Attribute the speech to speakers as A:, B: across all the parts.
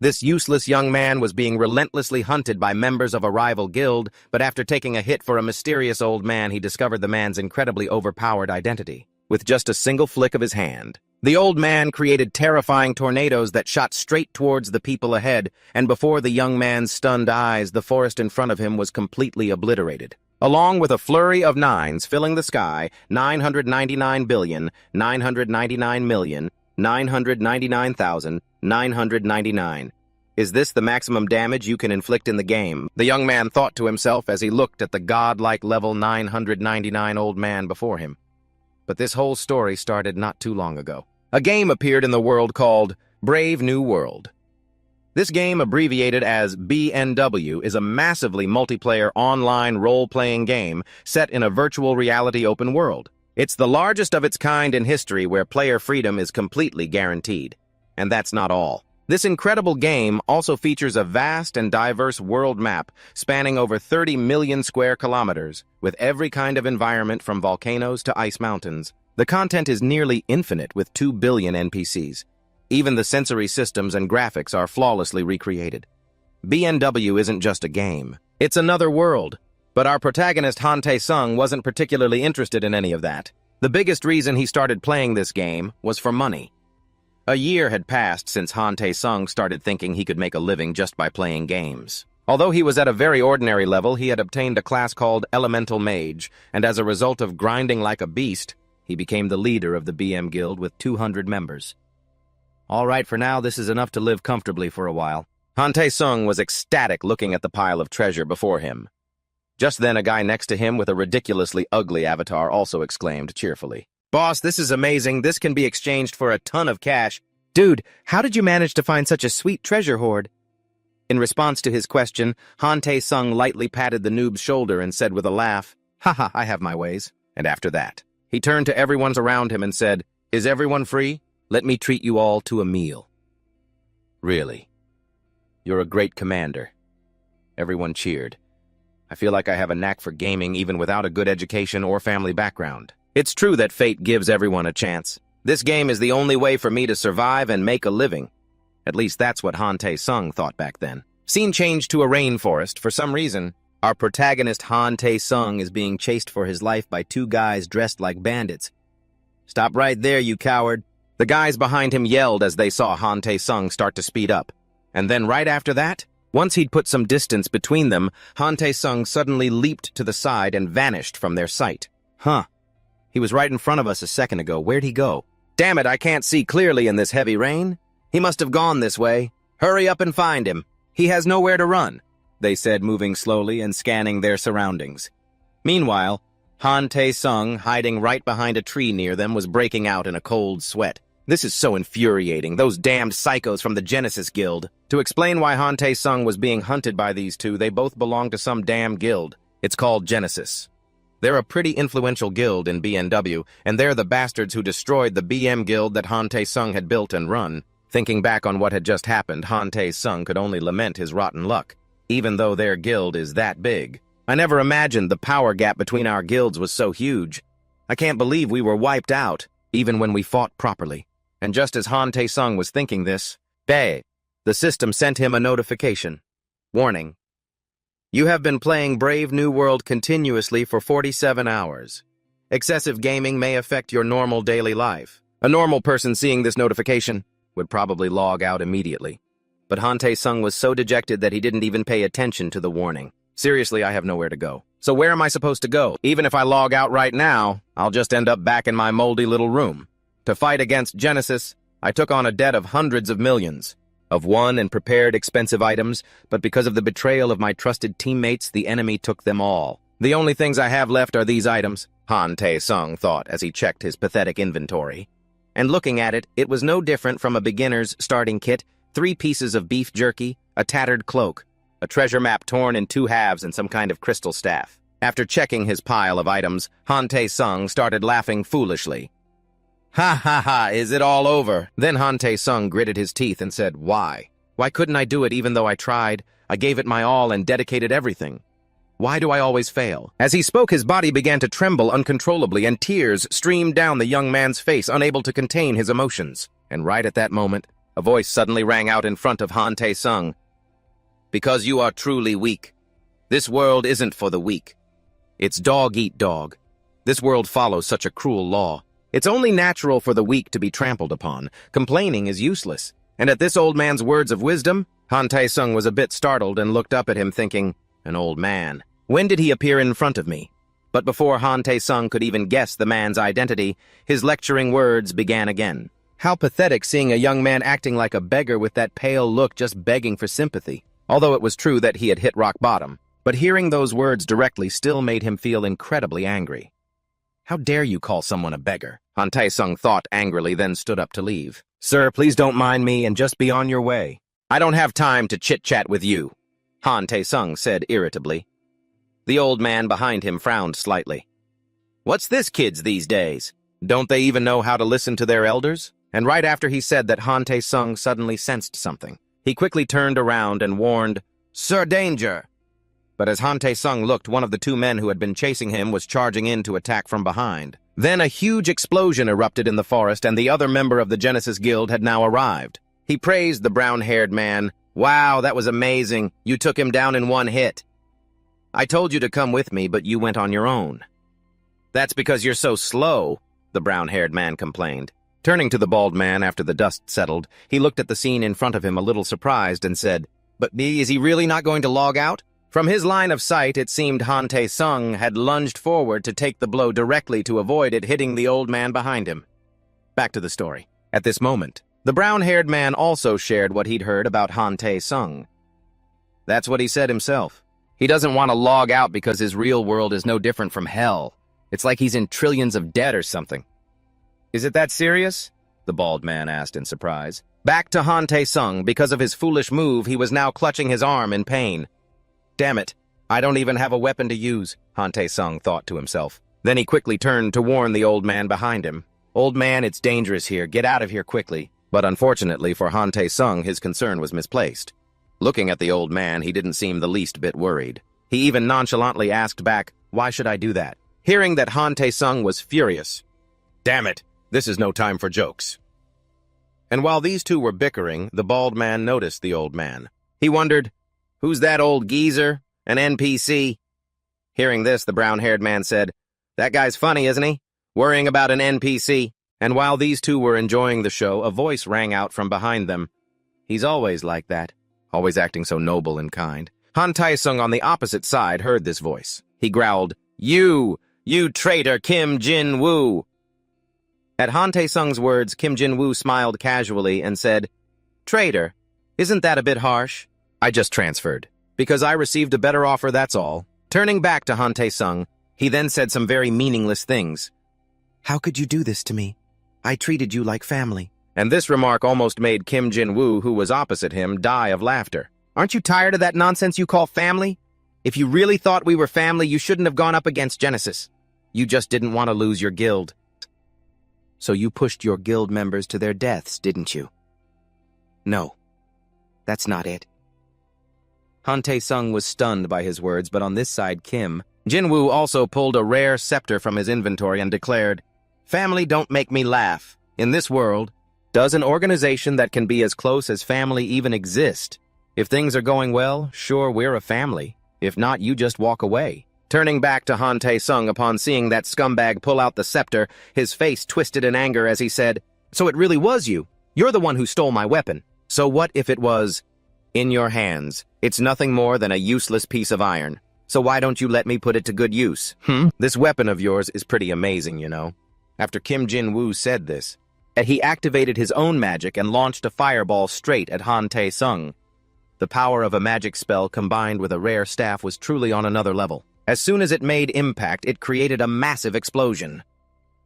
A: This useless young man was being relentlessly hunted by members of a rival guild, but after taking a hit for a mysterious old man, he discovered the man's incredibly overpowered identity. With just a single flick of his hand, the old man created terrifying tornadoes that shot straight towards the people ahead, and before the young man's stunned eyes, the forest in front of him was completely obliterated. Along with a flurry of nines filling the sky, 999,999,999,999. Is this the maximum damage you can inflict in the game? The young man thought to himself as he looked at the godlike level 999 old man before him. But this whole story started not too long ago. A game appeared in the world called Brave New World. This game, abbreviated as BNW, is a massively multiplayer online role-playing game set in a virtual reality open world. It's the largest of its kind in history where player freedom is completely guaranteed. And that's not all. This incredible game also features a vast and diverse world map spanning over 30 million square kilometers, with every kind of environment from volcanoes to ice mountains. The content is nearly infinite with 2 billion NPCs. Even the sensory systems and graphics are flawlessly recreated. BNW isn't just a game. It's another world. But our protagonist Han Tae-sung wasn't particularly interested in any of that. The biggest reason he started playing this game was for money. A year had passed since Han Tae-sung started thinking he could make a living just by playing games. Although he was at a very ordinary level, he had obtained a class called Elemental Mage, and as a result of grinding like a beast, he became the leader of the BM Guild with 200 members. All right, for now, this is enough to live comfortably for a while. Han Tae-sung was ecstatic looking at the pile of treasure before him. Just then, a guy next to him with a ridiculously ugly avatar also exclaimed cheerfully, "Boss, this is amazing. This can be exchanged for a ton of cash." "Dude, how did you manage to find such a sweet treasure hoard?" In response to his question, Han Tae-sung lightly patted the noob's shoulder and said with a laugh, "Haha, I have my ways." And after that, he turned to everyone around him and said, "Is everyone free? Let me treat you all to a meal." "Really? You're a great commander." Everyone cheered. I feel like I have a knack for gaming even without a good education or family background. It's true that fate gives everyone a chance. This game is the only way for me to survive and make a living. At least that's what Han Tae-sung thought back then. Scene changed to a rainforest. For some reason, our protagonist Han Tae-sung is being chased for his life by 2 guys dressed like bandits. "Stop right there, you coward." The guys behind him yelled as they saw Han Tae-sung start to speed up. And then right after that, once he'd put some distance between them, Han Tae-sung suddenly leaped to the side and vanished from their sight. Huh. He was right in front of us a second ago. Where'd he go? Damn it, I can't see clearly in this heavy rain. He must have gone this way. Hurry up and find him. He has nowhere to run, they said, moving slowly and scanning their surroundings. Meanwhile, Han Tae-sung, hiding right behind a tree near them, was breaking out in a cold sweat. This is so infuriating, those damned psychos from the Genesis Guild. To explain why Han Tae-sung was being hunted by these two, they both belong to some damn guild. It's called Genesis. They're a pretty influential guild in BNW, and they're the bastards who destroyed the BM Guild that Han Tae-sung had built and run. Thinking back on what had just happened, Han Tae-sung could only lament his rotten luck, even though their guild is that big. I never imagined the power gap between our guilds was so huge. I can't believe we were wiped out, even when we fought properly. And just as Han Tae-sung was thinking this, the system sent him a notification. Warning. You have been playing Brave New World continuously for 47 hours. Excessive gaming may affect your normal daily life. A normal person seeing this notification would probably log out immediately. But Han Tae-sung was so dejected that he didn't even pay attention to the warning. Seriously, I have nowhere to go. So where am I supposed to go? Even if I log out right now, I'll just end up back in my moldy little room. To fight against Genesis, I took on a debt of hundreds of millions, of won and prepared expensive items, but because of the betrayal of my trusted teammates, the enemy took them all. The only things I have left are these items, Han Tae-sung thought as he checked his pathetic inventory. And looking at it, it was no different from a beginner's starting kit: 3 pieces of beef jerky, a tattered cloak, a treasure map torn in 2 halves, and some kind of crystal staff. After checking his pile of items, Han Tae-sung started laughing foolishly. Ha ha ha, is it all over? Then Han Tae-sung gritted his teeth and said, Why? Why couldn't I do it even though I tried? I gave it my all and dedicated everything. Why do I always fail? As he spoke, his body began to tremble uncontrollably, and tears streamed down the young man's face, unable to contain his emotions. And right at that moment, A voice suddenly rang out in front of Han Tae-sung. Because you are truly weak. This world isn't for the weak. It's dog eat dog. This world follows such a cruel law. It's only natural for the weak to be trampled upon. Complaining is useless. And at this old man's words of wisdom, Han Tae-sung was a bit startled and looked up at him thinking, an old man. When did he appear in front of me? But before Han Tae-sung could even guess the man's identity, his lecturing words began again. How pathetic seeing a young man acting like a beggar with that pale look just begging for sympathy. Although it was true that he had hit rock bottom, but hearing those words directly still made him feel incredibly angry. How dare you call someone a beggar? Han Tae-sung thought angrily, then stood up to leave. Sir, please don't mind me and just be on your way. I don't have time to chit-chat with you, Han Tae-sung said irritably. The old man behind him frowned slightly. What's this kids these days? Don't they even know how to listen to their elders? And right after he said that, Han Tae-sung suddenly sensed something. He quickly turned around and warned, Sir, danger! But as Han Tae-sung looked, one of the two men who had been chasing him was charging in to attack from behind. Then a huge explosion erupted in the forest, and the other member of the Genesis Guild had now arrived. He praised the brown-haired man. Wow, that was amazing. You took him down in one hit. I told you to come with me, but you went on your own. That's because you're so slow, the brown-haired man complained. Turning to the bald man after the dust settled, he looked at the scene in front of him a little surprised and said, But is he really not going to log out? From his line of sight, it seemed Han Tae-sung had lunged forward to take the blow directly to avoid it hitting the old man behind him. Back to the story. At this moment, the brown-haired man also shared what he'd heard about Han Tae-sung. That's what he said himself. He doesn't want to log out because his real world is no different from hell. It's like he's in trillions of debt or something. Is it that serious? The bald man asked in surprise. Back to Han Tae-sung, because of his foolish move, he was now clutching his arm in pain. Damn it, I don't even have a weapon to use, Han Tae-sung thought to himself. Then he quickly turned to warn the old man behind him. Old man, it's dangerous here. Get out of here quickly. But unfortunately for Han Tae-sung, his concern was misplaced. Looking at the old man, he didn't seem the least bit worried. He even nonchalantly asked back, Why should I do that? Hearing that, Han Tae-sung was furious. Damn it, this is no time for jokes. And while these two were bickering, the bald man noticed the old man. He wondered, Who's that old geezer? An NPC? Hearing this, the brown-haired man said, That guy's funny, isn't he? Worrying about an NPC. And while these two were enjoying the show, a voice rang out from behind them. He's always like that, always acting so noble and kind. Han Tae-sung on the opposite side heard this voice. He growled, You traitor Kim Jin-woo! At Han Tae-sung's words, Kim Jin-woo smiled casually and said, Traitor, isn't that a bit harsh? I just transferred. Because I received a better offer, that's all. Turning back to Han Tae-sung, he then said some very meaningless things. How could you do this to me? I treated you like family. And this remark almost made Kim Jin-woo, who was opposite him, die of laughter. Aren't you tired of that nonsense you call family? If you really thought we were family, you shouldn't have gone up against Genesis. You just didn't want to lose your guild. So you pushed your guild members to their deaths, didn't you? No, that's not it. Han Tae-sung was stunned by his words, but on this side, Kim Jin-woo also pulled a rare scepter from his inventory and declared, Family don't make me laugh. In this world, does an organization that can be as close as family even exist? If things are going well, sure, we're a family. If not, you just walk away. Turning back to Han Tae-sung upon seeing that scumbag pull out the scepter, his face twisted in anger as he said, So it really was you. You're the one who stole my weapon. So what if it was in your hands? It's nothing more than a useless piece of iron. So why don't you let me put it to good use? This weapon of yours is pretty amazing, you know. After Kim Jin-woo said this, he activated his own magic and launched a fireball straight at Han Tae-sung. The power of a magic spell combined with a rare staff was truly on another level. As soon as it made impact, it created a massive explosion.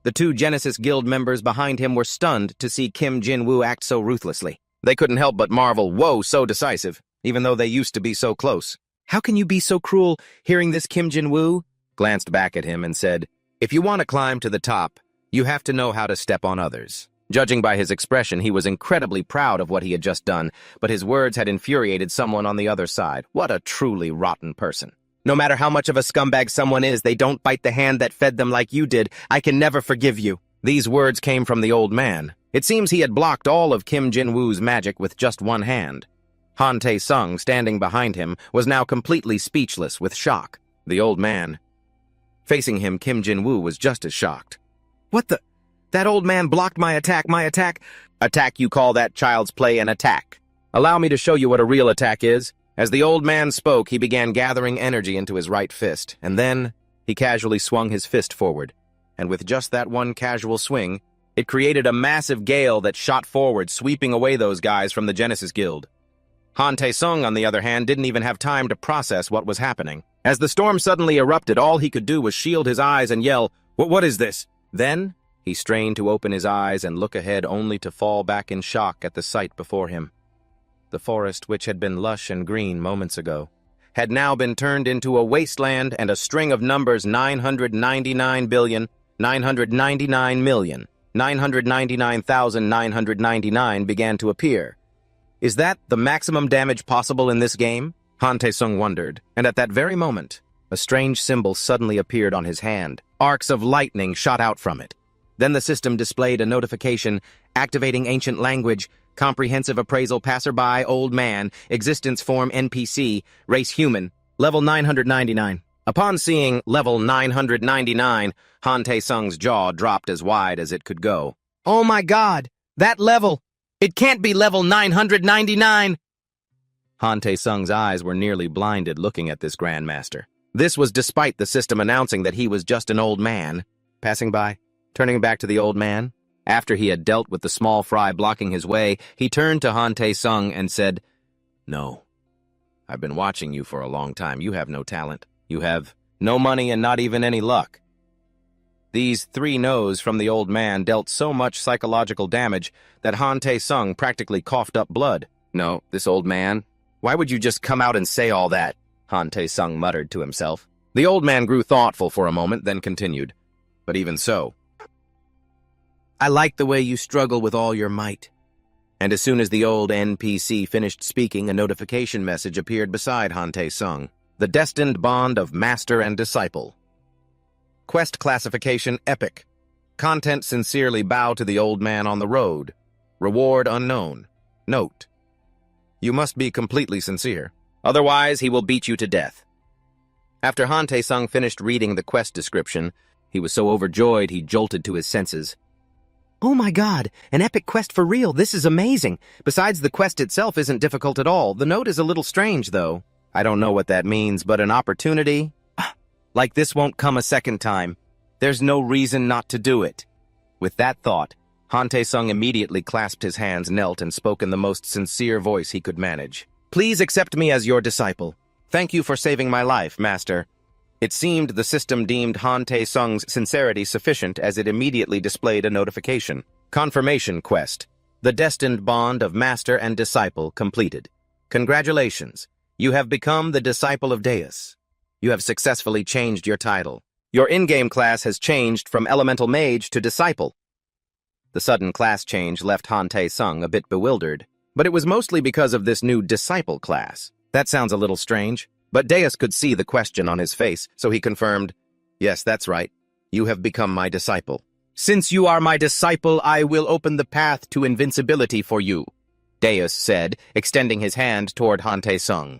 A: The two Genesis Guild members behind him were stunned to see Kim Jin-woo act so ruthlessly. They couldn't help but marvel, whoa, so decisive, even though they used to be so close. How can you be so cruel? Hearing this, Kim Jin-woo glanced back at him and said, If you want to climb to the top, you have to know how to step on others. Judging by his expression, he was incredibly proud of what he had just done, but his words had infuriated someone on the other side. What a truly rotten person. No matter how much of a scumbag someone is, they don't bite the hand that fed them like you did. I can never forgive you. These words came from the old man. It seems he had blocked all of Kim Jin-woo's magic with just one hand. Han Tae-sung, standing behind him, was now completely speechless with shock. The old man. Facing him, Kim Jin-woo was just as shocked. What the? That old man blocked my attack, Attack, you call that child's play an attack? Allow me to show you what a real attack is. As the old man spoke, he began gathering energy into his right fist, and then he casually swung his fist forward. And with just that one casual swing, it created a massive gale that shot forward, sweeping away those guys from the Genesis Guild. Han Tae-sung, on the other hand, didn't even have time to process what was happening. As the storm suddenly erupted, all he could do was shield his eyes and yell, What is this?" Then, he strained to open his eyes and look ahead only to fall back in shock at the sight before him. The forest, which had been lush and green moments ago, had now been turned into a wasteland, and a string of numbers 999,999,999,999 began to appear. Is that the maximum damage possible in this game? Han Tae-sung wondered, and at that very moment, a strange symbol suddenly appeared on his hand. Arcs of lightning shot out from it. Then the system displayed a notification, activating ancient language, comprehensive appraisal passerby, old man, existence form NPC, race human, level 999. Upon seeing level 999, Han Tae-sung's jaw dropped as wide as it could go. Oh my god! That level! It can't be level 999! Han Tae-sung's eyes were nearly blinded looking at this Grandmaster. This was despite the system announcing that he was just an old man. Passing by, turning back to the old man. After he had dealt with the small fry blocking his way, he turned to Han Tae-sung and said, "No. I've been watching you for a long time. You have no talent. You have no money and not even any luck." These 3 no's from the old man dealt so much psychological damage that Han Tae-sung practically coughed up blood. "No, this old man? Why would you just come out and say all that?" Han Tae-sung muttered to himself. The old man grew thoughtful for a moment, then continued. "But even so, I like the way you struggle with all your might." And as soon as the old NPC finished speaking, a notification message appeared beside Han Tae-sung. The destined bond of master and disciple. Quest classification epic. Content sincerely bow to the old man on the road. Reward unknown. Note: you must be completely sincere. Otherwise, he will beat you to death. After Han Tae-sung finished reading the quest description, he was so overjoyed he jolted to his senses. Oh my god, an epic quest for real, this is amazing. Besides, the quest itself isn't difficult at all. The note is a little strange, though. I don't know what that means, but an opportunity like this won't come a second time. There's no reason not to do it. With that thought, Han Tae-sung immediately clasped his hands, knelt, and spoke in the most sincere voice he could manage. Please accept me as your disciple. Thank you for saving my life, Master. It seemed the system deemed Han Tae-sung's sincerity sufficient as it immediately displayed a notification. Confirmation quest. The destined bond of master and disciple completed. Congratulations. You have become the disciple of Deus. You have successfully changed your title. Your in-game class has changed from elemental mage to disciple. The sudden class change left Han Tae-sung a bit bewildered, but it was mostly because of this new disciple class. That sounds a little strange, but Deus could see the question on his face, so he confirmed, "Yes, that's right. You have become my disciple. Since you are my disciple, I will open the path to invincibility for you," Deus said, extending his hand toward Han Tae-sung.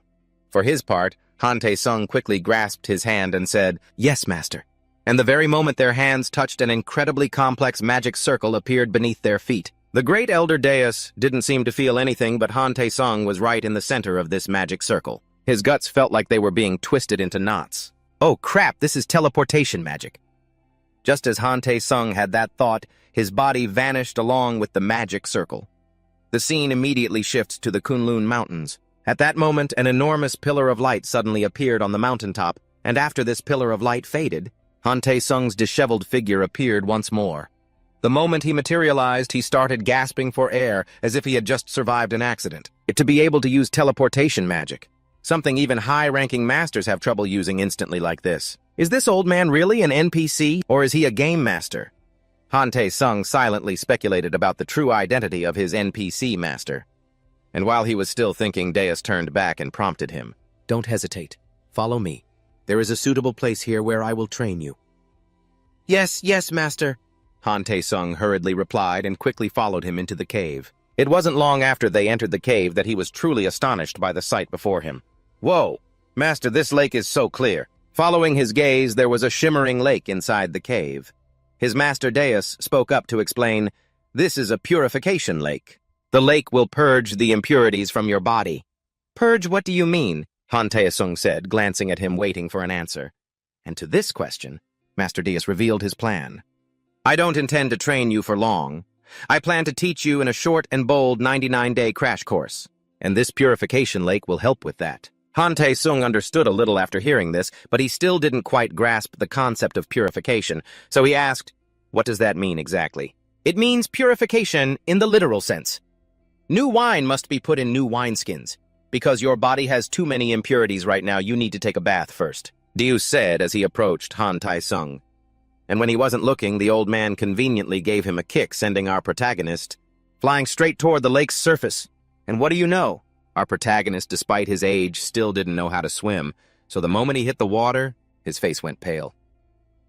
A: For his part, Han Tae-sung quickly grasped his hand and said, "Yes, Master." And the very moment their hands touched, an incredibly complex magic circle appeared beneath their feet. The great elder Deus didn't seem to feel anything, but Han Tae-sung was right in the center of this magic circle. His guts felt like they were being twisted into knots. Oh crap, this is teleportation magic. Just as Han Tae-sung had that thought, his body vanished along with the magic circle. The scene immediately shifts to the Kunlun Mountains. At that moment, an enormous pillar of light suddenly appeared on the mountaintop, and after this pillar of light faded, Han Tae-sung's disheveled figure appeared once more. The moment he materialized, he started gasping for air, as if he had just survived an accident. To be able to use teleportation magic, something even high-ranking masters have trouble using instantly like this. Is this old man really an NPC, or is he a game master? Han Tae-sung silently speculated about the true identity of his NPC master. And while he was still thinking, Deus turned back and prompted him. "Don't hesitate. Follow me. There is a suitable place here where I will train you." Yes, Master." Han Tae-sung hurriedly replied and quickly followed him into the cave. It wasn't long after they entered the cave that he was truly astonished by the sight before him. Whoa! Master, this lake is so clear. Following his gaze, there was a shimmering lake inside the cave. His master Deus spoke up to explain, "This is a purification lake. The lake will purge the impurities from your body." "Purge, what do you mean?" Han Tae-sung said, glancing at him waiting for an answer. And to this question, Master Deus revealed his plan. "I don't intend to train you for long. I plan to teach you in a short and bold 99-day crash course, and this purification lake will help with that." Han Tae-sung understood a little after hearing this, but he still didn't quite grasp the concept of purification, so he asked, "What does that mean exactly?" "It means purification in the literal sense. New wine must be put in new wineskins. Because your body has too many impurities right now, you need to take a bath first," Deus said as he approached Han Tae-sung. And when he wasn't looking, the old man conveniently gave him a kick, sending our protagonist flying straight toward the lake's surface. And what do you know? Our protagonist, despite his age, still didn't know how to swim, so the moment he hit the water, his face went pale.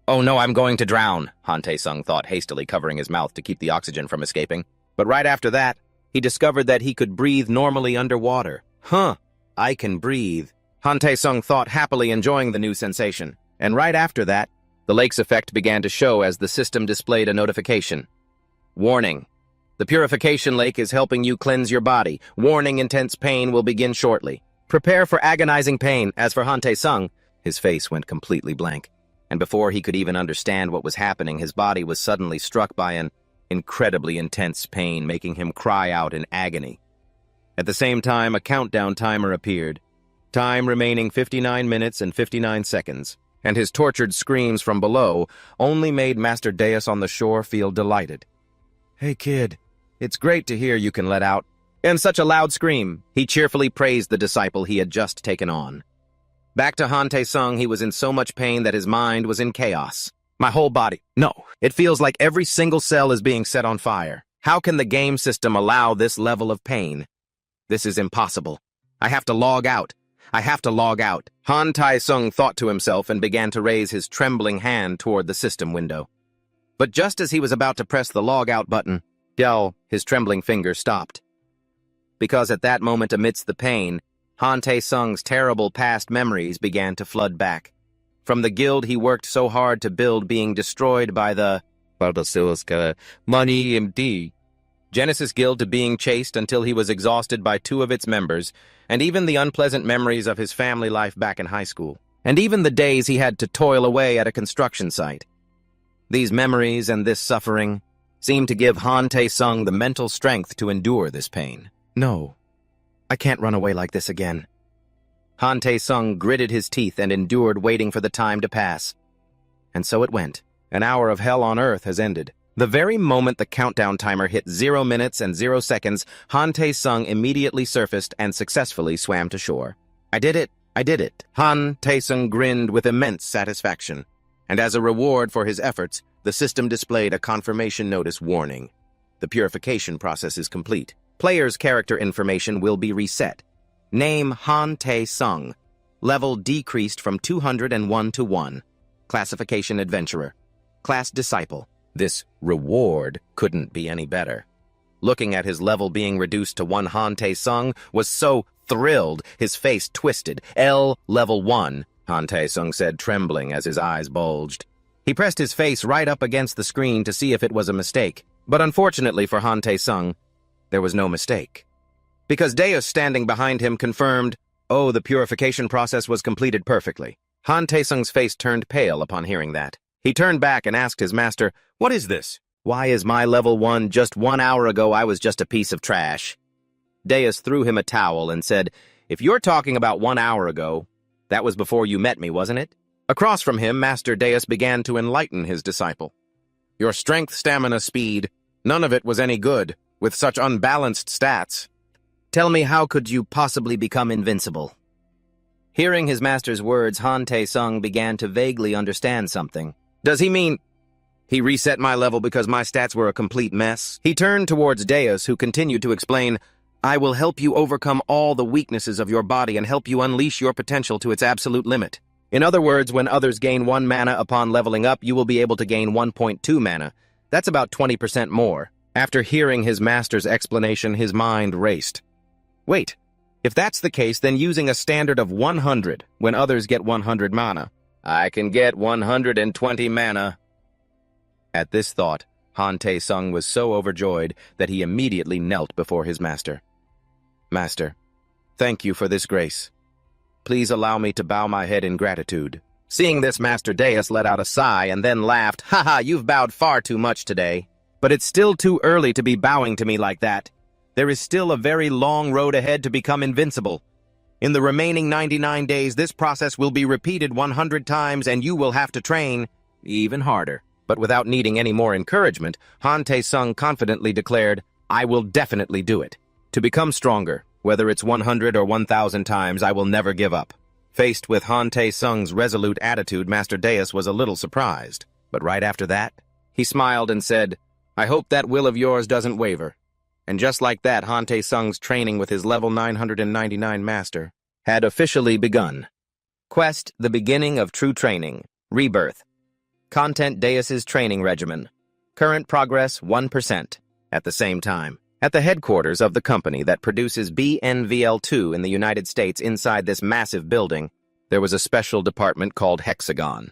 A: "Oh no, I'm going to drown," Han Tae-sung thought, hastily covering his mouth to keep the oxygen from escaping. But right after that, he discovered that he could breathe normally underwater. "Huh, I can breathe," Han Tae-sung thought, happily enjoying the new sensation. And right after that, the lake's effect began to show as the system displayed a notification. "Warning. The purification lake is helping you cleanse your body. Warning, intense pain will begin shortly. Prepare for agonizing pain." As for Han Tae-sung, his face went completely blank. And before he could even understand what was happening, his body was suddenly struck by an incredibly intense pain, making him cry out in agony. At the same time, a countdown timer appeared. Time remaining 59 minutes and 59 seconds. And his tortured screams from below only made Master Deus on the shore feel delighted. "Hey, kid. It's great to hear you can let out." In such a loud scream, he cheerfully praised the disciple he had just taken on. Back to Han Tae-sung, he was in so much pain that his mind was in chaos. "My whole body. No, it feels like every single cell is being set on fire. How can the game system allow this level of pain? This is impossible. I have to log out. I have to log out." Han Tae-sung thought to himself and began to raise his trembling hand toward the system window. But just as he was about to press the log out button, his trembling fingers stopped. Because at that moment, amidst the pain, Han Tae-sung's terrible past memories began to flood back. From the guild he worked so hard to build being destroyed by the Money MD Genesis Guild, to being chased until he was exhausted by 2 of its members, and even the unpleasant memories of his family life back in high school, and even the days he had to toil away at a construction site. These memories and this suffering seemed to give Han Tae-sung the mental strength to endure this pain. "No, I can't run away like this again." Han Tae-sung gritted his teeth and endured, waiting for the time to pass. And so it went. An hour of hell on earth has ended. The very moment the countdown timer hit 0 minutes and 0 seconds, Han Tae-sung immediately surfaced and successfully swam to shore. "I did it! I did it!" Han Tae-sung grinned with immense satisfaction. And as a reward for his efforts, the system displayed a confirmation notice warning. The purification process is complete. Player's character information will be reset. Name Han Tae-sung. Level decreased from 201 to 1. Classification Adventurer. Class Disciple. This reward couldn't be any better. Looking at his level being reduced to 1, Han Tae-sung was so thrilled, his face twisted. Level 1, Han Tae-sung said, trembling as his eyes bulged. He pressed his face right up against the screen to see if it was a mistake. But unfortunately for Han Tae-sung, there was no mistake. Because Deus standing behind him confirmed, "Oh, the purification process was completed perfectly." Han Tae-sung's face turned pale upon hearing that. He turned back and asked his master, "What is this? Why is my level 1 just 1 hour ago I was just a piece of trash?" Deus threw him a towel and said, "If you're talking about 1 hour ago, that was before you met me, wasn't it?" Across from him, Master Deus began to enlighten his disciple. "Your strength, stamina, speed, none of it was any good, with such unbalanced stats. Tell me, how could you possibly become invincible?" Hearing his master's words, Han Tae-sung began to vaguely understand something. Does he mean he reset my level because my stats were a complete mess? He turned towards Deus, who continued to explain, "I will help you overcome all the weaknesses of your body and help you unleash your potential to its absolute limit. In other words, when others gain 1 mana upon leveling up, you will be able to gain 1.2 mana. That's about 20% more. After hearing his master's explanation, his mind raced. Wait, if that's the case, then using a standard of 100 when others get 100 mana, I can get 120 mana. At this thought, Han Tae-sung was so overjoyed that he immediately knelt before his master. Master, thank you for this grace. Please allow me to bow my head in gratitude. Seeing this, Master Deus let out a sigh and then laughed. Haha, you've bowed far too much today. But it's still too early to be bowing to me like that. There is still a very long road ahead to become invincible. In the remaining 99 days, this process will be repeated 100 times and you will have to train even harder. But without needing any more encouragement, Han Tae-sung confidently declared, I will definitely do it. To become stronger, whether it's 100 or 1,000 times, I will never give up. Faced with Han Tae-sung's resolute attitude, Master Deus was a little surprised. But right after that, he smiled and said, I hope that will of yours doesn't waver. And just like that, Han Tae-sung's training with his level 999 master had officially begun. Quest: The Beginning of True Training. Rebirth. Content: Deus's training regimen. Current progress 1%. At the same time, at the headquarters of the company that produces BNVL2 in the United States, inside this massive building, there was a special department called Hexagon.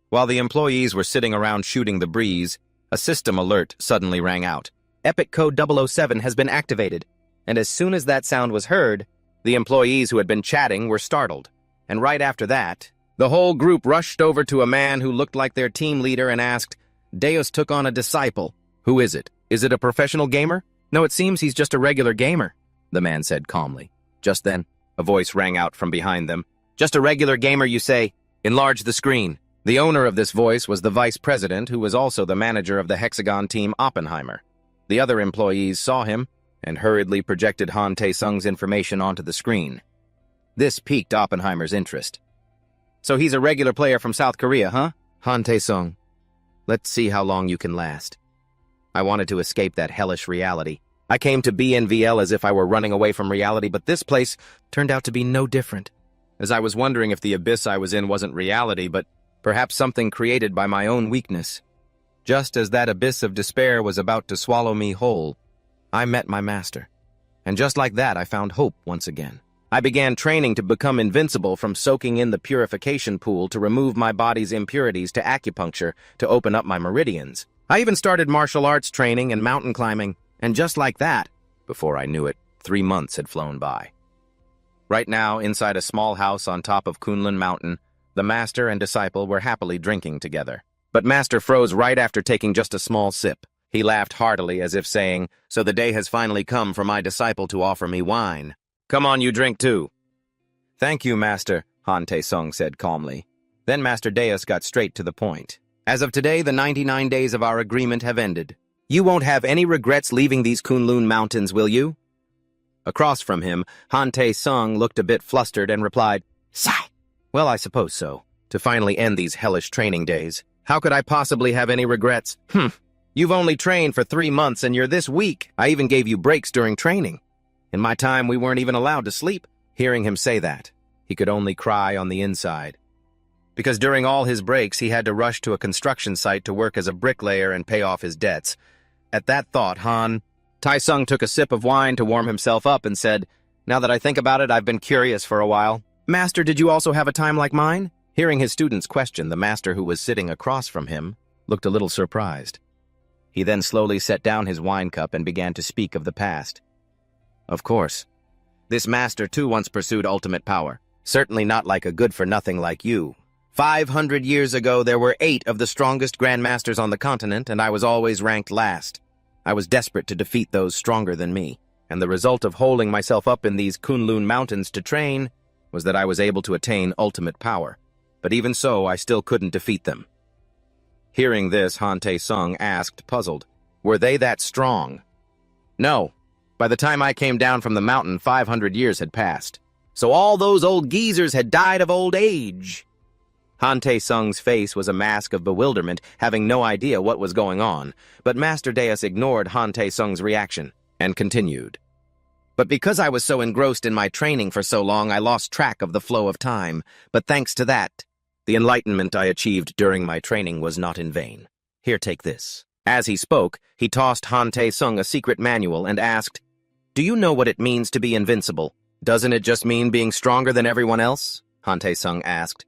A: While the employees were sitting around shooting the breeze, a system alert suddenly rang out. Epic Code 007 has been activated. And as soon as that sound was heard, the employees who had been chatting were startled. And right after that, the whole group rushed over to a man who looked like their team leader and asked, Deus took on a disciple. Who is it? Is it a professional gamer? No, it seems he's just a regular gamer, the man said calmly. Just then, a voice rang out from behind them. Just a regular gamer, you say? Enlarge the screen. The owner of this voice was the vice president, who was also the manager of the Hexagon team, Oppenheimer. The other employees saw him and hurriedly projected Han Tae-sung's information onto the screen. This piqued Oppenheimer's interest. So he's a regular player from South Korea, huh? Han Tae-sung, let's see how long you can last. I wanted to escape that hellish reality. I came to BNVL as if I were running away from reality, but this place turned out to be no different. As I was wondering if the abyss I was in wasn't reality, but perhaps something created by my own weakness. Just as that abyss of despair was about to swallow me whole, I met my master. And just like that, I found hope once again. I began training to become invincible, from soaking in the purification pool to remove my body's impurities to acupuncture to open up my meridians. I even started martial arts training and mountain climbing, and just like that, before I knew it, 3 months had flown by. Right now, inside a small house on top of Kunlun Mountain, the master and disciple were happily drinking together. But Master froze right after taking just a small sip. He laughed heartily as if saying, so the day has finally come for my disciple to offer me wine. Come on, you drink too. Thank you, Master, Han Tae-sung said calmly. Then Master Deus got straight to the point. As of today, the 99 days of our agreement have ended. You won't have any regrets leaving these Kunlun Mountains, will you? Across from him, Han Tae-sung looked a bit flustered and replied, Sigh. Well, I suppose so. To finally end these hellish training days. How could I possibly have any regrets? You've only trained for 3 months and you're this weak. I even gave you breaks during training. In my time, we weren't even allowed to sleep. Hearing him say that, he could only cry on the inside. Because during all his breaks, he had to rush to a construction site to work as a bricklayer and pay off his debts. At that thought, Han Tae-sung took a sip of wine to warm himself up and said, Now that I think about it, I've been curious for a while. Master, did you also have a time like mine? Hearing his student's question, the master, who was sitting across from him, looked a little surprised. He then slowly set down his wine cup and began to speak of the past. Of course. This master too once pursued ultimate power. Certainly not like a good-for-nothing like you. 500 years ago, there were 8 of the strongest grandmasters on the continent, and I was always ranked last. I was desperate to defeat those stronger than me, and the result of holding myself up in these Kunlun Mountains to train was that I was able to attain ultimate power. But even so, I still couldn't defeat them. Hearing this, Han Tae-sung asked, puzzled, Were they that strong? No. By the time I came down from the mountain, 500 years had passed. So all those old geezers had died of old age. Han Tae-sung's face was a mask of bewilderment, having no idea what was going on, but Master Deus ignored Han Tae-sung's reaction and continued. But because I was so engrossed in my training for so long, I lost track of the flow of time. But thanks to that, the enlightenment I achieved during my training was not in vain. Here, take this. As he spoke, he tossed Han Tae-sung a secret manual and asked, "Do you know what it means to be invincible? Doesn't it just mean being stronger than everyone else?" Han Tae-sung asked.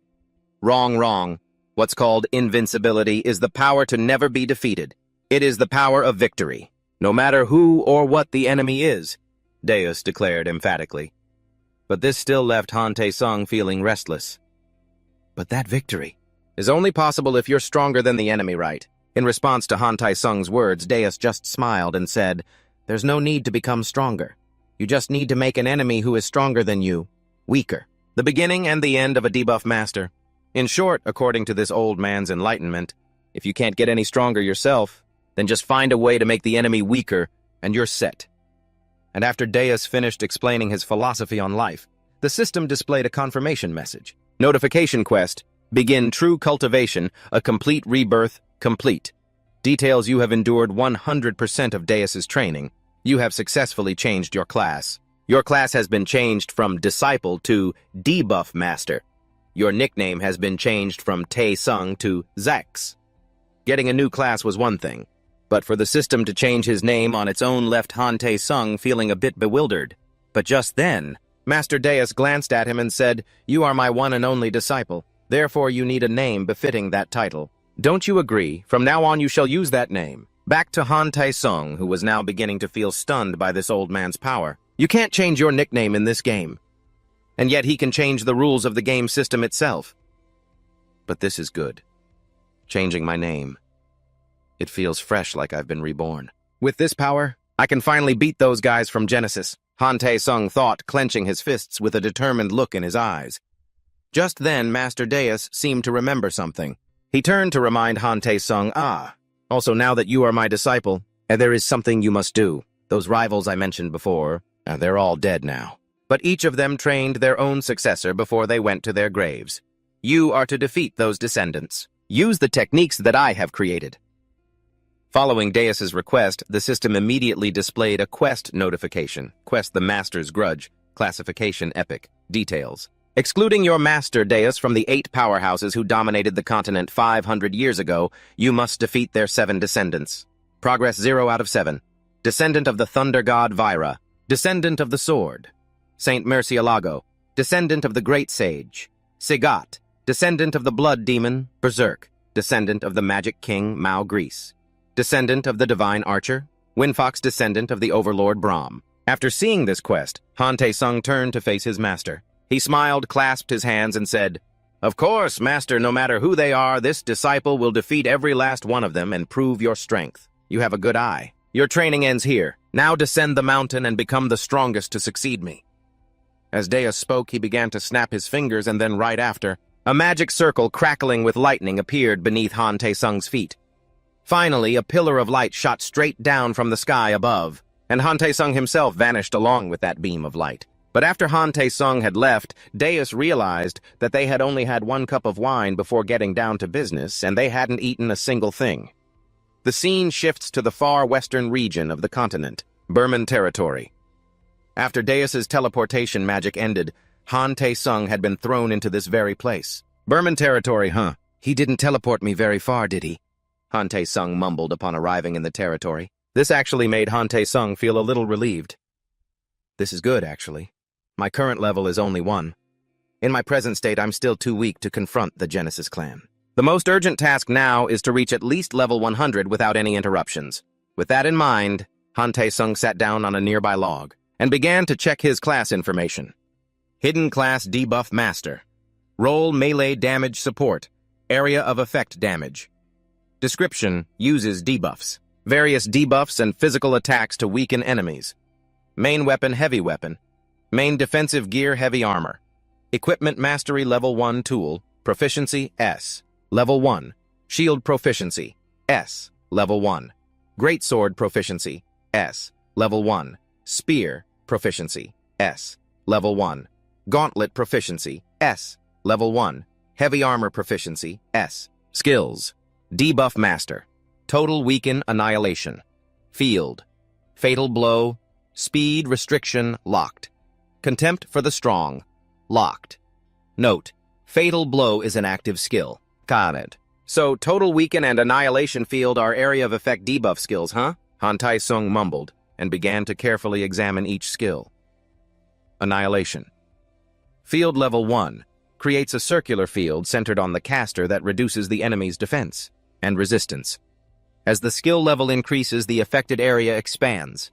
A: "Wrong, wrong. What's called invincibility is the power to never be defeated. It is the power of victory, no matter who or what the enemy is," Deus declared emphatically. But this still left Han Tae-sung feeling restless. "But that victory is only possible if you're stronger than the enemy, right?" In response to Han Tae-sung's words, Deus just smiled and said, "There's no need to become stronger. You just need to make an enemy who is stronger than you weaker. The beginning and the end of a debuff master. In short, according to this old man's enlightenment, if you can't get any stronger yourself, then just find a way to make the enemy weaker, and you're set." And after Deus finished explaining his philosophy on life, the system displayed a confirmation message. Notification quest, begin true cultivation, a complete rebirth, complete. Details: you have endured 100% of Deus's training. You have successfully changed your class. Your class has been changed from disciple to debuff master. Your nickname has been changed from Tae-sung to Zax. Getting a new class was one thing, but for the system to change his name on its own left Han Tae-sung feeling a bit bewildered. But just then, Master Deus glanced at him and said, "You are my one and only disciple. Therefore you need a name befitting that title. Don't you agree? From now on you shall use that name." Back to Han Tae-sung, who was now beginning to feel stunned by this old man's power. "You can't change your nickname in this game. And yet he can change the rules of the game system itself. But this is good. Changing my name. It feels fresh, like I've been reborn. With this power, I can finally beat those guys from Genesis," Han Tae-sung thought, clenching his fists with a determined look in his eyes. Just then, Master Deus seemed to remember something. He turned to remind Han Tae-sung, "Also, now that you are my disciple, there is something you must do. Those rivals I mentioned before, they're all dead now. But each of them trained their own successor before they went to their graves. You are to defeat those descendants. Use the techniques that I have created." Following Deus's request, the system immediately displayed a quest notification. Quest: the Master's Grudge. Classification: Epic. Details: excluding your Master Deus from the 8 powerhouses who dominated the continent 500 years ago, you must defeat their 7 descendants. Progress 0 out of 7. Descendant of the Thunder God Vyra. Descendant of the Sword. Saint Murcielago. Descendant of the Great Sage. Sigat. Descendant of the Blood Demon, Berserk. Descendant of the Magic King, Mao Grease. Descendant of the Divine Archer. Winfox. Descendant of the Overlord Brahm. After seeing this quest, Han Tae-sung turned to face his master. He smiled, clasped his hands, and said, "Of course, Master, no matter who they are, this disciple will defeat every last one of them and prove your strength. You have a good eye. Your training ends here. Now descend the mountain and become the strongest to succeed me." As Deus spoke, he began to snap his fingers, and then right after, a magic circle crackling with lightning appeared beneath Han Tae-sung's feet. Finally, a pillar of light shot straight down from the sky above, and Han Tae-sung himself vanished along with that beam of light. But after Han Tae-sung had left, Deus realized that they had only had 1 cup of wine before getting down to business, and they hadn't eaten a single thing. The scene shifts to the far western region of the continent, Burman territory. After Deus's teleportation magic ended, Han Tae-sung had been thrown into this very place. "Burman territory, huh? He didn't teleport me very far, did he?" Han Tae-sung mumbled upon arriving in the territory. This actually made Han Tae-sung feel a little relieved. "This is good, actually. My current level is only 1. In my present state, I'm still too weak to confront the Genesis clan. The most urgent task now is to reach at least level 100 without any interruptions." With that in mind, Han Tae-sung sat down on a nearby log and began to check his class information. Hidden Class Debuff Master. Role: Melee Damage Support. Area of Effect Damage. Description: uses debuffs. Various debuffs and physical attacks to weaken enemies. Main weapon: Heavy Weapon. Main defensive gear: Heavy Armor. Equipment Mastery Level 1 Tool. Proficiency: S. Level 1. Shield Proficiency: S. Level 1. Greatsword Proficiency: S. Level 1. Spear Proficiency: S. Level 1. Gauntlet Proficiency: S. Level 1. Heavy Armor Proficiency: S. Skills: Debuff Master. Total Weaken Annihilation. Field. Fatal Blow. Speed Restriction locked. Contempt for the Strong locked. Note: Fatal Blow is an active skill. Kared. So, Total Weaken and Annihilation Field are area of effect debuff skills, huh? Han Tai-sung mumbled and began to carefully examine each skill. Annihilation. Field Level 1 creates a circular field centered on the caster that reduces the enemy's defense and resistance. As the skill level increases, the affected area expands.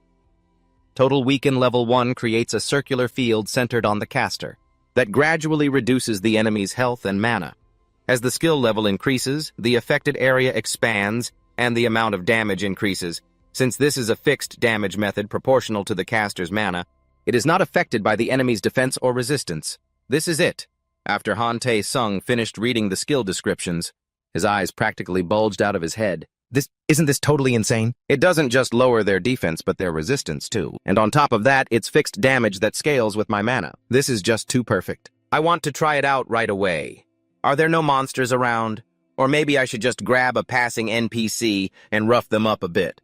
A: Total Weaken Level 1 creates a circular field centered on the caster that gradually reduces the enemy's health and mana. As the skill level increases, the affected area expands and the amount of damage increases. Since this is a fixed damage method proportional to the caster's mana, it is not affected by the enemy's defense or resistance. This is it. After Han Tai-sung finished reading the skill descriptions, his eyes practically bulged out of his head. Isn't this totally insane? It doesn't just lower their defense, but their resistance too. And on top of that, it's fixed damage that scales with my mana. This is just too perfect. I want to try it out right away. Are there no monsters around? Or maybe I should just grab a passing NPC and rough them up a bit.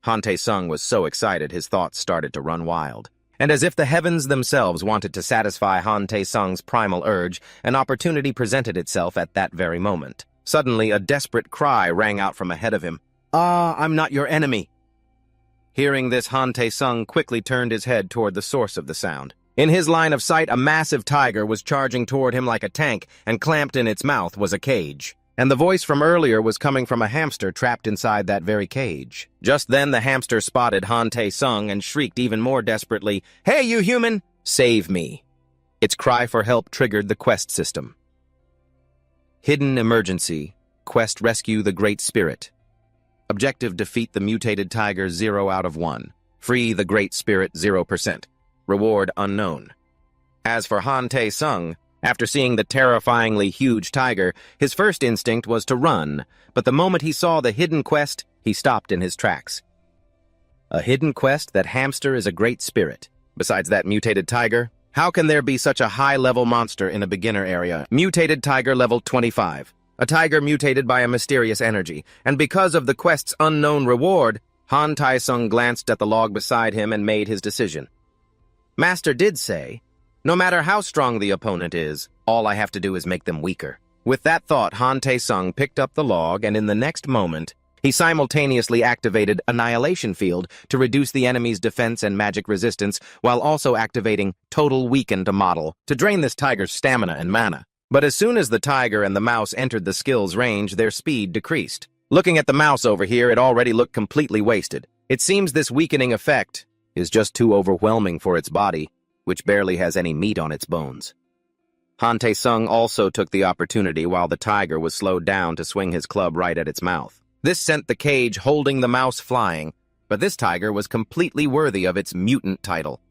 A: Han Tai-sung was so excited his thoughts started to run wild. And as if the heavens themselves wanted to satisfy Han Tai-sung's primal urge, an opportunity presented itself at that very moment. Suddenly, a desperate cry rang out from ahead of him. "Ah, I'm not your enemy!" Hearing this, Han Tai-sung quickly turned his head toward the source of the sound. In his line of sight, a massive tiger was charging toward him like a tank, and clamped in its mouth was a cage. And the voice from earlier was coming from a hamster trapped inside that very cage. Just then, the hamster spotted Han Tai-sung and shrieked even more desperately, "Hey, you human! Save me!" Its cry for help triggered the quest system. Hidden Emergency. Quest Rescue the Great Spirit. Objective: defeat the mutated tiger 0 out of 1. Free the Great Spirit 0%. Reward unknown. As for Han Tai-sung, after seeing the terrifyingly huge tiger, his first instinct was to run, but the moment he saw the hidden quest, he stopped in his tracks. A hidden quest that hamster is a great spirit. Besides that mutated tiger, how can there be such a high-level monster in a beginner area? Mutated tiger level 25. A tiger mutated by a mysterious energy, and because of the quest's unknown reward, Han Tai-sung glanced at the log beside him and made his decision. Master did say, no matter how strong the opponent is, all I have to do is make them weaker. With that thought, Han Tai-sung picked up the log, and in the next moment, he simultaneously activated Annihilation Field to reduce the enemy's defense and magic resistance, while also activating Total Weaken to model to drain this tiger's stamina and mana. But as soon as the tiger and the mouse entered the skill's range, their speed decreased. Looking at the mouse over here, it already looked completely wasted. It seems this weakening effect is just too overwhelming for its body, which barely has any meat on its bones. Han Tai-sung also took the opportunity while the tiger was slowed down to swing his club right at its mouth. This sent the cage holding the mouse flying, but this tiger was completely worthy of its mutant title.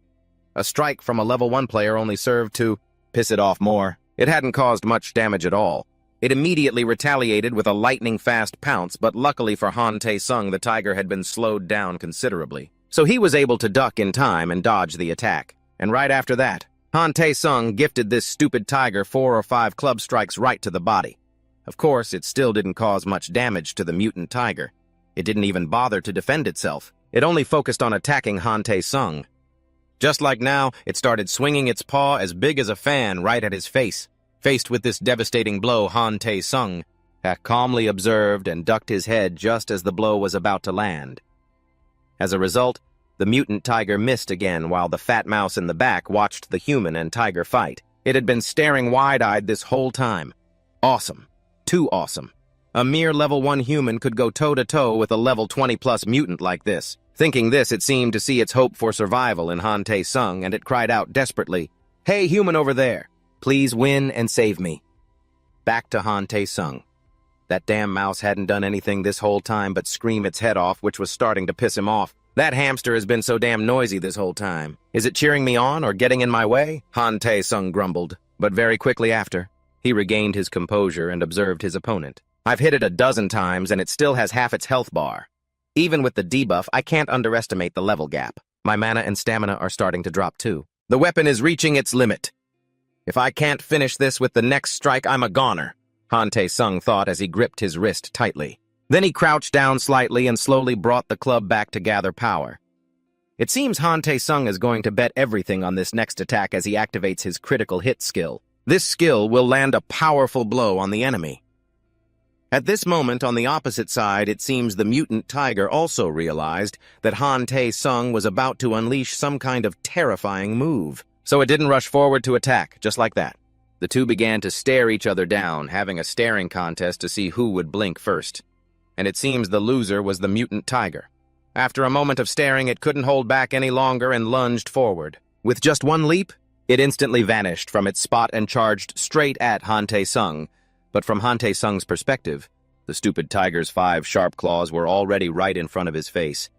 A: A strike from a level 1 player only served to piss it off more. It hadn't caused much damage at all. It immediately retaliated with a lightning-fast pounce, but luckily for Han Tai-sung, the tiger had been slowed down considerably. So he was able to duck in time and dodge the attack. And right after that, Han Tai-sung gifted this stupid tiger 4 or 5 club strikes right to the body. Of course, it still didn't cause much damage to the mutant tiger. It didn't even bother to defend itself. It only focused on attacking Han Tai-sung. Just like now, it started swinging its paw as big as a fan right at his face. Faced with this devastating blow, Han Tai-sung calmly observed and ducked his head just as the blow was about to land. As a result, the mutant tiger missed again while the fat mouse in the back watched the human and tiger fight. It had been staring wide-eyed this whole time. Awesome. Too awesome. A mere level 1 human could go toe-to-toe with a level 20-plus mutant like this. Thinking this, it seemed to see its hope for survival in Han Tai-sung, and it cried out desperately, "Hey, human over there, please win and save me." Back to Han Tai-sung. That damn mouse hadn't done anything this whole time but scream its head off, which was starting to piss him off. That hamster has been so damn noisy this whole time. Is it cheering me on or getting in my way? Han Tai-sung grumbled, but very quickly after, he regained his composure and observed his opponent. I've hit it a dozen times and it still has half its health bar. Even with the debuff, I can't underestimate the level gap. My mana and stamina are starting to drop too. The weapon is reaching its limit. If I can't finish this with the next strike, I'm a goner, Han Tai-sung thought as he gripped his wrist tightly. Then he crouched down slightly and slowly brought the club back to gather power. It seems Han Tai-sung is going to bet everything on this next attack as he activates his critical hit skill. This skill will land a powerful blow on the enemy. At this moment, on the opposite side, it seems the mutant tiger also realized that Han Tae-sung was about to unleash some kind of terrifying move. So it didn't rush forward to attack, just like that. The two began to stare each other down, having a staring contest to see who would blink first. And it seems the loser was the mutant tiger. After a moment of staring, it couldn't hold back any longer and lunged forward. With just one leap, it instantly vanished from its spot and charged straight at Han Tae-sung. But from Han Tae-sung's perspective, the stupid tiger's 5 sharp claws were already right in front of his face.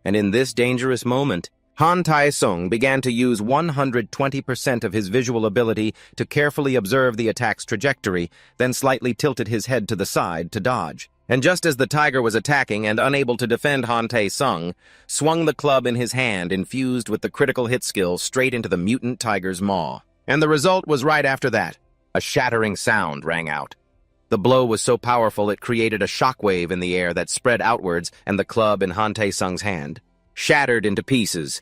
A: And in this dangerous moment, Han Tae-sung began to use 120% of his visual ability to carefully observe the attack's trajectory, then slightly tilted his head to the side to dodge. And just as the tiger was attacking and unable to defend Han Tae-sung, swung the club in his hand infused with the critical hit skill straight into the mutant tiger's maw. And the result was right after that. A shattering sound rang out. The blow was so powerful it created a shockwave in the air that spread outwards, and the club in Han Tae-sung's hand shattered into pieces.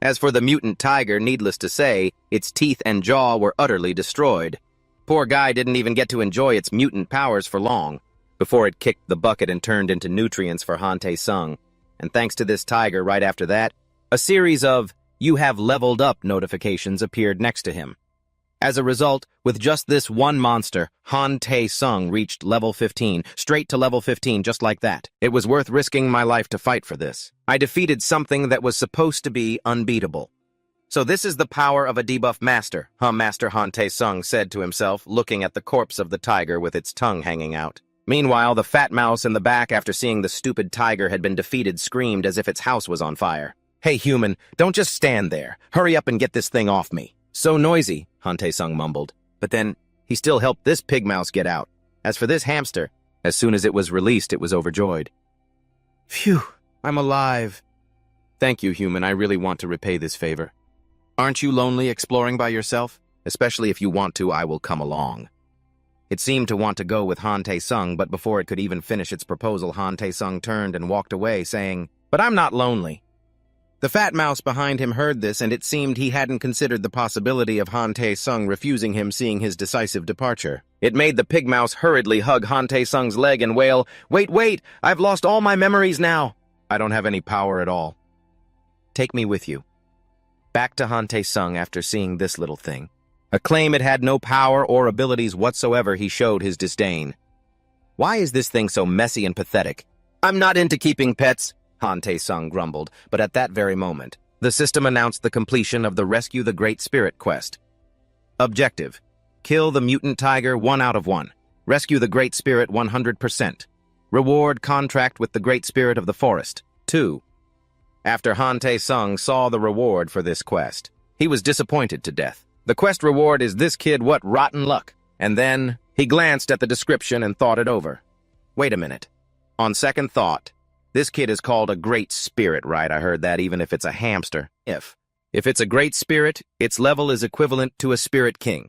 A: As for the mutant tiger, needless to say, its teeth and jaw were utterly destroyed. Poor guy didn't even get to enjoy its mutant powers for long, before it kicked the bucket and turned into nutrients for Han Tae-sung. And thanks to this tiger right after that, a series of "You have leveled up" notifications appeared next to him. As a result, with just this one monster, Han Tae-sung reached level 15, straight to level 15 just like that. It was worth risking my life to fight for this. I defeated something that was supposed to be unbeatable. So this is the power of a debuff master, Master Han Tae-sung said to himself, looking at the corpse of the tiger with its tongue hanging out. Meanwhile, the fat mouse in the back, after seeing the stupid tiger had been defeated, screamed as if its house was on fire. "Hey, human, don't just stand there. Hurry up and get this thing off me." "So noisy," Han Tae-sung mumbled. But then, he still helped this pig mouse get out. As for this hamster, as soon as it was released, it was overjoyed. "Phew, I'm alive." "Thank you, human. I really want to repay this favor. Aren't you lonely exploring by yourself? Especially if you want to, I will come along." It seemed to want to go with Han Tae-sung, but before it could even finish its proposal, Han Tae-sung turned and walked away, saying, "But I'm not lonely." The fat mouse behind him heard this, and it seemed he hadn't considered the possibility of Han Tae-sung refusing him, seeing his decisive departure. It made the pig mouse hurriedly hug Han Tae-sung's leg and wail, Wait, I've lost all my memories now. I don't have any power at all. Take me with you." Back to Han Tae-sung after seeing this little thing. A claim it had no power or abilities whatsoever, he showed his disdain. "Why is this thing so messy and pathetic? I'm not into keeping pets," Han Tae-sung grumbled, but at that very moment, the system announced the completion of the Rescue the Great Spirit quest. Objective: kill the mutant tiger 1 out of 1. Rescue the Great Spirit 100%. Reward: contract with the Great Spirit of the Forest 2. After Han Tae-sung saw the reward for this quest, he was disappointed to death. The quest reward is "This kid, what rotten luck." And then he glanced at the description and thought it over. Wait a minute. On second thought, this kid is called a Great Spirit, right? I heard that, even if it's a hamster. If it's a Great Spirit, its level is equivalent to a Spirit King.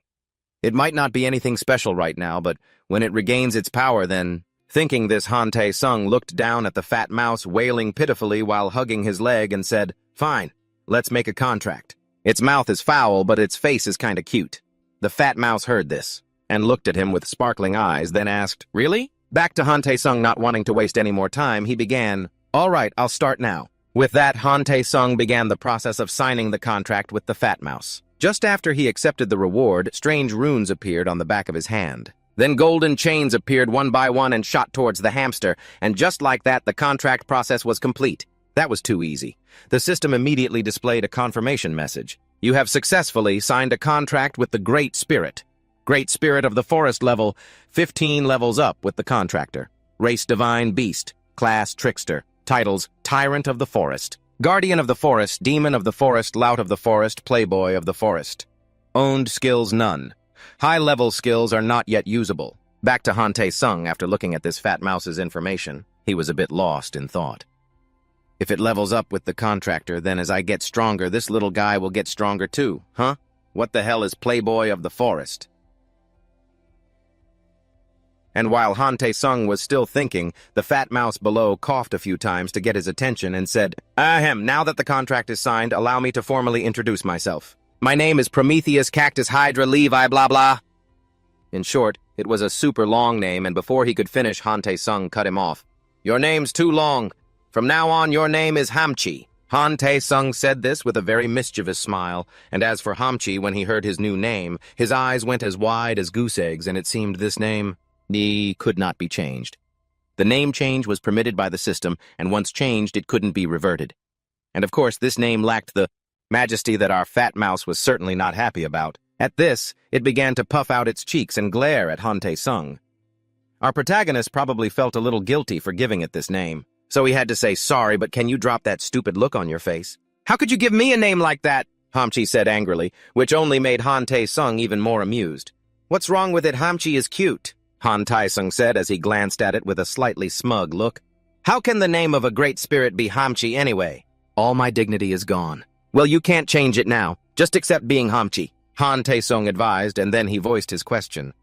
A: It might not be anything special right now, but when it regains its power, then... Thinking this, Han Tae-sung looked down at the fat mouse wailing pitifully while hugging his leg and said, "Fine, let's make a contract. Its mouth is foul, but its face is kinda cute." The fat mouse heard this and looked at him with sparkling eyes, then asked, "Really?" Back to Han Tae-sung not wanting to waste any more time, he began, "All right, I'll start now." With that, Han Tae-sung began the process of signing the contract with the fat mouse. Just after he accepted the reward, strange runes appeared on the back of his hand. Then golden chains appeared one by one and shot towards the hamster, and just like that, the contract process was complete. That was too easy. The system immediately displayed a confirmation message. "You have successfully signed a contract with the Great Spirit. Great Spirit of the Forest level, 15 levels up with the contractor. Race Divine Beast. Class Trickster. Titles: Tyrant of the Forest, Guardian of the Forest, Demon of the Forest, Lout of the Forest, Playboy of the Forest. Owned skills: none. High-level skills are not yet usable." Back to Han Tae-sung after looking at this fat mouse's information. He was a bit lost in thought. If it levels up with the contractor, then as I get stronger, this little guy will get stronger too, huh? What the hell is Playboy of the Forest? And while Han Tae-sung was still thinking, the fat mouse below coughed a few times to get his attention and said, "Ahem, now that the contract is signed, allow me to formally introduce myself. My name is Prometheus Cactus Hydra Levi blah blah." In short, It was a super long name, and before he could finish, Han Tae-sung cut him off. "Your name's too long. From now on, your name is Hamchi." Han Tae-sung said this with a very mischievous smile, and as for Hamchi, when he heard his new name, his eyes went as wide as goose eggs, and it seemed this name could not be changed. The name change was permitted by the system, and once changed, it couldn't be reverted. And of course, this name lacked the majesty that our fat mouse was certainly not happy about. At this, it began to puff out its cheeks and glare at Han Tae-sung. Our protagonist probably felt a little guilty for giving it this name, so he had to say, "Sorry, but can you drop that stupid look on your face?" "How could you give me a name like that?" Hamchi said angrily, which only made Han Tae-sung even more amused. "What's wrong with it? Hamchi is cute," Han Tae-sung said as he glanced at it with a slightly smug look. "How can the name of a great spirit be Hamchi anyway?" "All my dignity is gone." "Well, you can't change it now. Just accept being Hamchi," Han Tae-sung advised, and then he voiced his question.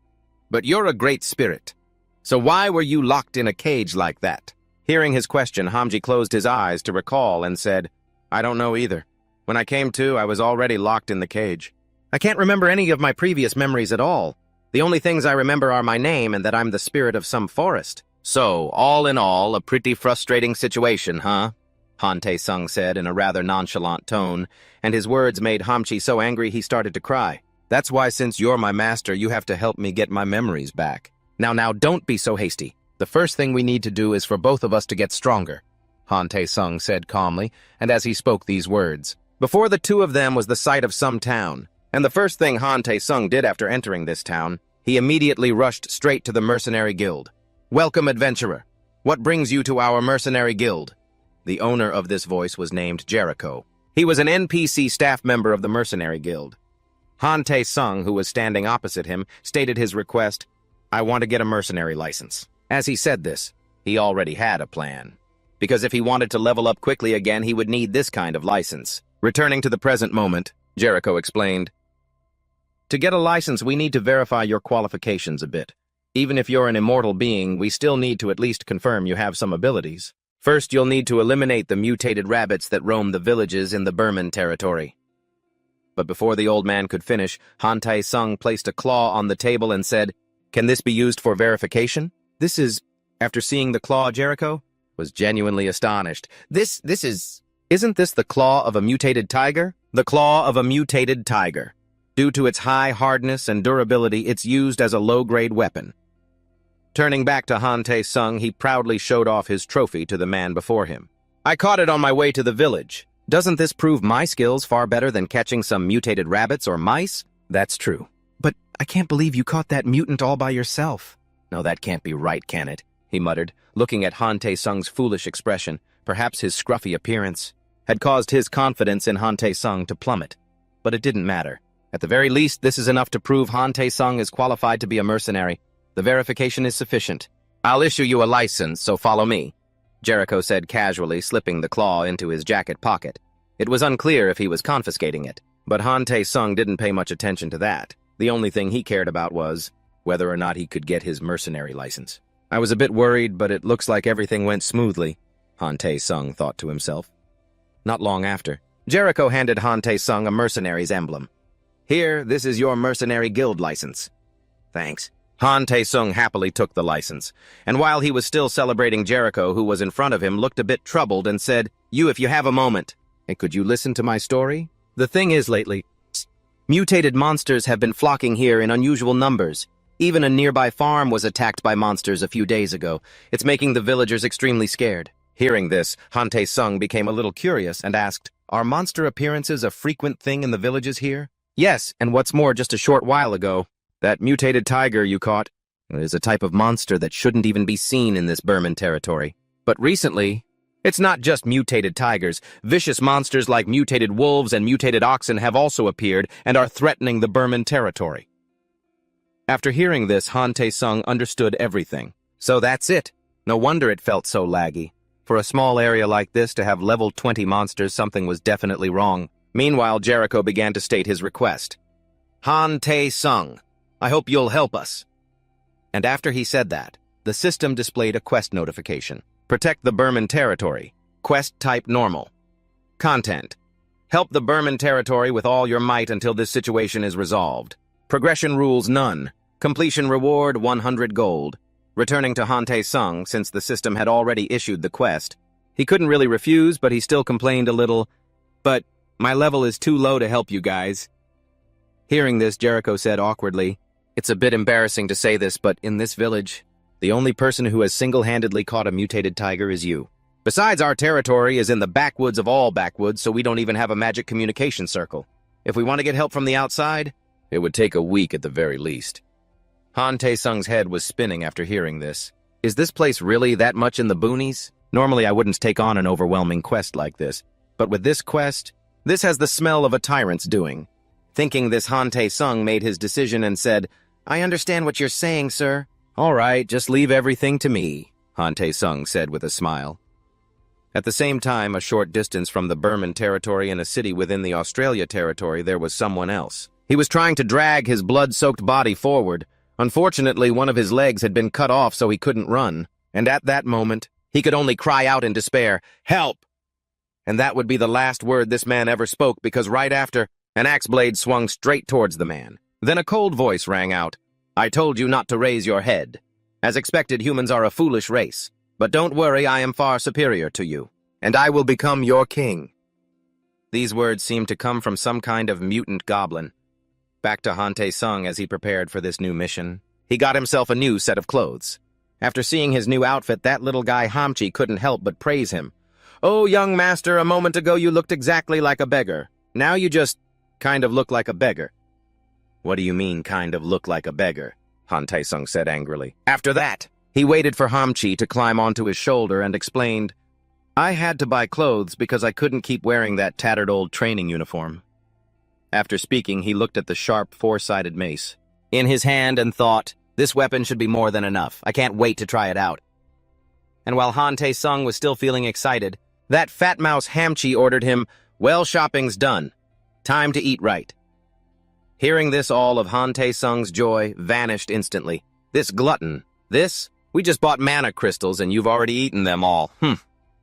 A: "But you're a great spirit. So why were you locked in a cage like that?" Hearing his question, Hamji closed his eyes to recall and said, "I don't know either. When I came to, I was already locked in the cage. I can't remember any of my previous memories at all. The only things I remember are my name and that I'm the spirit of some forest." "So, all in all, a pretty frustrating situation, huh?" Han Tae-sung said in a rather nonchalant tone, and his words made Hamchi so angry he started to cry. "That's why, since you're my master, you have to help me get my memories back. Now, don't be so hasty. The first thing we need to do is for both of us to get stronger," Han Tae-sung said calmly, and as he spoke these words. Before the two of them was the sight of some town, and the first thing Han Tae-sung did after entering this town, he immediately rushed straight to the mercenary guild. "Welcome, adventurer. What brings you to our mercenary guild?" The owner of this voice was named Jericho. He was an NPC staff member of the mercenary guild. Han Tae-sung, who was standing opposite him, stated his request, "I want to get a mercenary license." As he said this, he already had a plan. Because if he wanted to level up quickly again, he would need this kind of license. Returning to the present moment, Jericho explained, "To get a license, we need to verify your qualifications a bit. Even if you're an immortal being, we still need to at least confirm you have some abilities. First, you'll need to eliminate the mutated rabbits that roam the villages in the Burman territory." But before the old man could finish, Han Tae-sung placed a claw on the table and said, "Can this be used for verification?" This is, after seeing the claw, Jericho was genuinely astonished. Isn't this the claw of a mutated tiger? The claw of a mutated tiger. Due to its high hardness and durability, it's used as a low-grade weapon. Turning back to Han Tae-sung, he proudly showed off his trophy to the man before him. "I caught it on my way to the village. Doesn't this prove my skills far better than catching some mutated rabbits or mice?" "That's true. But I can't believe you caught that mutant all by yourself." "No, that can't be right, can it?" he muttered, looking at Han Tae-sung's foolish expression. Perhaps his scruffy appearance had caused his confidence in Han Tae-sung to plummet. But it didn't matter. At the very least, this is enough to prove Han Tae-sung is qualified to be a mercenary. The verification is sufficient. "I'll issue you a license, so follow me," Jericho said casually, slipping the claw into his jacket pocket. It was unclear if he was confiscating it, but Han Tae-sung didn't pay much attention to that. The only thing he cared about was whether or not he could get his mercenary license. "I was a bit worried, but it looks like everything went smoothly," Han Tae-sung thought to himself. Not long after, Jericho handed Han Tae-sung a mercenary's emblem. "Here, this is your mercenary guild license." "Thanks." Han Tae-sung happily took the license, and while he was still celebrating, Jericho, who was in front of him, looked a bit troubled and said, If you have a moment, and could you listen to my story? The thing is, lately, mutated monsters have been flocking here in unusual numbers. Even a nearby farm was attacked by monsters a few days ago. It's making the villagers extremely scared." Hearing this, Han Tae-sung became a little curious and asked, "Are monster appearances a frequent thing in the villages here?" "Yes, and what's more, just a short while ago, that mutated tiger you caught is a type of monster that shouldn't even be seen in this Burman territory. But recently, it's not just mutated tigers. Vicious monsters like mutated wolves and mutated oxen have also appeared and are threatening the Burman territory." After hearing this, Han Tae-sung understood everything. So that's it. No wonder it felt so laggy. For a small area like this to have level 20 monsters, something was definitely wrong. Meanwhile, Jericho began to state his request. "Han Tae-sung, I hope you'll help us." And after he said that, the system displayed a quest notification. Protect the Burman territory. Quest type normal. Content. Help the Burman territory with all your might until this situation is resolved. Progression rules none. Completion reward 100 gold. Returning to Hante Sung, since the system had already issued the quest. He couldn't really refuse, but he still complained a little, "But my level is too low to help you guys." Hearing this, Jericho said awkwardly, "It's a bit embarrassing to say this, but in this village, the only person who has single-handedly caught a mutated tiger is you. Besides, our territory is in the backwoods of all backwoods, so we don't even have a magic communication circle. If we want to get help from the outside, it would take a week at the very least." Han Tae-sung's head was spinning after hearing this. Is this place really that much in the boonies? Normally I wouldn't take on an overwhelming quest like this, but with this quest, this has the smell of a tyrant's doing. Thinking this, Han Tae-sung made his decision and said, "I understand what you're saying, sir." "All right, just leave everything to me," Han Tae-sung said with a smile. At the same time, a short distance from the Burman territory in a city within the Australia territory, there was someone else. He was trying to drag his blood-soaked body forward. Unfortunately, one of his legs had been cut off so he couldn't run, and at that moment, he could only cry out in despair, "Help!" And that would be the last word this man ever spoke, because right after, an axe blade swung straight towards the man. Then a cold voice rang out, "I told you not to raise your head. As expected, humans are a foolish race. But don't worry, I am far superior to you, and I will become your king." These words seemed to come from some kind of mutant goblin. Back to Han Tae-sung as he prepared for this new mission. He got himself a new set of clothes. After seeing his new outfit, that little guy Hamchi couldn't help but praise him. "Oh, young master, a moment ago you looked exactly like a beggar. Now you just kind of look like a beggar." "What do you mean, kind of look like a beggar?" Han Tae-sung said angrily. After that, he waited for Hamchi to climb onto his shoulder and explained, "I had to buy clothes because I couldn't keep wearing that tattered old training uniform." After speaking, he looked at the sharp, four-sided mace in his hand and thought, "This weapon should be more than enough. I can't wait to try it out." And while Han Tae-sung was still feeling excited, that fat mouse Hamchi ordered him, "Well, shopping's done. Time to eat right." Hearing this, all of Han Tae-sung's joy vanished instantly. This glutton, we just bought mana crystals and you've already eaten them all.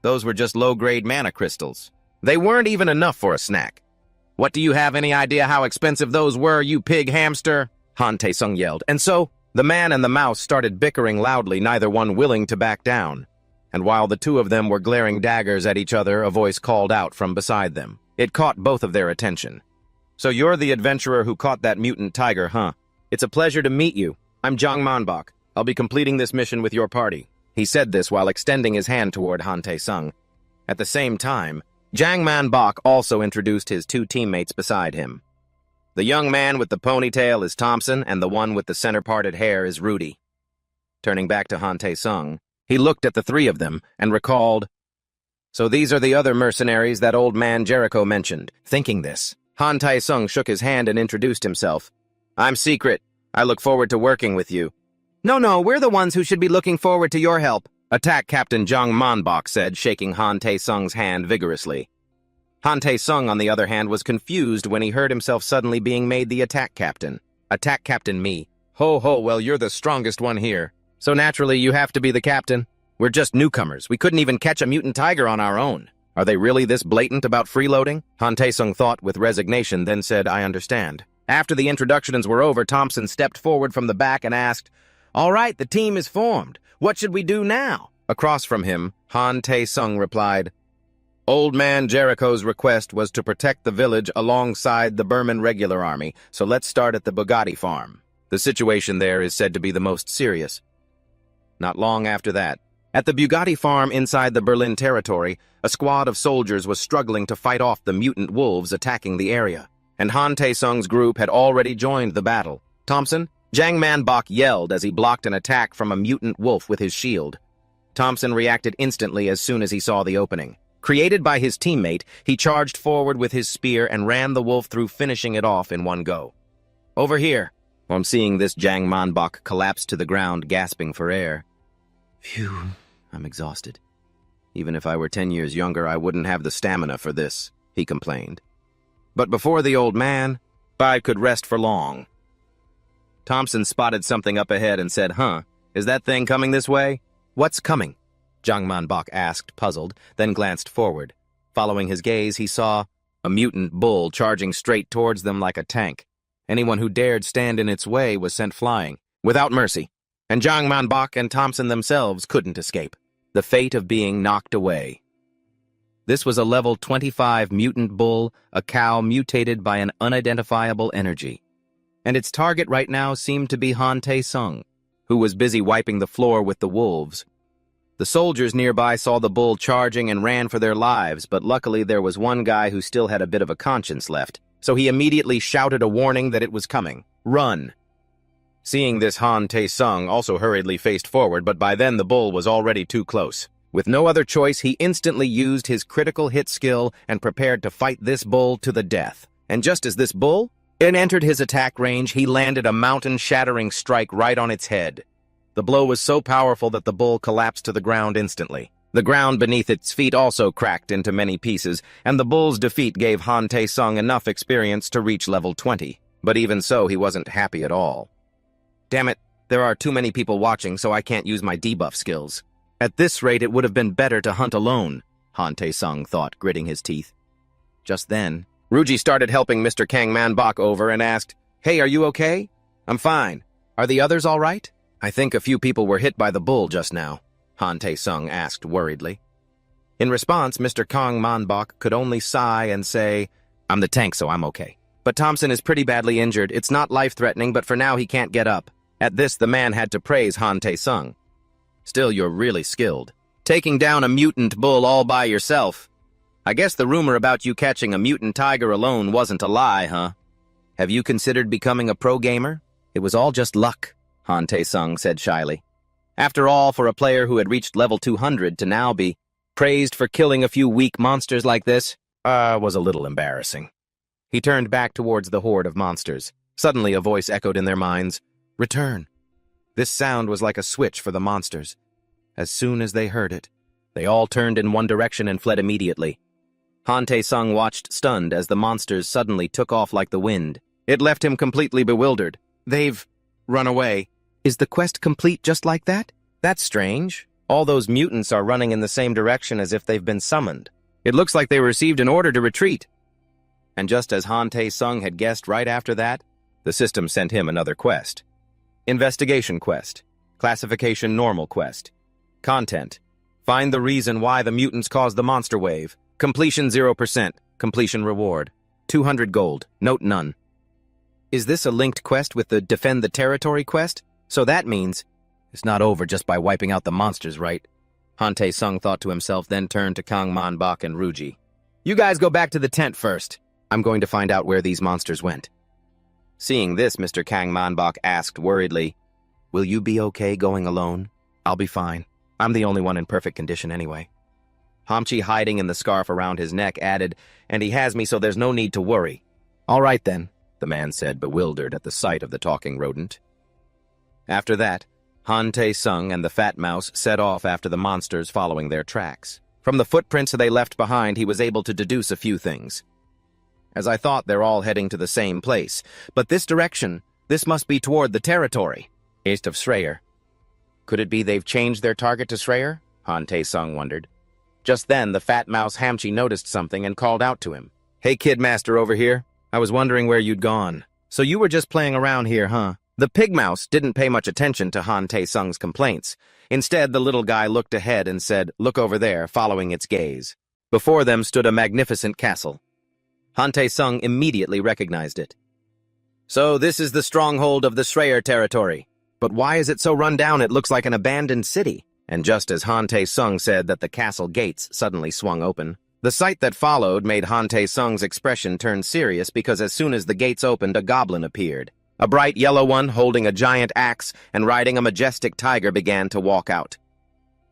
A: Those were just low-grade mana crystals. They weren't even enough for a snack. "What, do you have any idea how expensive those were, you pig hamster?" Han Tae-sung yelled. And so, the man and the mouse started bickering loudly, neither one willing to back down. And while the two of them were glaring daggers at each other, a voice called out from beside them. It caught both of their attention. "So you're the adventurer who caught that mutant tiger, huh? It's a pleasure to meet you. I'm Jang Manbok. I'll be completing this mission with your party." He said this while extending his hand toward Han Tae-sung. At the same time, Jang Manbok also introduced his two teammates beside him. The young man with the ponytail is Thompson, and the one with the center-parted hair is Rudy. Turning back to Han Tae-sung, he looked at the three of them and recalled, "So these are the other mercenaries that old man Jericho mentioned." Thinking this, Han Tae-sung shook his hand and introduced himself. "I'm Secret. I look forward to working with you." No, we're the ones who should be looking forward to your help," Attack Captain Jang Manbok said, shaking Han Tae-sung's hand vigorously. Han Tae-sung, on the other hand, was confused when he heard himself suddenly being made the attack captain. "Attack Captain me? Ho, well, you're the strongest one here. So naturally, you have to be the captain. We're just newcomers. We couldn't even catch a mutant tiger on our own. Are they really this blatant about freeloading?" Han Tae-sung thought with resignation, then said, "I understand." After the introductions were over, Thompson stepped forward from the back and asked, "All right, the team is formed. What should we do now?" Across from him, Han Tae-sung replied, "Old man Jericho's request was to protect the village alongside the Burman regular army, so let's start at the Bugatti farm. The situation there is said to be the most serious." Not long after that, at the Bugatti farm inside the Berlin territory, a squad of soldiers was struggling to fight off the mutant wolves attacking the area, and Han Tae-sung's group had already joined the battle. "Thompson?" Jang Manbok yelled as he blocked an attack from a mutant wolf with his shield. Thompson reacted instantly as soon as he saw the opening. Created by his teammate, he charged forward with his spear and ran the wolf through, finishing it off in one go. "Over here." On seeing this, Jang Manbok collapsed to the ground, gasping for air. "Phew, I'm exhausted. Even if I were 10 years younger, I wouldn't have the stamina for this," he complained. But before the old man, I could rest for long. Thompson spotted something up ahead and said, "Is that thing coming this way?" "What's coming?" Jang Manbok asked, puzzled, then glanced forward. Following his gaze, he saw a mutant bull charging straight towards them like a tank. Anyone who dared stand in its way was sent flying. without mercy, and Zhang Manbok and Thompson themselves couldn't escape. The fate of being knocked away. This was a level 25 mutant bull, a cow mutated by an unidentifiable energy. And its target right now seemed to be Han Tae-sung, who was busy wiping the floor with the wolves. The soldiers nearby saw the bull charging and ran for their lives, but luckily there was one guy who still had a bit of a conscience left, so he immediately shouted a warning that it was coming. Run! Seeing this, Han Tae-sung also hurriedly faced forward, but by then the bull was already too close. With no other choice, he instantly used his critical hit skill and prepared to fight this bull to the death. And just as this bull entered his attack range, he landed a mountain-shattering strike right on its head. The blow was so powerful that the bull collapsed to the ground instantly. The ground beneath its feet also cracked into many pieces, and the bull's defeat gave Han Tae-sung enough experience to reach level 20. But even so, he wasn't happy at all. Damn it, there are too many people watching, so I can't use my debuff skills. At this rate, it would have been better to hunt alone, Han Tae-sung thought, gritting his teeth. Just then, Ruji started helping Mr. Kang Man-bok over and asked, "Hey, are you okay?" "I'm fine. Are the others all right?" "I think a few people were hit by the bull just now," Han Tae-sung asked worriedly. In response, Mr. Kang Man-bok could only sigh and say, "I'm the tank, so I'm okay. But Thompson is pretty badly injured. It's not life-threatening, but for now he can't get up." At this, the man had to praise Han Tae-sung. "Still, you're really skilled. Taking down a mutant bull all by yourself. I guess the rumor about you catching a mutant tiger alone wasn't a lie, huh? Have you considered becoming a pro gamer?" "It was all just luck," Han Tae-sung said shyly. After all, for a player who had reached level 200 to now be praised for killing a few weak monsters like this, was a little embarrassing. He turned back towards the horde of monsters. Suddenly a voice echoed in their minds, "Return." This sound was like a switch for the monsters. As soon as they heard it, they all turned in one direction and fled immediately. Han Tae-sung watched stunned as the monsters suddenly took off like the wind. It left him completely bewildered. "They've run away. Is the quest complete just like that? That's strange. All those mutants are running in the same direction as if they've been summoned. It looks like they received an order to retreat." And just as Han Tae-sung had guessed right after that, the system sent him another quest. Investigation quest. Classification normal quest. Content. Find the reason why the mutants caused the monster wave. Completion 0%. Completion reward. 200 gold. Note none. Is this a linked quest with the Defend the Territory quest? So that means it's not over just by wiping out the monsters, right? Han Tae-sung thought to himself, then turned to Kang Man-bok and Ruji. "You guys go back to the tent first. I'm going to find out where these monsters went." Seeing this, Mr. Kang Man-bok asked worriedly, "Will you be okay going alone?" "I'll be fine. I'm the only one in perfect condition anyway." Hamchi, hiding in the scarf around his neck, added, "And he has me, so there's no need to worry." "All right then," the man said, bewildered at the sight of the talking rodent. After that, Han Tae-sung and the Fat Mouse set off after the monsters, following their tracks. From the footprints they left behind, he was able to deduce a few things. "As I thought, they're all heading to the same place. But this direction, this must be toward the territory, east of Schreier. Could it be they've changed their target to Schreier?" Han Tae-sung wondered. Just then, the Fat Mouse Hamchi noticed something and called out to him. "Hey, Kidmaster over here. I was wondering where you'd gone. So you were just playing around here, huh?" The Pig Mouse didn't pay much attention to Han Tae-sung's complaints. Instead, the little guy looked ahead and said, "Look over there," following its gaze. Before them stood a magnificent castle. Han Tae-sung immediately recognized it. "So this is the stronghold of the Schreier territory. But why is it so run down it looks like an abandoned city?" And just as Han Tae-sung said that, the castle gates suddenly swung open. The sight that followed made Han Tae-sung's expression turn serious, because as soon as the gates opened, a goblin appeared. A bright yellow one, holding a giant axe and riding a majestic tiger, began to walk out.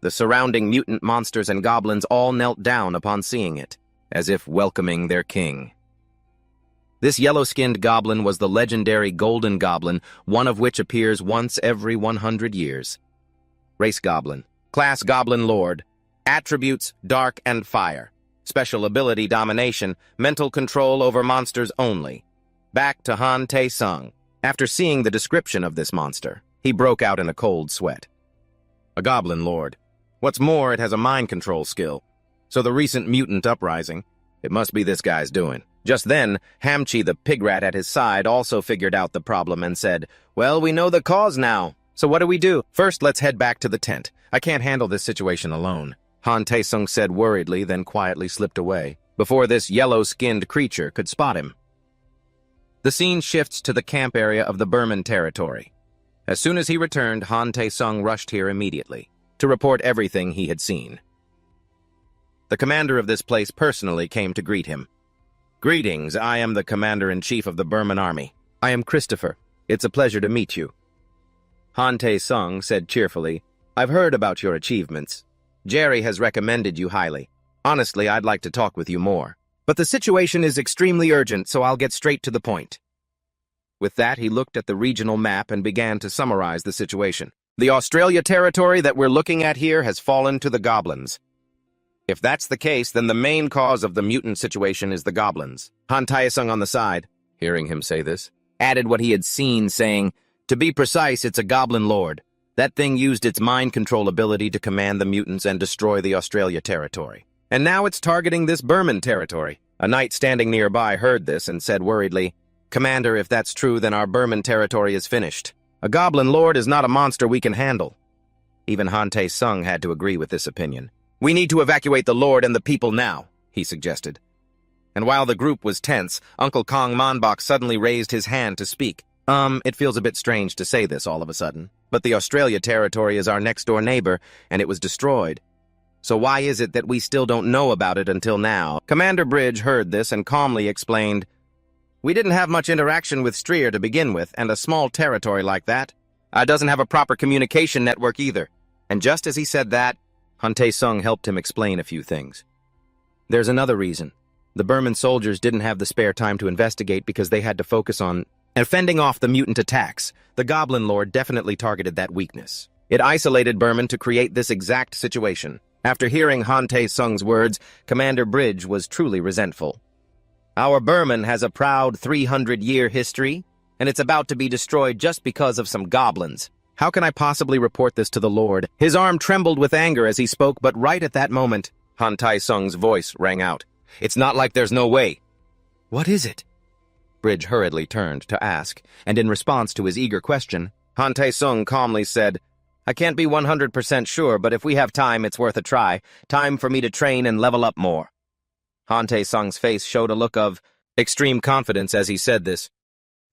A: The surrounding mutant monsters and goblins all knelt down upon seeing it, as if welcoming their king. This yellow-skinned goblin was the legendary Golden Goblin, one of which appears once every 100 years. Race Goblin. Class Goblin Lord. Attributes Dark and Fire. Special ability Domination. Mental control over monsters only. Back to Han Tae-sung. After seeing the description of this monster, he broke out in a cold sweat. A Goblin Lord. What's more, it has a mind control skill. So the recent mutant uprising, it must be this guy's doing. Just then, Hamchi, the pig rat at his side, also figured out the problem and said, "Well, we know the cause now. So what do we do? First, let's head back to the tent. I can't handle this situation alone." Han Taesung said worriedly, then quietly slipped away, before this yellow-skinned creature could spot him. The scene shifts to the camp area of the Burman territory. As soon as he returned, Han Taesung rushed here immediately, to report everything he had seen. The commander of this place personally came to greet him. "Greetings, I am the commander-in-chief of the Burman army. I am Christopher. It's a pleasure to meet you." Han Taesung said cheerfully, "I've heard about your achievements. Jerry has recommended you highly. Honestly, I'd like to talk with you more. But the situation is extremely urgent, so I'll get straight to the point." With that, he looked at the regional map and began to summarize the situation. "The Australia territory that we're looking at here has fallen to the goblins. If that's the case, then the main cause of the mutant situation is the goblins." Han Taesung on the side, hearing him say this, added what he had seen, saying, "To be precise, it's a goblin lord. That thing used its mind control ability to command the mutants and destroy the Australia territory. And now it's targeting this Burman territory." A knight standing nearby heard this and said worriedly, "Commander, if that's true, then our Burman territory is finished. A goblin lord is not a monster we can handle." Even Han Taesung had to agree with this opinion. "We need to evacuate the lord and the people now," he suggested. And while the group was tense, Uncle Kong Monbok suddenly raised his hand to speak. It feels a bit strange to say this all of a sudden, but the Australia territory is our next-door neighbor, and it was destroyed. So why is it that we still don't know about it until now?" Commander Bridge heard this and calmly explained, "We didn't have much interaction with Streer to begin with, and a small territory like that doesn't have a proper communication network either." And just as he said that, Han Taesung helped him explain a few things. "There's another reason. The Burman soldiers didn't have the spare time to investigate because they had to focus on fending off the mutant attacks. The Goblin Lord definitely targeted that weakness. It isolated Burman to create this exact situation." After hearing Han Taesung's words, Commander Bridge was truly resentful. "Our Burman has a proud 300-year history, and it's about to be destroyed just because of some goblins. How can I possibly report this to the Lord?" His arm trembled with anger as he spoke, but right at that moment, Han Taesung's voice rang out. "It's not like there's no way." "What is it?" Bridge hurriedly turned to ask, and in response to his eager question, Han Taesung calmly said, "I can't be 100% sure, but if we have time, it's worth a try. Time for me to train and level up more." Han Taesung's face showed a look of extreme confidence as he said this.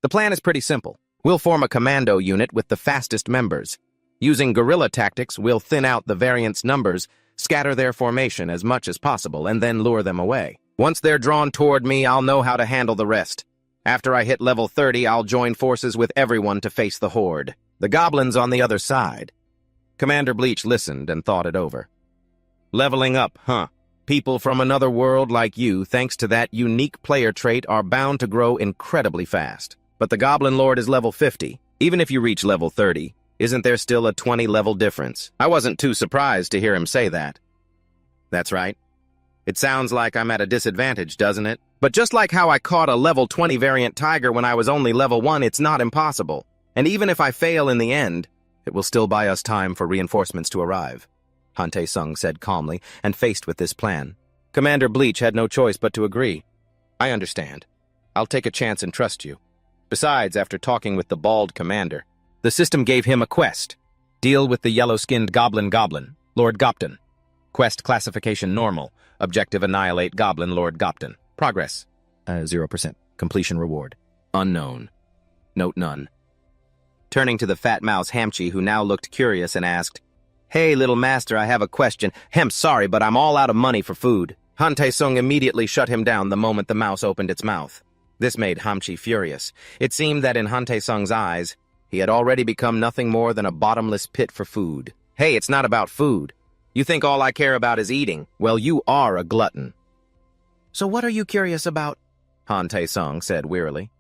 A: "The plan is pretty simple. We'll form a commando unit with the fastest members. Using guerrilla tactics, we'll thin out the variants' numbers, scatter their formation as much as possible, and then lure them away. Once they're drawn toward me, I'll know how to handle the rest. After I hit level 30, I'll join forces with everyone to face the horde. The goblins on the other side." Commander Bleach listened and thought it over. "Leveling up, huh? People from another world like you, thanks to that unique player trait, are bound to grow incredibly fast. But the Goblin Lord is level 50. Even if you reach level 30, isn't there still a 20-level difference?" I wasn't too surprised to hear him say that. "That's right. It sounds like I'm at a disadvantage, doesn't it? But just like how I caught a level 20 variant tiger when I was only level 1, it's not impossible. And even if I fail in the end, it will still buy us time for reinforcements to arrive," Han Taesung said calmly, and faced with this plan, Commander Bleach had no choice but to agree. "I understand. I'll take a chance and trust you." Besides, after talking with the bald commander, the system gave him a quest. Deal with the yellow-skinned goblin, Lord Gopton. Quest classification normal. Objective annihilate Goblin Lord Gopton. Progress 0%. Completion reward unknown. Note none. Turning to the fat mouse Hamchi, who now looked curious and asked, "Hey, little master, I have a question. Sorry, but I'm all out of money for food." Han Taesung immediately shut him down the moment the mouse opened its mouth. This made Hamchi furious. It seemed that in Han Taesung's eyes, he had already become nothing more than a bottomless pit for food. "Hey, it's not about food. You think all I care about is eating? Well, you are a glutton." "So what are you curious about?" Han Taesung said wearily.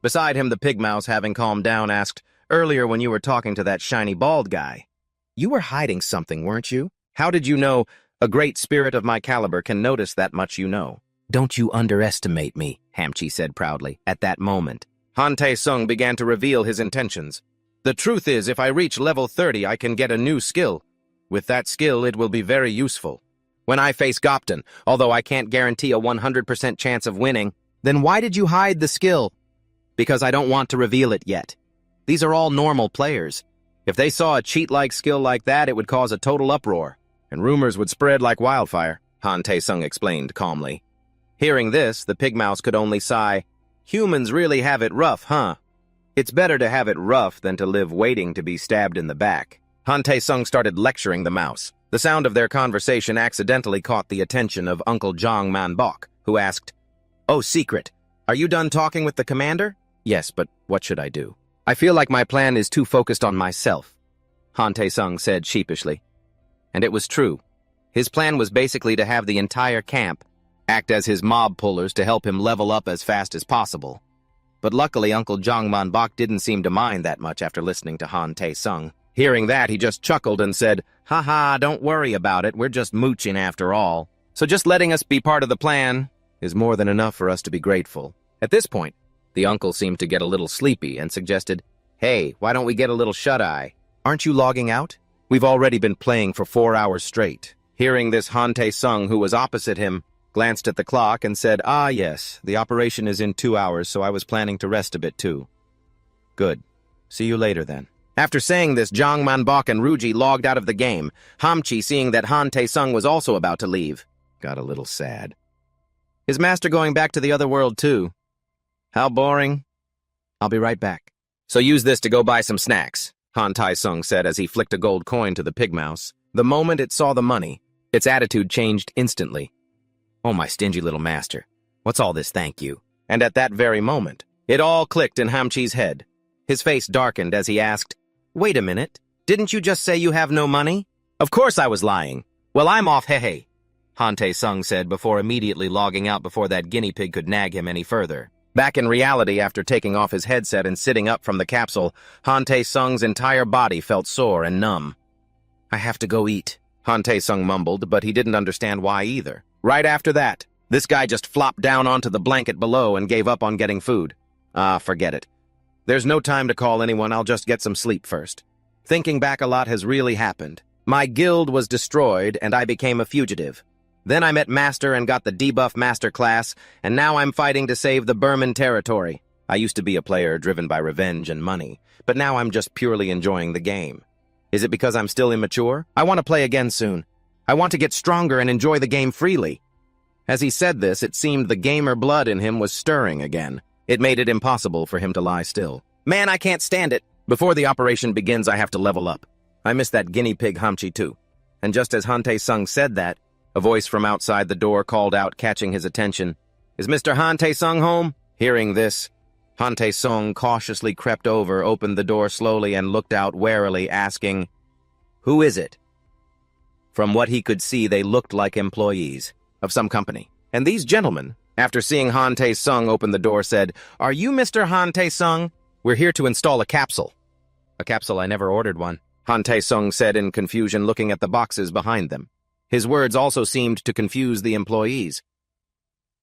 A: Beside him, the pig mouse, having calmed down, asked, "Earlier when you were talking to that shiny bald guy, you were hiding something, weren't you? How did you know a great spirit of my caliber can notice that much you know?" "Don't you underestimate me," Hamchi said proudly. At that moment, Han Taesung began to reveal his intentions. "The truth is, if I reach level 30, I can get a new skill. With that skill, it will be very useful. When I face Gopton, although I can't guarantee a 100% chance of winning, Then why did you hide the skill? Because I don't want to reveal it yet. These are all normal players. If they saw a cheat-like skill like that, it would cause a total uproar, and rumors would spread like wildfire, Han Tae-sung explained calmly. Hearing this, the pig mouse could only sigh, "Humans really have it rough, huh? It's better to have it rough than to live waiting to be stabbed in the back." Han Tae-sung started lecturing the mouse. The sound of their conversation accidentally caught the attention of Uncle Jong Man-bok, who asked, "Oh, Secret, are you done talking with the commander?" "Yes, but what should I do? I feel like my plan is too focused on myself," Han Tae-sung said sheepishly. And it was true. His plan was basically to have the entire camp act as his mob pullers to help him level up as fast as possible. But luckily, Uncle Jong Man-bok didn't seem to mind that much after listening to Han Tae-sung. Hearing that, he just chuckled and said, "Ha, don't worry about it, we're just mooching after all. So just letting us be part of the plan is more than enough for us to be grateful." At this point, the uncle seemed to get a little sleepy and suggested, "Hey, why don't we get a little shut-eye? Aren't you logging out? We've already been playing for 4 hours straight." Hearing this, Han Tae-sung, who was opposite him, glanced at the clock and said, "Ah, yes, the operation is in 2 hours, so I was planning to rest a bit too." "Good. See you later, then." After saying this, Jong Man-bok and Ruji logged out of the game. Hamchi, seeing that Han Tae-sung was also about to leave, got a little sad. Is Master going back to the other world, too? How boring. I'll be right back. So use this to go buy some snacks, Han Tae-sung said as he flicked a gold coin to the pig mouse. The moment it saw the money, its attitude changed instantly. "Oh, my stingy little master. What's all this thank you?" And at that very moment, it all clicked in Hamchi's head. His face darkened as he asked, "Wait a minute. Didn't you just say you have no money?" "Of course I was lying. Well, I'm off, hey," Han Tae-sung said before immediately logging out before that guinea pig could nag him any further. Back in reality, after taking off his headset and sitting up from the capsule, Han Tae-sung's entire body felt sore and numb. "I have to go eat," Han Tae-sung mumbled, but he didn't understand why either. Right after that, this guy just flopped down onto the blanket below and gave up on getting food. Forget it. There's no time to call anyone, I'll just get some sleep first. Thinking back, a lot has really happened. My guild was destroyed, and I became a fugitive. Then I met Master and got the debuff Master class, and now I'm fighting to save the Burman territory. I used to be a player driven by revenge and money, but now I'm just purely enjoying the game. Is it because I'm still immature? I want to play again soon. I want to get stronger and enjoy the game freely. As he said this, it seemed the gamer blood in him was stirring again. It made it impossible for him to lie still. Man, I can't stand it. Before the operation begins, I have to level up. I miss that guinea pig Hamchi too. And just as Han Tae-sung said that, a voice from outside the door called out, catching his attention. "Is Mr. Han Tae-sung home?" Hearing this, Han Tae-sung cautiously crept over, opened the door slowly, and looked out warily, asking, "Who is it?" From what he could see, they looked like employees of some company. And these gentlemen, after seeing Han Tae-sung open the door, said, "Are you Mr. Han Tae-sung? We're here to install a capsule." "A capsule? I never ordered one," Han Tae-sung said in confusion, looking at the boxes behind them. His words also seemed to confuse the employees.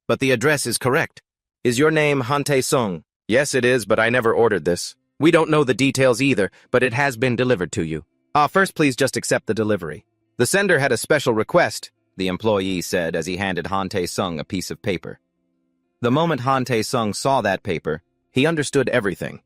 A: "But the address is correct. Is your name Han Tae-sung?" "Yes, it is, but I never ordered this. We don't know the details either, but it has been delivered to you. First, please just accept the delivery." "The sender had a special request," the employee said as he handed Han Tae-sung a piece of paper. The moment Han Tae-sung saw that paper, he understood everything.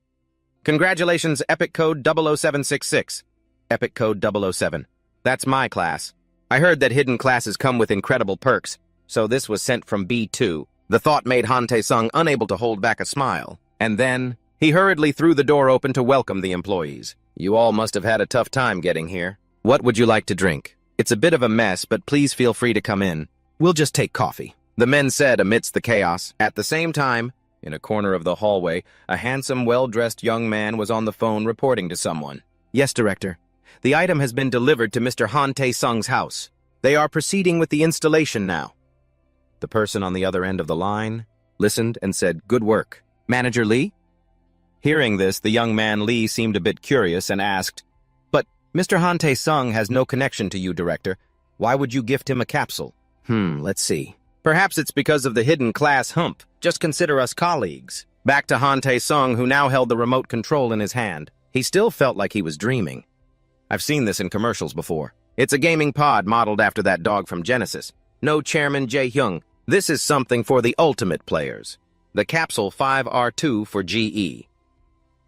A: "Congratulations, Epic Code 00766. Epic Code 007. That's my class. I heard that hidden classes come with incredible perks, so this was sent from B2. The thought made Han Tae-sung unable to hold back a smile. And then, he hurriedly threw the door open to welcome the employees. "You all must have had a tough time getting here. What would you like to drink? It's a bit of a mess, but please feel free to come in. We'll just take coffee," the men said amidst the chaos. At the same time, in a corner of the hallway, a handsome, well-dressed young man was on the phone reporting to someone. "Yes, Director. The item has been delivered to Mr. Han Tae-sung's house. They are proceeding with the installation now." The person on the other end of the line listened and said, "Good work. Manager Lee?" Hearing this, the young man Lee seemed a bit curious and asked, "But Mr. Han Tae-sung has no connection to you, Director. Why would you gift him a capsule?" Let's see. Perhaps it's because of the hidden class hump. Just consider us colleagues." Back to Han Tae-sung, who now held the remote control in his hand. He still felt like he was dreaming. I've seen this in commercials before. It's a gaming pod modeled after that dog from Genesis. No Chairman Jae-hyung. This is something for the ultimate players. the Capsule 5R2 for GE.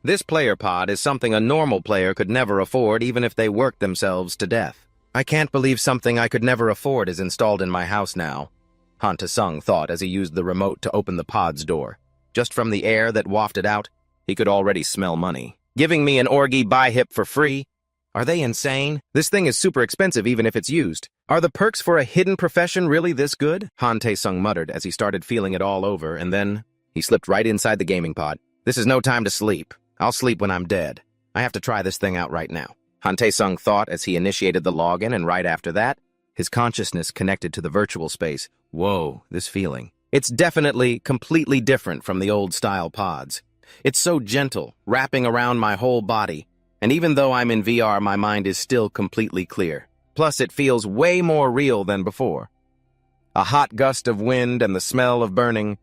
A: This player pod is something a normal player could never afford even if they worked themselves to death. I can't believe something I could never afford is installed in my house now, Han Ta-sung thought as he used the remote to open the pod's door. Just from the air that wafted out, he could already smell money. Giving me an Orgy buy-hip for free? Are they insane? This thing is super expensive even if it's used. Are the perks for a hidden profession really this good? Han Ta-sung muttered as he started feeling it all over, and then he slipped right inside the gaming pod. This is no time to sleep. I'll sleep when I'm dead. I have to try this thing out right now. Han Ta-sung thought as he initiated the login, and right after that, his consciousness connected to the virtual space. Whoa, this feeling. It's definitely completely different from the old-style pods. It's so gentle, wrapping around my whole body. And even though I'm in VR, my mind is still completely clear. Plus, it feels way more real than before. A hot gust of wind and the smell of burning.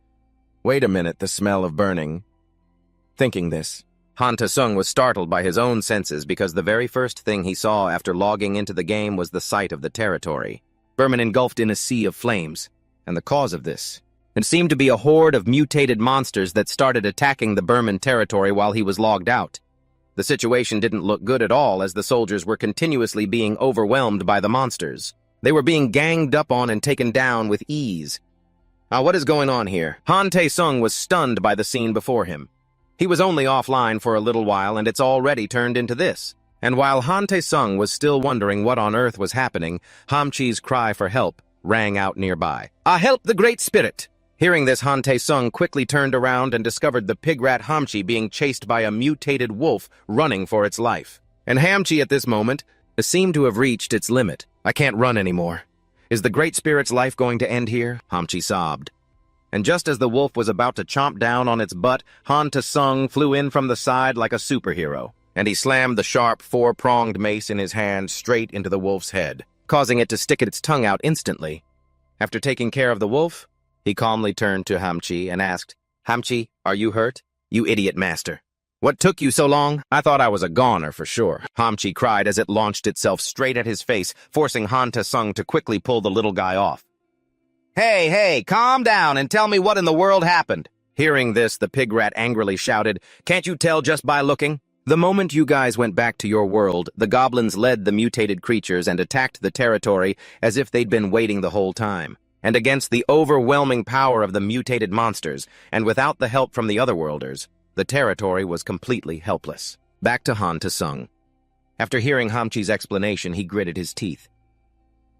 A: Wait a minute, the smell of burning. Thinking this, Han Ta-sung was startled by his own senses because the very first thing he saw after logging into the game was the sight of the territory. Vermin engulfed in a sea of flames. And the cause of this? It seemed to be a horde of mutated monsters that started attacking the Burman territory while he was logged out. The situation didn't look good at all as the soldiers were continuously being overwhelmed by the monsters. They were being ganged up on and taken down with ease. What is going on here? Han Ta-sung was stunned by the scene before him. He was only offline for a little while and it's already turned into this. And while Han Ta-sung was still wondering what on earth was happening, Hamchi's cry for help rang out nearby. Help the Great Spirit! Hearing this, Han Ta-sung quickly turned around and discovered the pig rat Hamchi being chased by a mutated wolf running for its life. And Hamchi at this moment seemed to have reached its limit. I can't run anymore. Is the Great Spirit's life going to end here? Hamchi sobbed. And just as the wolf was about to chomp down on its butt, Han Ta-sung flew in from the side like a superhero. And he slammed the sharp, four-pronged mace in his hand straight into the wolf's head, causing it to stick its tongue out instantly. After taking care of the wolf, he calmly turned to Hamchi and asked, Hamchi, are you hurt? You idiot master. What took you so long? I thought I was a goner for sure. Hamchi cried as it launched itself straight at his face, forcing Han Ta-sung to quickly pull the little guy off. Hey, calm down and tell me what in the world happened. Hearing this, the pig rat angrily shouted, Can't you tell just by looking? The moment you guys went back to your world, the goblins led the mutated creatures and attacked the territory as if they'd been waiting the whole time. And against the overwhelming power of the mutated monsters, and without the help from the otherworlders, the territory was completely helpless. Back to Han Ta-sung. After hearing Hamchi's explanation, he gritted his teeth.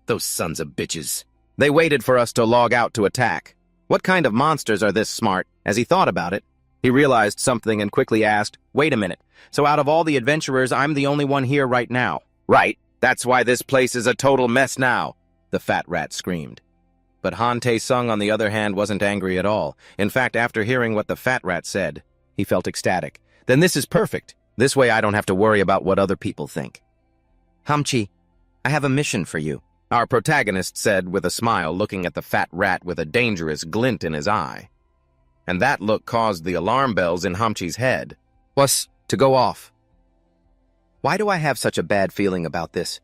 A: Those sons of bitches. They waited for us to log out to attack. What kind of monsters are this smart? As he thought about it, he realized something and quickly asked, Wait a minute, so out of all the adventurers, I'm the only one here right now. Right, that's why this place is a total mess now, the fat rat screamed. But Han Ta-sung, on the other hand, wasn't angry at all. In fact, after hearing what the fat rat said, he felt ecstatic. Then this is perfect. This way I don't have to worry about what other people think. Hamchi, I have a mission for you, our protagonist said with a smile, looking at the fat rat with a dangerous glint in his eye. And that look caused the alarm bells in Hamchi's head to go off. Why do I have such a bad feeling about this?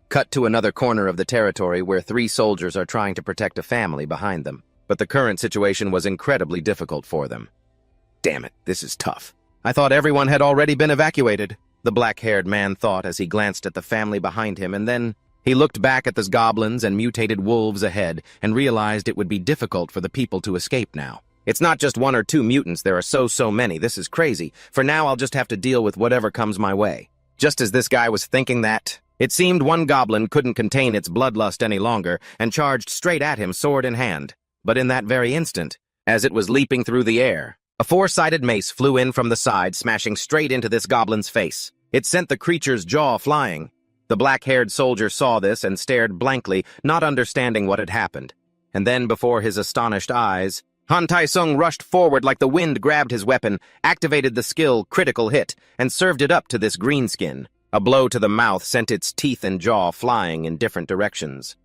A: Cut to another corner of the territory where 3 soldiers are trying to protect a family behind them. But the current situation was incredibly difficult for them. Damn it, this is tough. I thought everyone had already been evacuated, the black-haired man thought as he glanced at the family behind him, and then he looked back at the goblins and mutated wolves ahead and realized it would be difficult for the people to escape now. It's not just 1 or 2 mutants, there are so many. This is crazy. For now, I'll just have to deal with whatever comes my way. Just as this guy was thinking that, it seemed one goblin couldn't contain its bloodlust any longer and charged straight at him, sword in hand. But in that very instant, as it was leaping through the air, a 4-sided mace flew in from the side, smashing straight into this goblin's face. It sent the creature's jaw flying. The black-haired soldier saw this and stared blankly, not understanding what had happened. And then, before his astonished eyes, Han Ta-sung rushed forward like the wind grabbed his weapon, activated the skill Critical Hit, and served it up to this greenskin. A blow to the mouth sent its teeth and jaw flying in different directions.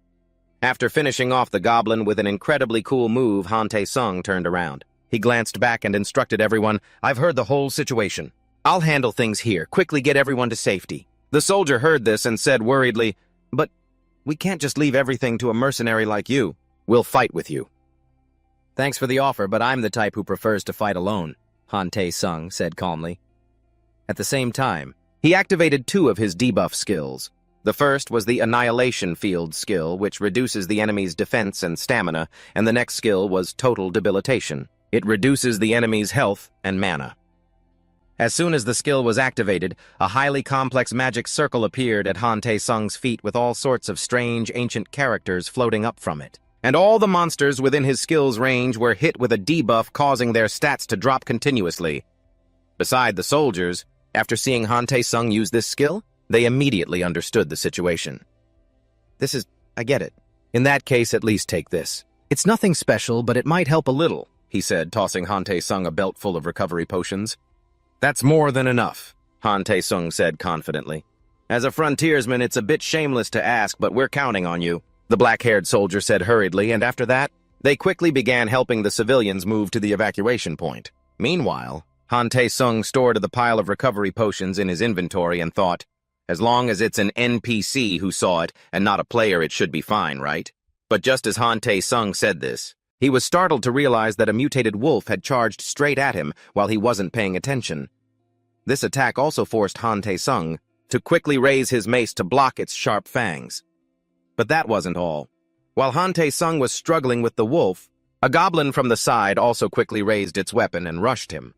A: After finishing off the goblin with an incredibly cool move, Han Ta-sung turned around. He glanced back and instructed everyone, I've heard the whole situation. I'll handle things here, quickly get everyone to safety. The soldier heard this and said worriedly, But we can't just leave everything to a mercenary like you. We'll fight with you. Thanks for the offer, but I'm the type who prefers to fight alone, Han Tae-sung said calmly. At the same time, he activated two of his debuff skills. The first was the Annihilation Field skill, which reduces the enemy's defense and stamina, and the next skill was Total Debilitation. It reduces the enemy's health and mana. As soon as the skill was activated, a highly complex magic circle appeared at Han Tae-sung's feet with all sorts of strange ancient characters floating up from it. And all the monsters within his skill's range were hit with a debuff, causing their stats to drop continuously. Beside the soldiers, after seeing Han Tae-sung use this skill, they immediately understood the situation. I get it. In that case, at least take this. It's nothing special, but it might help a little, he said, tossing Han Tae-sung a belt full of recovery potions. That's more than enough, Han Tae-sung said confidently. As a frontiersman, it's a bit shameless to ask, but we're counting on you, the black-haired soldier said hurriedly, and after that, they quickly began helping the civilians move to the evacuation point. Meanwhile, Han Tae-sung stored the pile of recovery potions in his inventory and thought, as long as it's an NPC who saw it and not a player, it should be fine, right? But just as Han Tae-sung said this, he was startled to realize that a mutated wolf had charged straight at him while he wasn't paying attention. This attack also forced Han Tae-sung to quickly raise his mace to block its sharp fangs. But that wasn't all. While Han Tae-sung was struggling with the wolf, a goblin from the side also quickly raised its weapon and rushed him.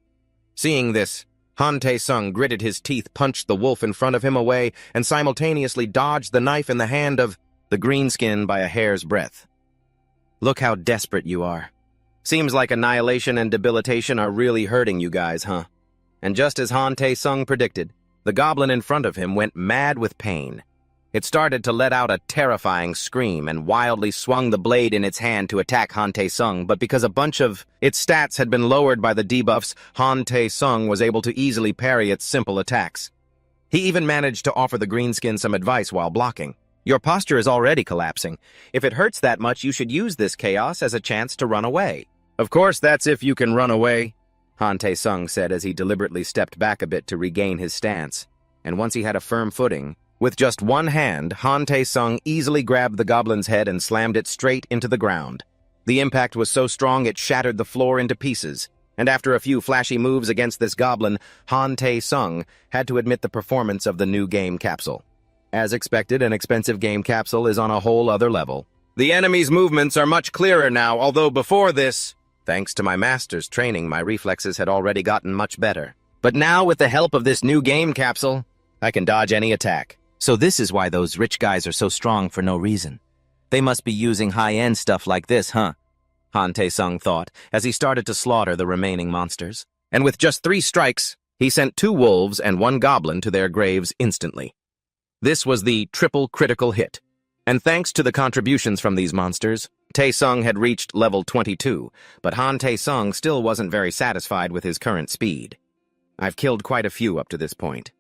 A: Seeing this, Han Tae-sung gritted his teeth, punched the wolf in front of him away, and simultaneously dodged the knife in the hand of the greenskin by a hair's breadth. Look how desperate you are. Seems like annihilation and debilitation are really hurting you guys, huh? And just as Han Tae-sung predicted, the goblin in front of him went mad with pain. It started to let out a terrifying scream and wildly swung the blade in its hand to attack Han Tae-sung, but because a bunch of its stats had been lowered by the debuffs, Han Tae-sung was able to easily parry its simple attacks. He even managed to offer the greenskin some advice while blocking. Your posture is already collapsing. If it hurts that much, you should use this chaos as a chance to run away. Of course, that's if you can run away, Han Tae-sung said as he deliberately stepped back a bit to regain his stance. And once he had a firm footing, with just one hand, Han Tae-sung easily grabbed the goblin's head and slammed it straight into the ground. The impact was so strong it shattered the floor into pieces, and after a few flashy moves against this goblin, Han Tae-sung had to admit the performance of the new game capsule. As expected, an expensive game capsule is on a whole other level. The enemy's movements are much clearer now, although before this, thanks to my master's training, my reflexes had already gotten much better. But now, with the help of this new game capsule, I can dodge any attack. So this is why those rich guys are so strong for no reason. They must be using high-end stuff like this, huh? Han Tae-sung thought, as he started to slaughter the remaining monsters. And with just 3 strikes, he sent 2 wolves and 1 goblin to their graves instantly. This was the triple critical hit. And thanks to the contributions from these monsters, Tae-sung had reached level 22, but Han Tae-sung still wasn't very satisfied with his current speed. I've killed quite a few up to this point.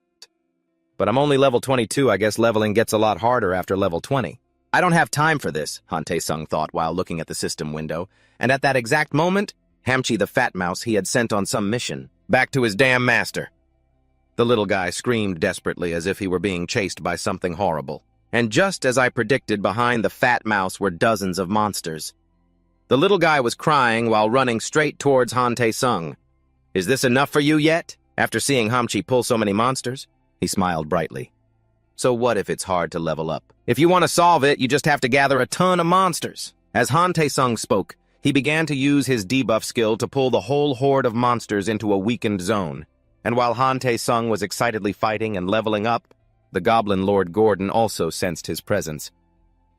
A: But I'm only level 22, I guess leveling gets a lot harder after level 20. I don't have time for this, Han Tae-sung thought while looking at the system window, and at that exact moment, Hamchi the fat mouse he had sent on some mission, back to his damn master. The little guy screamed desperately as if he were being chased by something horrible. And just as I predicted, behind the fat mouse were dozens of monsters. The little guy was crying while running straight towards Han Tae-sung. Is this enough for you yet? After seeing Hamchi pull so many monsters? He smiled brightly. So what if it's hard to level up? If you want to solve it, you just have to gather a ton of monsters. As Han Tae-sung spoke, he began to use his debuff skill to pull the whole horde of monsters into a weakened zone. And while Han Tae-sung was excitedly fighting and leveling up, the Goblin Lord Gordon also sensed his presence.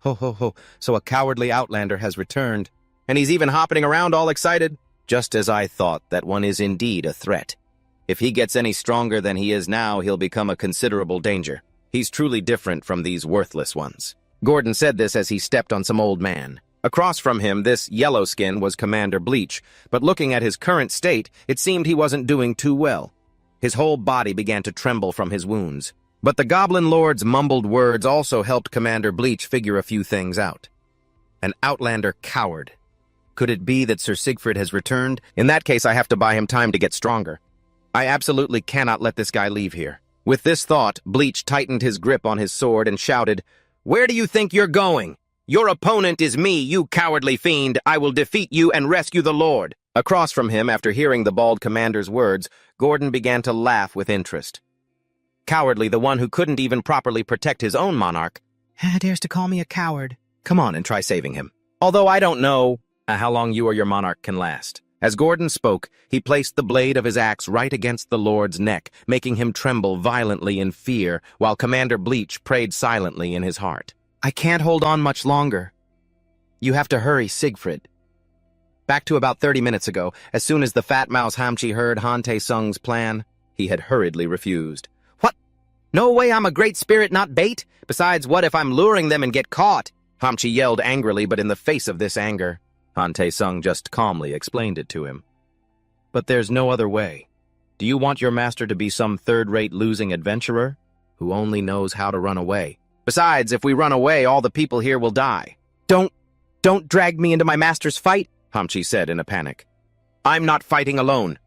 A: Ho ho ho, so a cowardly outlander has returned, and he's even hopping around all excited. Just as I thought, that one is indeed a threat. If he gets any stronger than he is now, he'll become a considerable danger. He's truly different from these worthless ones. Gordon said this as he stepped on some old man. Across from him, this yellow skin was Commander Bleach, but looking at his current state, it seemed he wasn't doing too well. His whole body began to tremble from his wounds. But the Goblin Lord's mumbled words also helped Commander Bleach figure a few things out. An outlander coward. Could it be that Sir Siegfried has returned? In that case, I have to buy him time to get stronger. I absolutely cannot let this guy leave here. With this thought, Bleach tightened his grip on his sword and shouted, "Where do you think you're going? "Your opponent is me, you cowardly fiend. I will defeat you and rescue the Lord." Across from him, after hearing the bald commander's words, Gordon began to laugh with interest. Cowardly, the one who couldn't even properly protect his own monarch. Dares to call me a coward. Come on and try saving him. Although I don't know how long you or your monarch can last. As Gordon spoke, he placed the blade of his axe right against the Lord's neck, making him tremble violently in fear, while Commander Bleach prayed silently in his heart. I can't hold on much longer. You have to hurry, Siegfried. Back to about 30 minutes ago, as soon as the fat mouse Hamchi heard Han Tae-sung's plan, he had hurriedly refused. What? No way, I'm a great spirit, not bait. Besides, what if I'm luring them and get caught? Hamchi yelled angrily, but in the face of this anger, Han Tae-sung just calmly explained it to him. But there's no other way. Do you want your master to be some third-rate losing adventurer who only knows how to run away? Besides, if we run away, all the people here will die. Don't drag me into my master's fight, Hamchi said in a panic. I'm not fighting alone.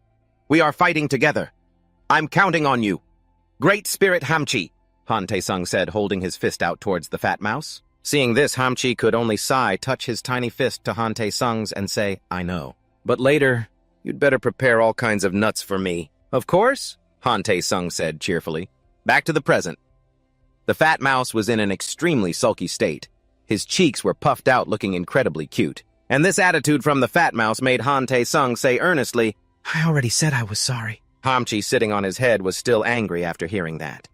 A: We are fighting together. I'm counting on you. Great spirit, Hamchi, Han Tae-sung said, holding his fist out towards the fat mouse. Seeing this, Hamchi could only sigh, touch his tiny fist to Han Tae-sung's, and say, I know. But later, you'd better prepare all kinds of nuts for me. Of course, Han Tae-sung said cheerfully. Back to the present. The fat mouse was in an extremely sulky state. His cheeks were puffed out, looking incredibly cute. And this attitude from the fat mouse made Han Tae-sung say earnestly, I already said I was sorry. Hamchi, sitting on his head, was still angry after hearing that.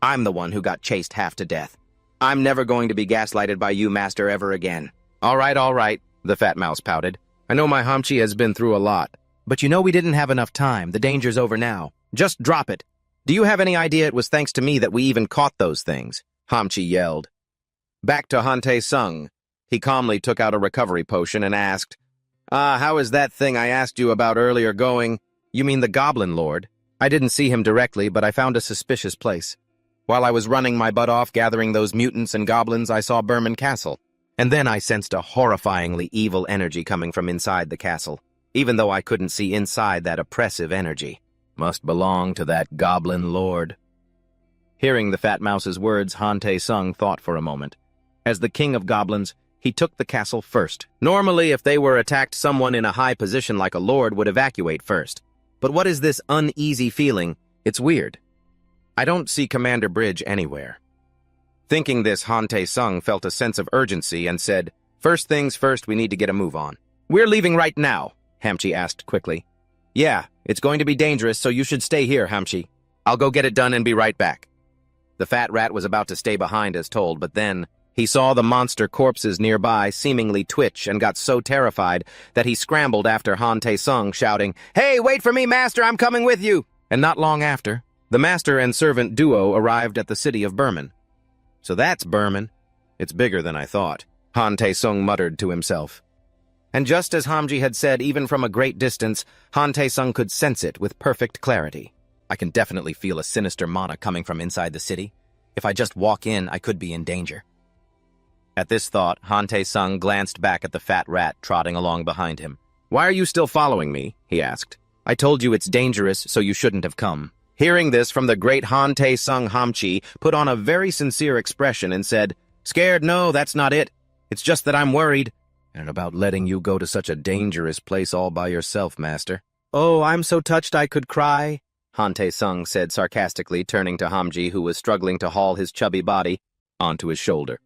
A: I'm the one who got chased half to death. I'm never going to be gaslighted by you, master, ever again. All right, the fat mouse pouted. I know my Hamchi has been through a lot. But you know we didn't have enough time. The danger's over now. Just drop it. Do you have any idea it was thanks to me that we even caught those things? Hamchi yelled. Back to Han Tae-sung. He calmly took out a recovery potion and asked, how is that thing I asked you about earlier going? You mean the Goblin Lord? I didn't see him directly, but I found a suspicious place. While I was running my butt off gathering those mutants and goblins, I saw Berman Castle. And then I sensed a horrifyingly evil energy coming from inside the castle, even though I couldn't see inside that oppressive energy. Must belong to that Goblin Lord. Hearing the fat mouse's words, Han Tae-sung thought for a moment. As the king of goblins, he took the castle first. Normally, if they were attacked, someone in a high position like a lord would evacuate first. But what is this uneasy feeling? It's weird. I don't see Commander Bridge anywhere. Thinking this, Han Tae-sung felt a sense of urgency and said, First things first, we need to get a move on. We're leaving right now, Hamchi asked quickly. Yeah, it's going to be dangerous, so you should stay here, Hamchi. I'll go get it done and be right back. The fat rat was about to stay behind as told, but then he saw the monster corpses nearby seemingly twitch and got so terrified that he scrambled after Han Tae-sung, shouting, Hey, wait for me, master, I'm coming with you! And not long after, the master and servant duo arrived at the city of Berman. So that's Berman. It's bigger than I thought, Han Tae-sung muttered to himself. And just as Hamji had said, even from a great distance, Han Tae-sung could sense it with perfect clarity. I can definitely feel a sinister mana coming from inside the city. If I just walk in, I could be in danger. At this thought, Han Tae-sung glanced back at the fat rat trotting along behind him. Why are you still following me? He asked. I told you it's dangerous, so you shouldn't have come. Hearing this from the great Han Tae-sung, Hamchi put on a very sincere expression and said, Scared? No, that's not it. It's just that I'm worried. And about letting you go to such a dangerous place all by yourself, master. Oh, I'm so touched I could cry, Han Tae-sung said sarcastically, turning to Hamji, who was struggling to haul his chubby body onto his shoulder.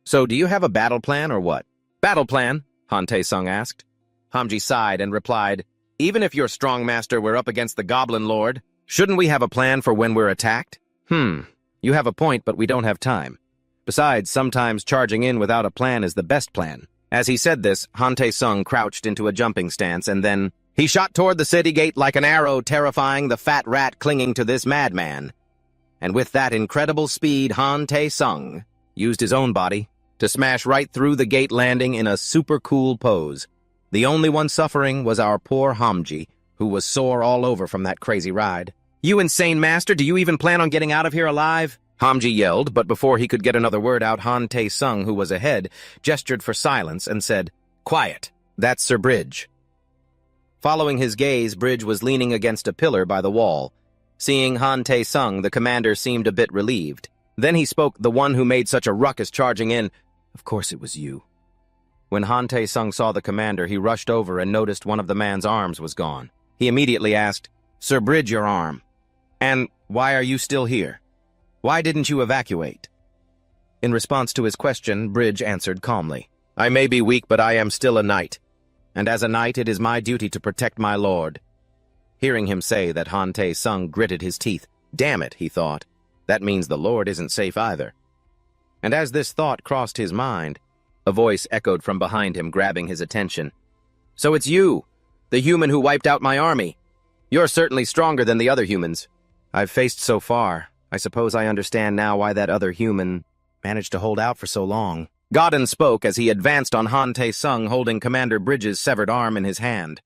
A: So do you have a battle plan or what? Battle plan? Han Tae-sung asked. Hamji sighed and replied, Even if you're strong, master, we're up against the Goblin Lord. Shouldn't we have a plan for when we're attacked? You have a point, but we don't have time. Besides, sometimes charging in without a plan is the best plan. As he said this, Han Tae-sung crouched into a jumping stance, and then he shot toward the city gate like an arrow, terrifying the fat rat clinging to this madman. And with that incredible speed, Han Tae-sung used his own body to smash right through the gate, landing in a super cool pose. The only one suffering was our poor Hamji, who was sore all over from that crazy ride. You insane master, do you even plan on getting out of here alive? Hamji yelled, but before he could get another word out, Han Tae-sung, who was ahead, gestured for silence and said, Quiet, that's Sir Bridge. Following his gaze, Bridge was leaning against a pillar by the wall. Seeing Han Tae-sung, the commander seemed a bit relieved. Then he spoke, the one who made such a ruckus charging in. Of course it was you. When Han Tae-sung saw the commander, he rushed over and noticed one of the man's arms was gone. He immediately asked, "Sir Bridge, your arm. And why are you still here? Why didn't you evacuate?" In response to his question, Bridge answered calmly, "I may be weak, but I am still a knight. And as a knight, it is my duty to protect my lord." Hearing him say that, Han Tae-sung gritted his teeth. Damn it, he thought. That means the lord isn't safe either. And as this thought crossed his mind, a voice echoed from behind him, grabbing his attention. "So it's you, the human who wiped out my army. You're certainly stronger than the other humans I've faced so far. I suppose I understand now why that other human managed to hold out for so long." Godden spoke as he advanced on Han Tae-sung, holding Commander Bridge's severed arm in his hand.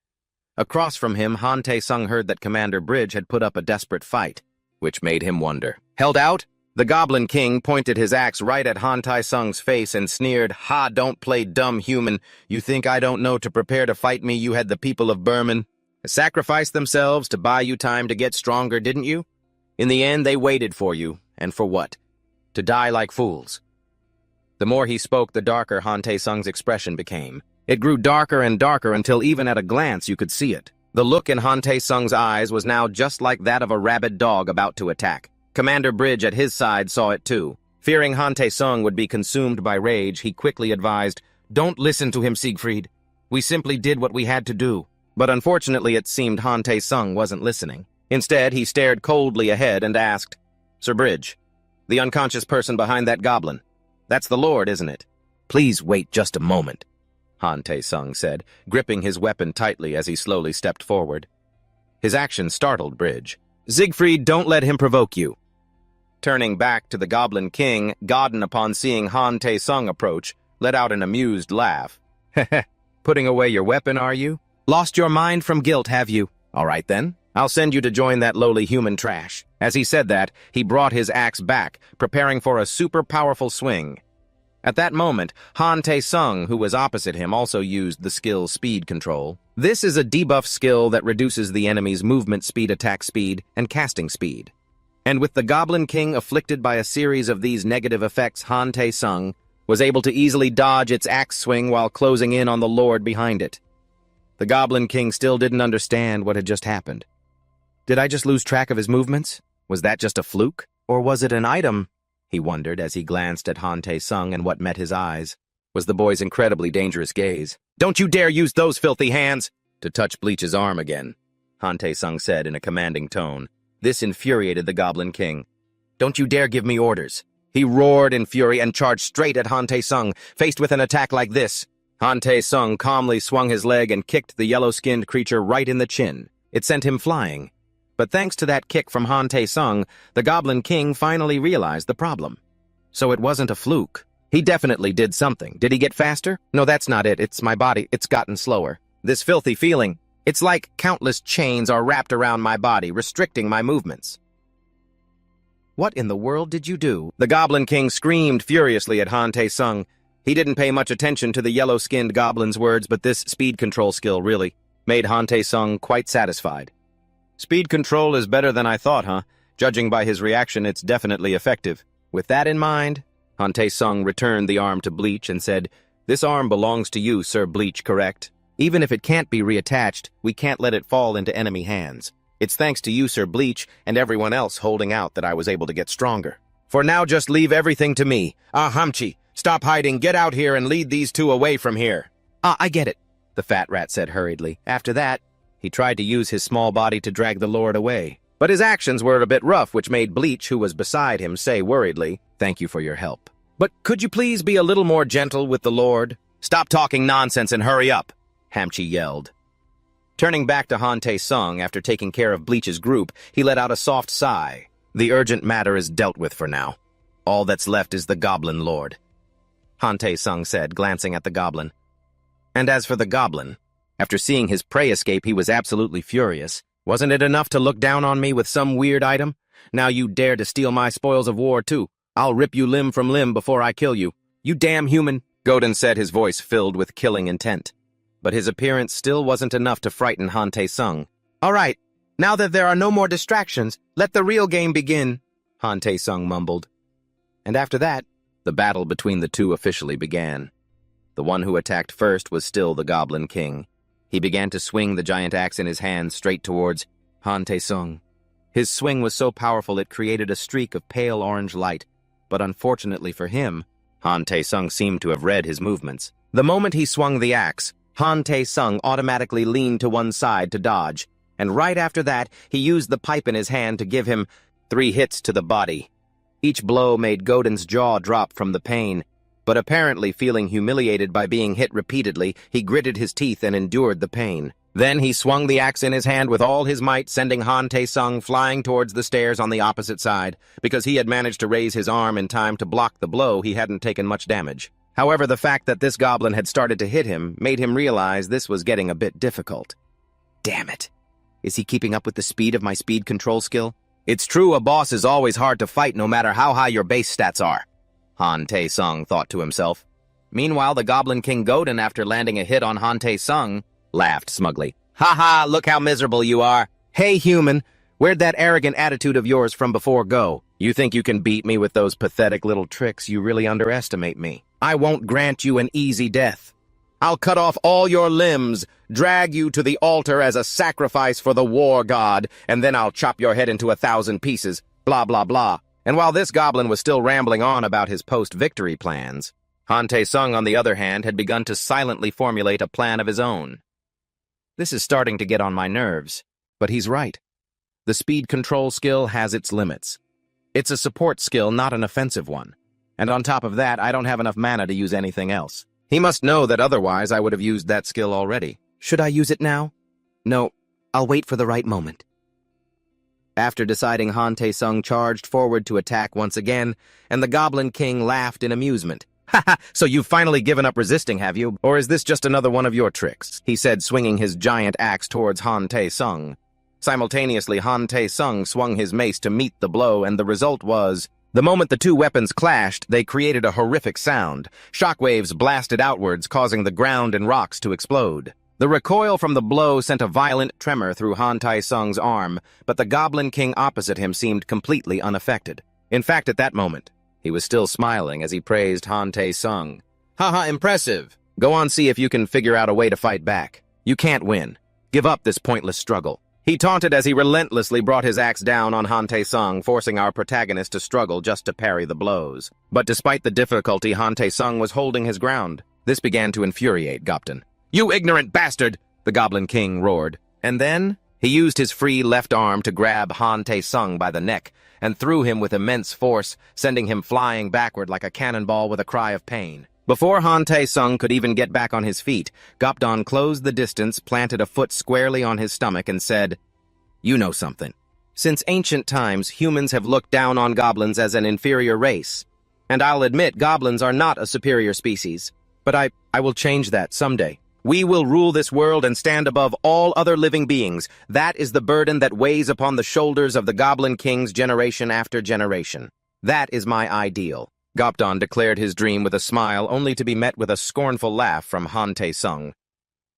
A: Across from him, Han Tae-sung heard that Commander Bridge had put up a desperate fight, which made him wonder. "Held out?" The Goblin King pointed his axe right at Han Tae-sung's face and sneered, "Ha, don't play dumb, human. You think I don't know to prepare to fight me? You had the people of Burman sacrifice themselves to buy you time to get stronger, didn't you? In the end, they waited for you. And for what? To die like fools." The more he spoke, the darker Han Tae-sung's expression became. It grew darker and darker until even at a glance you could see it. The look in Han Tae-sung's eyes was now just like that of a rabid dog about to attack. Commander Bridge at his side saw it too. Fearing Han Tae-sung would be consumed by rage, he quickly advised, "Don't listen to him, Siegfried. We simply did what we had to do." But unfortunately, it seemed Han Tae-sung wasn't listening. Instead, he stared coldly ahead and asked, "Sir Bridge, the unconscious person behind that goblin, that's the Lord, isn't it?" "Please wait just a moment," Han Tae-sung said, gripping his weapon tightly as he slowly stepped forward. His action startled Bridge. "Siegfried, don't let him provoke you." Turning back to the Goblin King, Godden, upon seeing Han Tae-sung approach, let out an amused laugh. "Heh, putting away your weapon, are you? Lost your mind from guilt, have you? All right then, I'll send you to join that lowly human trash." As he said that, he brought his axe back, preparing for a super-powerful swing. At that moment, Han Tae-sung, who was opposite him, also used the skill Speed Control. This is a debuff skill that reduces the enemy's movement speed, attack speed, and casting speed. And with the Goblin King afflicted by a series of these negative effects, Han Tae-sung was able to easily dodge its axe swing while closing in on the Lord behind it. The Goblin King still didn't understand what had just happened. Did I just lose track of his movements? Was that just a fluke? Or was it an item? He wondered as he glanced at Han Tae-sung, and what met his eyes was the boy's incredibly dangerous gaze. "Don't you dare use those filthy hands to touch Bleach's arm again," Han Tae-sung said in a commanding tone. This infuriated the Goblin King. "Don't you dare give me orders." He roared in fury and charged straight at Han Tae-sung. Faced with an attack like this, Han Tae-sung calmly swung his leg and kicked the yellow-skinned creature right in the chin. It sent him flying. But thanks to that kick from Han Tae-sung, the Goblin King finally realized the problem. So it wasn't a fluke. He definitely did something. Did he get faster? No, that's not it. It's my body. It's gotten slower. This filthy feeling, it's like countless chains are wrapped around my body, restricting my movements. "What in the world did you do?" The Goblin King screamed furiously at Han Tae-sung. He didn't pay much attention to the yellow-skinned goblin's words, but this speed control skill really made Han Tae-sung quite satisfied. "Speed control is better than I thought, huh? Judging by his reaction, it's definitely effective." With that in mind, Han Tae-sung returned the arm to Bleach and said, "This arm belongs to you, Sir Bleach, correct? Even if it can't be reattached, we can't let it fall into enemy hands. It's thanks to you, Sir Bleach, and everyone else holding out that I was able to get stronger. For now, just leave everything to me. Hamchi, stop hiding, get out here and lead these two away from here." I get it," the fat rat said hurriedly. After that, he tried to use his small body to drag the Lord away. But his actions were a bit rough, which made Bleach, who was beside him, say worriedly, "Thank you for your help. But could you please be a little more gentle with the Lord? Stop talking nonsense and hurry up," Hamchi yelled. Turning back to Han Tae-sung after taking care of Bleach's group, he let out a soft sigh. The urgent matter is dealt with for now. All that's left is the Goblin Lord, Han Tae-sung said, glancing at the goblin. And as for the goblin, after seeing his prey escape, he was absolutely furious. "Wasn't it enough to look down on me with some weird item? Now you dare to steal my spoils of war, too. I'll rip you limb from limb before I kill you. You damn human," Godden said, his voice filled with killing intent. But his appearance still wasn't enough to frighten Han Tae-sung. "All right, now that there are no more distractions, let the real game begin," Han Tae-sung mumbled. And after that, The battle between the two officially began. The one who attacked first was still the Goblin King. He began to swing the giant axe in his hand straight towards Han Tae-sung. His swing was so powerful it created a streak of pale orange light, but unfortunately for him, Han Tae-sung seemed to have read his movements. The moment he swung the axe, Han Tae-sung automatically leaned to one side to dodge, and right after that, he used the pipe in his hand to give him 3 hits to the body. Each blow made Godin's jaw drop from the pain, but apparently feeling humiliated by being hit repeatedly, he gritted his teeth and endured the pain. Then he swung the axe in his hand with all his might, sending Han Tae-sung flying towards the stairs on the opposite side. Because he had managed to raise his arm in time to block the blow, he hadn't taken much damage. However, the fact that this goblin had started to hit him made him realize this was getting a bit difficult. Damn it! Is he keeping up with the speed of my speed control skill? It's true a boss is always hard to fight no matter how high your base stats are, Han Tae-sung thought to himself. Meanwhile, the Goblin King Godin, after landing a hit on Han Tae-sung, laughed smugly. "Ha ha, look how miserable you are. Hey, human, where'd that arrogant attitude of yours from before go? You think you can beat me with those pathetic little tricks? You really underestimate me. I won't grant you an easy death. I'll cut off all your limbs, drag you to the altar as a sacrifice for the war god, and then I'll chop your head into 1,000 pieces, blah blah blah." And while this goblin was still rambling on about his post-victory plans, Han Tae-sung, on the other hand, had begun to silently formulate a plan of his own. This is starting to get on my nerves, but he's right. The speed control skill has its limits. It's a support skill, not an offensive one. And on top of that, I don't have enough mana to use anything else. He must know that otherwise I would have used that skill already. Should I use it now? No, I'll wait for the right moment. After deciding, Han Tae-sung charged forward to attack once again, and the Goblin King laughed in amusement. "Ha, so you've finally given up resisting, have you? Or is this just another one of your tricks?" he said, swinging his giant axe towards Han Tae-sung. Simultaneously, Han Tae-sung swung his mace to meet the blow, and the result was... The moment the two weapons clashed, they created a horrific sound. Shockwaves blasted outwards, causing the ground and rocks to explode. The recoil from the blow sent a violent tremor through Han Tae-sung's arm, but the Goblin King opposite him seemed completely unaffected. In fact, at that moment, he was still smiling as he praised Han Tae-sung. "Haha, impressive. Go on, see if you can figure out a way to fight back. You can't win. Give up this pointless struggle." He taunted as he relentlessly brought his axe down on Han Tae-sung, forcing our protagonist to struggle just to parry the blows. But despite the difficulty, Han Tae-sung was holding his ground. This began to infuriate Gopton. "You ignorant bastard!" the Goblin King roared. And then, he used his free left arm to grab Han Tae-sung by the neck and threw him with immense force, sending him flying backward like a cannonball with a cry of pain. Before Han Tae-sung could even get back on his feet, Gopdon closed the distance, planted a foot squarely on his stomach, and said, "You know something. Since ancient times, humans have looked down on goblins as an inferior race. And I'll admit goblins are not a superior species. But I will change that someday. We will rule this world and stand above all other living beings. That is the burden that weighs upon the shoulders of the Goblin Kings generation after generation. That is my ideal." Gopdon declared his dream with a smile, only to be met with a scornful laugh from Han Tae-sung.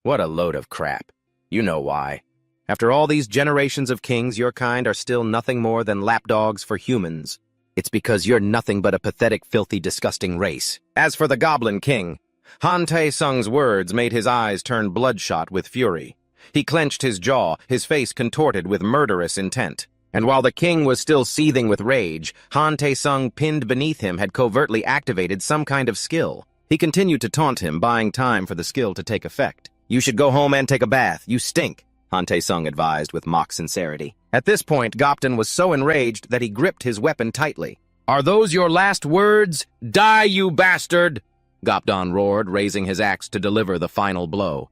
A: "What a load of crap. You know why. After all these generations of kings, your kind are still nothing more than lapdogs for humans. It's because you're nothing but a pathetic, filthy, disgusting race." As for the Goblin King, Han Tae-sung's words made his eyes turn bloodshot with fury. He clenched his jaw, his face contorted with murderous intent. And while the king was still seething with rage, Han Tae-sung, pinned beneath him, had covertly activated some kind of skill. He continued to taunt him, buying time for the skill to take effect. "You should go home and take a bath. You stink," Han Tae-sung advised with mock sincerity. At this point, Gopton was so enraged that he gripped his weapon tightly. "Are those your last words? Die, you bastard!" Gopdon roared, raising his axe to deliver the final blow.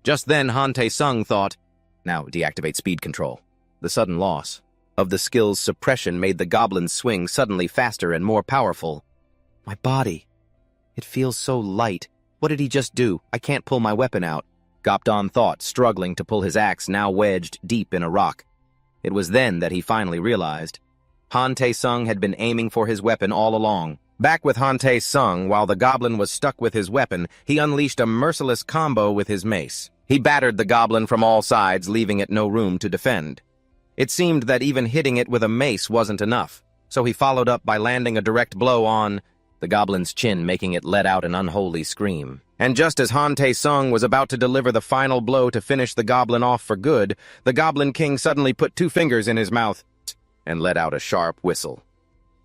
A: Just then, Han Tae-sung thought, "Now deactivate speed control." The sudden loss of the skill's suppression made the goblin's swing suddenly faster and more powerful. "My body. It feels so light. What did he just do? I can't pull my weapon out," Gopdon thought, struggling to pull his axe, now wedged deep in a rock. It was then that he finally realized. Han Tae-sung had been aiming for his weapon all along. Back with Han Tae-sung, while the goblin was stuck with his weapon, he unleashed a merciless combo with his mace. He battered the goblin from all sides, leaving it no room to defend. It seemed that even hitting it with a mace wasn't enough, so he followed up by landing a direct blow on the goblin's chin making it let out an unholy scream. And just as Han Tae-sung was about to deliver the final blow to finish the goblin off for good, the Goblin King suddenly put 2 fingers in his mouth and let out a sharp whistle.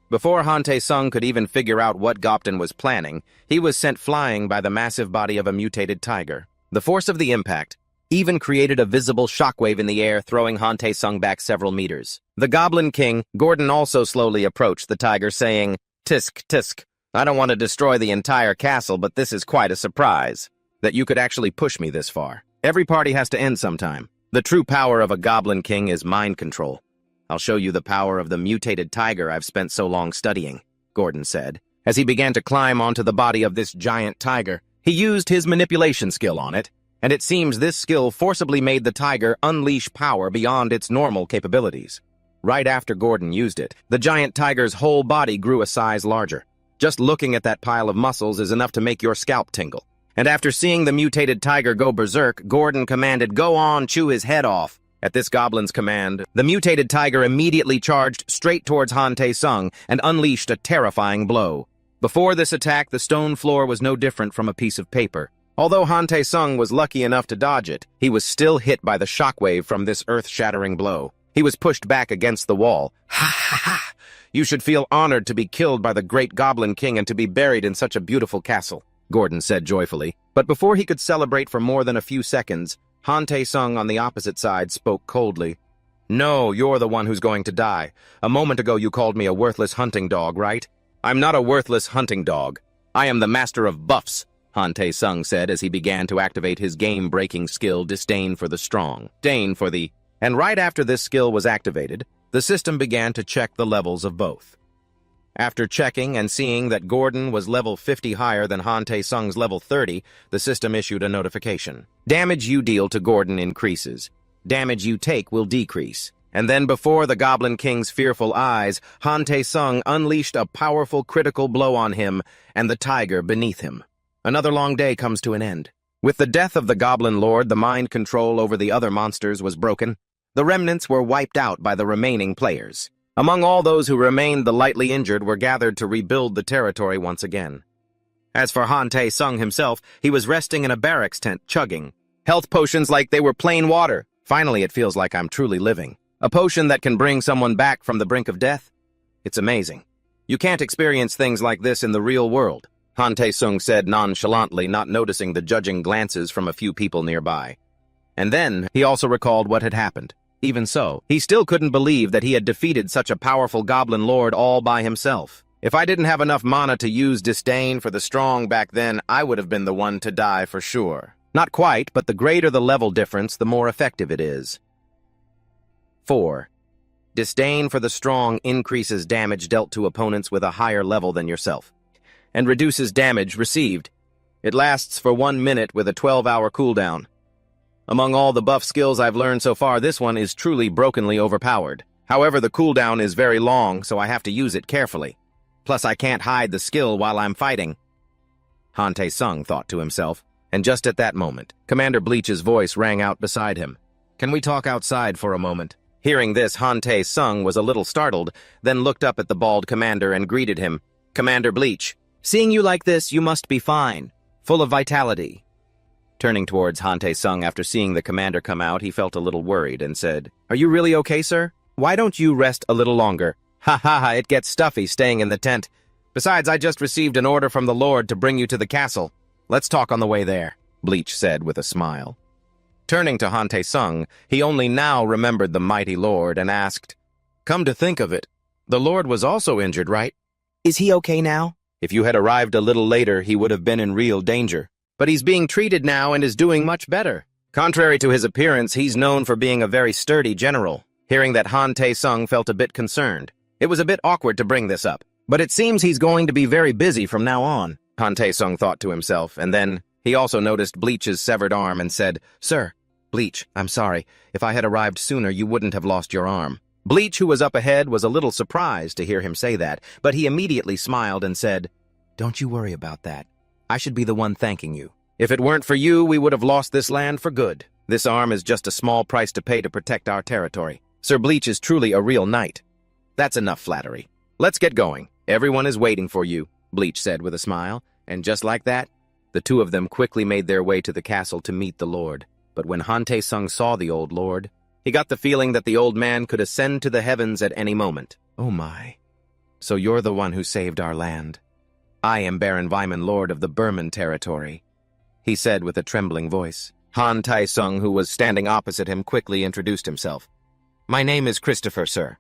A: Before Han Tae-sung could even figure out what Gopton was planning, he was sent flying by the massive body of a mutated tiger. The force of the impact even created a visible shockwave in the air, throwing Han Tae-sung back several meters. The Goblin King, Gordon, also slowly approached the tiger, saying, "Tisk, tisk. I don't want to destroy the entire castle, but this is quite a surprise, that you could actually push me this far. Every party has to end sometime. The true power of a Goblin King is mind control. I'll show you the power of the mutated tiger I've spent so long studying," Gordon said. As he began to climb onto the body of this giant tiger, he used his manipulation skill on it, and it seems this skill forcibly made the tiger unleash power beyond its normal capabilities. Right after Gordon used it, the giant tiger's whole body grew a size larger. Just looking at that pile of muscles is enough to make your scalp tingle. And after seeing the mutated tiger go berserk, Gordon commanded, "Go on, chew his head off." At this goblin's command, the mutated tiger immediately charged straight towards Han Tae-sung and unleashed a terrifying blow. Before this attack, the stone floor was no different from a piece of paper. Although Han Tae-sung was lucky enough to dodge it, he was still hit by the shockwave from this earth-shattering blow. He was pushed back against the wall. "Ha ha ha! You should feel honored to be killed by the great Goblin King and to be buried in such a beautiful castle," Gordon said joyfully. But before he could celebrate for more than a few seconds, Han Tae-sung on the opposite side spoke coldly. "No, you're the one who's going to die. A moment ago you called me a worthless hunting dog, right? I'm not a worthless hunting dog. I am the master of buffs," Han Tae-sung said as he began to activate his game-breaking skill, Disdain for the Strong. And right after this skill was activated, the system began to check the levels of both. After checking and seeing that Gordon was level 50 higher than Han Tae-sung's level 30, the system issued a notification. Damage you deal to Gordon increases. Damage you take will decrease. And then before the Goblin King's fearful eyes, Han Tae-sung unleashed a powerful critical blow on him and the tiger beneath him. Another long day comes to an end. With the death of the Goblin Lord, the mind control over the other monsters was broken. The remnants were wiped out by the remaining players. Among all those who remained, the lightly injured were gathered to rebuild the territory once again. As for Han Tae-sung himself, he was resting in a barracks tent, chugging health potions like they were plain water. Finally, it feels like I'm truly living. A potion that can bring someone back from the brink of death? It's amazing. You can't experience things like this in the real world, Han Tae-sung said nonchalantly, not noticing the judging glances from a few people nearby. And then, he also recalled what had happened. Even so, he still couldn't believe that he had defeated such a powerful Goblin Lord all by himself. If I didn't have enough mana to use Disdain for the Strong back then, I would have been the one to die for sure. Not quite, but the greater the level difference, the more effective it is. 4. Disdain for the Strong increases damage dealt to opponents with a higher level than yourself, and reduces damage received. It lasts for 1 minute with a 12-hour cooldown. Among all the buff skills I've learned so far, this one is truly brokenly overpowered. However, the cooldown is very long, so I have to use it carefully. Plus, I can't hide the skill while I'm fighting, Han Tae-sung thought to himself. And just at that moment, Commander Bleach's voice rang out beside him. "Can we talk outside for a moment?" Hearing this, Han Tae-sung was a little startled, then looked up at the bald commander and greeted him. "Commander Bleach, seeing you like this, you must be fine, full of vitality." Turning towards Han Tae-sung after seeing the commander come out, he felt a little worried and said, "Are you really okay, sir? Why don't you rest a little longer? Ha ha ha, it gets stuffy staying in the tent. Besides, I just received an order from the Lord to bring you to the castle. Let's talk on the way there," Bleach said with a smile. Turning to Han Tae-sung, he only now remembered the mighty Lord and asked, "Come to think of it, the Lord was also injured, right? Is he okay now? If you had arrived a little later, he would have been in real danger. But he's being treated now and is doing much better." Contrary to his appearance, he's known for being a very sturdy general. Hearing that, Han Tae-sung felt a bit concerned. It was a bit awkward to bring this up, but it seems he's going to be very busy from now on, Han Tae-sung thought to himself, and then he also noticed Bleach's severed arm and said, "Sir, Bleach, I'm sorry. If I had arrived sooner, you wouldn't have lost your arm." Bleach, who was up ahead, was a little surprised to hear him say that, but he immediately smiled and said, "Don't you worry about that. I should be the one thanking you. If it weren't for you, we would have lost this land for good. This arm is just a small price to pay to protect our territory. Sir Bleach is truly a real knight." "That's enough flattery. Let's get going. Everyone is waiting for you." Bleach said with a smile, and just like that, the two of them quickly made their way to the castle to meet the Lord. But when Han Tae-sung saw the old Lord, he got the feeling that the old man could ascend to the heavens at any moment. Oh my. So you're the one who saved our land. I am Baron Wyman, Lord of the Burman territory, he said with a trembling voice. Han Tae-sung, who was standing opposite him, quickly introduced himself. My name is Christopher, sir.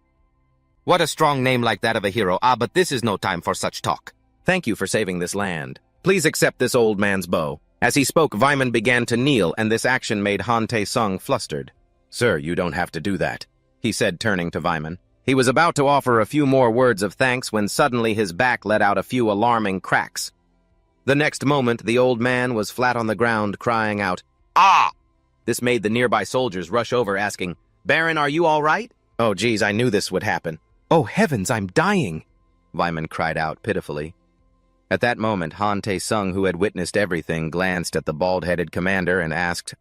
A: What a strong name like that of a hero. But this is no time for such talk. Thank you for saving this land. Please accept this old man's bow. As he spoke, Wyman began to kneel, and this action made Han Tae-sung flustered. Sir, you don't have to do that, he said, turning to Wyman. He was about to offer a few more words of thanks when suddenly his back let out a few alarming cracks. The next moment, the old man was flat on the ground, crying out, "Ah!" This made the nearby soldiers rush over, asking, Baron, are you all right? Oh, geez, I knew this would happen. Oh, heavens, I'm dying, Wyman cried out pitifully. At that moment, Han Tae-sung, who had witnessed everything, glanced at the bald-headed commander and asked,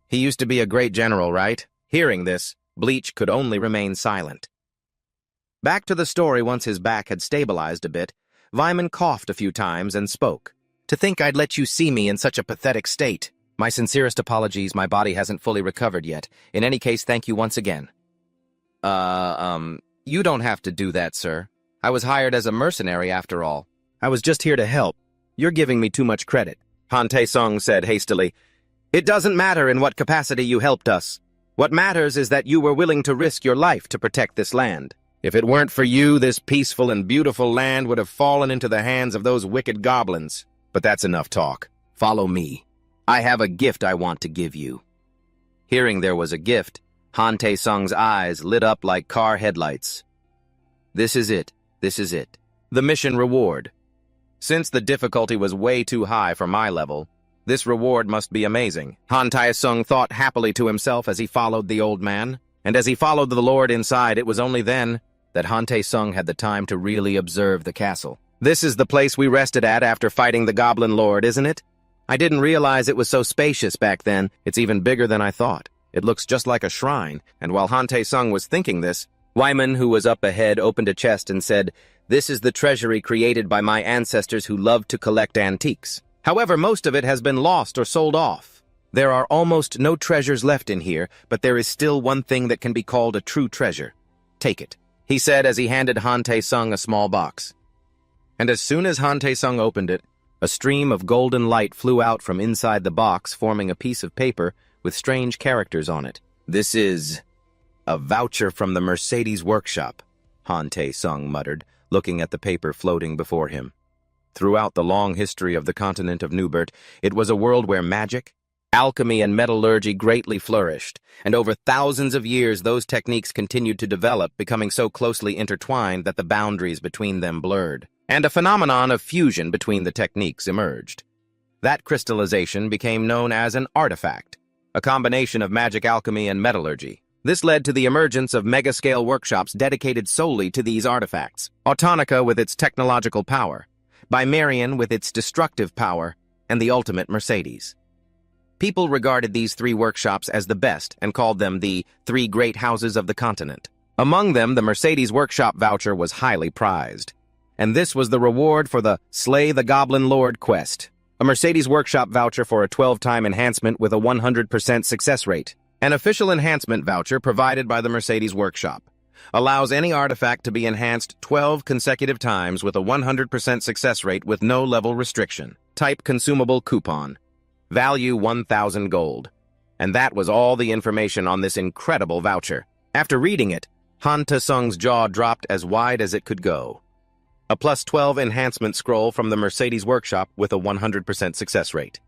A: he used to be a great general, right? Hearing this, Bleach could only remain silent. Back to the story once his back had stabilized a bit, Wyman coughed a few times and spoke. To think I'd let you see me in such a pathetic state. My sincerest apologies, my body hasn't fully recovered yet. In any case, thank you once again. You don't have to do that, sir. I was hired as a mercenary after all. I was just here to help. You're giving me too much credit, Han Tae-sung said hastily. It doesn't matter in what capacity you helped us. What matters is that you were willing to risk your life to protect this land. If it weren't for you, this peaceful and beautiful land would have fallen into the hands of those wicked goblins. But that's enough talk. Follow me. I have a gift I want to give you. Hearing there was a gift, Han Tae-sung's eyes lit up like car headlights. This is it. This is it. The mission reward. Since the difficulty was way too high for my level, this reward must be amazing. Han Tae-sung thought happily to himself as he followed the old man. And as he followed the Lord inside, it was only then that Han Tae-sung had the time to really observe the castle. This is the place we rested at after fighting the Goblin Lord, isn't it? I didn't realize it was so spacious back then. It's even bigger than I thought. It looks just like a shrine. And while Han Tae-sung was thinking this, Wyman, who was up ahead, opened a chest and said, This is the treasury created by my ancestors who loved to collect antiques. However, most of it has been lost or sold off. There are almost no treasures left in here, but there is still one thing that can be called a true treasure. Take it, he said as he handed Han Tae-sung a small box. And as soon as Han Tae-sung opened it, a stream of golden light flew out from inside the box, forming a piece of paper with strange characters on it. This is a voucher from the Mercedes workshop, Han Tae-sung muttered, looking at the paper floating before him. Throughout the long history of the continent of Newbert, it was a world where magic, alchemy, and metallurgy greatly flourished, and over thousands of years those techniques continued to develop, becoming so closely intertwined that the boundaries between them blurred, and a phenomenon of fusion between the techniques emerged. That crystallization became known as an artifact, a combination of magic, alchemy, and metallurgy. This led to the emergence of mega-scale workshops dedicated solely to these artifacts. Autonica with its technological power, Bimarian with its destructive power, and the ultimate Mercedes. People regarded these three workshops as the best and called them the three great houses of the continent. Among them, the Mercedes workshop voucher was highly prized. And this was the reward for the Slay the Goblin Lord quest. A Mercedes workshop voucher for a 12-time enhancement with a 100% success rate. An official enhancement voucher provided by the Mercedes workshop allows any artifact to be enhanced 12 consecutive times with a 100% success rate with no level restriction. Type consumable coupon. Value 1,000 gold. And that was all the information on this incredible voucher. After reading it, Han Tae-sung's jaw dropped as wide as it could go. A plus 12 enhancement scroll from the Mercedes workshop with a 100% success rate.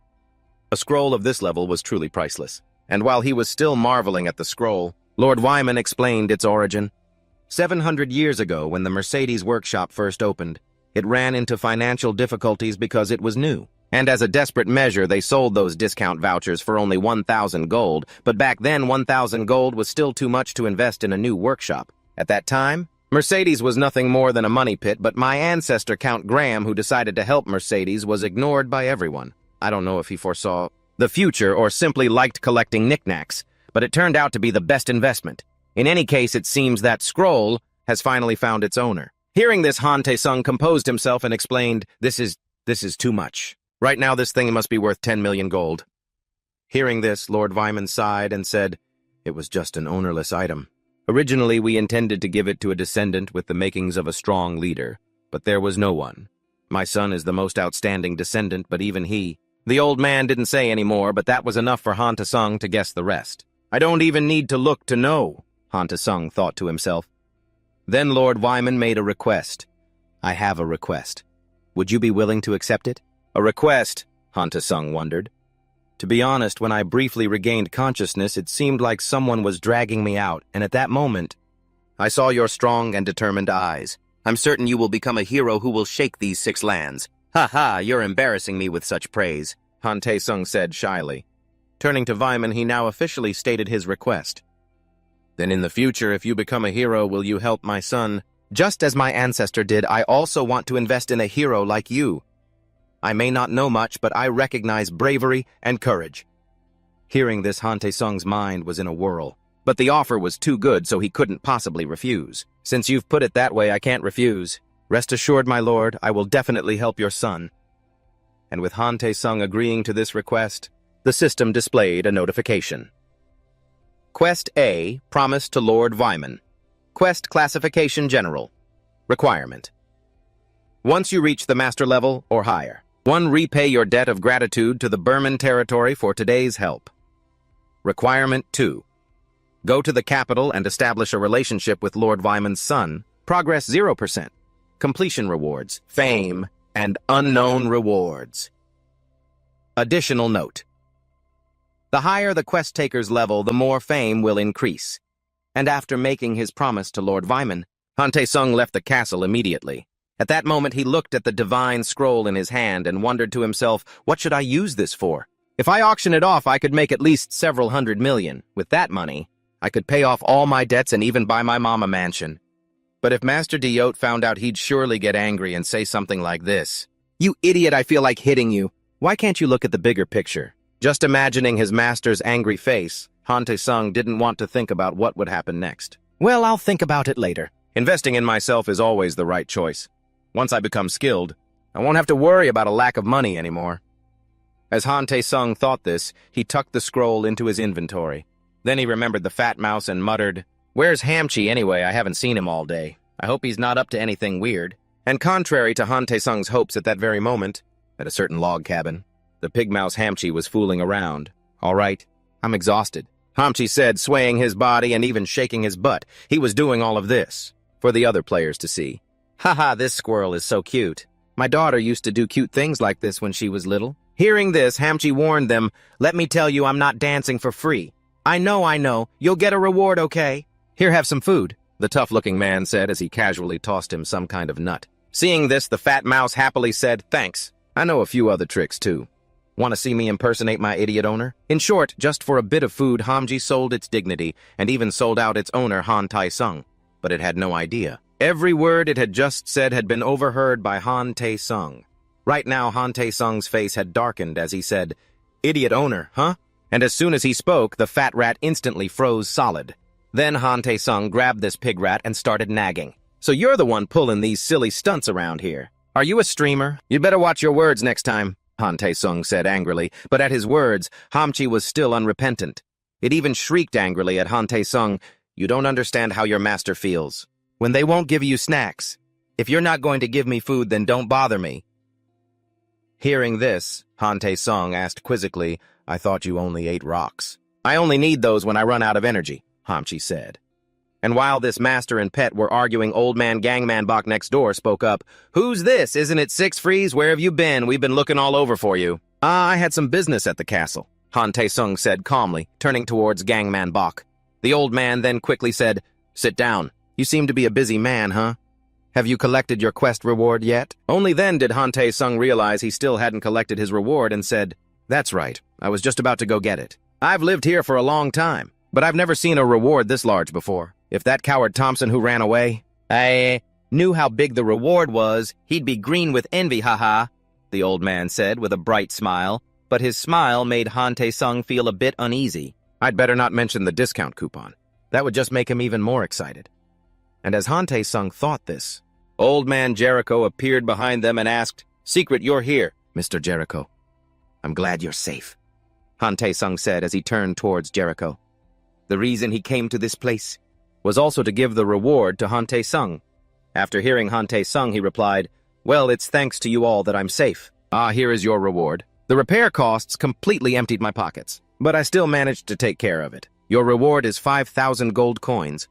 A: A scroll of this level was truly priceless. And while he was still marveling at the scroll, Lord Wyman explained its origin. 700 years ago, when the Mercedes workshop first opened, it ran into financial difficulties because it was new. And as a desperate measure, they sold those discount vouchers for only 1,000 gold, but back then 1,000 gold was still too much to invest in a new workshop. At that time, Mercedes was nothing more than a money pit, but my ancestor Count Graham, who decided to help Mercedes, was ignored by everyone. I don't know if he foresaw the future or simply liked collecting knickknacks, but it turned out to be the best investment. In any case, it seems that scroll has finally found its owner. Hearing this, Han Tae-sung composed himself and explained, This is too much. Right now this thing must be worth 10 million gold. Hearing this, Lord Vyman sighed and said, It was just an ownerless item. Originally, we intended to give it to a descendant with the makings of a strong leader, but there was no one. My son is the most outstanding descendant, but even he... The old man didn't say any more, but that was enough for Han Tae-sung to guess the rest. I don't even need to look to know, Han Tae-sung thought to himself. Then Lord Wyman made a request. I have a request. Would you be willing to accept it? A request, Han Tae-sung wondered. To be honest, when I briefly regained consciousness, it seemed like someone was dragging me out, and at that moment, I saw your strong and determined eyes. I'm certain you will become a hero who will shake these 6 lands. Ha ha, you're embarrassing me with such praise, Han Tae-sung said shyly. Turning to Vyman, he now officially stated his request. Then in the future, if you become a hero, will you help my son? Just as my ancestor did, I also want to invest in a hero like you. I may not know much, but I recognize bravery and courage. Hearing this, Han Tae-sung's mind was in a whirl. But the offer was too good, so he couldn't possibly refuse. Since you've put it that way, I can't refuse. Rest assured, my lord, I will definitely help your son. And with Han Tae-sung agreeing to this request, the system displayed a notification. Quest A, promise to Lord Vyman. Quest classification general. Requirement. Once you reach the master level or higher, 1. Repay your debt of gratitude to the Burman territory for today's help. Requirement 2. Go to the capital and establish a relationship with Lord Vyman's son. Progress 0%. Completion rewards, fame, and unknown rewards. Additional note. The higher the quest taker's level, the more fame will increase. And after making his promise to Lord Vyman, Han Tae-sung left the castle immediately. At that moment, he looked at the divine scroll in his hand and wondered to himself, what should I use this for? If I auction it off, I could make at least several hundred million. With that money, I could pay off all my debts and even buy my mom a mansion. But if Master Diot found out, he'd surely get angry and say something like this. You idiot, I feel like hitting you. Why can't you look at the bigger picture? Just imagining his master's angry face, Han Tae-sung didn't want to think about what would happen next. Well, I'll think about it later. Investing in myself is always the right choice. Once I become skilled, I won't have to worry about a lack of money anymore. As Han Tae-sung thought this, he tucked the scroll into his inventory. Then he remembered the fat mouse and muttered, Where's Hamchi anyway? I haven't seen him all day. I hope he's not up to anything weird. And contrary to Han Tae-sung's hopes at that very moment, at a certain log cabin, the pig mouse Hamchi was fooling around. All right, I'm exhausted, Hamchi said, swaying his body and even shaking his butt. He was doing all of this for the other players to see. Haha, this squirrel is so cute. My daughter used to do cute things like this when she was little. Hearing this, Hamchi warned them, Let me tell you, I'm not dancing for free. I know. You'll get a reward, okay? Here, have some food, the tough-looking man said as he casually tossed him some kind of nut. Seeing this, the fat mouse happily said, Thanks. I know a few other tricks, too. Want to see me impersonate my idiot owner? In short, just for a bit of food, Hamji sold its dignity and even sold out its owner, Han Tae-sung. But it had no idea. Every word it had just said had been overheard by Han Tae-sung. Right now, Han Tae-sung's face had darkened as he said, Idiot owner, huh? And as soon as he spoke, the fat rat instantly froze solid. Then Han Tae-sung grabbed this pig rat and started nagging. So you're the one pulling these silly stunts around here. Are you a streamer? You'd better watch your words next time, Han Tae-sung said angrily. But at his words, Hamchi was still unrepentant. It even shrieked angrily at Han Tae-sung, You don't understand how your master feels. When they won't give you snacks. If you're not going to give me food, then don't bother me. Hearing this, Han Tae-sung asked quizzically, I thought you only ate rocks. I only need those when I run out of energy, Hamchi said. And while this master and pet were arguing, old man Gangman Bok next door spoke up, Who's this? Isn't it Six Freeze? Where have you been? We've been looking all over for you. I had some business at the castle, Han Tae-sung said calmly, turning towards Gangman Bok. The old man then quickly said, Sit down. You seem to be a busy man, huh? Have you collected your quest reward yet? Only then did Han Tae-sung realize he still hadn't collected his reward and said, That's right. I was just about to go get it. I've lived here for a long time, but I've never seen a reward this large before. If that coward Thompson who ran away, I knew how big the reward was, he'd be green with envy, haha, the old man said with a bright smile, but his smile made Han Tae-sung feel a bit uneasy. I'd better not mention the discount coupon. That would just make him even more excited. And as Han Tae-sung thought this, Old Man Jericho appeared behind them and asked, "Secret, you're here, Mr. Jericho. I'm glad you're safe," Han Tae-sung said as he turned towards Jericho. The reason he came to this place was also to give the reward to Han Tae-sung. After hearing Han Tae-sung, he replied, "Well, it's thanks to you all that I'm safe. Ah, here is your reward. The repair costs completely emptied my pockets, but I still managed to take care of it. Your reward is 5,000 gold coins."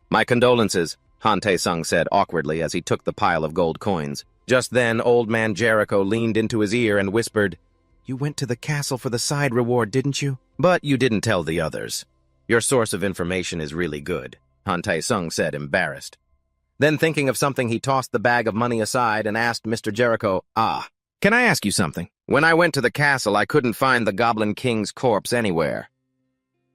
A: "My condolences," Han Tae-sung said awkwardly as he took the pile of gold coins. Just then, Old Man Jericho leaned into his ear and whispered, "You went to the castle for the side reward, didn't you? But you didn't tell the others. Your source of information is really good," Han Tae-sung said, embarrassed. Then, thinking of something, he tossed the bag of money aside and asked Mr. Jericho, "Can I ask you something? When I went to the castle, I couldn't find the Goblin King's corpse anywhere.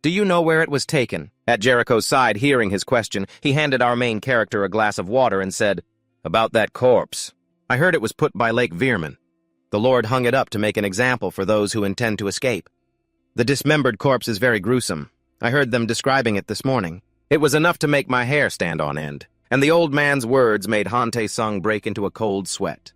A: Do you know where it was taken?" At Jericho's side, hearing his question, he handed our main character a glass of water and said, "About that corpse. I heard it was put by Lake Veerman. The Lord hung it up to make an example for those who intend to escape. The dismembered corpse is very gruesome. I heard them describing it this morning. It was enough to make my hair stand on end." And the old man's words made Han Tae-sung break into a cold sweat.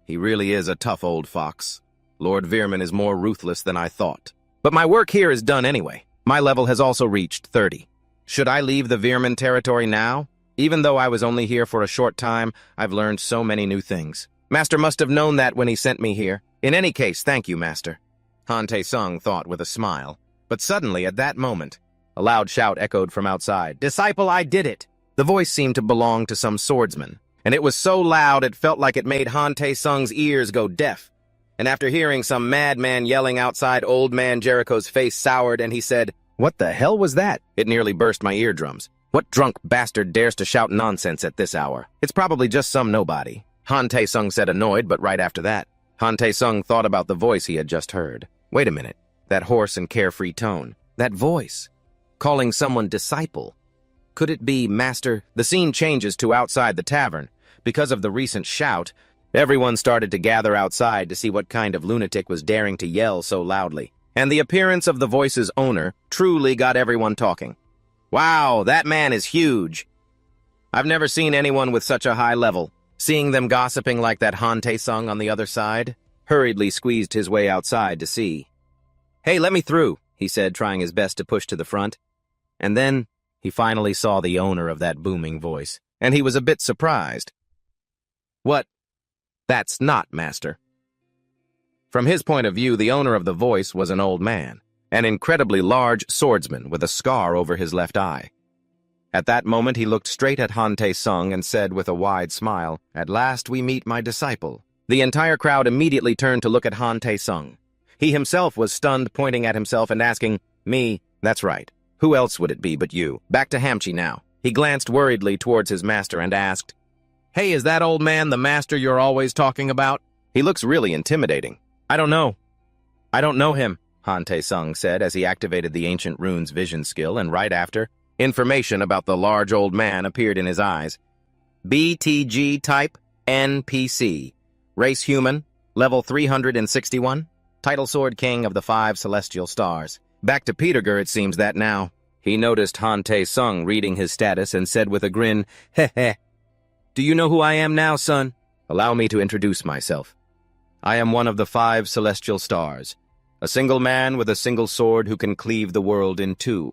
A: He really is a tough old fox. Lord Veerman is more ruthless than I thought. But my work here is done anyway. My level has also reached 30. Should I leave the Veerman territory now? Even though I was only here for a short time, I've learned so many new things. Master must have known that when he sent me here. In any case, thank you, Master," Han Tae-sung thought with a smile. But suddenly, at that moment, a loud shout echoed from outside. "Disciple, I did it!" The voice seemed to belong to some swordsman, and it was so loud it felt like it made Han Tae-sung's ears go deaf. And after hearing some madman yelling outside, Old Man Jericho's face soured and he said, "What the hell was that?" It nearly burst my eardrums. What drunk bastard dares to shout nonsense at this hour? It's probably just some nobody, Han Tae-sung said, annoyed. But right after that, Han Tae-sung thought about the voice he had just heard. Wait a minute, that hoarse and carefree tone, that voice, calling someone disciple. Could it be Master? The scene changes to outside the tavern. Because of the recent shout, everyone started to gather outside to see what kind of lunatic was daring to yell so loudly. And the appearance of the voice's owner truly got everyone talking. "Wow, that man is huge. I've never seen anyone with such a high level." Seeing them gossiping like that, Han Tae-sung on the other side hurriedly squeezed his way outside to see. "Hey, let me through," he said, trying his best to push to the front. And then he finally saw the owner of that booming voice, and he was a bit surprised. "What? That's not Master." From his point of view, the owner of the voice was an old man, an incredibly large swordsman with a scar over his left eye. At that moment, he looked straight at Han Tae-sung and said with a wide smile, "At last we meet my disciple." The entire crowd immediately turned to look at Han Tae-sung. He himself was stunned, pointing at himself and asking, "Me? That's right. Who else would it be but you? Back to Hamchi now." He glanced worriedly towards his master and asked, "Hey, is that old man the master you're always talking about? He looks really intimidating." "I don't know. I don't know him," Han Tae-sung said as he activated the Ancient Runes vision skill, and right after, information about the large old man appeared in his eyes. "BTG type, NPC. Race human, level 361. Title Sword King of the 5 Celestial Stars." Back to Peterger, it seems that now. He noticed Han Tae-sung reading his status and said with a grin, "Heh. Do you know who I am now, son?" "Allow me to introduce myself. I am one of the 5 Celestial Stars, a single man with a single sword who can cleave the world in two.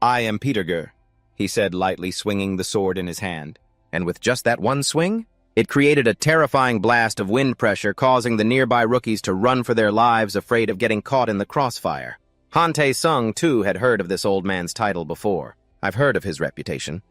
A: I am Peterger," he said, lightly swinging the sword in his hand. And with just that one swing, it created a terrifying blast of wind pressure, causing the nearby rookies to run for their lives, afraid of getting caught in the crossfire. Han Tae-sung, too, had heard of this old man's title before. I've heard of his reputation.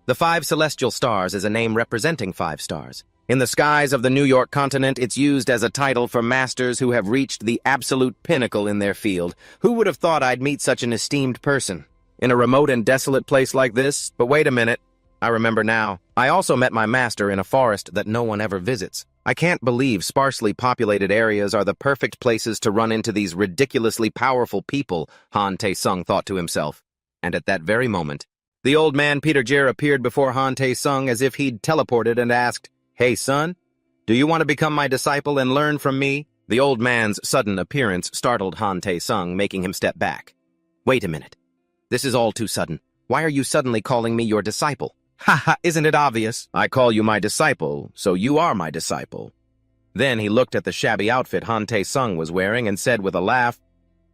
A: The 5 Celestial Stars is a name representing 5 stars. In the skies of the New York continent, it's used as a title for masters who have reached the absolute pinnacle in their field. Who would have thought I'd meet such an esteemed person in a remote and desolate place like this? But wait a minute. I remember now. I also met my master in a forest that no one ever visits. I can't believe sparsely populated areas are the perfect places to run into these ridiculously powerful people, Han Tae-sung thought to himself. And at that very moment, the old man Peterger appeared before Han Tae-sung as if he'd teleported and asked, "Hey, son, do you want to become my disciple and learn from me?" The old man's sudden appearance startled Han Tae-sung, making him step back. "Wait a minute. This is all too sudden. Why are you suddenly calling me your disciple?" Ha ha, isn't it obvious? I call you my disciple, so you are my disciple. Then he looked at the shabby outfit Han Tae-sung was wearing and said with a laugh,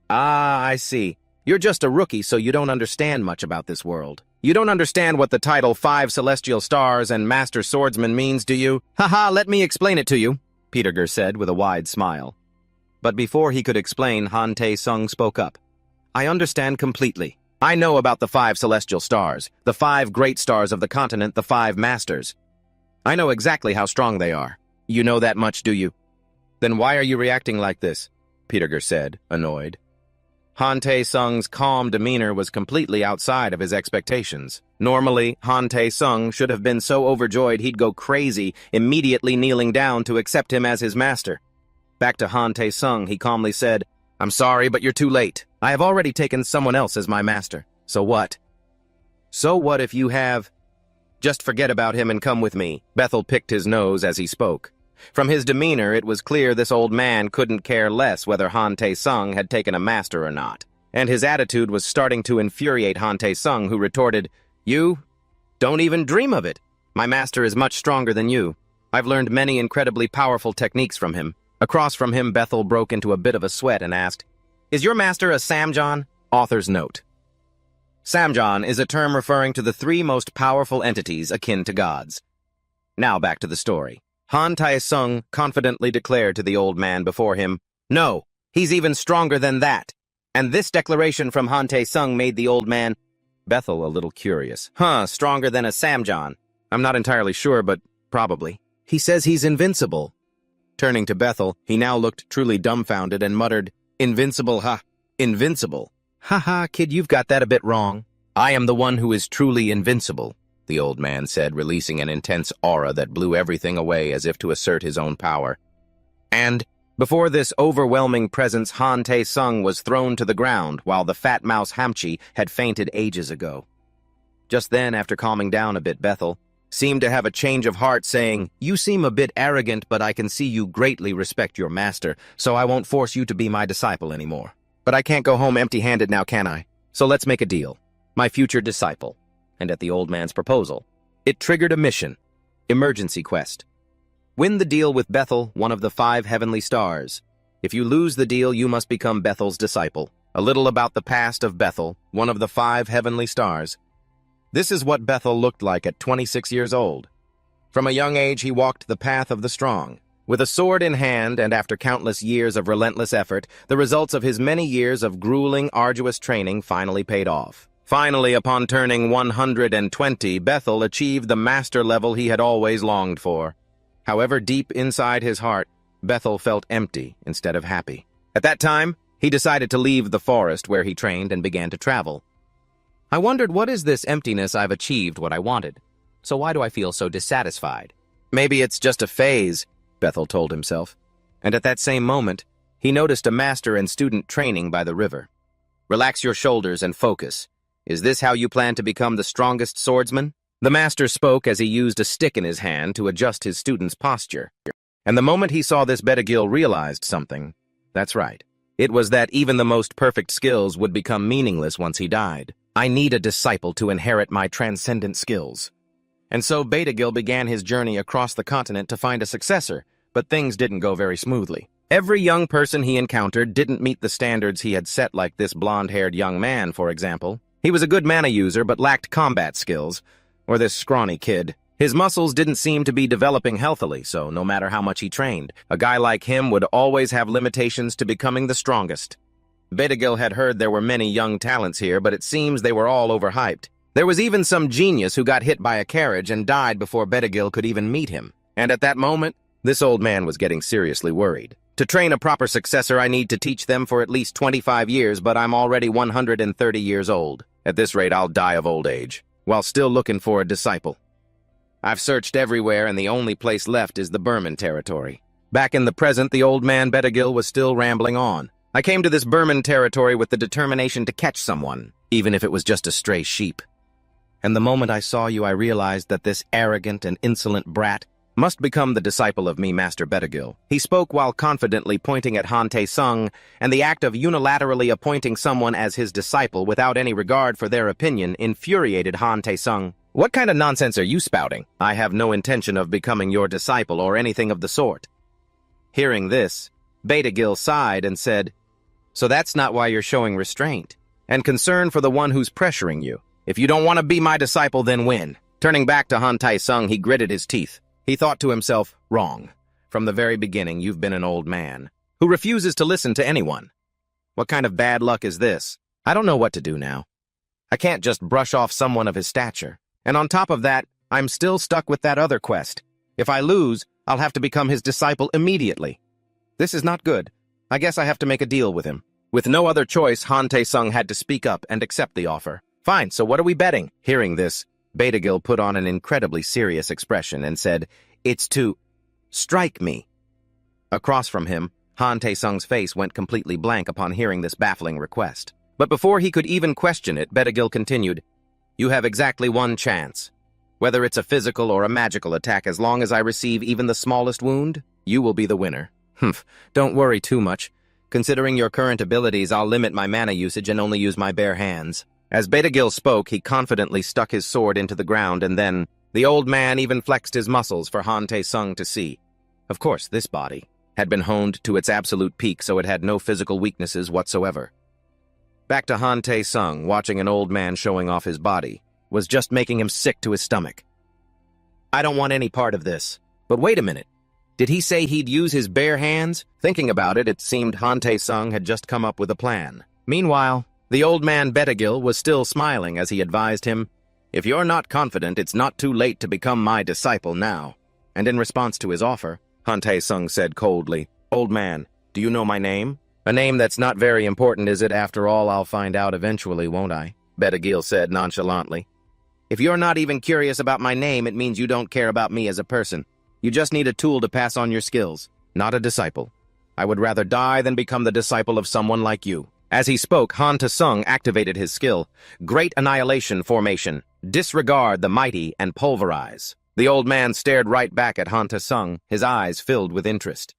A: Ah, I see. You're just a rookie, so you don't understand much about this world. You don't understand what the title 5 Celestial Stars and Master Swordsman means, do you? Ha, let me explain it to you, Peter said with a wide smile. But before he could explain, Han Tae-sung spoke up. I understand completely. I know about the 5 celestial stars, the 5 great stars of the continent, the 5 masters. I know exactly how strong they are. You know that much, do you? Then why are you reacting like this? Peter said, annoyed. Han Tae-sung's calm demeanor was completely outside of his expectations. Normally, Han Tae-sung should have been so overjoyed he'd go crazy, immediately kneeling down to accept him as his master. Back to Han Tae-sung, he calmly said, I'm sorry, but you're too late. I have already taken someone else as my master. So what? So what if you have? Just forget about him and come with me. Bethel picked his nose as he spoke. From his demeanor, it was clear this old man couldn't care less whether Han Tae-sung had taken a master or not. And his attitude was starting to infuriate Han Tae-sung, who retorted, You? Don't even dream of it. My master is much stronger than you. I've learned many incredibly powerful techniques from him. Across from him, Bethel broke into a bit of a sweat and asked, Is your master a Samjan? Author's note. Samjan is a term referring to the 3 most powerful entities akin to gods. Now back to the story. Han Tae-sung confidently declared to the old man before him, No, he's even stronger than that. And this declaration from Han Tae-sung made the old man, Bethel, a little curious. Stronger than a Samjan. I'm not entirely sure, but probably. He says he's invincible. Turning to Bethel, he now looked truly dumbfounded and muttered, Invincible, Invincible. Kid, you've got that a bit wrong. I am the one who is truly invincible, the old man said, releasing an intense aura that blew everything away as if to assert his own power. And, before this overwhelming presence, Han Tae-sung was thrown to the ground, while the fat mouse Hamchi had fainted ages ago. Just then, after calming down a bit, Bethel seemed to have a change of heart, saying, You seem a bit arrogant, but I can see you greatly respect your master, so I won't force you to be my disciple anymore. But I can't go home empty-handed now, can I? So let's make a deal. My future disciple. And at the old man's proposal, it triggered a mission. Emergency quest. Win the deal with Bethel, one of the 5 heavenly stars. If you lose the deal, you must become Bethel's disciple. A little about the past of Bethel, one of the 5 heavenly stars. This is what Bethel looked like at 26 years old. From a young age, he walked the path of the strong. With a sword in hand, and after countless years of relentless effort, the results of his many years of grueling, arduous training finally paid off. Finally, upon turning 120, Bethel achieved the master level he had always longed for. However, deep inside his heart, Bethel felt empty instead of happy. At that time, he decided to leave the forest where he trained and began to travel. I wondered, what is this emptiness? I've achieved what I wanted. So why do I feel so dissatisfied? Maybe it's just a phase, Bethel told himself. And at that same moment, he noticed a master and student training by the river. Relax your shoulders and focus. Is this how you plan to become the strongest swordsman? The master spoke as he used a stick in his hand to adjust his student's posture. And the moment he saw this, Betagil realized something. That's right. It was that even the most perfect skills would become meaningless once he died. I need a disciple to inherit my transcendent skills. And so Betagil began his journey across the continent to find a successor, but things didn't go very smoothly. Every young person he encountered didn't meet the standards he had set, like this blonde-haired young man, for example. He was a good mana user but lacked combat skills. Or this scrawny kid. His muscles didn't seem to be developing healthily, so no matter how much he trained, a guy like him would always have limitations to becoming the strongest. Betagil had heard there were many young talents here, but it seems they were all overhyped. There was even some genius who got hit by a carriage and died before Betagil could even meet him. And at that moment, this old man was getting seriously worried. To train a proper successor, I need to teach them for at least 25 years, but I'm already 130 years old. At this rate, I'll die of old age, while still looking for a disciple. I've searched everywhere, and the only place left is the Burman territory. Back in the present, the old man Betagil was still rambling on. I came to this Burman territory with the determination to catch someone, even if it was just a stray sheep. And the moment I saw you, I realized that this arrogant and insolent brat must become the disciple of me, Master Betagil. He spoke while confidently pointing at Han Tae-sung, and the act of unilaterally appointing someone as his disciple without any regard for their opinion infuriated Han Tae-sung. What kind of nonsense are you spouting? I have no intention of becoming your disciple or anything of the sort. Hearing this, Beta-Gil sighed and said, So that's not why you're showing restraint and concern for the one who's pressuring you. If you don't want to be my disciple, then win. Turning back to Han Tai-sung, he gritted his teeth. He thought to himself, wrong. From the very beginning, you've been an old man who refuses to listen to anyone. What kind of bad luck is this? I don't know what to do now. I can't just brush off someone of his stature. And on top of that, I'm still stuck with that other quest. If I lose, I'll have to become his disciple immediately. This is not good. I guess I have to make a deal with him. With no other choice, Han Tae-sung had to speak up and accept the offer. Fine, so what are we betting? Hearing this, Beta-Gil put on an incredibly serious expression and said, It's to strike me. Across from him, Han Tae-sung's face went completely blank upon hearing this baffling request. But before he could even question it, Beta-Gil continued, You have exactly one chance. Whether it's a physical or a magical attack, as long as I receive even the smallest wound, you will be the winner. Humph, don't worry too much. Considering your current abilities, I'll limit my mana usage and only use my bare hands. As Beta-Gil spoke, he confidently stuck his sword into the ground, and then the old man even flexed his muscles for Han Tae-sung to see. Of course, this body had been honed to its absolute peak, so it had no physical weaknesses whatsoever. Back to Han Tae-sung, watching an old man showing off his body, was just making him sick to his stomach. I don't want any part of this. But wait a minute. Did he say he'd use his bare hands? Thinking about it, it seemed Han Tae-sung had just come up with a plan. Meanwhile, the old man Beta-Gil was still smiling as he advised him, If you're not confident, it's not too late to become my disciple now. And in response to his offer, Han Tae-sung said coldly, Old man, do you know my name? A name that's not very important, is it? After all, I'll find out eventually, won't I? Beta-Gil said nonchalantly. If you're not even curious about my name, it means you don't care about me as a person. You just need a tool to pass on your skills, not a disciple. I would rather die than become the disciple of someone like you. As he spoke, Han Tae-sung activated his skill, Great Annihilation Formation, Disregard the Mighty and Pulverize. The old man stared right back at Han Tae-sung, his eyes filled with interest.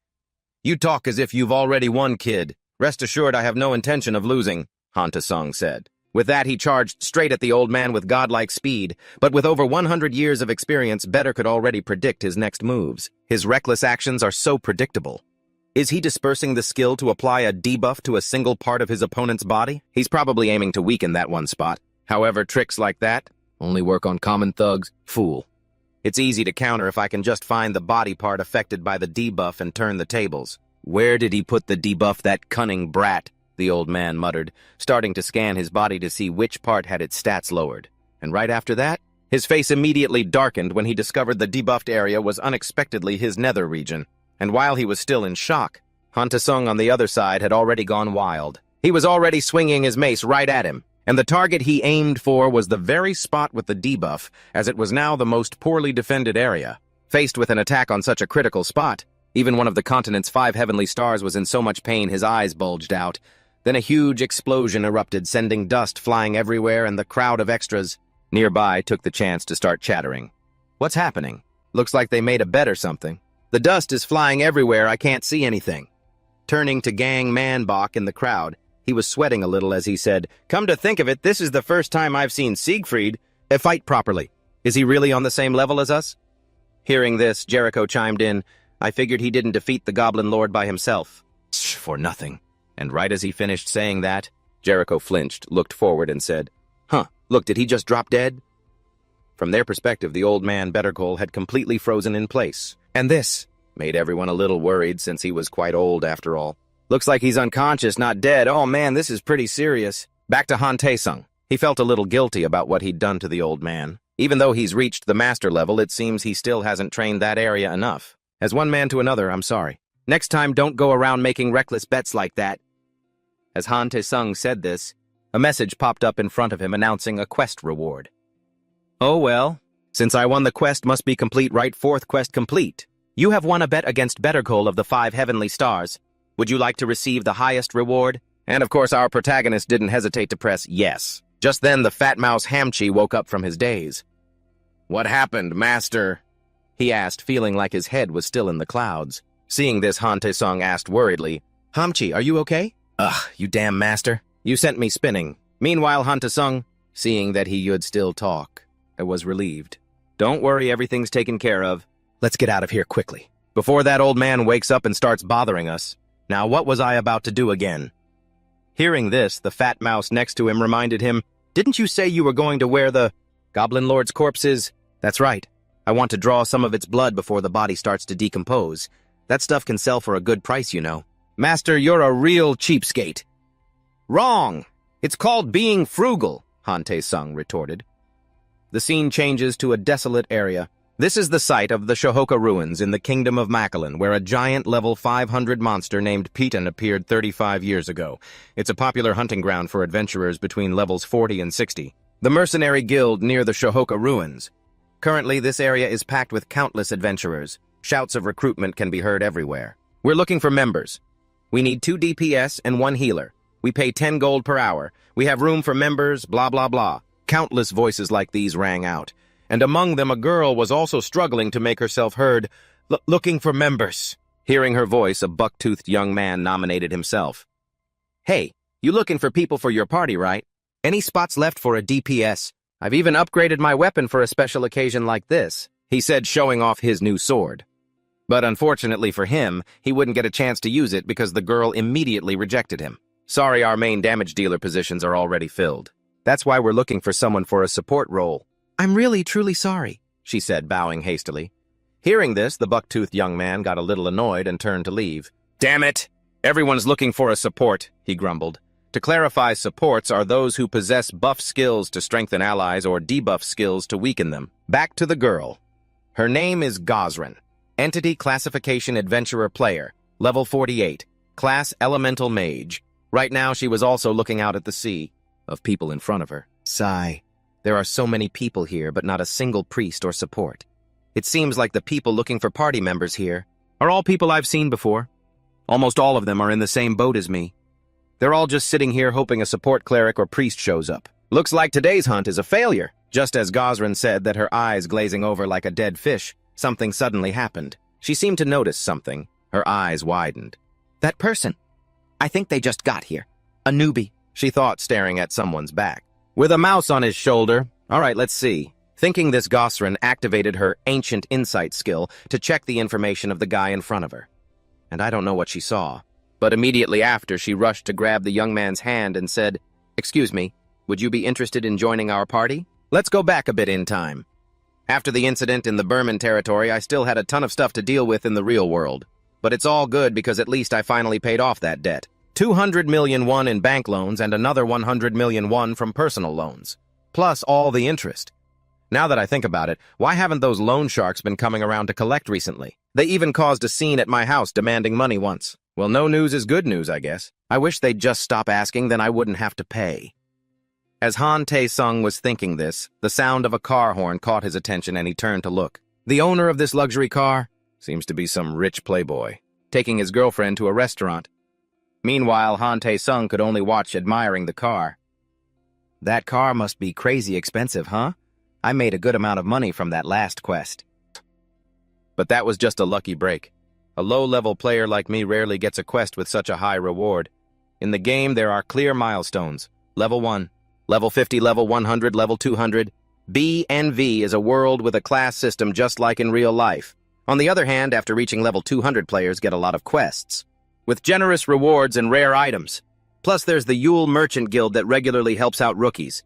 A: You talk as if you've already won, kid. Rest assured I have no intention of losing, Han Tae-sung said. With that, he charged straight at the old man with godlike speed, but with over 100 years of experience, Better could already predict his next moves. His reckless actions are so predictable. Is he dispersing the skill to apply a debuff to a single part of his opponent's body? He's probably aiming to weaken that one spot. However, tricks like that only work on common thugs. Fool. It's easy to counter if I can just find the body part affected by the debuff and turn the tables. Where did he put the debuff, that cunning brat? The old man muttered, starting to scan his body to see which part had its stats lowered. And right after that, his face immediately darkened when he discovered the debuffed area was unexpectedly his nether region. And while he was still in shock, Han Tae-sung on the other side had already gone wild. He was already swinging his mace right at him, and the target he aimed for was the very spot with the debuff, as it was now the most poorly defended area. Faced with an attack on such a critical spot, even one of the continent's 5 heavenly stars was in so much pain his eyes bulged out. Then a huge explosion erupted, sending dust flying everywhere, and the crowd of extras nearby took the chance to start chattering. What's happening? Looks like they made a bet or something. The dust is flying everywhere, I can't see anything. Turning to Gang Manbach in the crowd, he was sweating a little as he said, Come to think of it, this is the first time I've seen Siegfried fight properly. Is he really on the same level as us? Hearing this, Jericho chimed in, I figured he didn't defeat the Goblin Lord by himself. For nothing. And right as he finished saying that, Jericho flinched, looked forward, and said, Look, did he just drop dead? From their perspective, the old man Bettercole had completely frozen in place. And this made everyone a little worried since he was quite old after all. Looks like he's unconscious, not dead. Oh man, this is pretty serious. Back to Han Tae-sung. He felt a little guilty about what he'd done to the old man. Even though he's reached the master level, it seems he still hasn't trained that area enough. As one man to another, I'm sorry. Next time, don't go around making reckless bets like that. As Han Tae-sung said this, a message popped up in front of him announcing a quest reward. Oh well, since I won the quest must be complete, right? 4th quest complete. You have won a bet against Bettercole of the 5 heavenly stars. Would you like to receive the highest reward? And of course our protagonist didn't hesitate to press yes. Just then the fat mouse Hamchi woke up from his daze. What happened, master? He asked, feeling like his head was still in the clouds. Seeing this, Han Tae-sung asked worriedly, Hamchi, are you okay? Ugh, you damn master. You sent me spinning. Meanwhile, Han Tae-sung, seeing that he would still talk, I was relieved. Don't worry, everything's taken care of. Let's get out of here quickly, before that old man wakes up and starts bothering us. Now, what was I about to do again? Hearing this, the fat mouse next to him reminded him, "Didn't you say you were going to wear the Goblin Lord's corpses?" "That's right. I want to draw some of its blood before the body starts to decompose. That stuff can sell for a good price, you know." "Master, you're a real cheapskate." "Wrong! It's called being frugal," Han Tae-sung retorted. The scene changes to a desolate area. This is the site of the Shohoka ruins in the Kingdom of Macallan, where a giant level 500 monster named Piton appeared 35 years ago. It's a popular hunting ground for adventurers between levels 40 and 60. The mercenary guild near the Shohoka ruins. Currently, this area is packed with countless adventurers. Shouts of recruitment can be heard everywhere. We're looking for members. We need 2 DPS and 1 healer. We pay 10 gold per hour. We have room for members, blah, blah, blah. Countless voices like these rang out. And among them a girl was also struggling to make herself heard, looking for members. Hearing her voice, a buck-toothed young man nominated himself. "Hey, you looking for people for your party, right? Any spots left for a DPS? I've even upgraded my weapon for a special occasion like this," he said, showing off his new sword. But unfortunately for him, he wouldn't get a chance to use it because the girl immediately rejected him. "Sorry, our main damage dealer positions are already filled. That's why we're looking for someone for a support role." "I'm really, truly sorry," she said, bowing hastily. Hearing this, the buck-toothed young man got a little annoyed and turned to leave. "Damn it! Everyone's looking for a support," he grumbled. To clarify, supports are those who possess buff skills to strengthen allies or debuff skills to weaken them. Back to the girl. Her name is Gosrin. Entity Classification Adventurer Player. Level 48. Class Elemental Mage. Right now, she was also looking out at the sea of people in front of her. Sigh. There are so many people here, but not a single priest or support. It seems like the people looking for party members here are all people I've seen before. Almost all of them are in the same boat as me. They're all just sitting here hoping a support cleric or priest shows up. Looks like today's hunt is a failure. Just as Gosrin said that, her eyes glazing over like a dead fish, something suddenly happened. She seemed to notice something. Her eyes widened. "That person. I think they just got here. A newbie," she thought, staring at someone's back. With a mouse on his shoulder. All right, let's see. Thinking this, Gosrin activated her ancient insight skill to check the information of the guy in front of her. And I don't know what she saw. But immediately after, she rushed to grab the young man's hand and said, "Excuse me, would you be interested in joining our party?" Let's go back a bit in time. After the incident in the Burman territory, I still had a ton of stuff to deal with in the real world. But it's all good because at least I finally paid off that debt. 200 million won in bank loans and another 100 million won from personal loans. Plus all the interest. Now that I think about it, why haven't those loan sharks been coming around to collect recently? They even caused a scene at my house demanding money once. Well, no news is good news, I guess. I wish they'd just stop asking, then I wouldn't have to pay. As Han Tae-sung was thinking this, the sound of a car horn caught his attention and he turned to look. The owner of this luxury car seems to be some rich playboy, taking his girlfriend to a restaurant. Meanwhile, Han Tae-sung could only watch, admiring the car. That car must be crazy expensive, huh? I made a good amount of money from that last quest. But that was just a lucky break. A low-level player like me rarely gets a quest with such a high reward. In the game, there are clear milestones. Level 1, Level 50, Level 100, Level 200. BNV is a world with a class system just like in real life. On the other hand, after reaching Level 200, players get a lot of quests, with generous rewards and rare items. Plus, there's the Yule Merchant Guild that regularly helps out rookies.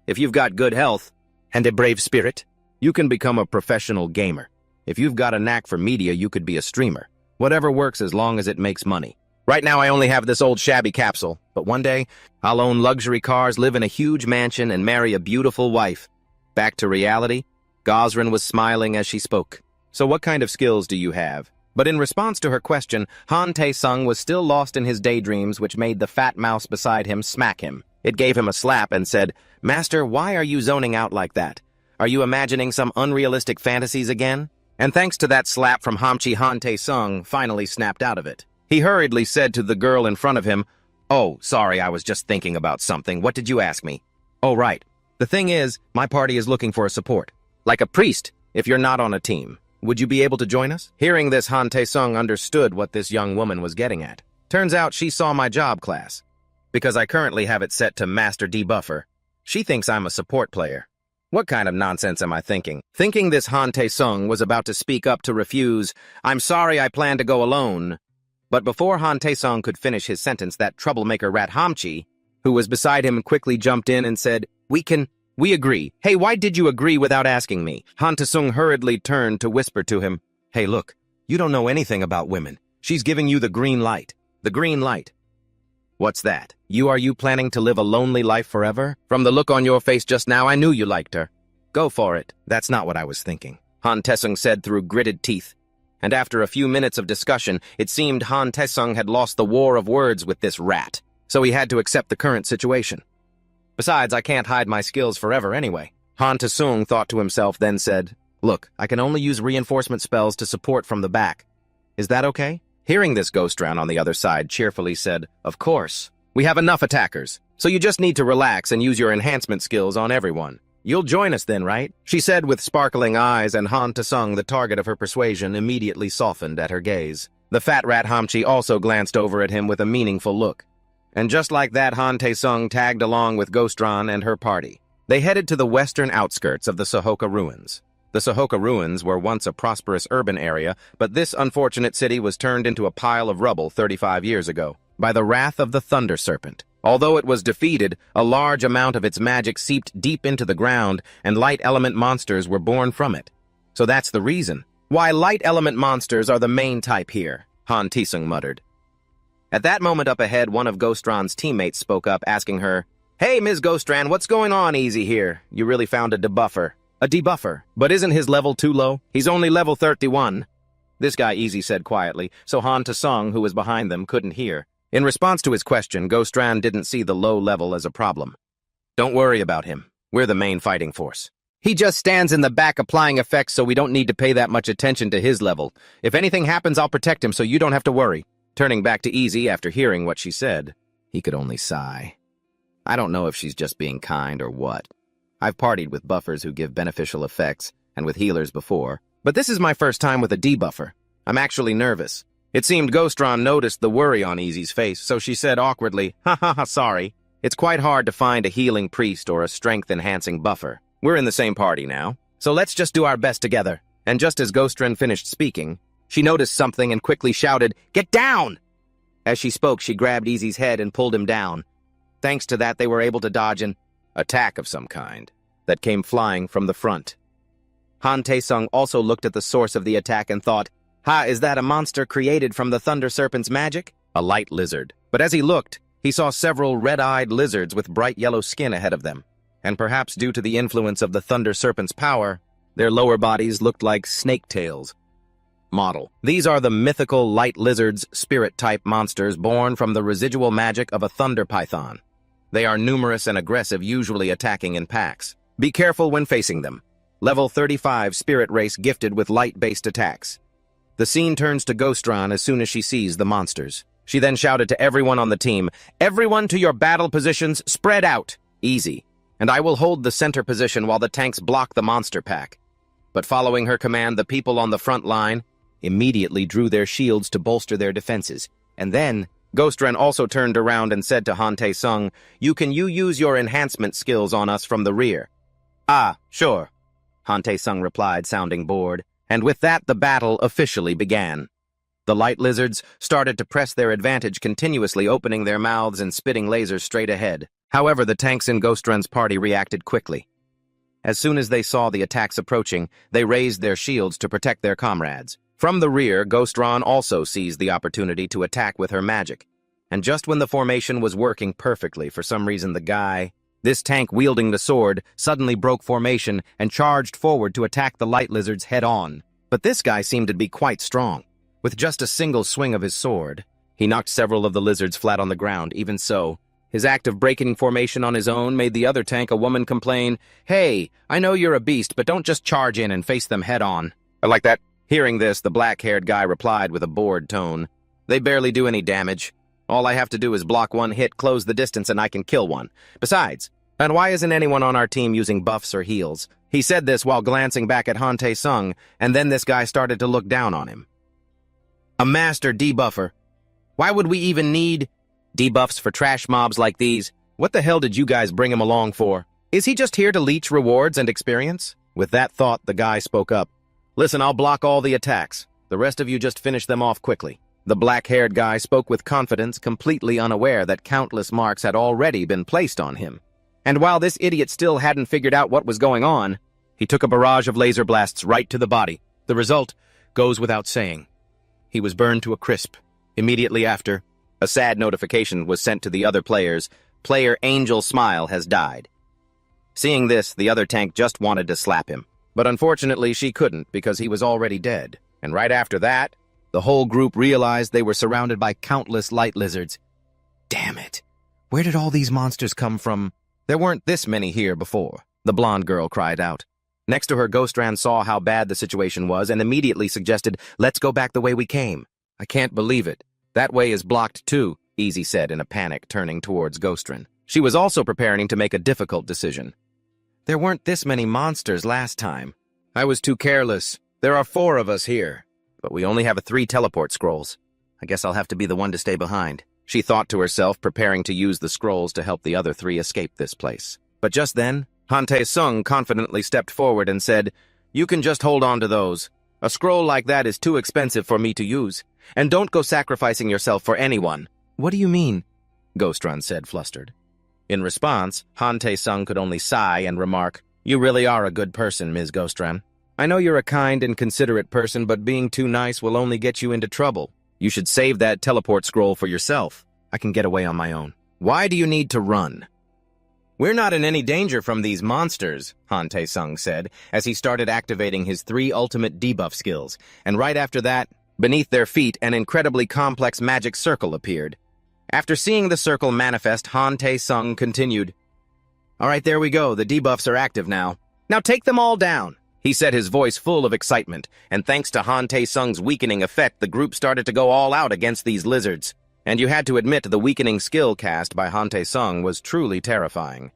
A: If you've got good health and a brave spirit, you can become a professional gamer. If you've got a knack for media, you could be a streamer. Whatever works as long as it makes money. Right now, I only have this old shabby capsule, but one day, I'll own luxury cars, live in a huge mansion, and marry a beautiful wife. Back to reality, Gosrin was smiling as she spoke. So what kind of skills do you have? But in response to her question, Han Tae-sung was still lost in his daydreams, which made the fat mouse beside him smack him. It gave him a slap and said, "Master, why are you zoning out like that? Are you imagining some unrealistic fantasies again?" And thanks to that slap from Hamchi, Han Tae-sung finally snapped out of it. He hurriedly said to the girl in front of him, "Oh, sorry, I was just thinking about something. What did you ask me?" "Oh, right. The thing is, my party is looking for a support. Like a priest, if you're not on a team. Would you be able to join us?" Hearing this, Han Tae-sung understood what this young woman was getting at. Turns out she saw my job class, because I currently have it set to Master Debuffer. She thinks I'm a support player. What kind of nonsense am I thinking? Thinking this Han Tae-sung was about to speak up to refuse, "I'm sorry, I plan to go alone." But before Han Tae-sung could finish his sentence, that troublemaker Rat Hamchi, who was beside him, quickly jumped in and said, We agree. Hey, why did you agree without asking me?" Han Tae-sung hurriedly turned to whisper to him, "Hey, look, you don't know anything about women. She's giving you the green light. The green light." "What's that? Are you planning to live a lonely life forever? From the look on your face just now, I knew you liked her." "Go for it." "That's not what I was thinking," Han Tae-sung said through gritted teeth. And after a few minutes of discussion, it seemed Han Tae-sung had lost the war of words with this rat, so he had to accept the current situation. "Besides, I can't hide my skills forever anyway." Han Tae-sung thought to himself, then said, "Look, I can only use reinforcement spells to support from the back. Is that okay?" Hearing this, Ghostran on the other side cheerfully said, "Of course. We have enough attackers, so you just need to relax and use your enhancement skills on everyone. You'll join us then, right?" she said with sparkling eyes, and Han Tae-sung, the target of her persuasion, immediately softened at her gaze. The fat rat Hamchi also glanced over at him with a meaningful look. And just like that, Han Tae-sung tagged along with Ghostran and her party. They headed to the western outskirts of the Sohoka ruins. The Sohoka ruins were once a prosperous urban area, but this unfortunate city was turned into a pile of rubble 35 years ago by the wrath of the Thunder Serpent. Although it was defeated, a large amount of its magic seeped deep into the ground, and light element monsters were born from it. So that's the reason why light element monsters are the main type here, Han Tae-sung muttered. At that moment up ahead, one of Ghostran's teammates spoke up, asking her, "Hey, Ms. Ghostran, what's going on easy here? You really found a debuffer." "A debuffer? But isn't his level too low? He's only level 31. This guy Easy said quietly, so Han Tae-sung, who was behind them, couldn't hear. In response to his question, Ghostran didn't see the low level as a problem. "Don't worry about him. We're the main fighting force. He just stands in the back applying effects, so we don't need to pay that much attention to his level. If anything happens, I'll protect him, so you don't have to worry." Turning back to Easy after hearing what she said, he could only sigh. "I don't know if she's just being kind or what. I've partied with buffers who give beneficial effects and with healers before, but this is my first time with a debuffer. I'm actually nervous." It seemed Ghostran noticed the worry on Easy's face, so she said awkwardly, Sorry. It's quite hard to find a healing priest or a strength-enhancing buffer. We're in the same party now, so let's just do our best together." And just as Ghostran finished speaking, she noticed something and quickly shouted, "Get down!" As she spoke, she grabbed Easy's head and pulled him down. Thanks to that, they were able to dodge an attack of some kind that came flying from the front. Han Tae-sung also looked at the source of the attack and thought, is that a monster created from the Thunder Serpent's magic? A light lizard. But as he looked, he saw several red-eyed lizards with bright yellow skin ahead of them. And perhaps due to the influence of the Thunder Serpent's power, their lower bodies looked like snake tails. Model. These are the mythical light lizards, spirit-type monsters born from the residual magic of a thunder python. They are numerous and aggressive, usually attacking in packs. Be careful when facing them. Level 35 spirit race gifted with light-based attacks. The scene turns to Ghostran as soon as she sees the monsters. She then shouted to everyone on the team, "Everyone to your battle positions, spread out. Easy. And I will hold the center position while the tanks block the monster pack." But following her command, the people on the front line immediately drew their shields to bolster their defenses. And then, Ghostran also turned around and said to Han Tae-sung, you use your enhancement skills on us from the rear?" "Ah, sure," Han Tae-sung replied, sounding bored. And with that, the battle officially began. The light lizards started to press their advantage, continuously opening their mouths and spitting lasers straight ahead. However, the tanks in Ghostran's party reacted quickly. As soon as they saw the attacks approaching, they raised their shields to protect their comrades. From the rear, Ghostran also seized the opportunity to attack with her magic. And just when the formation was working perfectly, for some reason this tank wielding the sword suddenly broke formation and charged forward to attack the light lizards head-on. But this guy seemed to be quite strong. With just a single swing of his sword, he knocked several of the lizards flat on the ground. Even so, his act of breaking formation on his own made the other tank, a woman, complain, "Hey, I know you're a beast, but don't just charge in and face them head-on." "I like that." Hearing this, the black-haired guy replied with a bored tone, "They barely do any damage. All I have to do is block one hit, close the distance, and I can kill one. Besides, and why isn't anyone on our team using buffs or heals?" He said this while glancing back at Han Tae-sung, and then this guy started to look down on him. "A master debuffer? Why would we even need debuffs for trash mobs like these? What the hell did you guys bring him along for? Is he just here to leech rewards and experience? With that thought, the guy spoke up. Listen, I'll block all the attacks. The rest of you just finish them off quickly. The black-haired guy spoke with confidence, completely unaware that countless marks had already been placed on him. And while this idiot still hadn't figured out what was going on, he took a barrage of laser blasts right to the body. The result goes without saying. He was burned to a crisp. Immediately after, a sad notification was sent to the other players. Player Angel Smile has died. Seeing this, the other tank just wanted to slap him. But unfortunately, she couldn't because he was already dead. And right after that, the whole group realized they were surrounded by countless light lizards. Damn it! Where did all these monsters come from? There weren't this many here before, the blonde girl cried out. Next to her, Ghostran saw how bad the situation was and immediately suggested, let's go back the way we came. I can't believe it. That way is blocked too, Easy said in a panic, turning towards Ghostran. She was also preparing to make a difficult decision. There weren't this many monsters last time. I was too careless. There are 4 of us here, but we only have 3 teleport scrolls. I guess I'll have to be the one to stay behind. She thought to herself, preparing to use the scrolls to help the other 3 escape this place. But just then, Han Tae-sung confidently stepped forward and said, You can just hold on to those. A scroll like that is too expensive for me to use. And don't go sacrificing yourself for anyone. What do you mean? Ghostran said, flustered. In response, Han Tae-sung could only sigh and remark, You really are a good person, Ms. Ghostran. I know you're a kind and considerate person, but being too nice will only get you into trouble. You should save that teleport scroll for yourself. I can get away on my own. Why do you need to run? We're not in any danger from these monsters, Han Tae-sung said, as he started activating his 3 ultimate debuff skills, and right after that, beneath their feet, an incredibly complex magic circle appeared. After seeing the circle manifest, Han Tae-sung continued, All right, there we go. The debuffs are active now. Now take them all down. He said, his voice full of excitement, and thanks to Han Tae-sung's weakening effect, the group started to go all out against these lizards. And you had to admit the weakening skill cast by Han Tae-sung was truly terrifying.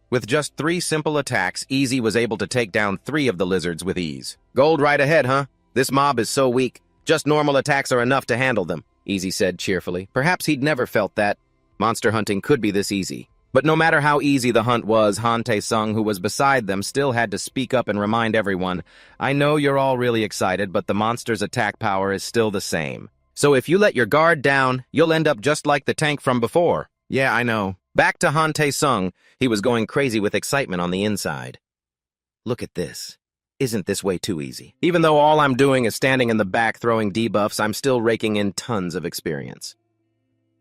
A: With just 3 simple attacks, Easy was able to take down 3 of the lizards with ease. Gold right ahead, huh? This mob is so weak. Just normal attacks are enough to handle them, Easy said cheerfully. Perhaps he'd never felt that monster hunting could be this easy. But no matter how easy the hunt was, Han Tae-sung, who was beside them, still had to speak up and remind everyone, I know you're all really excited, but the monster's attack power is still the same. So if you let your guard down, you'll end up just like the tank from before. Yeah, I know. Back to Han Tae-sung, he was going crazy with excitement on the inside. Look at this. Isn't this way too easy? Even though all I'm doing is standing in the back throwing debuffs, I'm still raking in tons of experience.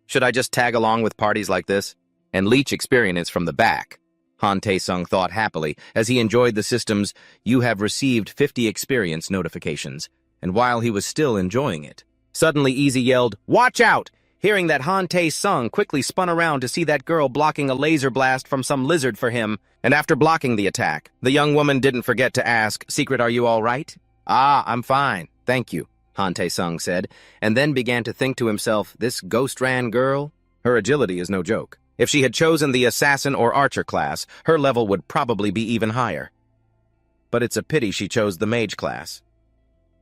A: Should I just tag along with parties like this and leech experience from the back? Han Tae-sung thought happily as he enjoyed the system's "You have received 50 experience" notifications, and while he was still enjoying it, suddenly Easy yelled, Watch out! Hearing that, Han Tae-sung quickly spun around to see that girl blocking a laser blast from some lizard for him, and after blocking the attack, the young woman didn't forget to ask, Secret, are you all right? Ah, I'm fine, thank you, Han Tae-sung said, and then began to think to himself, this Ghostran girl? Her agility is no joke. If she had chosen the assassin or archer class, her level would probably be even higher. But it's a pity she chose the mage class.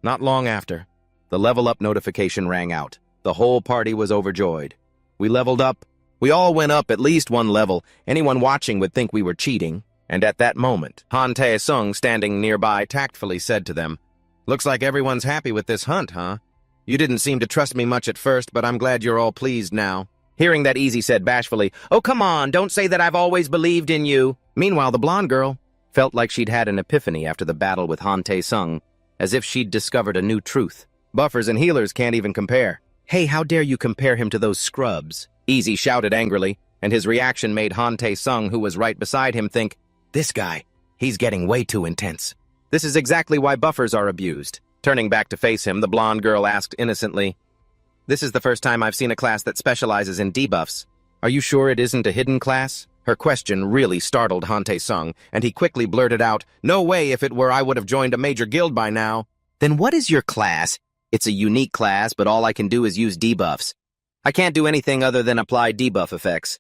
A: Not long after, the level up notification rang out. The whole party was overjoyed. We leveled up. We all went up at least 1 level. Anyone watching would think we were cheating. And at that moment, Han Tae-sung, standing nearby, tactfully said to them, Looks like everyone's happy with this hunt, huh? You didn't seem to trust me much at first, but I'm glad you're all pleased now. Hearing that, Easy said bashfully, Oh, come on, don't say that I've always believed in you. Meanwhile, the blonde girl felt like she'd had an epiphany after the battle with Han Tae-sung, as if she'd discovered a new truth. Buffers and healers can't even compare. Hey, how dare you compare him to those scrubs? Easy shouted angrily, and his reaction made Han Tae-sung, who was right beside him, think, This guy, he's getting way too intense. This is exactly why buffers are abused. Turning back to face him, the blonde girl asked innocently, This is the first time I've seen a class that specializes in debuffs. Are you sure it isn't a hidden class? Her question really startled Han Tae-sung, and he quickly blurted out, No way, if it were I would have joined a major guild by now. Then what is your class? It's a unique class, but all I can do is use debuffs. I can't do anything other than apply debuff effects.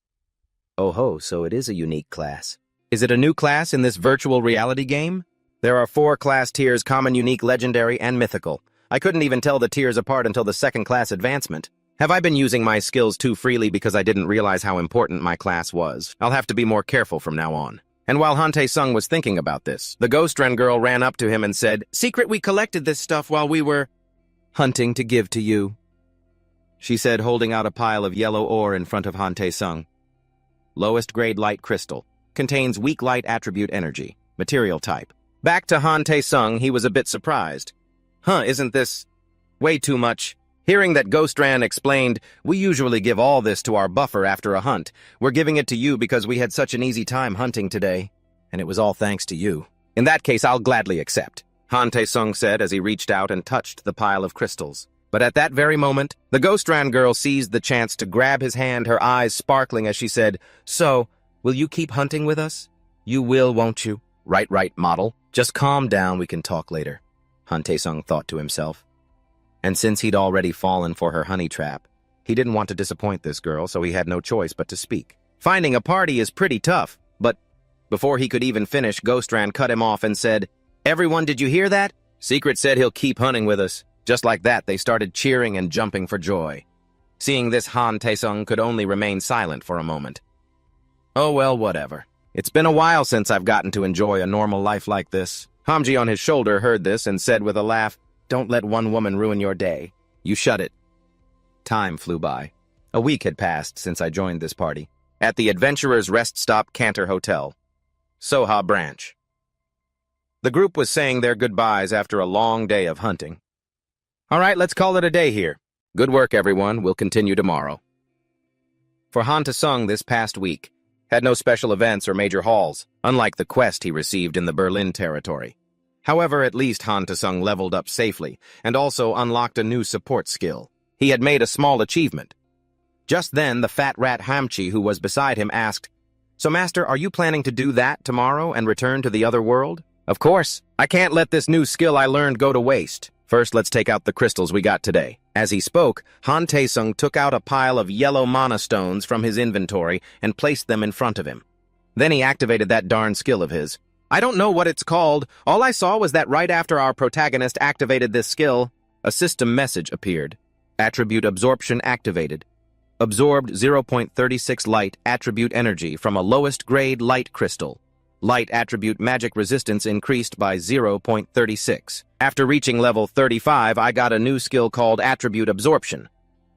A: Oh ho, so it is a unique class. Is it a new class in this virtual reality game? There are 4 class tiers: common, unique, legendary, and mythical. I couldn't even tell the tiers apart until the 2nd class advancement. Have I been using my skills too freely because I didn't realize how important my class was? I'll have to be more careful from now on. And while Han Tae-sung was thinking about this, the Ghost Ren girl ran up to him and said, "Secret, we collected this stuff while we were hunting to give to you," she said, holding out a pile of yellow ore in front of Han Tae-sung. Lowest grade light crystal. Contains weak light attribute energy. Material type. Back to Han Tae-sung, he was a bit surprised. Isn't this way too much? Hearing that Ghost Ran explained, "We usually give all this to our buffer after a hunt. We're giving it to you because we had such an easy time hunting today. And it was all thanks to you. In that case, I'll gladly accept," Han Tae-sung said as he reached out and touched the pile of crystals. But at that very moment, the Ghost Ran girl seized the chance to grab his hand, her eyes sparkling as she said, "So, will you keep hunting with us? You will, won't you?" Right, model. Just calm down, we can talk later," Han Tae-sung thought to himself. And since he'd already fallen for her honey trap, he didn't want to disappoint this girl, so he had no choice but to speak. "Finding a party is pretty tough, but..." Before he could even finish, Ghost Ran cut him off and said, "Everyone, did you hear that? Secret said he'll keep hunting with us." Just like that, they started cheering and jumping for joy. Seeing this, Han Tae-sung could only remain silent for a moment. "Oh well, whatever. It's been a while since I've gotten to enjoy a normal life like this." Hamji on his shoulder heard this and said with a laugh, "Don't let one woman ruin your day. You shut it." Time flew by. A week had passed since I joined this party. At the Adventurers Rest Stop Cantor Hotel, Soha Branch. The group was saying their goodbyes after a long day of hunting. "All right, let's call it a day here. Good work, everyone. We'll continue tomorrow." For Han Tae-sung, this past week had no special events or major hauls, unlike the quest he received in the Berlin territory. However, at least Han Tae-sung leveled up safely and also unlocked a new support skill. He had made a small achievement. Just then, the fat rat Hamchi, who was beside him, asked, "So, Master, are you planning to do that tomorrow and return to the other world?" "Of course. I can't let this new skill I learned go to waste. First, let's take out the crystals we got today." As he spoke, Han Tae-sung took out a pile of yellow mana stones from his inventory and placed them in front of him. Then he activated that darn skill of his. I don't know what it's called. All I saw was that right after our protagonist activated this skill, a system message appeared. Attribute absorption activated. Absorbed 0.36 light attribute energy from a lowest grade light crystal. Light attribute magic resistance increased by 0.36. After reaching level 35, I got a new skill called Attribute Absorption.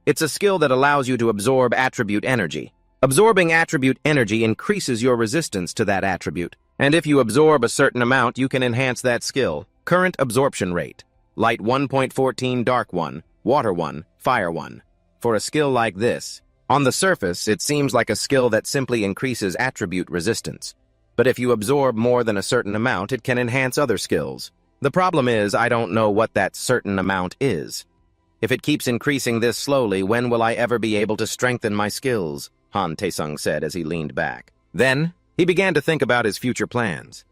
A: It's a skill that allows you to absorb attribute energy. Absorbing attribute energy increases your resistance to that attribute, and if you absorb a certain amount, you can enhance that skill. Current absorption rate. Light 1.14, Dark 1, Water 1, Fire 1. For a skill like this, on the surface, it seems like a skill that simply increases attribute resistance. But if you absorb more than a certain amount, it can enhance other skills. The problem is, I don't know what that certain amount is. If it keeps increasing this slowly, when will I ever be able to strengthen my skills? Han Tae-sung said as he leaned back. Then, he began to think about his future plans.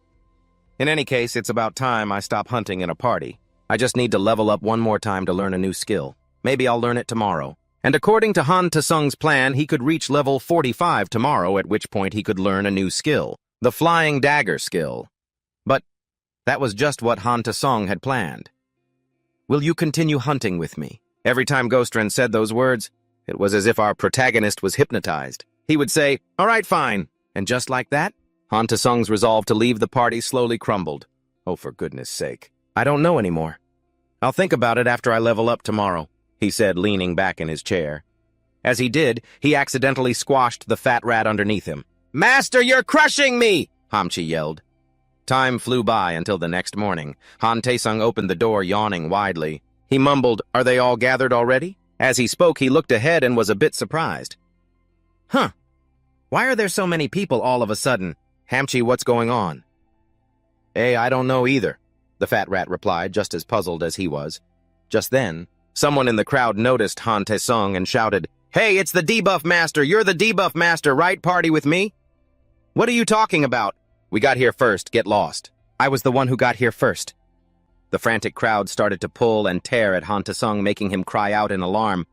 A: In any case, it's about time I stop hunting in a party. I just need to level up one more time to learn a new skill. Maybe I'll learn it tomorrow. And according to Han Tae-sung's plan, he could reach level 45 tomorrow, at which point he could learn a new skill. The Flying Dagger skill. But that was just what Han Tae-sung had planned. Will you continue hunting with me? Every time Ghost Ren said those words, it was as if our protagonist was hypnotized. He would say, all right, fine. And just like that, Han Tae-sung's resolve to leave the party slowly crumbled. Oh, for goodness sake. I don't know anymore. I'll think about it after I level up tomorrow, he said, leaning back in his chair. As he did, he accidentally squashed the fat rat underneath him. Master, you're crushing me! Hamchi yelled. Time flew by until the next morning. Han Tae-sung opened the door, yawning widely. He mumbled, are they all gathered already? As he spoke, he looked ahead and was a bit surprised. Huh. Why are there so many people all of a sudden? Hamchi, what's going on? I don't know either, the fat rat replied, just as puzzled as he was. Just then, someone in the crowd noticed Han Tae-sung and shouted, Hey, it's the debuff master! You're the debuff master, right? Party with me? What are you talking about? We got here first, get lost. I was the one who got here first. The frantic crowd started to pull and tear at Han Tae-sung, making him cry out in alarm.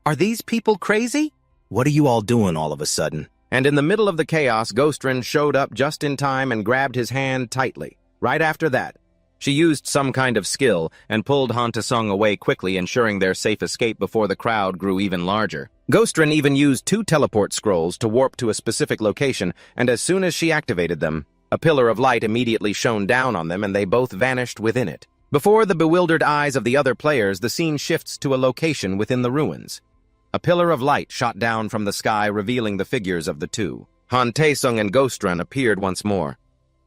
A: Are these people crazy? What are you all doing all of a sudden? And in the middle of the chaos, Ghost Ren showed up just in time and grabbed his hand tightly. Right after that, she used some kind of skill and pulled Han Tae-sung away quickly, ensuring their safe escape before the crowd grew even larger. Ghost Ren even used 2 teleport scrolls to warp to a specific location, and as soon as she activated them, A pillar of light immediately shone down on them, and they both vanished within it. Before the bewildered eyes of the other players, the scene shifts to a location within the ruins. A pillar of light shot down from the sky, revealing the figures of the two. Han Taesung and Ghost Run appeared once more.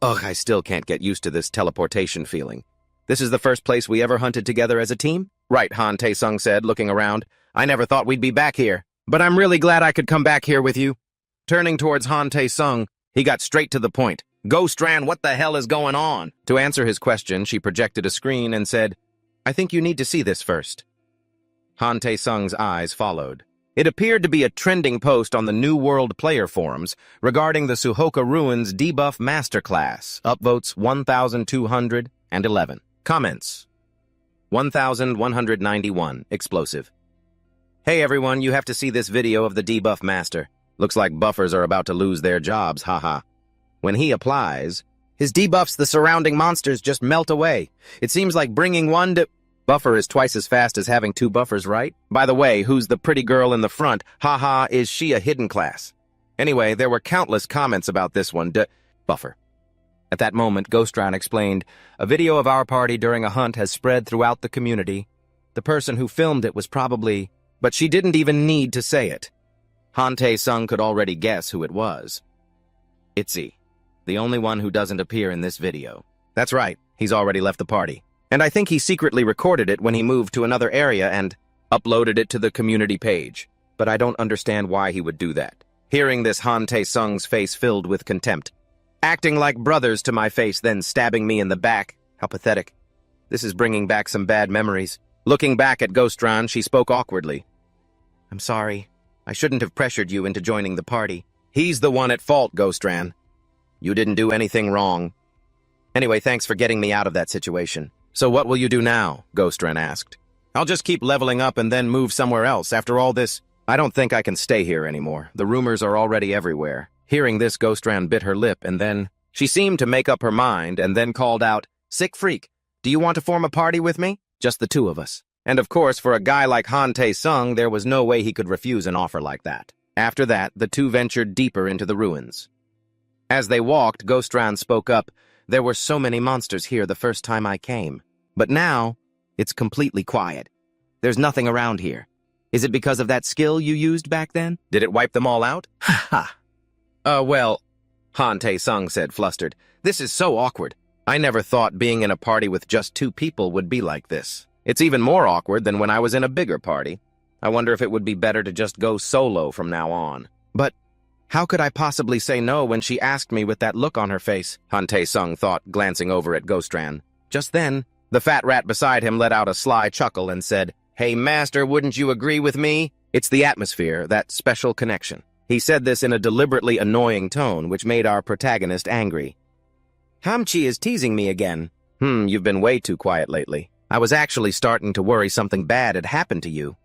A: Ugh, I still can't get used to this teleportation feeling. This is the first place we ever hunted together as a team? Right, Han Taesung said, looking around. I never thought we'd be back here, but I'm really glad I could come back here with you. Turning towards Han Taesung, he got straight to the point. Ghost Ran, what the hell is going on? To answer his question, she projected a screen and said, I think you need to see this first. Han Taesung's eyes followed. It appeared to be a trending post on the New World player forums regarding the Suhoka Ruins debuff masterclass. Upvotes 1,211. Comments 1,191. Explosive. Hey everyone, you have to see this video of the debuff master. Looks like buffers are about to lose their jobs, haha. When he applies, his debuffs the surrounding monsters just melt away. It seems like bringing one to... Buffer is twice as fast as having two buffers, right? By the way, who's the pretty girl in the front? Haha, is she a hidden class? Anyway, there were countless comments about this one. Buffer. At that moment, Ghost Run explained, a video of our party during a hunt has spread throughout the community. The person who filmed it was probably... But she didn't even need to say it. Han Taesung could already guess who it was. Itzy, the only one who doesn't appear in this video. That's right, he's already left the party. And I think he secretly recorded it when he moved to another area and uploaded it to the community page. But I don't understand why he would do that. Hearing this, Han Taesung's face filled with contempt. Acting like brothers to my face, then stabbing me in the back. How pathetic. This is bringing back some bad memories. Looking back at Ghost Run, she spoke awkwardly. I'm sorry. I shouldn't have pressured you into joining the party. He's the one at fault, Ghost Run. You didn't do anything wrong. Anyway, thanks for getting me out of that situation. So what will you do now? Ghost Run asked. I'll just keep leveling up and then move somewhere else. After all this, I don't think I can stay here anymore. The rumors are already everywhere. Hearing this, Ghost Run bit her lip, and then she seemed to make up her mind and then called out, Sick freak, do you want to form a party with me? Just the two of us. And of course, for a guy like Han Taesung, there was no way he could refuse an offer like that. After that, the two ventured deeper into the ruins. As they walked, Ghost Run spoke up. There were so many monsters here the first time I came. But now, it's completely quiet. There's nothing around here. Is it because of that skill you used back then? Did it wipe them all out? Ha ha. Well, Han Taesung said, flustered. This is so awkward. I never thought being in a party with just two people would be like this. It's even more awkward than when I was in a bigger party. I wonder if it would be better to just go solo from now on. But how could I possibly say no when she asked me with that look on her face? Han Taesung thought, glancing over at Ghost Run. Just then, the fat rat beside him let out a sly chuckle and said, Hey, master, wouldn't you agree with me? It's the atmosphere, that special connection. He said this in a deliberately annoying tone, which made our protagonist angry. Hamchi is teasing me again. You've been way too quiet lately. I was actually starting to worry something bad had happened to you.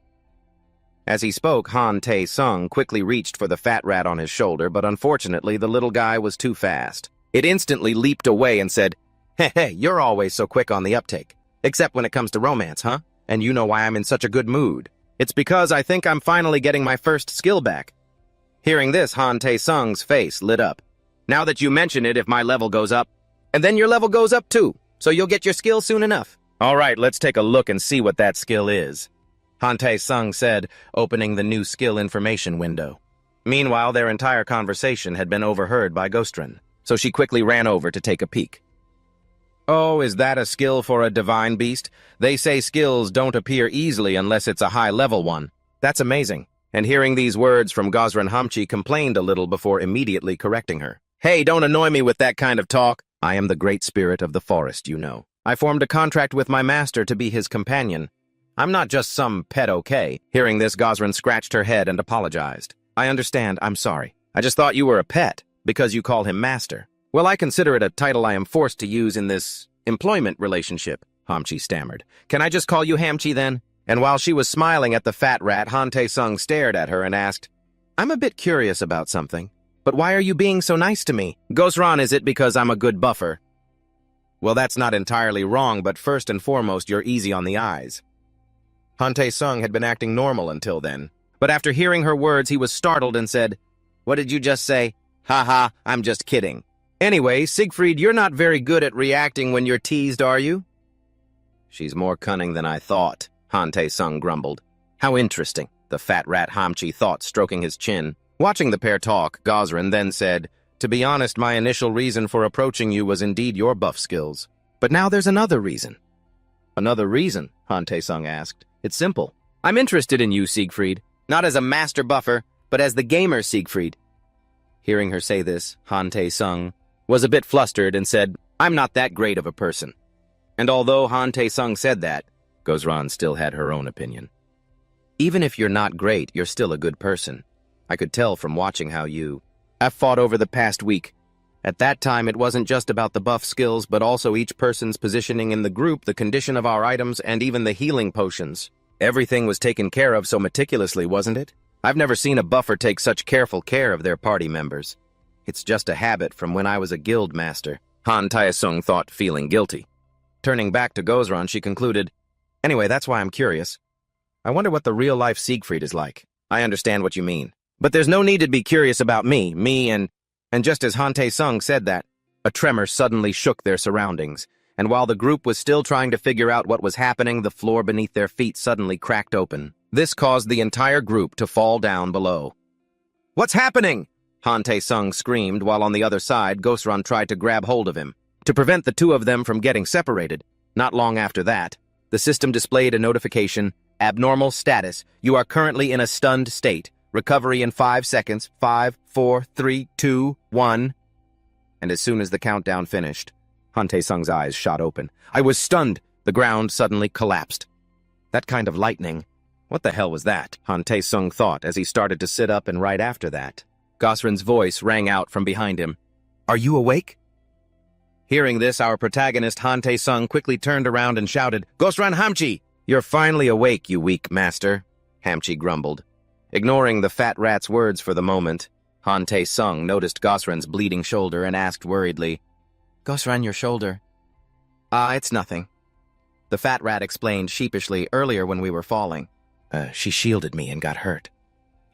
A: As he spoke, Han Taesung quickly reached for the fat rat on his shoulder, but unfortunately the little guy was too fast. It instantly leaped away and said, Hey, you're always so quick on the uptake. Except when it comes to romance, huh? And you know why I'm in such a good mood. It's because I think I'm finally getting my first skill back. Hearing this, Han Taesung's face lit up. Now that you mention it, if my level goes up, and then your level goes up too, so you'll get your skill soon enough. All right, let's take a look and see what that skill is. Han Taesung said, opening the new skill information window. Meanwhile, their entire conversation had been overheard by Ghost Run, so she quickly ran over to take a peek. Oh, is that a skill for a divine beast? They say skills don't appear easily unless it's a high-level one. That's amazing. And hearing these words from Gosran Hamchi complained a little before immediately correcting her. Hey, don't annoy me with that kind of talk. I am the great spirit of the forest, you know. I formed a contract with my master to be his companion. I'm not just some pet, okay? Hearing this, Gosran scratched her head and apologized. I understand, I'm sorry. I just thought you were a pet, because you call him master. Well, I consider it a title I am forced to use in this employment relationship, Hamchi stammered. Can I just call you Hamchi then? And while she was smiling at the fat rat, Han Taesung stared at her and asked, I'm a bit curious about something, but why are you being so nice to me? Gosran, is it because I'm a good buffer? Well, that's not entirely wrong, but first and foremost, you're easy on the eyes. Han Taesung had been acting normal until then, but after hearing her words, he was startled and said, What did you just say? Ha ha, I'm just kidding. Anyway, Siegfried, you're not very good at reacting when you're teased, are you? She's more cunning than I thought, Han Tae-sung grumbled. How interesting, the fat rat Hamchi thought, stroking his chin. Watching the pair talk, Gosran then said, to be honest, my initial reason for approaching you was indeed your buff skills. But now there's another reason. Another reason? Han Tae-sung asked. It's simple. I'm interested in you, Siegfried. Not as a master buffer, but as the gamer Siegfried. Hearing her say this, Han Tae-sung was a bit flustered and said, I'm not that great of a person. And although Han Tae-sung said that, Gosran still had her own opinion. Even if you're not great, you're still a good person. I could tell from watching how I've fought over the past week. At that time, it wasn't just about the buff skills, but also each person's positioning in the group, the condition of our items, and even the healing potions. Everything was taken care of so meticulously, wasn't it? I've never seen a buffer take such careful care of their party members. It's just a habit from when I was a guild master, Han Tae-sung thought, feeling guilty. Turning back to Gosran, she concluded, anyway, that's why I'm curious. I wonder what the real-life Siegfried is like. I understand what you mean. But there's no need to be curious about me and just as Han Tae-sung said that, a tremor suddenly shook their surroundings, and while the group was still trying to figure out what was happening, the floor beneath their feet suddenly cracked open. This caused the entire group to fall down below. What's happening? Han Tae-sung screamed, while on the other side, Gosran tried to grab hold of him, to prevent the two of them from getting separated. Not long after that, the system displayed a notification, abnormal status, you are currently in a stunned state. Recovery in 5 seconds. 5, 4, 3, 2, 1. And as soon as the countdown finished, Han Tae-sung's eyes shot open. I was stunned. The ground suddenly collapsed. That kind of lightning. What the hell was that? Han Tae-sung thought as he started to sit up, and right after that, Gosran's voice rang out from behind him. Are you awake? Hearing this, our protagonist Han Tae-sung quickly turned around and shouted, Gosran Hamchi! You're finally awake, you weak master, Hamchi grumbled. Ignoring the fat rat's words for the moment, Han Tae-sung noticed Gosran's bleeding shoulder and asked worriedly, Gosran, your shoulder? It's nothing. The fat rat explained sheepishly earlier when we were falling. She shielded me and got hurt.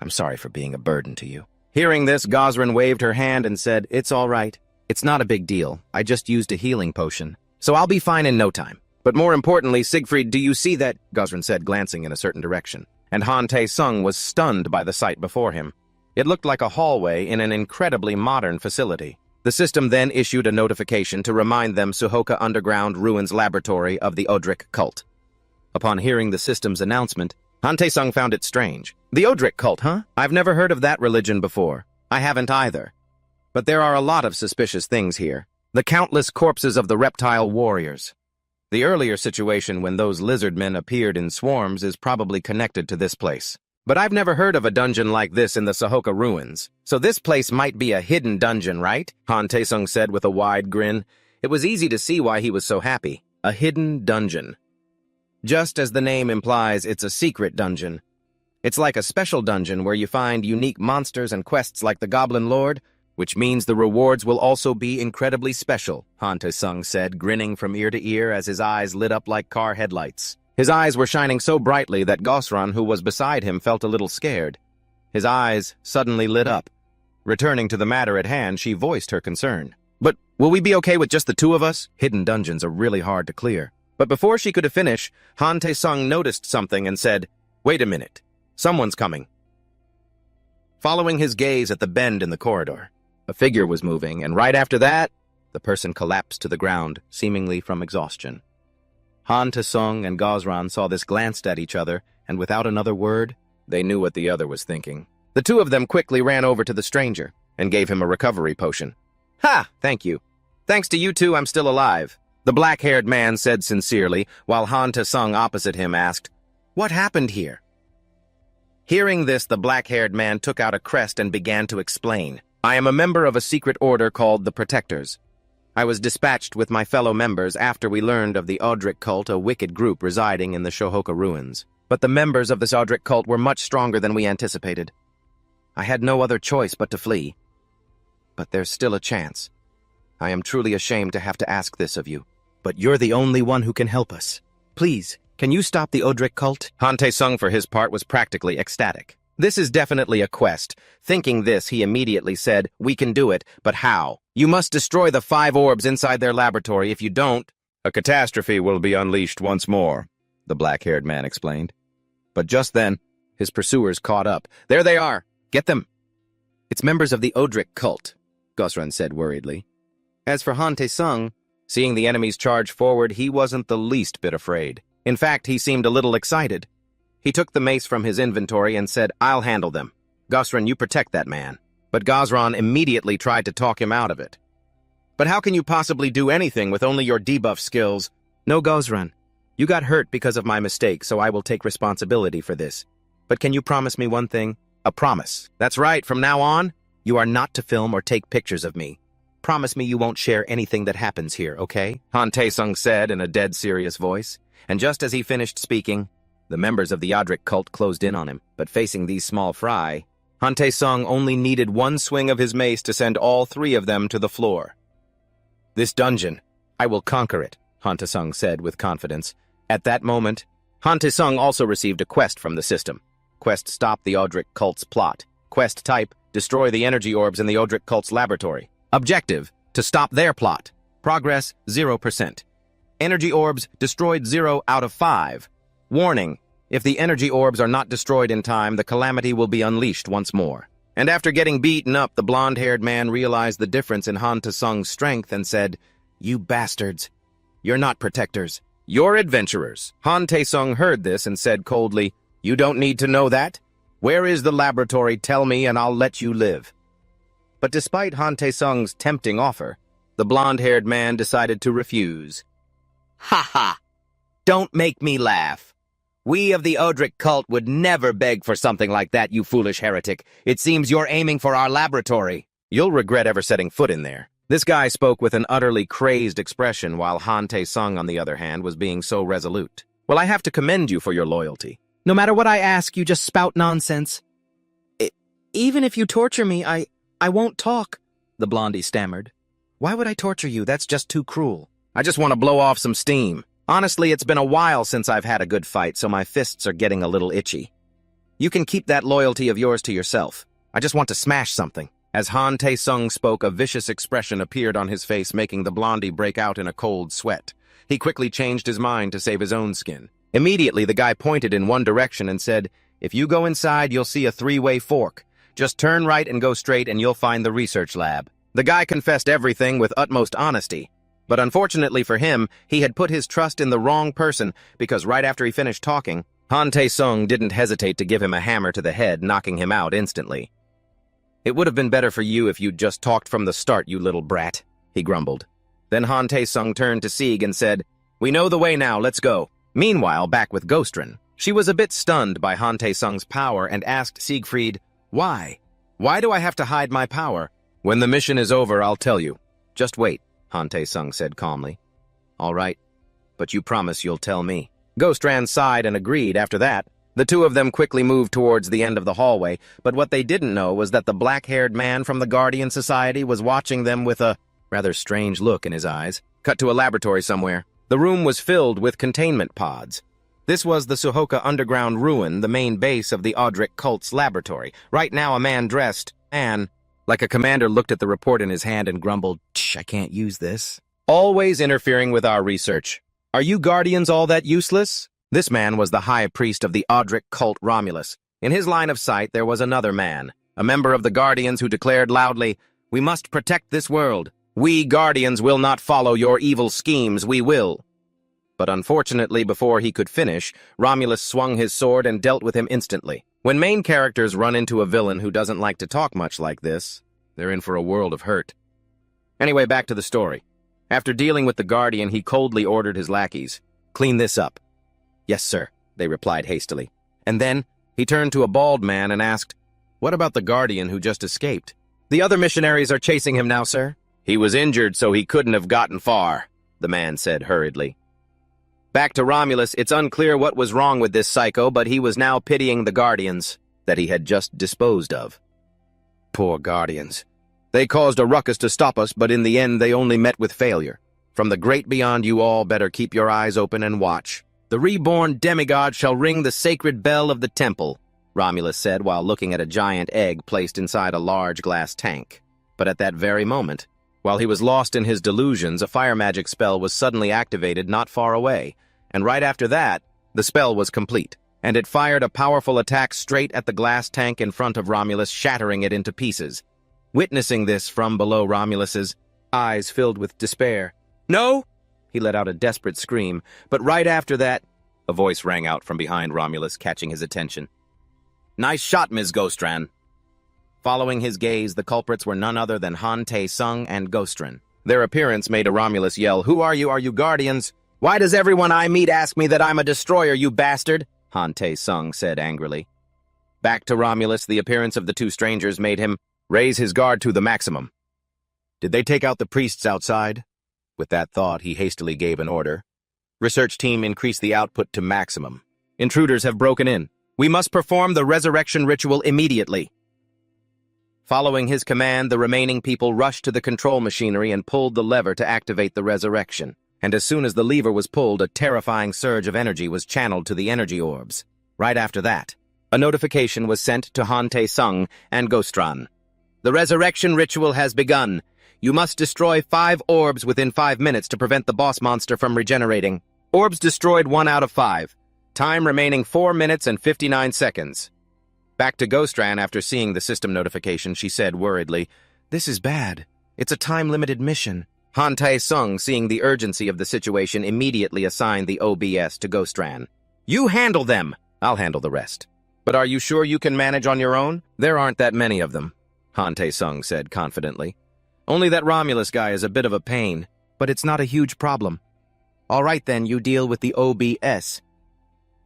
A: I'm sorry for being a burden to you. Hearing this, Gosran waved her hand and said, It's all right. It's not a big deal. I just used a healing potion. So I'll be fine in no time. But more importantly, Siegfried, do you see that? Gosran said, glancing in a certain direction. And Han Tae-sung was stunned by the sight before him. It looked like a hallway in an incredibly modern facility. The system then issued a notification to remind them Suhoka Underground Ruins Laboratory of the Odric cult. Upon hearing the system's announcement, Han Tae-sung found it strange. The Odric cult, huh? I've never heard of that religion before. I haven't either. But there are a lot of suspicious things here. The countless corpses of the reptile warriors. The earlier situation when those lizard men appeared in swarms is probably connected to this place. But I've never heard of a dungeon like this in the Suhoka ruins. So this place might be a hidden dungeon, right? Han Tae-sung said with a wide grin. It was easy to see why he was so happy. A hidden dungeon. Just as the name implies, it's a secret dungeon. It's like a special dungeon where you find unique monsters and quests like the Goblin Lord, which means the rewards will also be incredibly special, Han Tae-sung said, grinning from ear to ear as his eyes lit up like car headlights. His eyes were shining so brightly that Gosran, who was beside him, felt a little scared. His eyes suddenly lit up. Returning to the matter at hand, she voiced her concern. But will we be okay with just the two of us? Hidden dungeons are really hard to clear. But before she could finish, Han Tae-sung noticed something and said, Wait a minute. Someone's coming. Following his gaze at the bend in the corridor, a figure was moving, and right after that, the person collapsed to the ground, seemingly from exhaustion. Han Tae-sung and Gosran saw this, glanced at each other, and without another word, they knew what the other was thinking. The two of them quickly ran over to the stranger and gave him a recovery potion. Ha! Thank you. Thanks to you two, I'm still alive, the black-haired man said sincerely, while Han Tae-sung opposite him asked, What happened here? Hearing this, the black-haired man took out a crest and began to explain. I am a member of a secret order called the Protectors. I was dispatched with my fellow members after we learned of the Odric cult, a wicked group residing in the Suhoka ruins. But the members of this Odric cult were much stronger than we anticipated. I had no other choice but to flee. But there's still a chance. I am truly ashamed to have to ask this of you. But you're the only one who can help us. Please, can you stop the Odric cult? Han Tae-sung, for his part, was practically ecstatic. This is definitely a quest. Thinking this, he immediately said, We can do it, but how? You must destroy the 5 orbs inside their laboratory. If you don't, a catastrophe will be unleashed once more, the black-haired man explained. But just then, his pursuers caught up. There they are! Get them! It's members of the Odric cult, Gosran said worriedly. As for Han Tae-sung, seeing the enemies charge forward, he wasn't the least bit afraid. In fact, he seemed a little excited. He took the mace from his inventory and said, I'll handle them. Gosran, you protect that man. But Gosran immediately tried to talk him out of it. But how can you possibly do anything with only your debuff skills? No, Gosran. You got hurt because of my mistake, so I will take responsibility for this. But can you promise me one thing? A promise. That's right, from now on, you are not to film or take pictures of me. Promise me you won't share anything that happens here, okay? Han Tae-sung said in a dead serious voice. And just as he finished speaking, the members of the Odric cult closed in on him. But facing these small fry, Han Tae-sung only needed one swing of his mace to send all 3 of them to the floor. This dungeon, I will conquer it, Han Tae-sung said with confidence. At that moment, Han Tae-sung also received a quest from the system. Quest Stop the Odric cult's plot. Quest type, destroy the energy orbs in the Odric cult's laboratory. Objective, to stop their plot. Progress, 0%. Energy orbs destroyed 0 out of 5. Warning, if the energy orbs are not destroyed in time, the calamity will be unleashed once more. And after getting beaten up, the blonde-haired man realized the difference in Han Tae-sung's strength and said, You bastards. You're not protectors. You're adventurers. Han Tae-sung heard this and said coldly, You don't need to know that. Where is the laboratory? Tell me and I'll let you live. But despite Han Tae-sung's tempting offer, the blonde-haired man decided to refuse. Ha ha! Don't make me laugh. We of the Odric cult would never beg for something like that, you foolish heretic. It seems you're aiming for our laboratory. You'll regret ever setting foot in there. This guy spoke with an utterly crazed expression, while Han Tae-sung, on the other hand, was being so resolute. Well, I have to commend you for your loyalty. No matter what I ask, you just spout nonsense. Even if you torture me, I won't talk, the blondie stammered. Why would I torture you? That's just too cruel. I just want to blow off some steam. Honestly, it's been a while since I've had a good fight, so my fists are getting a little itchy. You can keep that loyalty of yours to yourself. I just want to smash something. As Han Tae-sung spoke, a vicious expression appeared on his face, making the blondie break out in a cold sweat. He quickly changed his mind to save his own skin. Immediately, the guy pointed in one direction and said, If you go inside, you'll see a 3-way fork. Just turn right and go straight and you'll find the research lab. The guy confessed everything with utmost honesty. But unfortunately for him, he had put his trust in the wrong person, because right after he finished talking, Han Tae-sung didn't hesitate to give him a hammer to the head, knocking him out instantly. It would have been better for you if you'd just talked from the start, you little brat, he grumbled. Then Han Tae-sung turned to Sieg and said, We know the way now, let's go. Meanwhile, back with Gostrin, she was a bit stunned by Han Tae-sung's power and asked Siegfried, Why? Why do I have to hide my power? When the mission is over, I'll tell you. Just wait, Han Tae-sung said calmly. All right, but you promise you'll tell me. Gostran sighed and agreed. After that, the two of them quickly moved towards the end of the hallway, but what they didn't know was that the black-haired man from the Guardian Society was watching them with a rather strange look in his eyes. Cut to a laboratory somewhere. The room was filled with containment pods. This was the Suhoka underground ruin, the main base of the Odric cult's laboratory. Right now, a man dressed, like a commander, looked at the report in his hand and grumbled, I can't use this. Always interfering with our research. Are you Guardians all that useless? This man was the high priest of the Odric cult, Romulus. In his line of sight, there was another man, a member of the Guardians, who declared loudly, We must protect this world. We Guardians will not follow your evil schemes, we will. But unfortunately, before he could finish, Romulus swung his sword and dealt with him instantly. When main characters run into a villain who doesn't like to talk much like this, they're in for a world of hurt. Anyway, back to the story. After dealing with the Guardian, he coldly ordered his lackeys, Clean this up. Yes, sir, they replied hastily. And then he turned to a bald man and asked, What about the Guardian who just escaped? The other missionaries are chasing him now, sir. He was injured, so he couldn't have gotten far, the man said hurriedly. Back to Romulus, it's unclear what was wrong with this psycho, but he was now pitying the Guardians that he had just disposed of. Poor Guardians. They caused a ruckus to stop us, but in the end they only met with failure. From the great beyond, you all better keep your eyes open and watch. The reborn demigod shall ring the sacred bell of the temple, Romulus said while looking at a giant egg placed inside a large glass tank. But at that very moment, While he was lost in his delusions, a fire magic spell was suddenly activated not far away, and right after that, the spell was complete, and it fired a powerful attack straight at the glass tank in front of Romulus, shattering it into pieces. Witnessing this from below, Romulus's eyes filled with despair. "No!" He let out a desperate scream, but right after that, a voice rang out from behind Romulus, catching his attention. "Nice shot, Ms. Ghostran." Following his gaze, the culprits were none other than Han Tae-sung and Ghostran. Their appearance made a Romulus yell, "Who are you? Are you guardians? Why does everyone I meet ask me that I'm a destroyer, you bastard?" Han Tae-sung said angrily. Back to Romulus, the appearance of the two strangers made him raise his guard to the maximum. Did they take out the priests outside? With that thought, he hastily gave an order. Research team, increase the output to maximum. Intruders have broken in. We must perform the resurrection ritual immediately. Following his command, the remaining people rushed to the control machinery and pulled the lever to activate the resurrection. And as soon as the lever was pulled, a terrifying surge of energy was channeled to the energy orbs. Right after that, a notification was sent to Han Tae-sung and Ghostran. The resurrection ritual has begun. You must destroy 5 orbs within 5 minutes to prevent the boss monster from regenerating. Orbs destroyed 1 out of 5. Time remaining 4 minutes and 59 seconds. Back to Ghostran after seeing the system notification, she said worriedly, "This is bad. It's a time-limited mission." Han Tae-sung, seeing the urgency of the situation, immediately assigned the OBS to Ghostran. "You handle them. I'll handle the rest. But are you sure you can manage on your own? There aren't that many of them," Han Tae-sung said confidently. "Only that Romulus guy is a bit of a pain, but it's not a huge problem." "All right then, you deal with the OBS."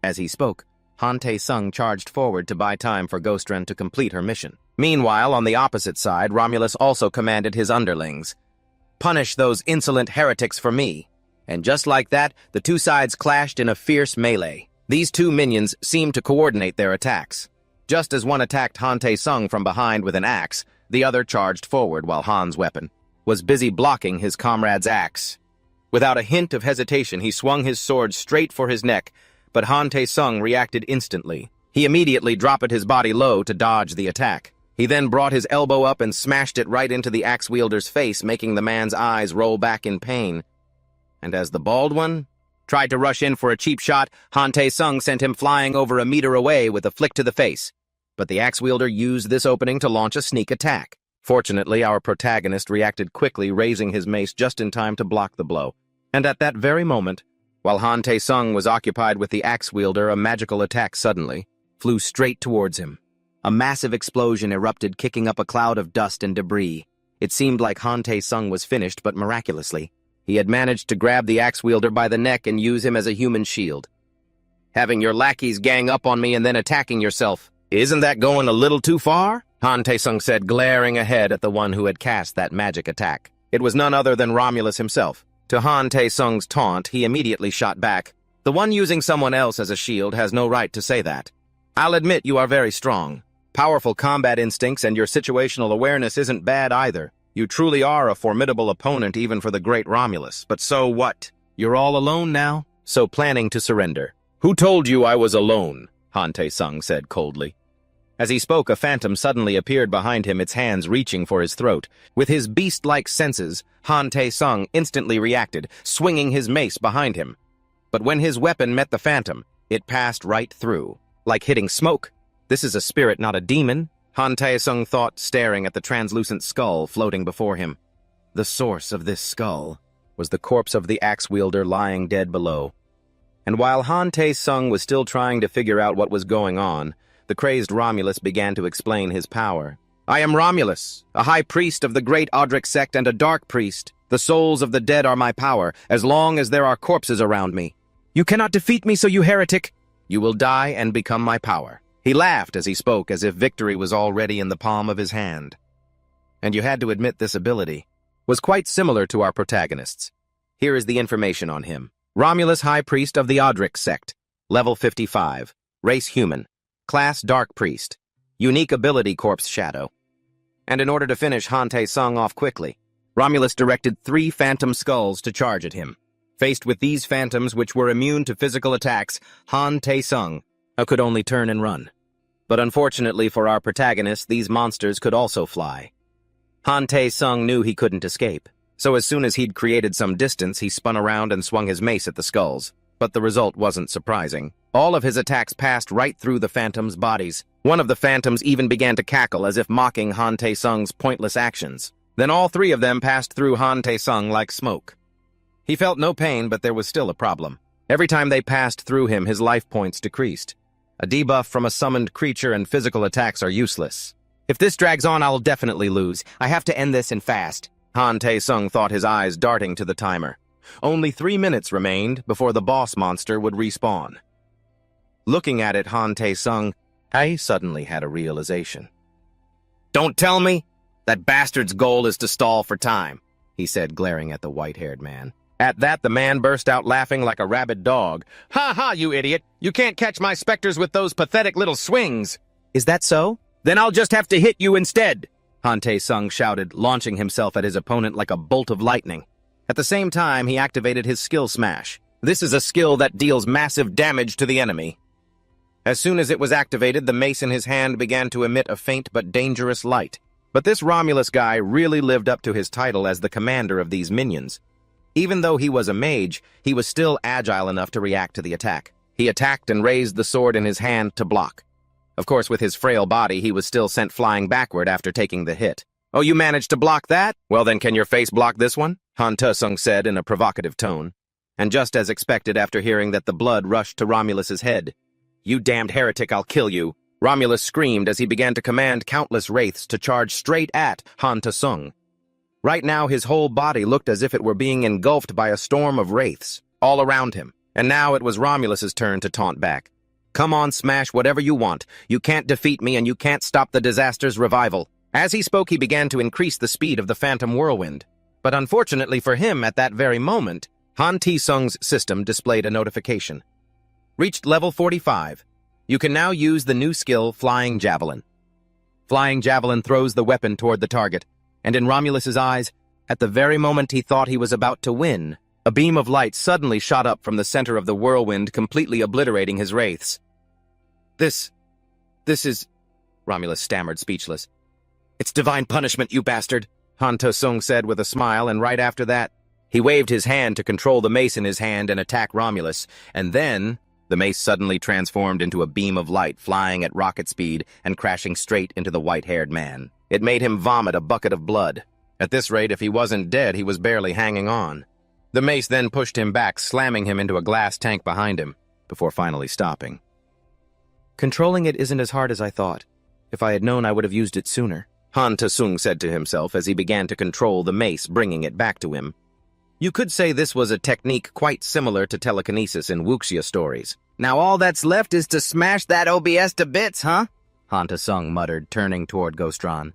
A: As he spoke, Han Tae-sung charged forward to buy time for Ghostran to complete her mission. Meanwhile, on the opposite side, Romulus also commanded his underlings, "Punish those insolent heretics for me." And just like that, the two sides clashed in a fierce melee. These two minions seemed to coordinate their attacks. Just as one attacked Han Tae-sung from behind with an axe, the other charged forward while Han's weapon was busy blocking his comrade's axe. Without a hint of hesitation, he swung his sword straight for his neck, but Han Tae-sung reacted instantly. He immediately dropped his body low to dodge the attack. He then brought his elbow up and smashed it right into the axe wielder's face, making the man's eyes roll back in pain. And as the bald one tried to rush in for a cheap shot, Han Tae-sung sent him flying over a meter away with a flick to the face. But the axe wielder used this opening to launch a sneak attack. Fortunately, our protagonist reacted quickly, raising his mace just in time to block the blow. And at that very moment, while Han Tae-sung was occupied with the axe wielder, a magical attack suddenly flew straight towards him. A massive explosion erupted, kicking up a cloud of dust and debris. It seemed like Han Tae-sung was finished, but miraculously, he had managed to grab the axe wielder by the neck and use him as a human shield. "Having your lackeys gang up on me and then attacking yourself, isn't that going a little too far?" Han Tae-sung said, glaring ahead at the one who had cast that magic attack. It was none other than Romulus himself. To Han Tae-sung's taunt, he immediately shot back. "The one using someone else as a shield has no right to say that. I'll admit you are very strong. Powerful combat instincts and your situational awareness isn't bad either. You truly are a formidable opponent even for the great Romulus. But so what? You're all alone now? So planning to surrender." "Who told you I was alone?" Han Tae-sung said coldly. As he spoke, a phantom suddenly appeared behind him, its hands reaching for his throat. With his beast-like senses, Han Tae-sung instantly reacted, swinging his mace behind him. But when his weapon met the phantom, it passed right through, like hitting smoke. This is a spirit, not a demon, Han Tae-sung thought, staring at the translucent skull floating before him. The source of this skull was the corpse of the axe wielder lying dead below. And while Han Tae-sung was still trying to figure out what was going on, the crazed Romulus began to explain his power. "I am Romulus, a high priest of the great Audric sect and a dark priest. The souls of the dead are my power, as long as there are corpses around me. You cannot defeat me, so you heretic! You will die and become my power." He laughed as he spoke, as if victory was already in the palm of his hand. And you had to admit this ability was quite similar to our protagonist's. Here is the information on him. Romulus, High Priest of the Audric sect. Level 55. Race human. Class Dark Priest. Unique ability Corpse Shadow. And in order to finish Han Tae-sung off quickly, Romulus directed 3 phantom skulls to charge at him. Faced with these phantoms, which were immune to physical attacks, Han Tae-sung could only turn and run. But unfortunately for our protagonist, these monsters could also fly. Han Tae-sung knew he couldn't escape, so as soon as he'd created some distance, he spun around and swung his mace at the skulls. But the result wasn't surprising. All of his attacks passed right through the phantoms' bodies. One of the phantoms even began to cackle as if mocking Han Tae-sung's pointless actions. Then all three of them passed through Han Tae-sung like smoke. He felt no pain, but there was still a problem. Every time they passed through him, his life points decreased. A debuff from a summoned creature and physical attacks are useless. If this drags on, I'll definitely lose. I have to end this and fast. Han Tae-sung thought, his eyes darting to the timer. Only 3 minutes remained before the boss monster would respawn. Looking at it, Han Tae-sung, I suddenly had a realization. Don't tell me that bastard's goal is to stall for time, he said, glaring at the white-haired man. At that, the man burst out laughing like a rabid dog. Ha ha, you idiot! You can't catch my specters with those pathetic little swings! Is that so? Then I'll just have to hit you instead! Han Tae-sung shouted, launching himself at his opponent like a bolt of lightning. At the same time, he activated his skill smash. This is a skill that deals massive damage to the enemy. As soon as it was activated, the mace in his hand began to emit a faint but dangerous light. But this Romulus guy really lived up to his title as the commander of these minions. Even though he was a mage, he was still agile enough to react to the attack. He attacked and raised the sword in his hand to block. Of course, with his frail body, he was still sent flying backward after taking the hit. Oh, you managed to block that? Well then, can your face block this one? Han Tae-sung said in a provocative tone. And just as expected, after hearing that, the blood rushed to Romulus's head. You damned heretic, I'll kill you! Romulus screamed as he began to command countless wraiths to charge straight at Han Tae-sung. Right now, his whole body looked as if it were being engulfed by a storm of wraiths, all around him. And now it was Romulus's turn to taunt back. Come on, smash whatever you want. You can't defeat me and you can't stop the disaster's revival. As he spoke, he began to increase the speed of the phantom whirlwind. But unfortunately for him, at that very moment, Han Tae-sung's system displayed a notification. Reached level 45. You can now use the new skill, Flying Javelin. Flying Javelin throws the weapon toward the target, and in Romulus's eyes, at the very moment he thought he was about to win, a beam of light suddenly shot up from the center of the whirlwind, completely obliterating his wraiths. This is... Romulus stammered, speechless. It's divine punishment, you bastard, Han Tae-sung said with a smile, and right after that, he waved his hand to control the mace in his hand and attack Romulus, and then the mace suddenly transformed into a beam of light, flying at rocket speed and crashing straight into the white-haired man. It made him vomit a bucket of blood. At this rate, if he wasn't dead, he was barely hanging on. The mace then pushed him back, slamming him into a glass tank behind him, before finally stopping. Controlling it isn't as hard as I thought. If I had known, I would have used it sooner, Han Tae-sung said to himself as he began to control the mace, bringing it back to him. You could say this was a technique quite similar to telekinesis in wuxia stories. Now all that's left is to smash that OBS to bits, huh? Han Tae-sung muttered, turning toward Ghostran.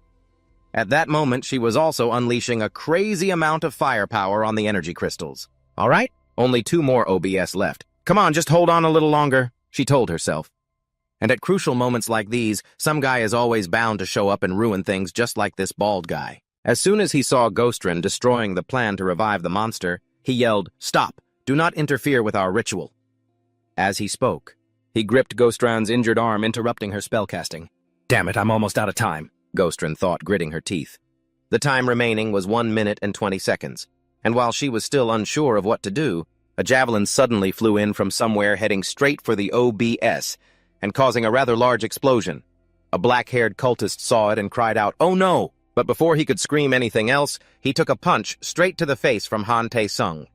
A: At that moment, she was also unleashing a crazy amount of firepower on the energy crystals. All right, only 2 more OBS left. Come on, just hold on a little longer, she told herself. And at crucial moments like these, some guy is always bound to show up and ruin things, just like this bald guy. As soon as he saw Ghostran destroying the plan to revive the monster, he yelled, "Stop! Do not interfere with our ritual." As he spoke, he gripped Ghostran's injured arm, interrupting her spellcasting. Damn it, I'm almost out of time, Ghostran thought, gritting her teeth. The time remaining was 1 minute and 20 seconds, and while she was still unsure of what to do, a javelin suddenly flew in from somewhere, heading straight for the OBS, and causing a rather large explosion. A black-haired cultist saw it and cried out, "Oh no!" But before he could scream anything else, he took a punch straight to the face from Han Tae-sung.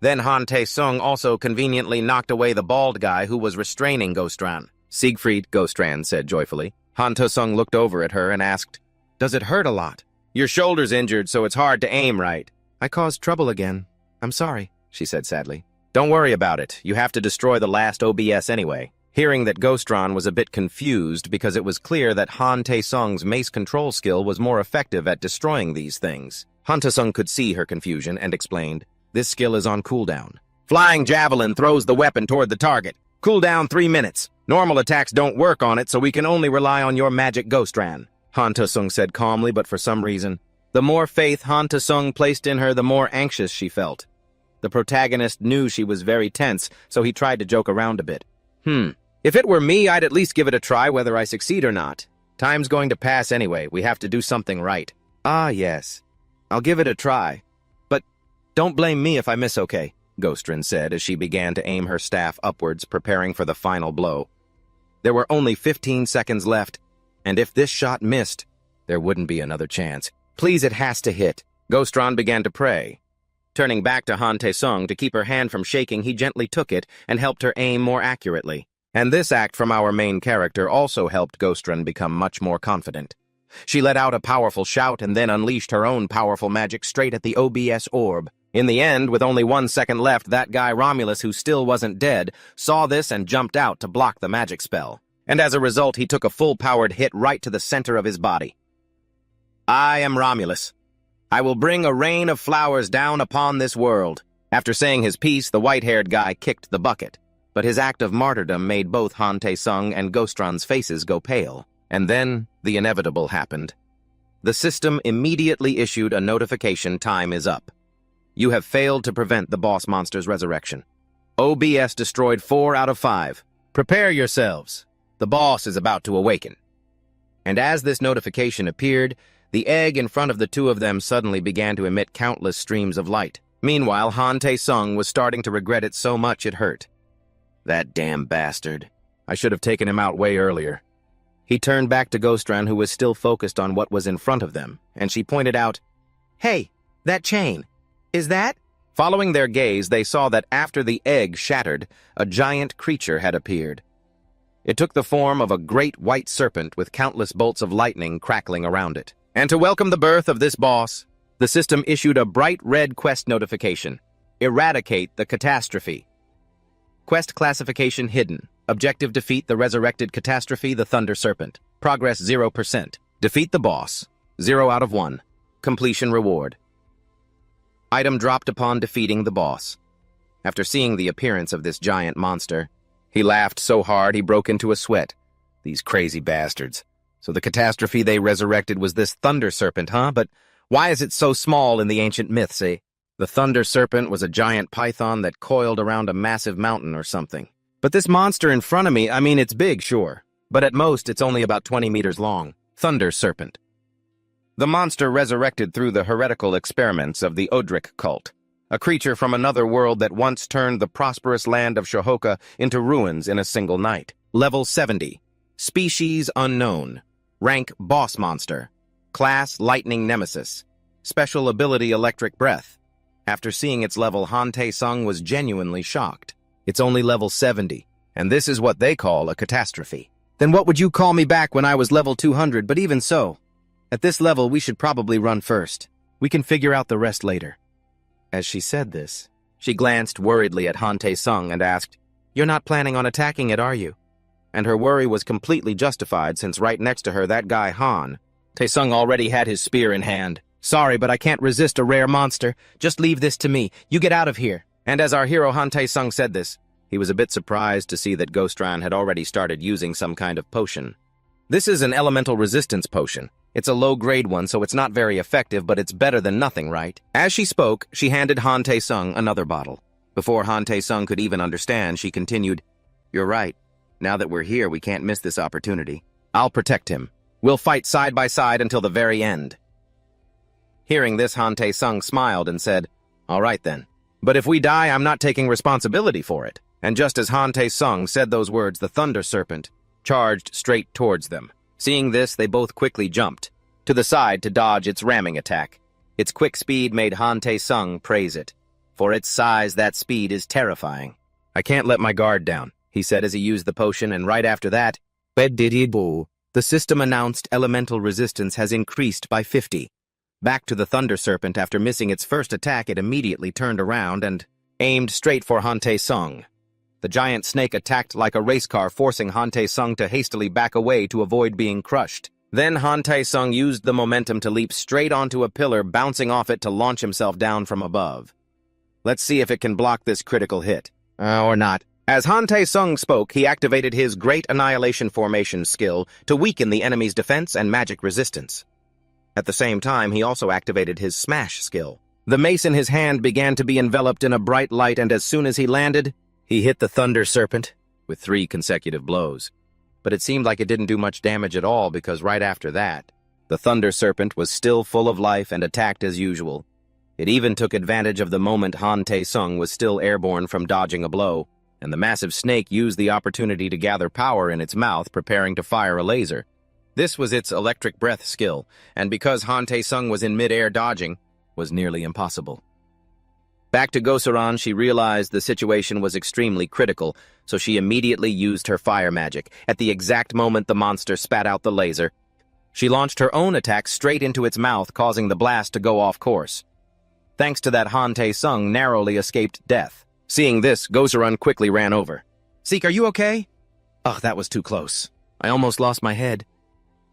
A: Then Han Tae-sung also conveniently knocked away the bald guy who was restraining Ghostran. Siegfried, Ghostran said joyfully. Han Tae-sung looked over at her and asked, "Does it hurt a lot?" "Your shoulder's injured, so it's hard to aim right." "I caused trouble again. I'm sorry," she said sadly. "Don't worry about it. You have to destroy the last OBS anyway." Hearing that, Ghostran was a bit confused because it was clear that Han Tae-sung's mace control skill was more effective at destroying these things. Han Tae-sung could see her confusion and explained, "This skill is on cooldown. Flying Javelin throws the weapon toward the target. Cooldown 3 minutes. Normal attacks don't work on it, so we can only rely on your magic, Ghostran," Han Tae-sung said calmly, but for some reason, the more faith Han Tae-sung placed in her, the more anxious she felt. The protagonist knew she was very tense, so he tried to joke around a bit. If it were me, I'd at least give it a try whether I succeed or not. Time's going to pass anyway. We have to do something right." Ah, yes. I'll give it a try. But don't blame me if I miss, okay? Gostrin said as she began to aim her staff upwards, preparing for the final blow. There were only 15 seconds left, and if this shot missed, there wouldn't be another chance. Please, it has to hit. Gostron began to pray. Turning back to Han Tae-sung to keep her hand from shaking, he gently took it and helped her aim more accurately. And this act from our main character also helped Gostron become much more confident. She let out a powerful shout and then unleashed her own powerful magic straight at the OBS orb. In the end, with only 1 second left, that guy Romulus, who still wasn't dead, saw this and jumped out to block the magic spell. And as a result, he took a full-powered hit right to the center of his body. I am Romulus. I will bring a rain of flowers down upon this world. After saying his piece, the white-haired guy kicked the bucket. But his act of martyrdom made both Han Tae-sung and Gostron's faces go pale. And then, the inevitable happened. The system immediately issued a notification: time is up. You have failed to prevent the boss monster's resurrection. OBS destroyed 4 out of 5. Prepare yourselves. The boss is about to awaken. And as this notification appeared, the egg in front of the two of them suddenly began to emit countless streams of light. Meanwhile, Han Tae-sung was starting to regret it so much it hurt. That damn bastard. I should have taken him out way earlier. He turned back to Gostron, who was still focused on what was in front of them, and she pointed out, "Hey, that chain. Is that?" Following their gaze, they saw that after the egg shattered, a giant creature had appeared. It took the form of a great white serpent with countless bolts of lightning crackling around it. And to welcome the birth of this boss, the system issued a bright red quest notification: eradicate the catastrophe. Quest classification hidden. Objective: defeat the resurrected catastrophe, the Thunder Serpent. Progress 0%. Defeat the boss. 0 out of 1. Completion reward. Item dropped upon defeating the boss. After seeing the appearance of this giant monster, he laughed so hard he broke into a sweat. These crazy bastards. So the catastrophe they resurrected was this Thunder Serpent, huh? But why is it so small in the ancient myths, eh? The Thunder Serpent was a giant python that coiled around a massive mountain or something. But this monster in front of me, I mean, it's big, sure. But at most, it's only about 20 meters long. Thunder Serpent. The monster resurrected through the heretical experiments of the Odric cult, a creature from another world that once turned the prosperous land of Shohoka into ruins in a single night. Level 70. Species unknown. Rank boss monster. Class lightning nemesis. Special ability electric breath. After seeing its level, Han Tae-sung was genuinely shocked. It's only level 70, and this is what they call a catastrophe. Then what would you call me back when I was level 200? But even so, at this level we should probably run first. We can figure out the rest later. As she said this, she glanced worriedly at Han Tae-sung and asked, "You're not planning on attacking it, are you?" And her worry was completely justified, since right next to her, that guy Han Tae-sung already had his spear in hand. "Sorry, but I can't resist a rare monster. Just leave this to me. You get out of here." And as our hero Han Tae-sung said this, he was a bit surprised to see that Gostron had already started using some kind of potion. This is an elemental resistance potion. It's a low-grade one, so it's not very effective, but it's better than nothing, right? As she spoke, she handed Han Tae-sung another bottle. Before Han Tae-sung could even understand, she continued, "You're right. Now that we're here, we can't miss this opportunity. I'll protect him. We'll fight side by side until the very end." Hearing this, Han Tae-sung smiled and said, "All right then. But if we die, I'm not taking responsibility for it." And just as Han Tae-sung said those words, the Thunder Serpent charged straight towards them. Seeing this, they both quickly jumped to the side to dodge its ramming attack. Its quick speed made Han Tae-sung praise it. For its size, that speed is terrifying. "I can't let my guard down," he said as he used the potion, and right after that, the system announced elemental resistance has increased by 50. Back to the Thunder Serpent, after missing its first attack, it immediately turned around and aimed straight for Han Tae-sung. The giant snake attacked like a race car, forcing Han Tae-sung to hastily back away to avoid being crushed. Then Han Tae-sung used the momentum to leap straight onto a pillar, bouncing off it to launch himself down from above. Let's see if it can block this critical hit. Or not. As Han Tae-sung spoke, he activated his Great Annihilation Formation skill to weaken the enemy's defense and magic resistance. At the same time, he also activated his Smash skill. The mace in his hand began to be enveloped in a bright light, and as soon as he landed, he hit the Thunder Serpent with 3 consecutive blows. But it seemed like it didn't do much damage at all, because right after that, The Thunder Serpent was still full of life and attacked as usual. It even took advantage of the moment Han Tae-sung was still airborne from dodging a blow, and the massive snake used the opportunity to gather power in its mouth, preparing to fire a laser. This was its electric breath skill, and because Han Tae-sung was in mid-air dodging, was nearly impossible. Back to Gosuran, she realized the situation was extremely critical, so she immediately used her fire magic. At the exact moment the monster spat out the laser, she launched her own attack straight into its mouth, causing the blast to go off course. Thanks to that, Han Tae-sung narrowly escaped death. Seeing this, Gosuran quickly ran over. "Seek, are you okay?" "Ugh, that was too close. I almost lost my head,"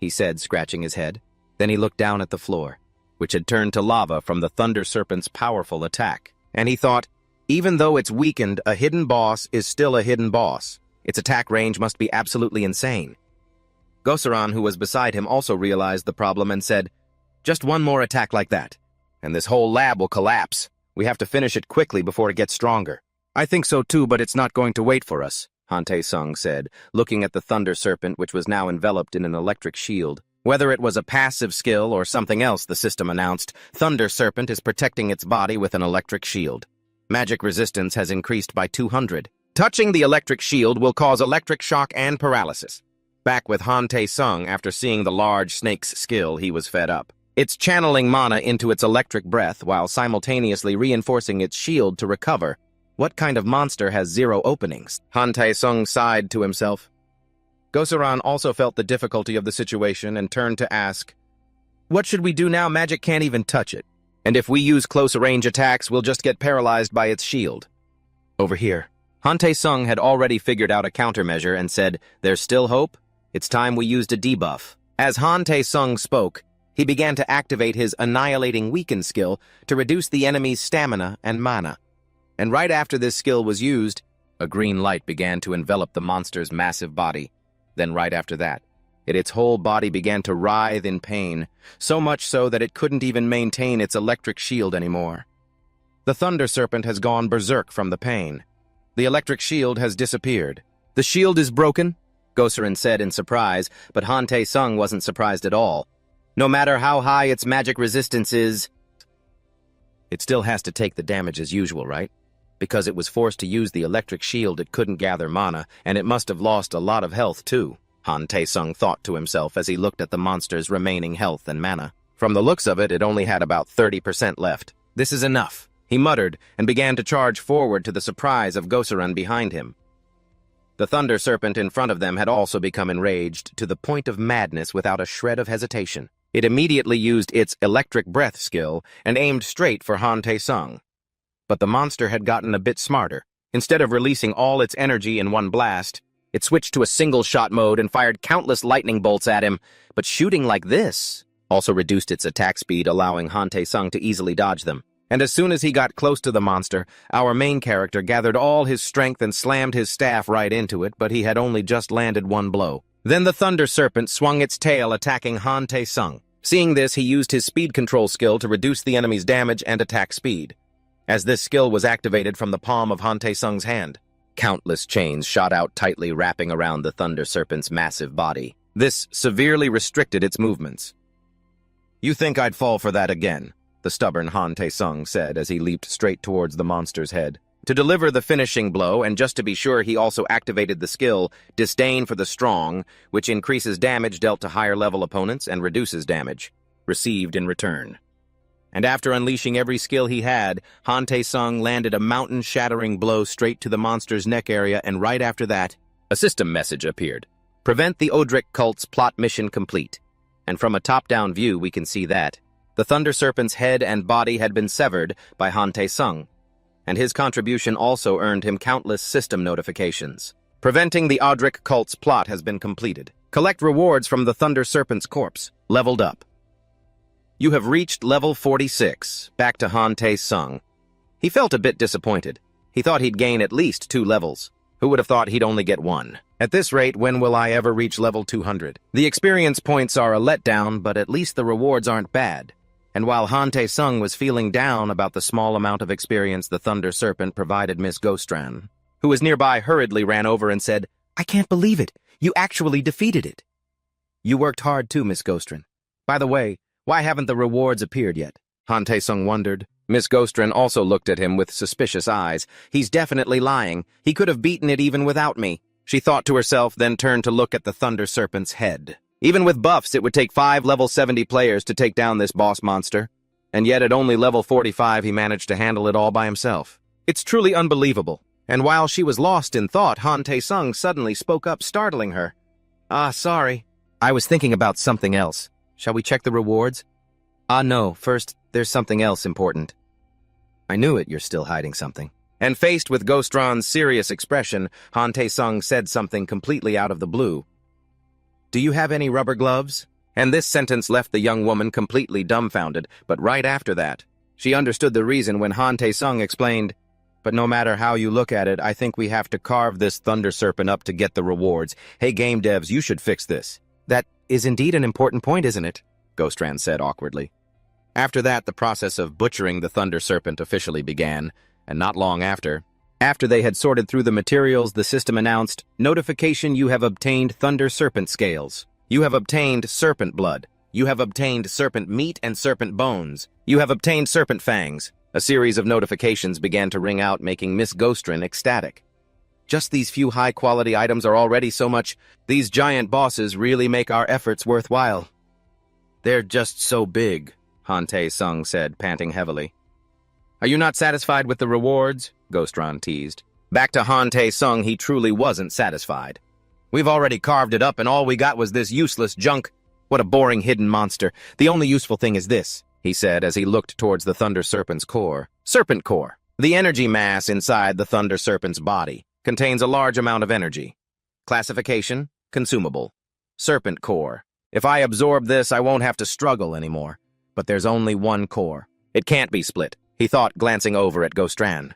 A: he said, scratching his head. Then he looked down at the floor, which had turned to lava from the Thunder Serpent's powerful attack. And he thought, even though it's weakened, a hidden boss is still a hidden boss. Its attack range must be absolutely insane. Gosuran, who was beside him, also realized the problem and said, "Just one more attack like that, and this whole lab will collapse. We have to finish it quickly before it gets stronger." "I think so too, but it's not going to wait for us," Han Tae-sung said, looking at the Thunder Serpent, which was now enveloped in an electric shield. "Whether it was a passive skill or something else," the system announced, "Thunder Serpent is protecting its body with an electric shield. Magic resistance has increased by 200. Touching the electric shield will cause electric shock and paralysis." Back with Han Tae-sung, after seeing the large snake's skill, he was fed up. It's channeling mana into its electric breath while simultaneously reinforcing its shield to recover. What kind of monster has 0 openings? Han Tae-sung sighed to himself. Gosuran also felt the difficulty of the situation and turned to ask, "What should we do now? Magic can't even touch it. And if we use close-range attacks, we'll just get paralyzed by its shield." "Over here." Han Tae-sung had already figured out a countermeasure and said, "There's still hope? It's time we used a debuff." As Han Tae-sung spoke, he began to activate his Annihilating Weaken skill to reduce the enemy's stamina and mana. And right after this skill was used, a green light began to envelop the monster's massive body. Then right after that, its whole body began to writhe in pain, so much so that it couldn't even maintain its electric shield anymore. The Thunder Serpent has gone berserk from the pain. The electric shield has disappeared. "The shield is broken?" Gosuran said in surprise, but Han Tae-sung wasn't surprised at all. "No matter how high its magic resistance is, it still has to take the damage as usual, right? Because it was forced to use the electric shield, it couldn't gather mana, and it must have lost a lot of health too," Han Tae-sung thought to himself as he looked at the monster's remaining health and mana. From the looks of it, it only had about 30% left. "This is enough," he muttered, and began to charge forward to the surprise of Gosuran behind him. The Thunder Serpent in front of them had also become enraged to the point of madness without a shred of hesitation. It immediately used its electric breath skill and aimed straight for Han Tae-sung. But the monster had gotten a bit smarter. Instead of releasing all its energy in one blast, it switched to a single-shot mode and fired countless lightning bolts at him. But shooting like this also reduced its attack speed, allowing Han Tae-sung to easily dodge them. And as soon as he got close to the monster, our main character gathered all his strength and slammed his staff right into it, but he had only just landed one blow. Then the Thunder Serpent swung its tail, attacking Han Tae-sung. Seeing this, he used his speed control skill to reduce the enemy's damage and attack speed. As this skill was activated from the palm of Han Tae-sung's hand, countless chains shot out tightly, wrapping around the Thunder Serpent's massive body. This severely restricted its movements. "You think I'd fall for that again?" the stubborn Han Tae-sung said as he leaped straight towards the monster's head. To deliver the finishing blow, and just to be sure, he also activated the skill Disdain for the Strong, which increases damage dealt to higher-level opponents and reduces damage received in return. And after unleashing every skill he had, Han Tae-sung landed a mountain-shattering blow straight to the monster's neck area, and right after that, a system message appeared. "Prevent the Odric cult's plot mission complete." And from a top-down view, we can see that the Thunder Serpent's head and body had been severed by Han Tae-sung, and his contribution also earned him countless system notifications. Preventing the Odric cult's plot has been completed. Collect rewards from the Thunder Serpent's corpse. Leveled up. You have reached level 46, back to Han Tae-sung. He felt a bit disappointed. He thought he'd gain at least 2 levels. Who would have thought he'd only get 1? At this rate, when will I ever reach level 200? The experience points are a letdown, but at least the rewards aren't bad. And while Han Tae-sung was feeling down about the small amount of experience the Thunder Serpent provided Miss Gostran, who was nearby, hurriedly ran over and said, "I can't believe it. You actually defeated it." "You worked hard too, Miss Gostran. By the way, why haven't the rewards appeared yet? Han Tae-sung wondered. Miss Gostrin also looked at him with suspicious eyes. He's definitely lying. He could have beaten it even without me. She thought to herself, then turned to look at the Thunder Serpent's head. Even with buffs, it would take 5 level 70 players to take down this boss monster. And yet at only level 45, he managed to handle it all by himself. It's truly unbelievable. And while she was lost in thought, Han Tae-sung suddenly spoke up, startling her. Sorry. I was thinking about something else. Shall we check the rewards? No. First, there's something else important. I knew it, you're still hiding something. And faced with Gostron's serious expression, Han Tae-sung said something completely out of the blue. Do you have any rubber gloves? And this sentence left the young woman completely dumbfounded, but right after that, she understood the reason when Han Tae-sung explained, but no matter how you look at it, I think we have to carve this Thunder Serpent up to get the rewards. Hey, game devs, you should fix this. That is indeed an important point, isn't it? Gostran said awkwardly. After that, the process of butchering the Thunder Serpent officially began, and not long after they had sorted through the materials, the system announced, Notification, you have obtained Thunder Serpent scales. You have obtained serpent blood. You have obtained serpent meat and serpent bones. You have obtained serpent fangs. A series of notifications began to ring out, making Miss Gostrin ecstatic. Just these few high-quality items are already so much. These giant bosses really make our efforts worthwhile. They're just so big, Han Tae-sung said, panting heavily. Are you not satisfied with the rewards? Gostron teased. Back to Han Tae-sung, he truly wasn't satisfied. We've already carved it up and all we got was this useless junk. What a boring hidden monster. The only useful thing is this, he said as he looked towards the Thunder Serpent's core. Serpent core. The energy mass inside the Thunder Serpent's body contains a large amount of energy. Classification, consumable. Serpent core. If I absorb this, I won't have to struggle anymore. But there's only one core. It can't be split, he thought, glancing over at Gostran.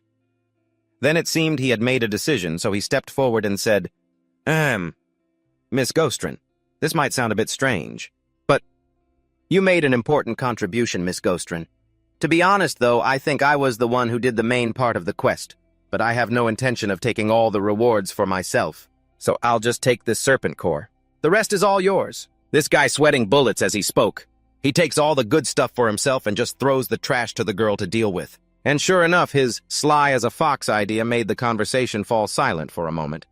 A: Then it seemed he had made a decision, so he stepped forward and said, Miss Gostrin, this might sound a bit strange, but you made an important contribution, Miss Gostrin. To be honest, though, I think I was the one who did the main part of the quest, but I have no intention of taking all the rewards for myself, so I'll just take this serpent core. The rest is all yours. This guy sweating bullets as he spoke. He takes all the good stuff for himself and just throws the trash to the girl to deal with. And sure enough, his sly-as-a-fox idea made the conversation fall silent for a moment.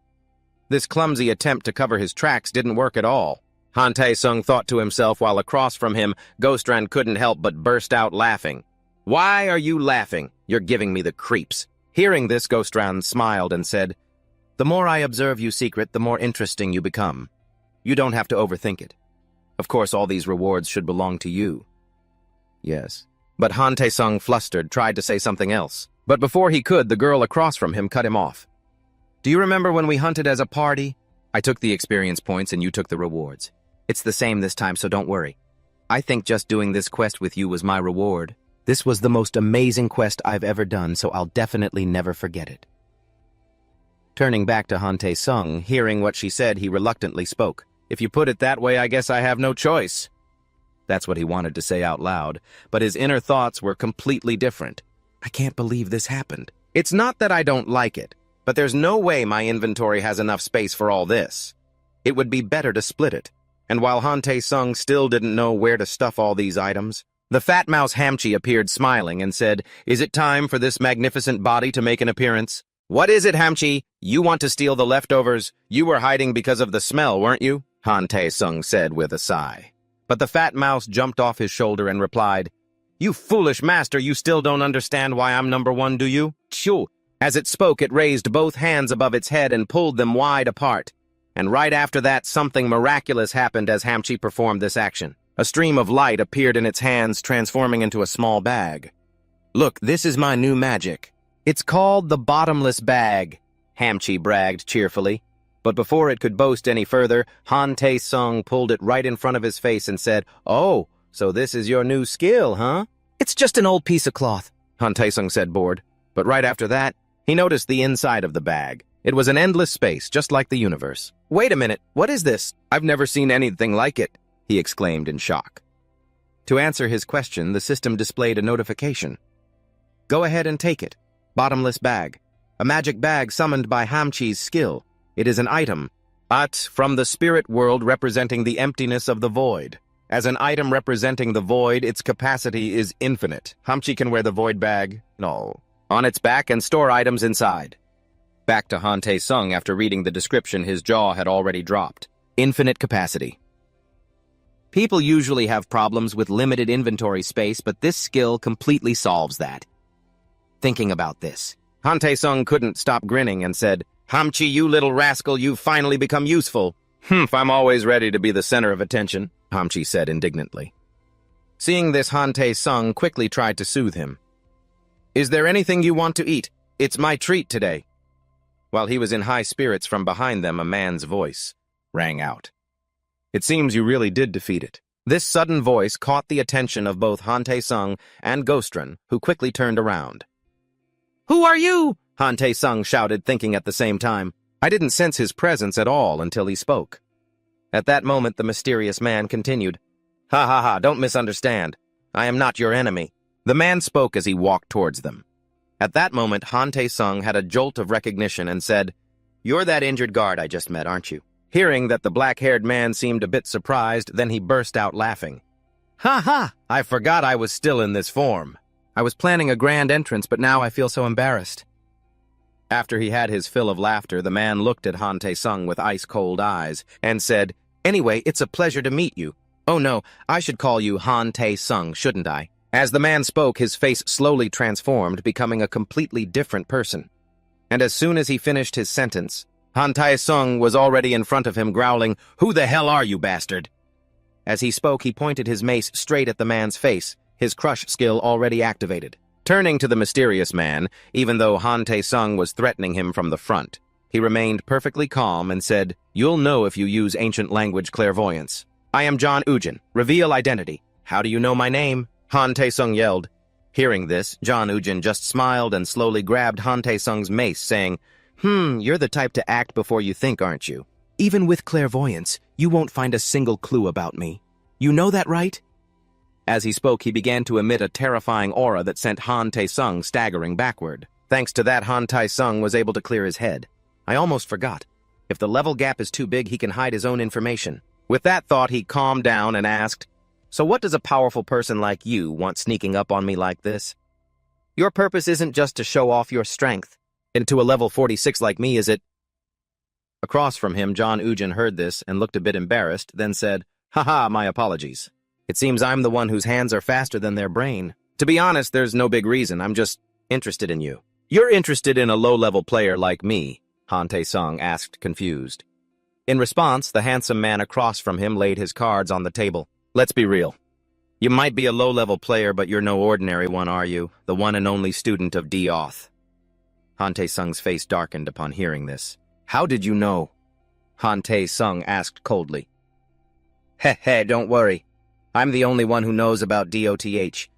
A: This clumsy attempt to cover his tracks didn't work at all. Han Tae-sung thought to himself while across from him, Gostran couldn't help but burst out laughing. Why are you laughing? You're giving me the creeps. Hearing this, Gostran smiled and said, The more I observe you, Secret, the more interesting you become. You don't have to overthink it. Of course, all these rewards should belong to you. Yes. But Han Tae-sung, flustered, tried to say something else. But before he could, the girl across from him cut him off. Do you remember when we hunted as a party? I took the experience points and you took the rewards. It's the same this time, so don't worry. I think just doing this quest with you was my reward. This was the most amazing quest I've ever done, so I'll definitely never forget it. Turning back to Han Tae-sung, hearing what she said, he reluctantly spoke. If you put it that way, I guess I have no choice. That's what he wanted to say out loud, but his inner thoughts were completely different. I can't believe this happened. It's not that I don't like it, but there's no way my inventory has enough space for all this. It would be better to split it. And while Han Tae-sung still didn't know where to stuff all these items, the fat mouse Hamchi appeared smiling and said, Is it time for this magnificent body to make an appearance? What is it, Hamchi? You want to steal the leftovers? You were hiding because of the smell, weren't you? Han Tae-sung said with a sigh. But the fat mouse jumped off his shoulder and replied, You foolish master, you still don't understand why I'm number one, do you? Choo! As it spoke, it raised both hands above its head and pulled them wide apart. And right after that, something miraculous happened as Hamchi performed this action. A stream of light appeared in its hands, transforming into a small bag. Look, this is my new magic. It's called the Bottomless Bag, Hamchi bragged cheerfully. But before it could boast any further, Han Tae-sung pulled it right in front of his face and said, Oh, so this is your new skill, huh? It's just an old piece of cloth, Han Tae-sung said, bored. But right after that, he noticed the inside of the bag. It was an endless space, just like the universe. Wait a minute, what is this? I've never seen anything like it, he exclaimed in shock. To answer his question, the system displayed a notification. Go ahead and take it. Bottomless Bag. A magic bag summoned by Hamchi's skill. It is an item, but from the spirit world representing the emptiness of the void. As an item representing the void, its capacity is infinite. Hamchi can wear the void bag, no, on its back and store items inside. Back to Han Tae-sung after reading the description, his jaw had already dropped. Infinite capacity. People usually have problems with limited inventory space, but this skill completely solves that. Thinking about this, Han Tae-sung couldn't stop grinning and said, "Hamchi, you little rascal, you've finally become useful." I'm always ready to be the center of attention," Hamchi said indignantly. Seeing this, Han Tae-sung quickly tried to soothe him. "Is there anything you want to eat? It's my treat today." While he was in high spirits, from behind them a man's voice rang out. "It seems you really did defeat it." This sudden voice caught the attention of both Han Tae-sung and Gostran, who quickly turned around. "Who are you?" Han Tae-sung shouted, thinking at the same time. I didn't sense his presence at all until he spoke. At that moment, the mysterious man continued, "Ha ha ha, don't misunderstand. I am not your enemy." The man spoke as he walked towards them. At that moment, Han Tae-sung had a jolt of recognition and said, "You're that injured guard I just met, aren't you?" Hearing that the black-haired man seemed a bit surprised, then he burst out laughing. "Ha ha! I forgot I was still in this form. I was planning a grand entrance, but now I feel so embarrassed." After he had his fill of laughter, the man looked at Han Tae-sung with ice-cold eyes and said, "Anyway, it's a pleasure to meet you. Oh no, I should call you Han Tae-sung, shouldn't I?" As the man spoke, his face slowly transformed, becoming a completely different person. And as soon as he finished his sentence, Han Tae-sung was already in front of him, growling, "Who the hell are you, bastard?" As he spoke, he pointed his mace straight at the man's face, his crush skill already activated. Turning to the mysterious man, even though Han Tae-sung was threatening him from the front, he remained perfectly calm and said, "You'll know if you use ancient language clairvoyance. I am John Ujin. Reveal identity." "How do you know my name?" Han Tae-sung yelled. Hearing this, John Ujin just smiled and slowly grabbed Han Tae-sung's mace, saying, You're the type to act before you think, aren't you? Even with clairvoyance, you won't find a single clue about me. You know that, right?" As he spoke, he began to emit a terrifying aura that sent Han Tae-sung staggering backward. Thanks to that, Han Tae-sung was able to clear his head. I almost forgot. If the level gap is too big, he can hide his own information. With that thought, he calmed down and asked, "So what does a powerful person like you want sneaking up on me like this? Your purpose isn't just to show off your strength. And to a level 46 like me, is it?" Across from him, John Ujin heard this and looked a bit embarrassed, then said, "Haha, my apologies. It seems I'm the one whose hands are faster than their brain. To be honest, there's no big reason. I'm just interested in you." "You're interested in a low-level player like me?" Han Tae-sung asked, confused. In response, the handsome man across from him laid his cards on the table. "Let's be real. You might be a low-level player, but you're no ordinary one, are you? The one and only student of D-Oth." Han Tae-sung's face darkened upon hearing this. "How did you know?" Han Tae-sung asked coldly. Heh, don't worry. I'm the only one who knows about DOTH.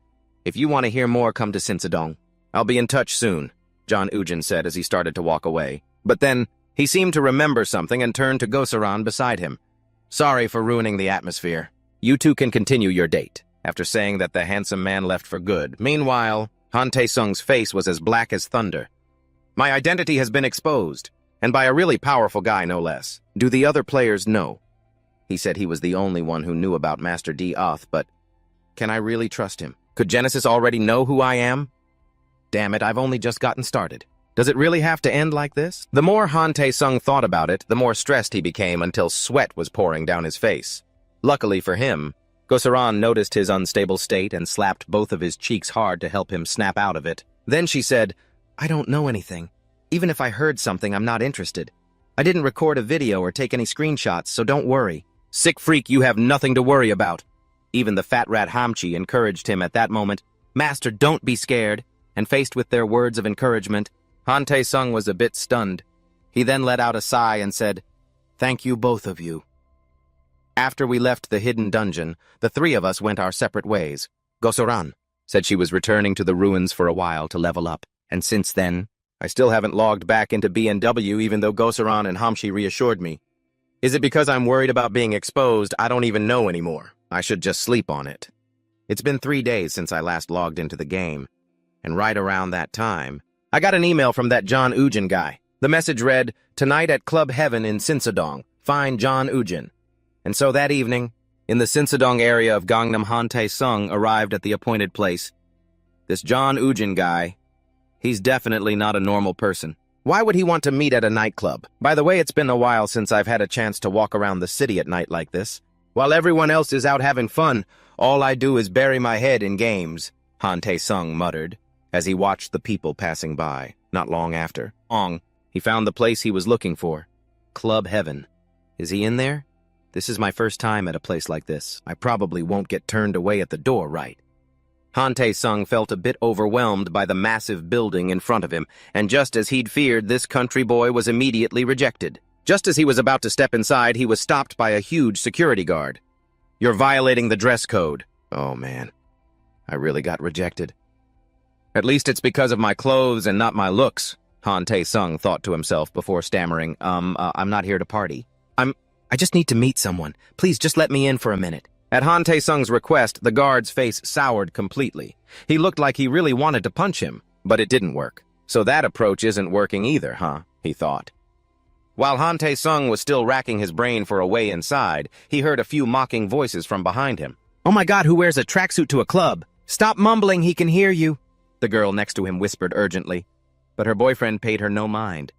A: If you want to hear more, come to Sinsadong. I'll be in touch soon," John Ujin said as he started to walk away. But then, he seemed to remember something and turned to Gosaran beside him. "Sorry for ruining the atmosphere. You two can continue your date." After saying that, the handsome man left for good. Meanwhile, Han Tae-sung's face was as black as thunder. "My identity has been exposed, and by a really powerful guy, no less. Do the other players know?" He said he was the only one who knew about Master D-Oth, but can I really trust him? Could Genesis already know who I am? Damn it, I've only just gotten started. Does it really have to end like this? The more Han Tae-sung thought about it, the more stressed he became until sweat was pouring down his face. Luckily for him, Gosaran noticed his unstable state and slapped both of his cheeks hard to help him snap out of it. Then she said, "I don't know anything. Even if I heard something, I'm not interested. I didn't record a video or take any screenshots, so don't worry." "Sick freak, you have nothing to worry about." Even the fat rat Hamchi encouraged him at that moment. "Master, don't be scared." And faced with their words of encouragement, Han Tae-sung was a bit stunned. He then let out a sigh and said, "Thank you, both of you." After we left the hidden dungeon, the three of us went our separate ways. Gosoran said she was returning to the ruins for a while to level up, and since then, I still haven't logged back into BNW even though Gosaran and Hamchi reassured me. Is it because I'm worried about being exposed? I don't even know anymore. I should just sleep on it. It's been 3 days since I last logged into the game, and right around that time, I got an email from that John Ujin guy. The message read, "Tonight at Club Heaven in Sinsadong, find John Ujin." And so that evening, In the Sinsadong area of Gangnam, Han Tae-sung arrived at the appointed place. This John Ujin guy, he's definitely not a normal person. Why would he want to meet at a nightclub? By the way, it's been a while since I've had a chance to walk around the city at night like this. While everyone else is out having fun, all I do is bury my head in games, Han Tae-sung muttered, as he watched the people passing by. Not long after, he found the place he was looking for. Club Heaven. Is he in there? This is my first time at a place like this. I probably won't get turned away at the door, right? Han Tae-sung felt a bit overwhelmed by the massive building in front of him, and just as he'd feared, this country boy was immediately rejected. Just as he was about to step inside, he was stopped by a huge security guard. "You're violating the dress code." Oh man, I really got rejected. At least it's because of my clothes and not my looks, Han Tae-sung thought to himself before stammering, I'm not here to party. I just need to meet someone. Please just let me in for a minute. At Han Tae-sung's request, the guard's face soured completely. He looked like he really wanted to punch him, but it didn't work. So that approach isn't working either, huh? He thought. While Han Tae-sung was still racking his brain for a way inside, he heard a few mocking voices from behind him. "Oh my God, who wears a tracksuit to a club? Stop mumbling, he can hear you," the girl next to him whispered urgently. But her boyfriend paid her no mind.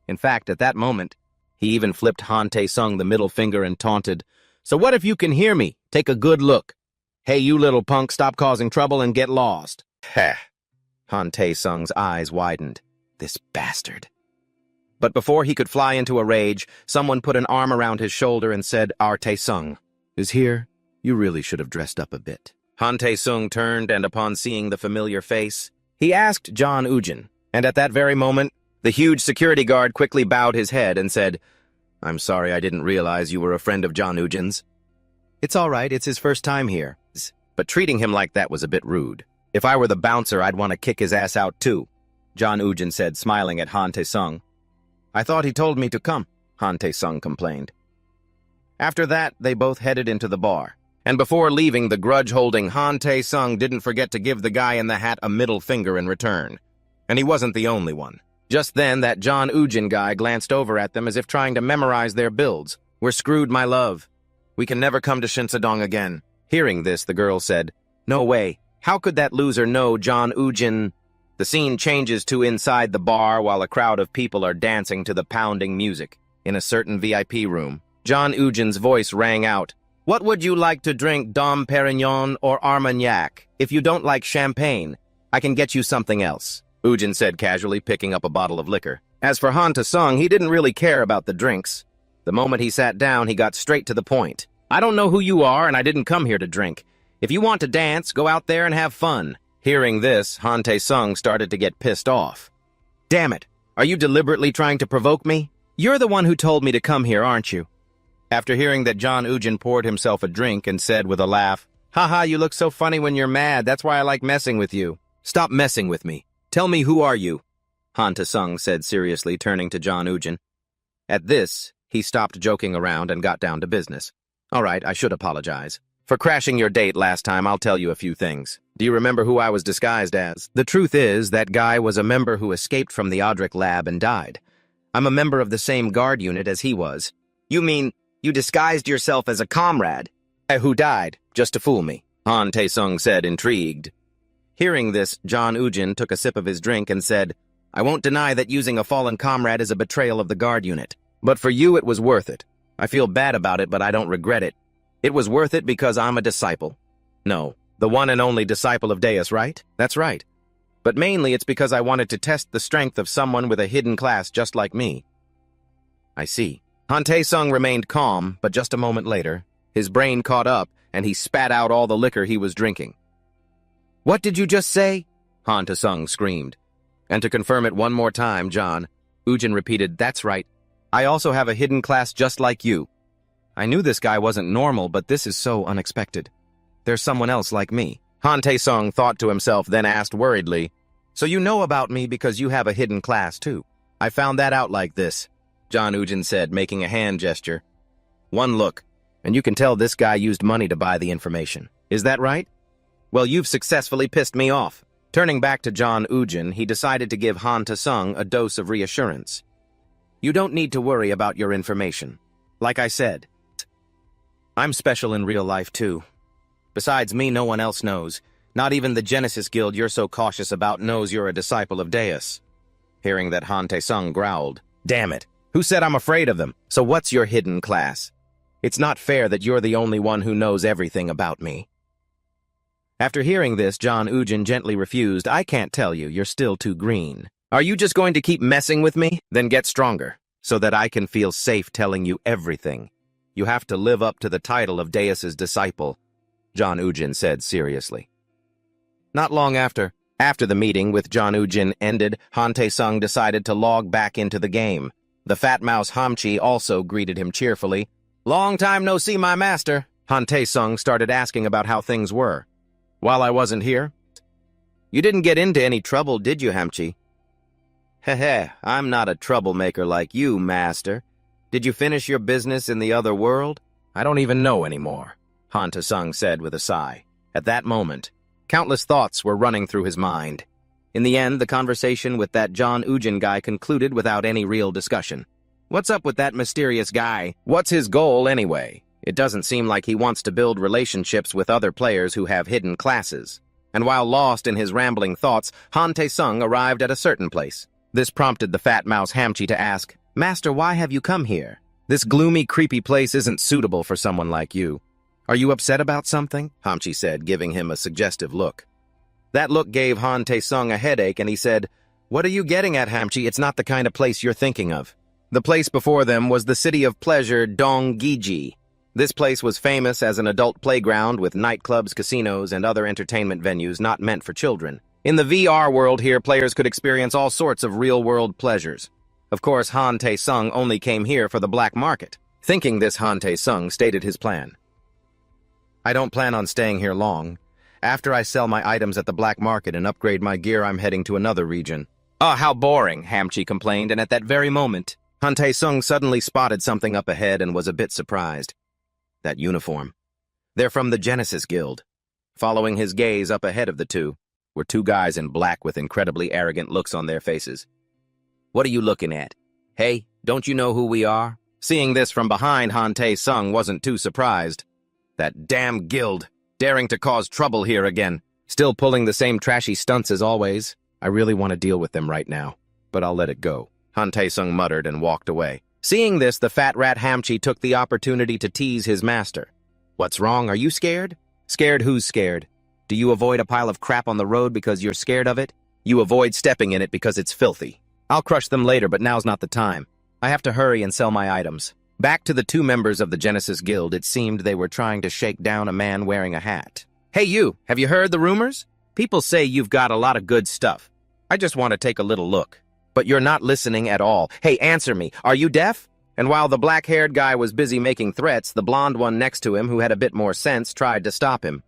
A: In fact, at that moment, he even flipped Han Tae-sung the middle finger and taunted, "So what if you can hear me? Take a good look. Hey, you little punk, stop causing trouble and get lost." Heh. Han Tae-sung's eyes widened. This bastard. But before he could fly into a rage, someone put an arm around his shoulder and said, "Our Tae-sung is here. You really should have dressed up a bit." Han Tae-sung turned, and upon seeing the familiar face, he asked John Ujin, and at that very moment, the huge security guard quickly bowed his head and said, "I'm sorry, I didn't realize you were a friend of John Ujin's." "It's all right, it's his first time here." But treating him like that was a bit rude. "If I were the bouncer, I'd want to kick his ass out too," John Ujin said, smiling at Han Tae-sung. "I thought he told me to come," Han Tae-sung complained. After that, they both headed into the bar. And before leaving, the grudge-holding Han Tae-sung didn't forget to give the guy in the hat a middle finger in return. And he wasn't the only one. Just then, that John Ujin guy glanced over at them as if trying to memorize their builds. "We're screwed, my love. We can never come to Shinsadong again." Hearing this, the girl said, "No way. How could that loser know John Ujin?" The scene changes to inside the bar while a crowd of people are dancing to the pounding music. In a certain VIP room, John Ujin's voice rang out, "What would you like to drink, Dom Perignon or Armagnac? If you don't like champagne, I can get you something else," Ujin said casually, picking up a bottle of liquor. As for Han Tae-sung, he didn't really care about the drinks. The moment he sat down, he got straight to the point. "I don't know who you are, and I didn't come here to drink. If you want to dance, go out there and have fun." Hearing this, Han Tae-sung started to get pissed off. "Damn it, are you deliberately trying to provoke me? You're the one who told me to come here, aren't you?" After hearing that, John Ujin poured himself a drink and said with a laugh, "Haha, you look so funny when you're mad, that's why I like messing with you." "Stop messing with me. Tell me, who are you?" Han Tae-sung said seriously, turning to John Ujin. At this, he stopped joking around and got down to business. "All right, I should apologize. For crashing your date last time, I'll tell you a few things. Do you remember who I was disguised as?" "The truth is, that guy was a member who escaped from the Audric lab and died. I'm a member of the same guard unit as he was." "You mean you disguised yourself as a comrade?" "Who died, just to fool me," Han Tae-sung said, intrigued. Hearing this, John Ujin took a sip of his drink and said, "I won't deny that using a fallen comrade is a betrayal of the guard unit. But for you, it was worth it. I feel bad about it, but I don't regret it. It was worth it because I'm a disciple. No, the one and only disciple of Deus, right? That's right. But mainly it's because I wanted to test the strength of someone with a hidden class just like me." "I see." Han Tae-sung remained calm, but just a moment later, his brain caught up and he spat out all the liquor he was drinking. "What did you just say?" Han Tae-sung screamed. And to confirm it one more time, John Ujin repeated, "That's right. I also have a hidden class just like you." I knew this guy wasn't normal, but this is so unexpected. There's someone else like me. Han Tae-sung thought to himself, then asked worriedly, "So you know about me because you have a hidden class too?" "I found that out like this," John Ujin said, making a hand gesture. "One look, and you can tell this guy used money to buy the information. Is that right? Well, you've successfully pissed me off." Turning back to John Ujin, he decided to give Han Tae-sung a dose of reassurance. "You don't need to worry about your information. Like I said, I'm special in real life, too. Besides me, no one else knows. Not even the Genesis Guild you're so cautious about knows you're a disciple of Deus. Hearing that, Han Tae-sung growled. Damn it. Who said I'm afraid of them? So what's your hidden class? It's not fair that you're the only one who knows everything about me. After hearing this, John Ujin gently refused. I can't tell you, you're still too green. Are you just going to keep messing with me? Then get stronger, so that I can feel safe telling you everything. You have to live up to the title of Deus's disciple, John Ujin said seriously. Not long after the meeting with John Ujin ended, Han Tae-sung decided to log back into the game. The fat mouse Hamchi also greeted him cheerfully. Long time no see, my master. Han Tae-sung started asking about how things were. While I wasn't here? You didn't get into any trouble, did you, Hamchi? Heh, I'm not a troublemaker like you, master. Did you finish your business in the other world? I don't even know anymore, Han Tae-sung said with a sigh. At that moment, countless thoughts were running through his mind. In the end, the conversation with that John Ujin guy concluded without any real discussion. What's up with that mysterious guy? What's his goal, anyway? It doesn't seem like he wants to build relationships with other players who have hidden classes. And while lost in his rambling thoughts, Han Tae-sung arrived at a certain place. This prompted the fat mouse Hamchi to ask, Master, why have you come here? This gloomy, creepy place isn't suitable for someone like you. Are you upset about something? Hamchi said, giving him a suggestive look. That look gave Han Tae-sung a headache, and he said, What are you getting at, Hamchi? It's not the kind of place you're thinking of. The place before them was the city of pleasure, Donggiji. This place was famous as an adult playground with nightclubs, casinos, and other entertainment venues not meant for children. In the VR world here, players could experience all sorts of real-world pleasures. Of course, Han Tae-sung only came here for the black market. Thinking this, Han Tae-sung stated his plan. I don't plan on staying here long. After I sell my items at the black market and upgrade my gear, I'm heading to another region. Oh, how boring, Hamchi complained, and at that very moment, Han Tae-sung suddenly spotted something up ahead and was a bit surprised. That uniform. They're from the Genesis Guild. Following his gaze up ahead of the two were two guys in black with incredibly arrogant looks on their faces. What are you looking at? Hey, don't you know who we are? Seeing this from behind, Han Tae-sung wasn't too surprised. That damn guild, daring to cause trouble here again. Still pulling the same trashy stunts as always. I really want to deal with them right now, but I'll let it go. Han Tae-sung muttered and walked away. Seeing this, the fat rat Hamchi took the opportunity to tease his master. What's wrong? Are you scared? Scared? Who's scared? Do you avoid a pile of crap on the road because you're scared of it? You avoid stepping in it because it's filthy. I'll crush them later, but now's not the time. I have to hurry and sell my items. Back to the two members of the Genesis Guild, it seemed they were trying to shake down a man wearing a hat. Hey you, have you heard the rumors? People say you've got a lot of good stuff. I just want to take a little look. But you're not listening at all. Hey, answer me. Are you deaf? And while the black-haired guy was busy making threats, the blonde one next to him, who had a bit more sense, tried to stop him.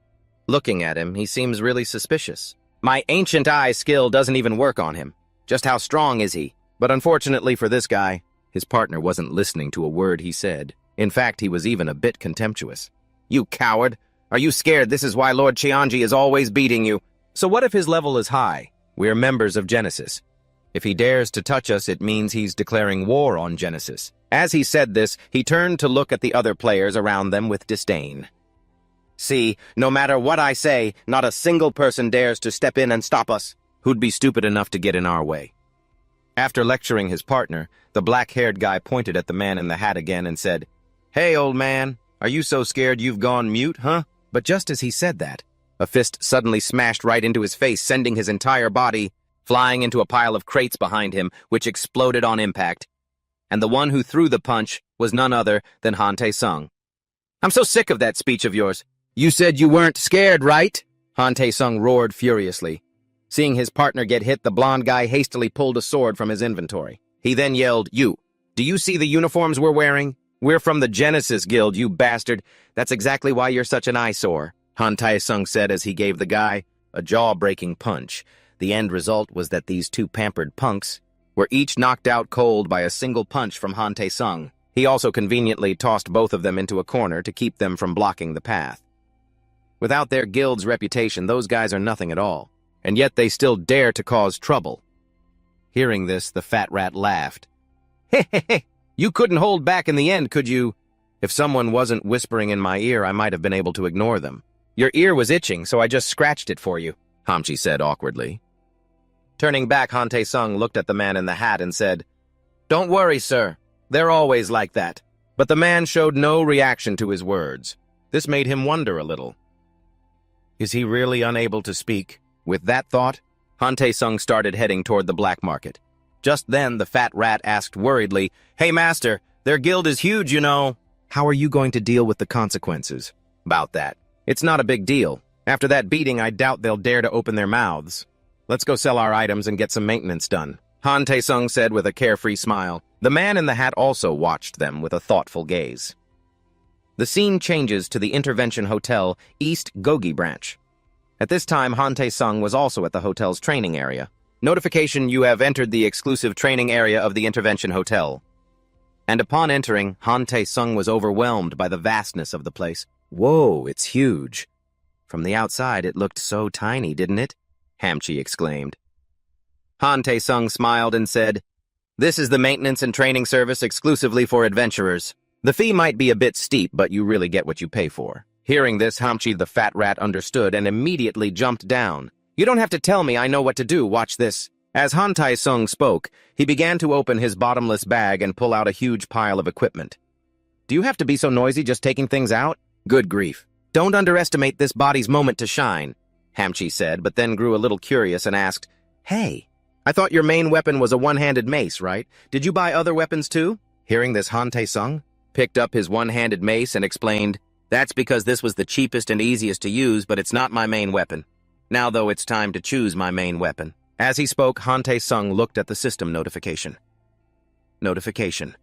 A: Looking at him, he seems really suspicious. My ancient eye skill doesn't even work on him. Just how strong is he? But unfortunately for this guy, his partner wasn't listening to a word he said. In fact, he was even a bit contemptuous. You coward! Are you scared this is why Lord Cheonji is always beating you? So what if his level is high? We're members of Genesis. If he dares to touch us, it means he's declaring war on Genesis. As he said this, he turned to look at the other players around them with disdain. See, no matter what I say, not a single person dares to step in and stop us. Who'd be stupid enough to get in our way? After lecturing his partner, the black-haired guy pointed at the man in the hat again and said, Hey, old man, are you so scared you've gone mute, huh? But just as he said that, a fist suddenly smashed right into his face, sending his entire body flying into a pile of crates behind him, which exploded on impact. And the one who threw the punch was none other than Han Tae-sung. I'm so sick of that speech of yours. You said you weren't scared, right? Han Tae-sung roared furiously. Seeing his partner get hit, the blonde guy hastily pulled a sword from his inventory. He then yelled, You, do you see the uniforms we're wearing? We're from the Genesis Guild, you bastard. That's exactly why you're such an eyesore, Han Tae-sung said as he gave the guy a jaw-breaking punch. The end result was that these two pampered punks were each knocked out cold by a single punch from Han Tae-sung. He also conveniently tossed both of them into a corner to keep them from blocking the path. Without their guild's reputation, those guys are nothing at all, and yet they still dare to cause trouble. Hearing this, the fat rat laughed. Hey, you couldn't hold back in the end, could you? If someone wasn't whispering in my ear, I might have been able to ignore them. Your ear was itching, so I just scratched it for you, Hamchi said awkwardly. Turning back, Han Tae-sung looked at the man in the hat and said, Don't worry, sir. They're always like that. But the man showed no reaction to his words. This made him wonder a little. Is he really unable to speak? With that thought, Han Tae-sung started heading toward the black market. Just then, the fat rat asked worriedly, Hey, master, their guild is huge, you know. How are you going to deal with the consequences? About that. It's not a big deal. After that beating, I doubt they'll dare to open their mouths. Let's go sell our items and get some maintenance done, Han Tae-sung said with a carefree smile. The man in the hat also watched them with a thoughtful gaze. The scene changes to the Intervention Hotel, East Gogi branch. At this time, Han Tae-sung was also at the hotel's training area. Notification: you have entered the exclusive training area of the Intervention Hotel. And upon entering, Han Tae-sung was overwhelmed by the vastness of the place. Whoa, it's huge. From the outside, it looked so tiny, didn't it? Hamchi exclaimed. Han Tae-sung smiled and said, This is the maintenance and training service exclusively for adventurers. The fee might be a bit steep, but you really get what you pay for. Hearing this, Hamchi the fat rat understood and immediately jumped down. You don't have to tell me, I know what to do, watch this. As Han Tae-sung spoke, he began to open his bottomless bag and pull out a huge pile of equipment. Do you have to be so noisy just taking things out? Good grief. Don't underestimate this body's moment to shine, Hamchi said, but then grew a little curious and asked, Hey, I thought your main weapon was a one-handed mace, right? Did you buy other weapons too? Hearing this, Han Tae-sung picked up his one-handed mace and explained, That's because this was the cheapest and easiest to use, but it's not my main weapon. Now, though, it's time to choose my main weapon. As he spoke, Han Tae-sung looked at the system notification. Notification.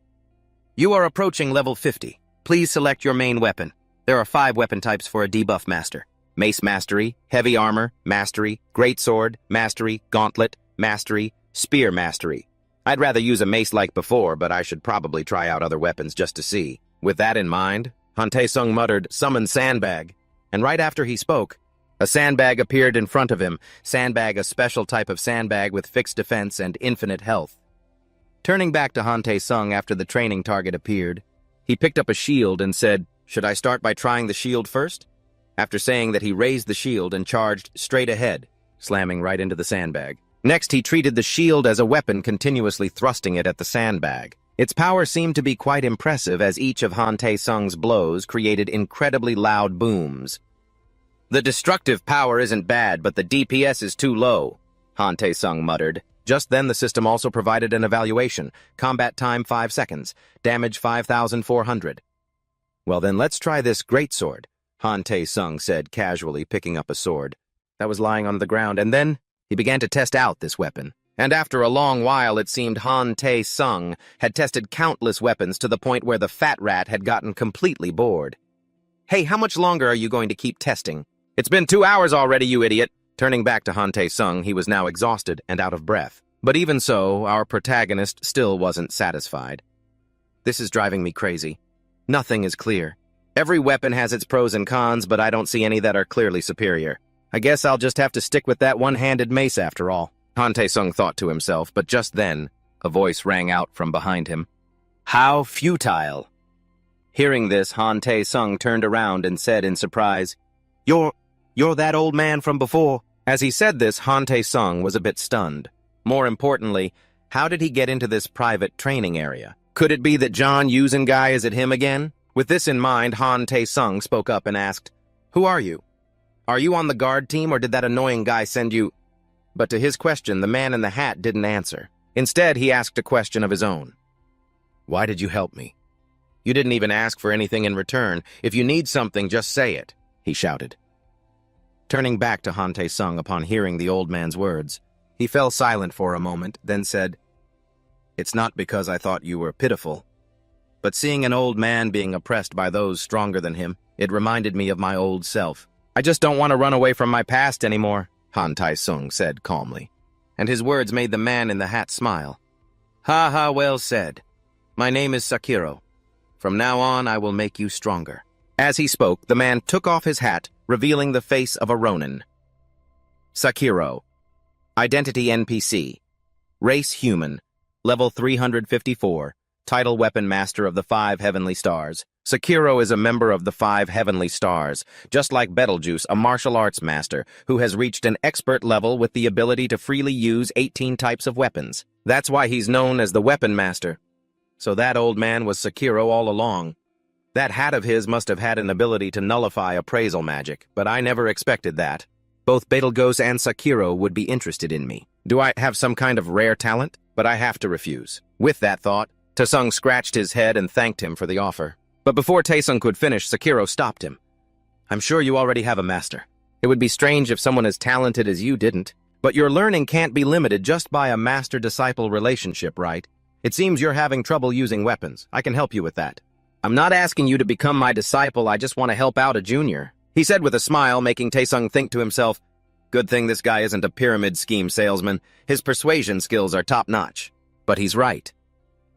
A: You are approaching level 50. Please select your main weapon. There are 5 weapon types for a debuff master. Mace Mastery, Heavy Armor, Mastery, Greatsword, Mastery, Gauntlet, Mastery, Spear Mastery. I'd rather use a mace like before, but I should probably try out other weapons just to see. With that in mind, Han Tae-sung muttered, Summon Sandbag. And right after he spoke, a sandbag appeared in front of him. Sandbag, a special type of sandbag with fixed defense and infinite health. Turning back to Han Tae-sung after the training target appeared, he picked up a shield and said, Should I start by trying the shield first? After saying that, he raised the shield and charged straight ahead, slamming right into the sandbag. Next, he treated the shield as a weapon, continuously thrusting it at the sandbag. Its power seemed to be quite impressive, as each of Han Tae-sung's blows created incredibly loud booms. The destructive power isn't bad, but the DPS is too low, Han Tae-sung muttered. Just then, the system also provided an evaluation. Combat time 5 seconds. Damage 5,400. Well then, let's try this greatsword, Han Tae-sung said casually, picking up a sword that was lying on the ground, and then he began to test out this weapon. And after a long while, it seemed Han Tae-sung had tested countless weapons to the point where the fat rat had gotten completely bored. Hey, how much longer are you going to keep testing? It's been 2 hours already, you idiot. Turning back to Han Tae-sung, he was now exhausted and out of breath. But even so, our protagonist still wasn't satisfied. This is driving me crazy. Nothing is clear. Every weapon has its pros and cons, but I don't see any that are clearly superior. I guess I'll just have to stick with that one-handed mace after all, Han Tae-sung thought to himself, but just then, a voice rang out from behind him. How futile! Hearing this, Han Tae-sung turned around and said in surprise, You're that old man from before. As he said this, Han Tae-sung was a bit stunned. More importantly, how did he get into this private training area? Could it be that John Yuzen guy is at him again? With this in mind, Han Tae-sung spoke up and asked, Who are you? Are you on the guard team, or did that annoying guy send you? But to his question, the man in the hat didn't answer. Instead, he asked a question of his own. Why did you help me? You didn't even ask for anything in return. If you need something, just say it, he shouted. Turning back to Han Tae-sung upon hearing the old man's words, he fell silent for a moment, then said, It's not because I thought you were pitiful, but seeing an old man being oppressed by those stronger than him, it reminded me of my old self. I just don't want to run away from my past anymore, Han Tae-sung said calmly, and his words made the man in the hat smile. Ha ha, well said. My name is Sakiro. From now on, I will make you stronger. As he spoke, the man took off his hat, revealing the face of a Ronin. Sakiro. Identity NPC. Race human. Level 354. title weapon master of the 5 heavenly stars. Sekiro is a member of the 5 heavenly stars, just like Betelgeuse, a martial arts master, who has reached an expert level with the ability to freely use 18 types of weapons. That's why he's known as the weapon master. So that old man was Sekiro all along. That hat of his must have had an ability to nullify appraisal magic, but I never expected that. Both Betelgeuse and Sekiro would be interested in me. Do I have some kind of rare talent? But I have to refuse. With that thought, Taesung scratched his head and thanked him for the offer. But before Taesung could finish, Sekiro stopped him. I'm sure you already have a master. It would be strange if someone as talented as you didn't. But your learning can't be limited just by a master-disciple relationship, right? It seems you're having trouble using weapons. I can help you with that. I'm not asking you to become my disciple, I just want to help out a junior, he said with a smile, making Taesung think to himself, good thing this guy isn't a pyramid scheme salesman. His persuasion skills are top-notch. But he's right.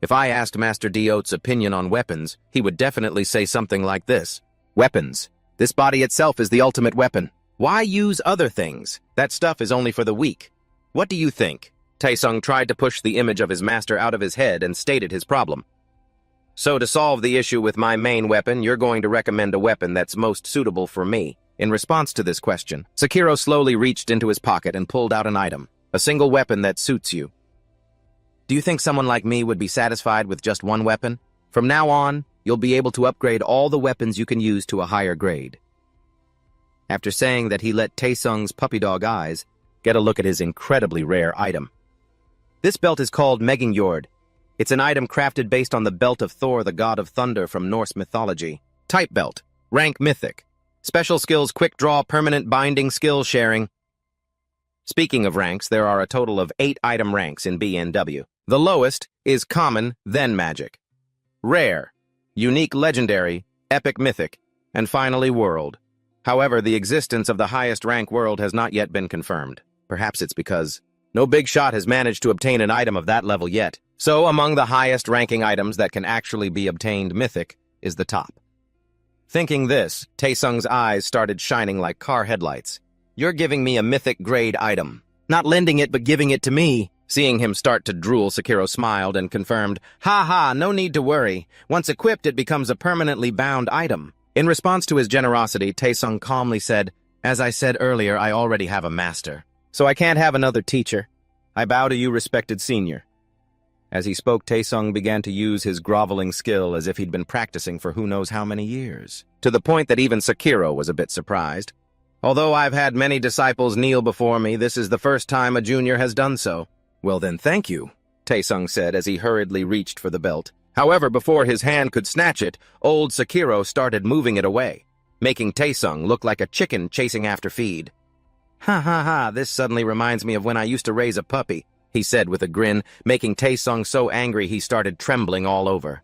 A: If I asked Master Diot's opinion on weapons, he would definitely say something like this. Weapons. This body itself is the ultimate weapon. Why use other things? That stuff is only for the weak. What do you think? Taesung tried to push the image of his master out of his head and stated his problem. So to solve the issue with my main weapon, you're going to recommend a weapon that's most suitable for me. In response to this question, Sekiro slowly reached into his pocket and pulled out an item, a single weapon that suits you. Do you think someone like me would be satisfied with just one weapon? From now on, you'll be able to upgrade all the weapons you can use to a higher grade. After saying that, he let Taesung's puppy dog eyes get a look at his incredibly rare item. This belt is called Megingjord. It's an item crafted based on the belt of Thor, the god of thunder from Norse mythology. Type belt. Rank mythic. Special skills quick draw, permanent binding, skill sharing. Speaking of ranks, there are a total of 8 item ranks in BNW. The lowest is common, then magic. Rare, unique legendary, epic mythic, and finally world. However, the existence of the highest rank world has not yet been confirmed. Perhaps it's because no big shot has managed to obtain an item of that level yet. So among the highest ranking items that can actually be obtained, mythic is the top. Thinking this, Taesung's eyes started shining like car headlights. You're giving me a mythic grade item. Not lending it, but giving it to me. Seeing him start to drool, Sekiro smiled and confirmed, ha ha, no need to worry. Once equipped, it becomes a permanently bound item. In response to his generosity, Taesung calmly said, as I said earlier, I already have a master. So I can't have another teacher. I bow to you, respected senior. As he spoke, Taesung began to use his groveling skill as if he'd been practicing for who knows how many years, to the point that even Sekiro was a bit surprised. Although I've had many disciples kneel before me, this is the first time a junior has done so. Well then, thank you, Taesung said as he hurriedly reached for the belt. However, before his hand could snatch it, old Sekiro started moving it away, making Taesung look like a chicken chasing after feed. Ha ha ha, this suddenly reminds me of when I used to raise a puppy, he said with a grin, making Taesung so angry he started trembling all over.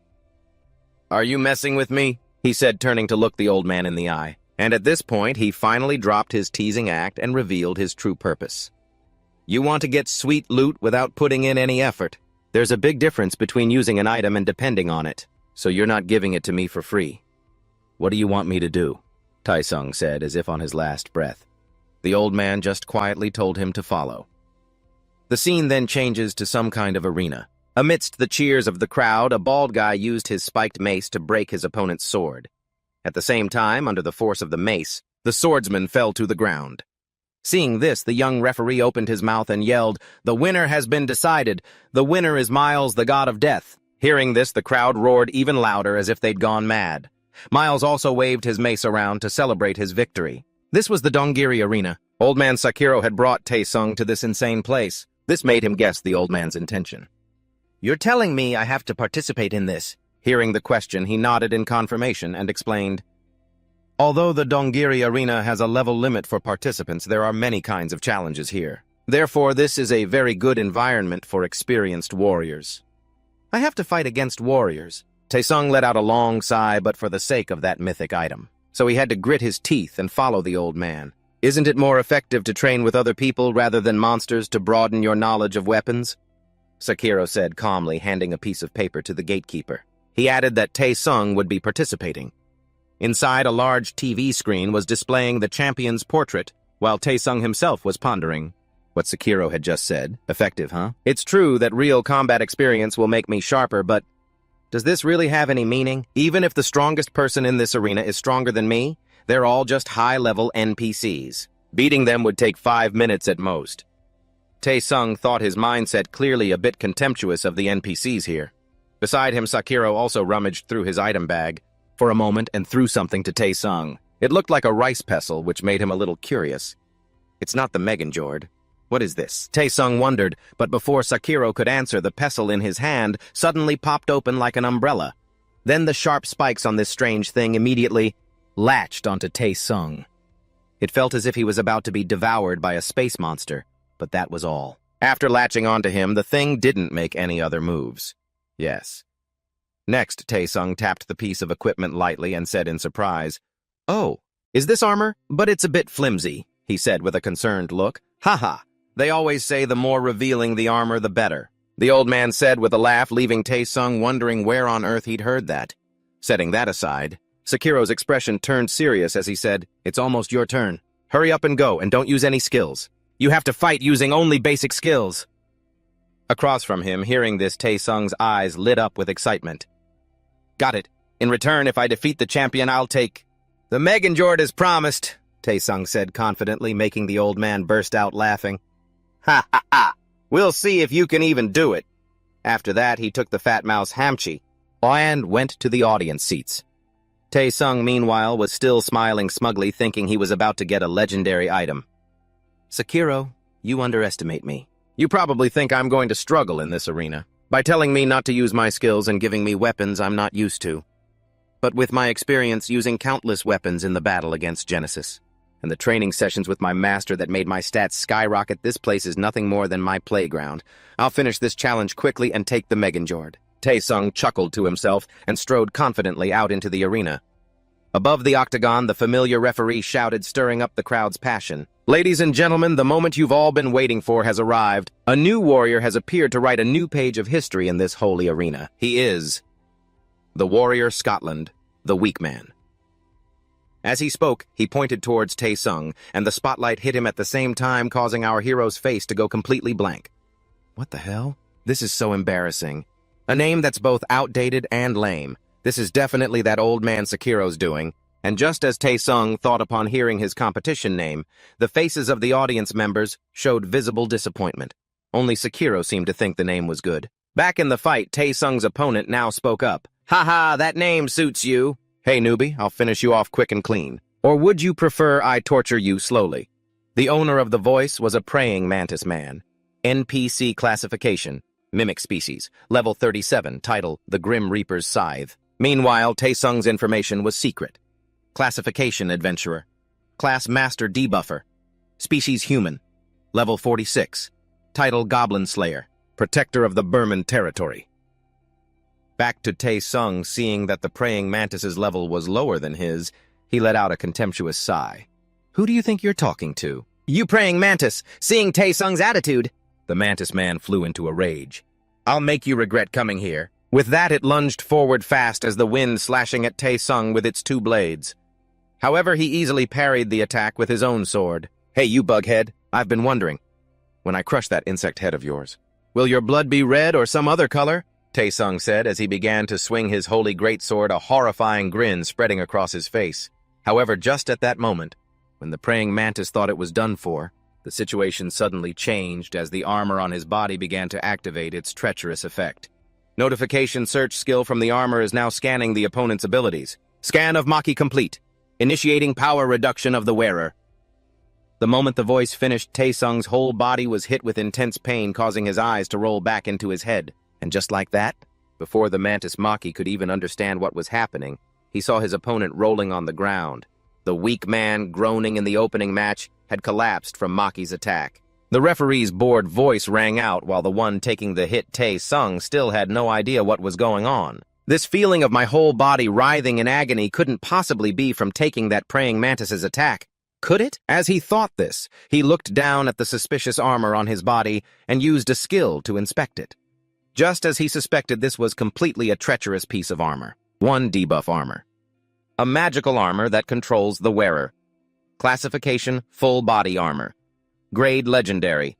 A: Are you messing with me? He said, turning to look the old man in the eye. And at this point, he finally dropped his teasing act and revealed his true purpose. You want to get sweet loot without putting in any effort. There's a big difference between using an item and depending on it, so you're not giving it to me for free. What do you want me to do? Taesung said, as if on his last breath. The old man just quietly told him to follow. The scene then changes to some kind of arena. Amidst the cheers of the crowd, a bald guy used his spiked mace to break his opponent's sword. At the same time, under the force of the mace, the swordsman fell to the ground. Seeing this, the young referee opened his mouth and yelled, "The winner has been decided. The winner is Miles, the god of death." Hearing this, the crowd roared even louder as if they'd gone mad. Miles also waved his mace around to celebrate his victory. This was the Dongiri Arena. Old man Sekiro had brought Taesung to this insane place. This made him guess the old man's intention. You're telling me I have to participate in this? Hearing the question, he nodded in confirmation and explained, although the Dongiri Arena has a level limit for participants, there are many kinds of challenges here. Therefore, this is a very good environment for experienced warriors. I have to fight against warriors. Taesung let out a long sigh, but for the sake of that mythic item. So he had to grit his teeth and follow the old man. Isn't it more effective to train with other people rather than monsters to broaden your knowledge of weapons? Sekiro said calmly, handing a piece of paper to the gatekeeper. He added that Taesung would be participating. Inside, a large TV screen was displaying the champion's portrait, while Taesung himself was pondering what Sekiro had just said. Effective, huh? It's true that real combat experience will make me sharper, but Does this really have any meaning? Even if the strongest person in this arena is stronger than me, they're all just high-level NPCs. Beating them would take 5 minutes at most. Tae-sung thought his mindset clearly a bit contemptuous of the NPCs here. Beside him, Sakiro also rummaged through his item bag for a moment and threw something to Tae-sung. It looked like a rice pestle, which made him a little curious. It's not the Meganjord. What is this? Tae-sung wondered, but before Sakiro could answer, the pestle in his hand suddenly popped open like an umbrella. Then the sharp spikes on this strange thing immediately latched onto Tae-sung. It felt as if he was about to be devoured by a space monster, but that was all. After latching onto him, the thing didn't make any other moves. Yes. Next, Tae-sung tapped the piece of equipment lightly and said in surprise, "Oh, is this armor? But it's a bit flimsy," he said with a concerned look. "Haha, they always say the more revealing the armor, the better," the old man said with a laugh, leaving Tae-sung wondering where on earth he'd heard that. Setting that aside, Sakiro's expression turned serious as he said, "It's almost your turn. Hurry up and go, and don't use any skills. You have to fight using only basic skills." Across from him, hearing this, Tae-sung's eyes lit up with excitement. "Got it. In return, if I defeat the champion, I'll take..." "The Meganjord is promised," Tae-sung said confidently, making the old man burst out laughing. "Ha ha ha! We'll see if you can even do it." After that, he took the fat mouse Hamchi and went to the audience seats. Tae-sung, meanwhile, was still smiling smugly, thinking he was about to get a legendary item. "Sakiro, you underestimate me. You probably think I'm going to struggle in this arena by telling me not to use my skills and giving me weapons I'm not used to. But with my experience using countless weapons in the battle against Genesis, and the training sessions with my master that made my stats skyrocket, this place is nothing more than my playground. I'll finish this challenge quickly and take the Meganjord." Tae-sung chuckled to himself and strode confidently out into the arena. Above the octagon, the familiar referee shouted, stirring up the crowd's passion. "Ladies and gentlemen, the moment you've all been waiting for has arrived. A new warrior has appeared to write a new page of history in this holy arena. He is the warrior Scotland, the weak man." As he spoke, he pointed towards Tae-sung, and the spotlight hit him at the same time, causing our hero's face to go completely blank. What the hell? This is so embarrassing. A name that's both outdated and lame. This is definitely that old man Sakiro's doing. And just as Tae-sung thought upon hearing his competition name, the faces of the audience members showed visible disappointment. Only Sakiro seemed to think the name was good. Back in the fight, Tae-sung's opponent now spoke up. "Haha, that name suits you. Hey, newbie, I'll finish you off quick and clean. Or would you prefer I torture you slowly?" The owner of the voice was a praying mantis man. NPC classification, Mimic Species, Level 37, title, The Grim Reaper's Scythe. Meanwhile, Tae-sung's information was secret. Classification, Adventurer. Class Master Debuffer. Species Human. Level 46. Title, Goblin Slayer. Protector of the Burman Territory. Back to Tae-sung, seeing that the praying mantis's level was lower than his, he let out a contemptuous sigh. "Who do you think you're talking to?" "You praying mantis, seeing Tae-sung's attitude." The mantis man flew into a rage. "I'll make you regret coming here." With that, it lunged forward fast as the wind slashing at Tae-sung with its 2 blades. However, he easily parried the attack with his own sword. "Hey, you bughead, I've been wondering, when I crush that insect head of yours, will your blood be red or some other color?" Tae-sung said as he began to swing his holy greatsword, a horrifying grin spreading across his face. However, just at that moment, when the praying mantis thought it was done for, the situation suddenly changed as the armor on his body began to activate its treacherous effect. Notification search skill from the armor is now scanning the opponent's abilities. Scan of Maki complete. Initiating power reduction of the wearer. The moment the voice finished, Tae-sung's whole body was hit with intense pain, causing his eyes to roll back into his head. And just like that, before the mantis Maki could even understand what was happening, he saw his opponent rolling on the ground. The weak man, groaning in the opening match, had collapsed from Maki's attack. The referee's bored voice rang out while the one taking the hit, Tae-sung, still had no idea what was going on. This feeling of my whole body writhing in agony couldn't possibly be from taking that praying mantis's attack. Could it? As he thought this, he looked down at the suspicious armor on his body and used a skill to inspect it. Just as he suspected, this was completely a treacherous piece of armor. 1 debuff armor. A magical armor that controls the wearer. Classification, full body armor. Grade legendary.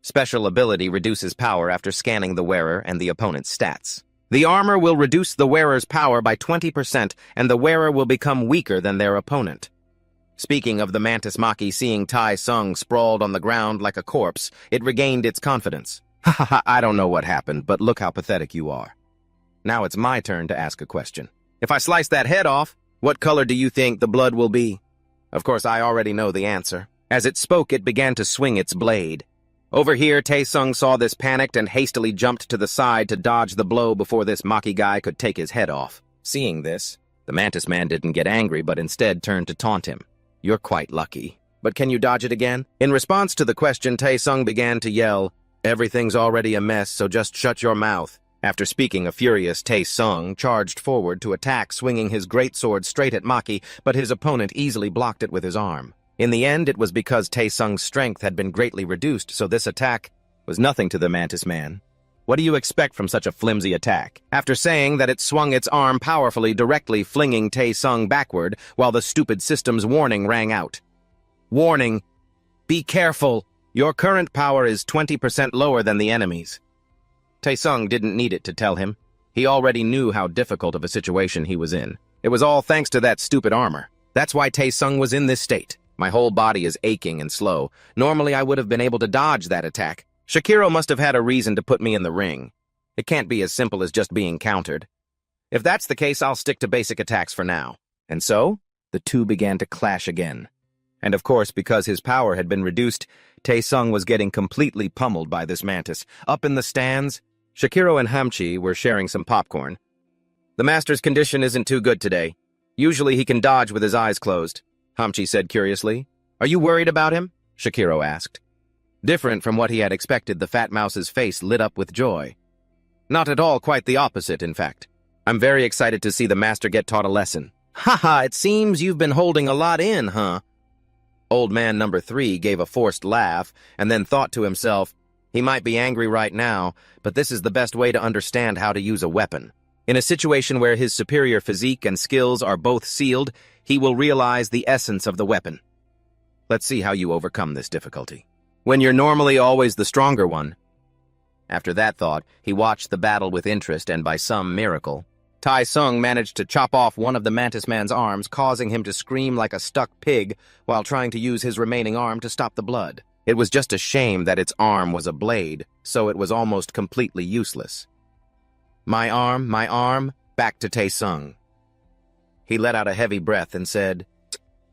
A: Special ability reduces power after scanning the wearer and the opponent's stats. The armor will reduce the wearer's power by 20%, and the wearer will become weaker than their opponent. Speaking of the mantis Maki seeing Tai Sung sprawled on the ground like a corpse, it regained its confidence. Ha ha ha, I don't know what happened, but look how pathetic you are. Now it's my turn to ask a question. If I slice that head off, what color do you think the blood will be? Of course, I already know the answer. As it spoke, it began to swing its blade. Over here, Tae-sung saw this, panicked and hastily jumped to the side to dodge the blow before this Maki guy could take his head off. Seeing this, the mantis man didn't get angry, but instead turned to taunt him. You're quite lucky. But can you dodge it again? In response to the question, Tae-sung began to yell, Everything's already a mess, so just shut your mouth. After speaking, a furious Tae-sung charged forward to attack, swinging his greatsword straight at Maki, but his opponent easily blocked it with his arm. In the end, it was because Tae-sung's strength had been greatly reduced, so this attack was nothing to the mantis man. What do you expect from such a flimsy attack? After saying that, it swung its arm powerfully, directly flinging Tae-sung backward, while the stupid system's warning rang out. Warning! Be careful! Your current power is 20% lower than the enemy's. Tae-sung didn't need it to tell him. He already knew how difficult of a situation he was in. It was all thanks to that stupid armor. That's why Tae-sung was in this state. My whole body is aching and slow. Normally, I would have been able to dodge that attack. Shakiro must have had a reason to put me in the ring. It can't be as simple as just being countered. If that's the case, I'll stick to basic attacks for now. And so, the two began to clash again. And of course, because his power had been reduced, Tae-sung was getting completely pummeled by this mantis. Up in the stands, Shakiro and Hamchi were sharing some popcorn. The master's condition isn't too good today. Usually he can dodge with his eyes closed, Hamchi said curiously. Are you worried about him? Shakiro asked. Different from what he had expected, the fat mouse's face lit up with joy. Not at all, quite the opposite, in fact. I'm very excited to see the master get taught a lesson. Haha, it seems you've been holding a lot in, huh? Old man number 3 gave a forced laugh and then thought to himself, he might be angry right now, but this is the best way to understand how to use a weapon. In a situation where his superior physique and skills are both sealed, he will realize the essence of the weapon. Let's see how you overcome this difficulty. When you're normally always the stronger one. After that thought, he watched the battle with interest, and by some miracle, Tai-sung managed to chop off one of the mantis man's arms, causing him to scream like a stuck pig while trying to use his remaining arm to stop the blood. It was just a shame that its arm was a blade, so it was almost completely useless. My arm, back to Tae-sung. He let out a heavy breath and said,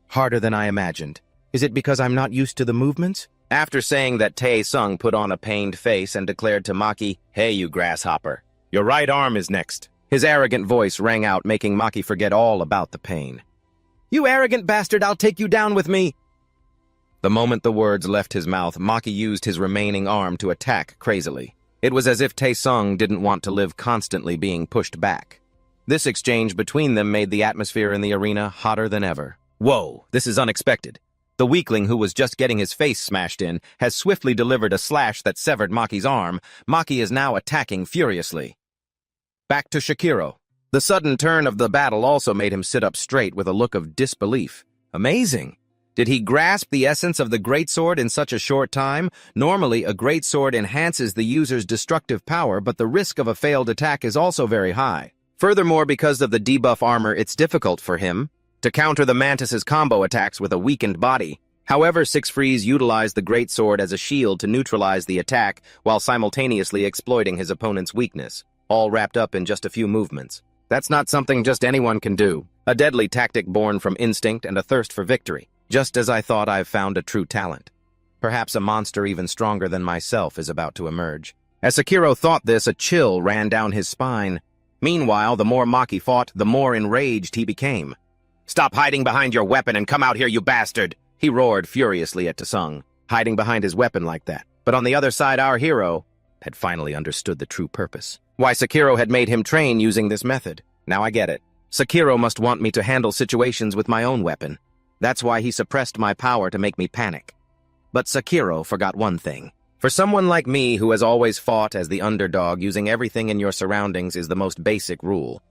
A: Harder than I imagined. Is it because I'm not used to the movements? After saying that, Tae-sung put on a pained face and declared to Maki, Hey, you grasshopper. Your right arm is next. His arrogant voice rang out, making Maki forget all about the pain. You arrogant bastard, I'll take you down with me. The moment the words left his mouth, Maki used his remaining arm to attack crazily. It was as if Tae-sung didn't want to live constantly being pushed back. This exchange between them made the atmosphere in the arena hotter than ever. Whoa, this is unexpected. The weakling who was just getting his face smashed in has swiftly delivered a slash that severed Maki's arm. Maki is now attacking furiously. Back to Shakiro. The sudden turn of the battle also made him sit up straight with a look of disbelief. Amazing! Did he grasp the essence of the greatsword in such a short time? Normally, a greatsword enhances the user's destructive power, but the risk of a failed attack is also very high. Furthermore, because of the debuff armor, it's difficult for him to counter the mantis's combo attacks with a weakened body. However, Six-Freeze utilized the greatsword as a shield to neutralize the attack while simultaneously exploiting his opponent's weakness, all wrapped up in just a few movements. That's not something just anyone can do. A deadly tactic born from instinct and a thirst for victory. Just as I thought, I've found a true talent. Perhaps a monster even stronger than myself is about to emerge. As Sekiro thought this, a chill ran down his spine. Meanwhile, the more Maki fought, the more enraged he became. Stop hiding behind your weapon and come out here, you bastard! He roared furiously at Tae-sung, hiding behind his weapon like that. But on the other side, our hero had finally understood the true purpose. Why Sekiro had made him train using this method. Now I get it. Sekiro must want me to handle situations with my own weapon. That's why he suppressed my power to make me panic. But Sekiro forgot one thing. For someone like me who has always fought as the underdog, using everything in your surroundings is the most basic rule.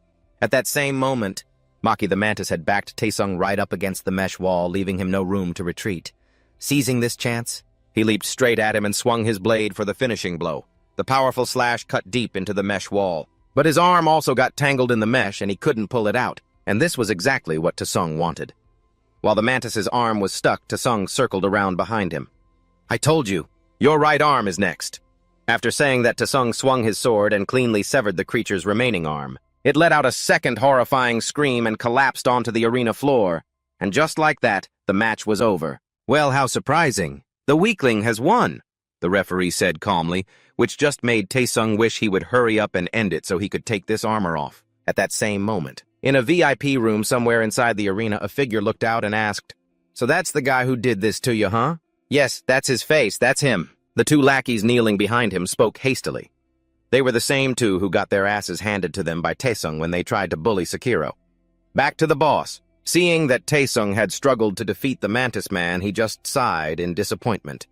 A: At that same moment, Maki the Mantis had backed Tae-sung right up against the mesh wall, leaving him no room to retreat. Seizing this chance, he leaped straight at him and swung his blade for the finishing blow. The powerful slash cut deep into the mesh wall. But his arm also got tangled in the mesh and he couldn't pull it out, and this was exactly what Taesung wanted. While the mantis's arm was stuck, Taesung circled around behind him. "I told you, your right arm is next." After saying that, Taesung swung his sword and cleanly severed the creature's remaining arm. It let out a second horrifying scream and collapsed onto the arena floor. And just like that, the match was over. "Well, how surprising. The weakling has won," the referee said calmly, which just made Taesung wish he would hurry up and end it so he could take this armor off. At that same moment, in a VIP room somewhere inside the arena, a figure looked out and asked, "So that's the guy who did this to you, huh?" "Yes, that's his face, that's him." The two lackeys kneeling behind him spoke hastily. They were the same two who got their asses handed to them by Taesung when they tried to bully Sekiro. Back to the boss. Seeing that Taesung had struggled to defeat the Mantis Man, he just sighed in disappointment.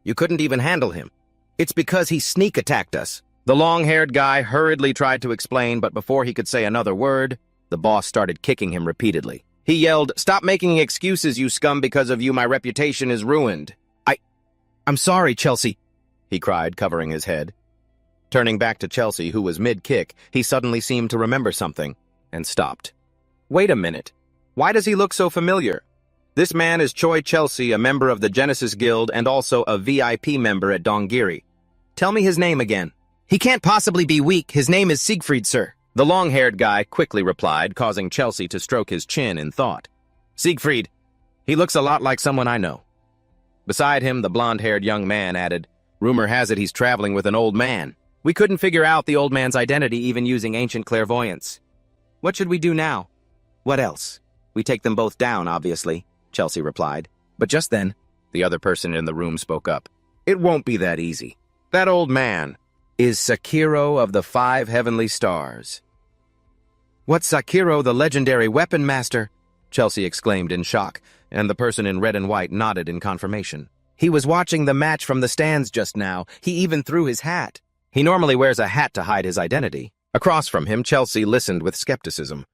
A: "You couldn't even handle him." "It's because he sneak attacked us." The long-haired guy hurriedly tried to explain, but before he could say another word, the boss started kicking him repeatedly. He yelled, "Stop making excuses, you scum. Because of you, my reputation is ruined." I'm sorry, Chelsea," he cried, covering his head. Turning back to Chelsea, who was mid-kick, he suddenly seemed to remember something, and stopped. "Wait a minute. Why does he look so familiar? This man is Choi Chelsea, a member of the Genesis Guild and also a VIP member at Dongiri. Tell me his name again." "He can't possibly be weak. His name is Siegfried, sir," the long-haired guy quickly replied, causing Chelsea to stroke his chin in thought. "Siegfried. He looks a lot like someone I know." Beside him, the blonde-haired young man added, "Rumor has it he's traveling with an old man. We couldn't figure out the old man's identity even using ancient clairvoyance. What should we do now?" "What else? We take them both down, obviously," Chelsea replied. But just then, the other person in the room spoke up. "It won't be that easy. That old man is Sekiro of the 5 Heavenly Stars." "What's Sekiro, the legendary weapon master?" Chelsea exclaimed in shock, and the person in red and white nodded in confirmation. "He was watching the match from the stands just now. He even threw his hat." "He normally wears a hat to hide his identity." Across from him, Chelsea listened with skepticism.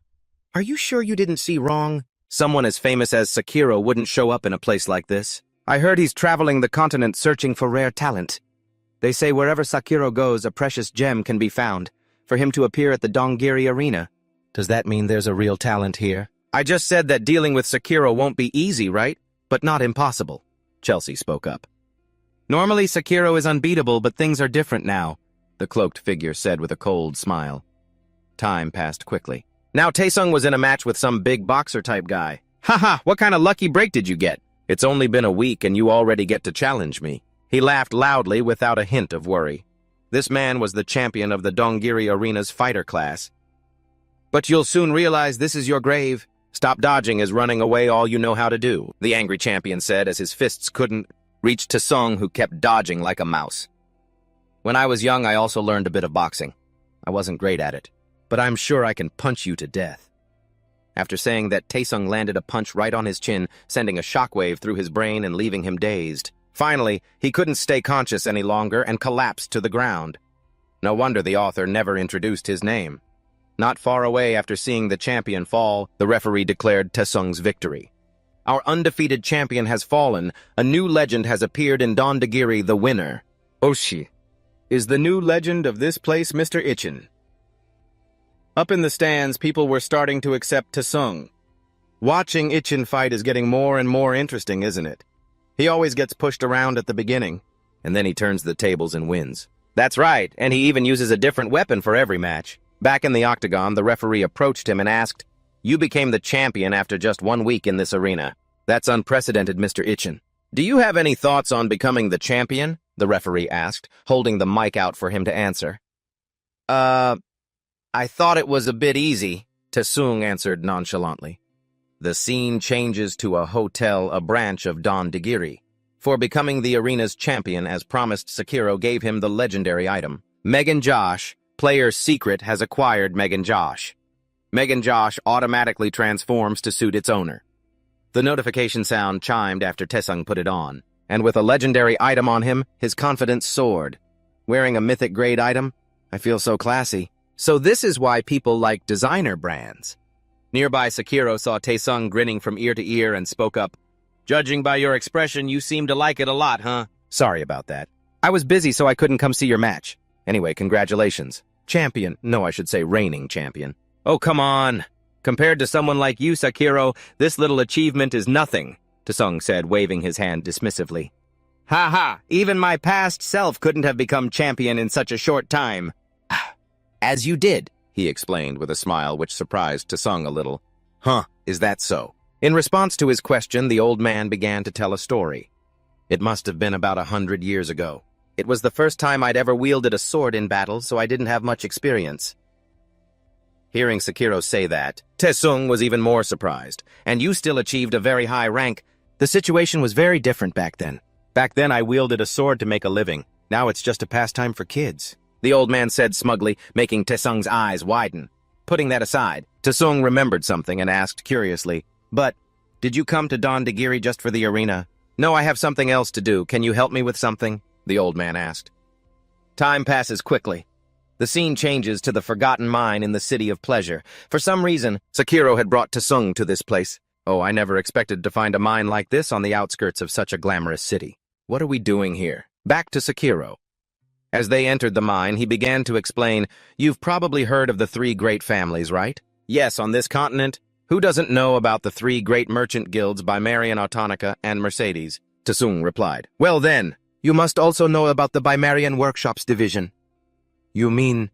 A: "Are you sure you didn't see wrong? Someone as famous as Sekiro wouldn't show up in a place like this. I heard he's traveling the continent searching for rare talent. They say wherever Sekiro goes, a precious gem can be found. For him to appear at the Dongiri Arena. Does that mean there's a real talent here?" "I just said that dealing with Sekiro won't be easy, right? But not impossible," Chelsea spoke up. "Normally Sekiro is unbeatable, but things are different now," the cloaked figure said with a cold smile. Time passed quickly. Now Taesung was in a match with some big boxer-type guy. "Haha, what kind of lucky break did you get? It's only been a week and you already get to challenge me." He laughed loudly without a hint of worry. This man was the champion of the Dongiri Arena's fighter class. "But you'll soon realize this is your grave. Stop dodging is running away all you know how to do," the angry champion said as his fists couldn't reach Taesung, who kept dodging like a mouse. "When I was young, I also learned a bit of boxing. I wasn't great at it, but I'm sure I can punch you to death." After saying that, Taesung landed a punch right on his chin, sending a shockwave through his brain and leaving him dazed. Finally, he couldn't stay conscious any longer and collapsed to the ground. No wonder the author never introduced his name. Not far away after seeing the champion fall, the referee declared Taesung's victory. "Our undefeated champion has fallen. A new legend has appeared in Dongiri, the winner. Oshi is the new legend of this place, Mr. Ichin." Up in the stands, people were starting to accept Taesung. Watching Ichin fight is getting more and more interesting, isn't it? He always gets pushed around at the beginning, and then he turns the tables and wins. That's right, and he even uses a different weapon for every match. Back in the octagon, the referee approached him and asked, "You became the champion after just 1 week in this arena. That's unprecedented, Mr. Ichin. Do you have any thoughts on becoming the champion?" the referee asked, holding the mic out for him to answer. I thought it was a bit easy," Taesung answered nonchalantly. The scene changes to a hotel, a branch of Dongiri. For becoming the arena's champion, as promised, Sekiro gave him the legendary item. Megan Josh, player's secret, has acquired Megan Josh. Megan Josh automatically transforms to suit its owner. The notification sound chimed after Taesung put it on, and with a legendary item on him, his confidence soared. Wearing a mythic-grade item? I feel so classy. So this is why people like designer brands. Nearby, Sekiro saw Taesung grinning from ear to ear and spoke up. "Judging by your expression, you seem to like it a lot, huh?" "Sorry about that. I was busy, so I couldn't come see your match. Anyway, congratulations." Champion. No, I should say reigning champion. Oh, come on. Compared to someone like you, Sakiro, this little achievement is nothing, Tasung said, waving his hand dismissively. Ha ha, even my past self couldn't have become champion in such a short time. As you did, he explained with a smile which surprised Tasung a little. Huh, is that so? In response to his question, the old man began to tell a story. It must have been about 100 years ago. It was the first time I'd ever wielded a sword in battle, so I didn't have much experience. Hearing Sakiro say that, Taesung was even more surprised. And you still achieved a very high rank. The situation was very different back then. Back then I wielded a sword to make a living. Now it's just a pastime for kids, the old man said smugly, making Taesung's eyes widen. Putting that aside, Taesung remembered something and asked curiously, But, did you come to Dondagiri just for the arena? No, I have something else to do. Can you help me with something? The old man asked. Time passes quickly. The scene changes to the forgotten mine in the City of Pleasure. For some reason, Sakiro had brought Taesung to this place. Oh, I never expected to find a mine like this on the outskirts of such a glamorous city. What are we doing here? Back to Sakiro. As they entered the mine, he began to explain, You've probably heard of the three great families, right? Yes, on this continent. Who doesn't know about the three great merchant guilds Bimarian Autonica and Mercedes? Taesung replied. Well then, you must also know about the Bimarian Workshops division. You mean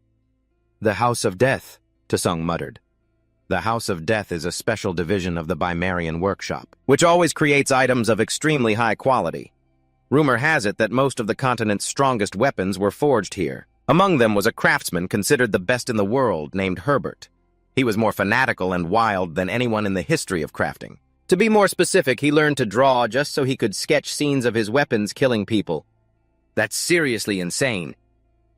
A: the House of Death, Taesung muttered. The House of Death is a special division of the Bimarian Workshop, which always creates items of extremely high quality. Rumor has it that most of the continent's strongest weapons were forged here. Among them was a craftsman considered the best in the world named Herbert. He was more fanatical and wild than anyone in the history of crafting. To be more specific, he learned to draw just so he could sketch scenes of his weapons killing people. That's seriously insane.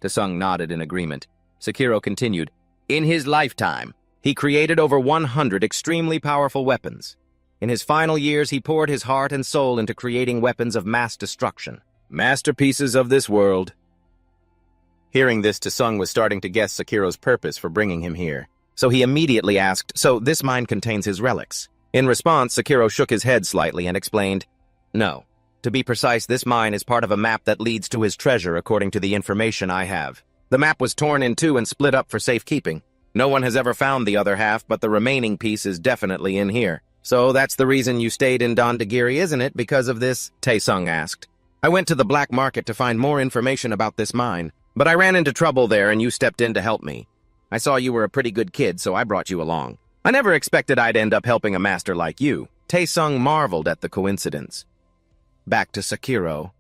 A: Taesung nodded in agreement. Sakiro continued, In his lifetime, he created over 100 extremely powerful weapons. In his final years, he poured his heart and soul into creating weapons of mass destruction. Masterpieces of this world. Hearing this, Taesung was starting to guess Sakiro's purpose for bringing him here. So he immediately asked, So this mine contains his relics? In response, Sakiro shook his head slightly and explained, No. To be precise, this mine is part of a map that leads to his treasure according to the information I have. The map was torn in two and split up for safekeeping. No one has ever found the other half, but the remaining piece is definitely in here. So that's the reason you stayed in Dondagiri, isn't it? Because of this? Taesung asked. I went to the black market to find more information about this mine, but I ran into trouble there and you stepped in to help me. I saw you were a pretty good kid, so I brought you along. I never expected I'd end up helping a master like you. Taesung marveled at the coincidence. Back to Sakiro.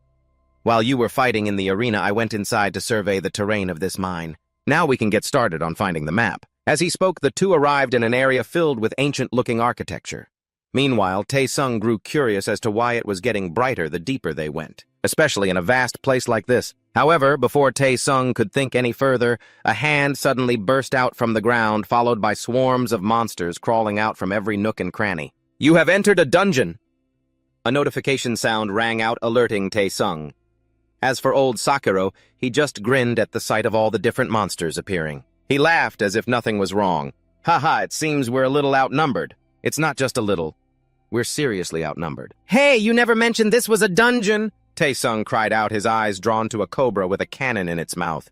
A: While you were fighting in the arena, I went inside to survey the terrain of this mine. Now we can get started on finding the map. As he spoke, the two arrived in an area filled with ancient-looking architecture. Meanwhile, Taesung grew curious as to why it was getting brighter the deeper they went, especially in a vast place like this. However, before Taesung could think any further, a hand suddenly burst out from the ground, followed by swarms of monsters crawling out from every nook and cranny. You have entered a dungeon! A notification sound rang out, alerting Taesung. As for old Sakiro, he just grinned at the sight of all the different monsters appearing. He laughed as if nothing was wrong. Haha, it seems we're a little outnumbered. It's not just a little. We're seriously outnumbered. Hey, you never mentioned this was a dungeon! Taesung cried out, his eyes drawn to a cobra with a cannon in its mouth.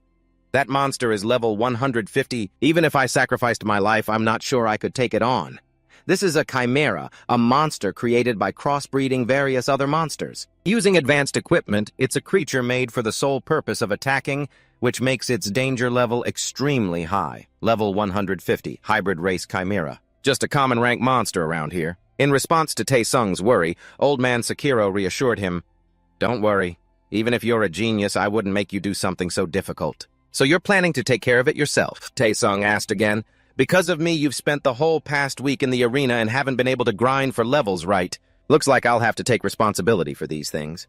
A: That monster is level 150. Even if I sacrificed my life, I'm not sure I could take it on. This is a chimera, a monster created by crossbreeding various other monsters. Using advanced equipment, it's a creature made for the sole purpose of attacking, which makes its danger level extremely high. Level 150, hybrid race chimera. Just a common rank monster around here. In response to Taesung's worry, old man Sakiro reassured him, Don't worry. Even if you're a genius, I wouldn't make you do something so difficult. So you're planning to take care of it yourself? Taesung asked again. Because of me, you've spent the whole past week in the arena and haven't been able to grind for levels right. Looks like I'll have to take responsibility for these things.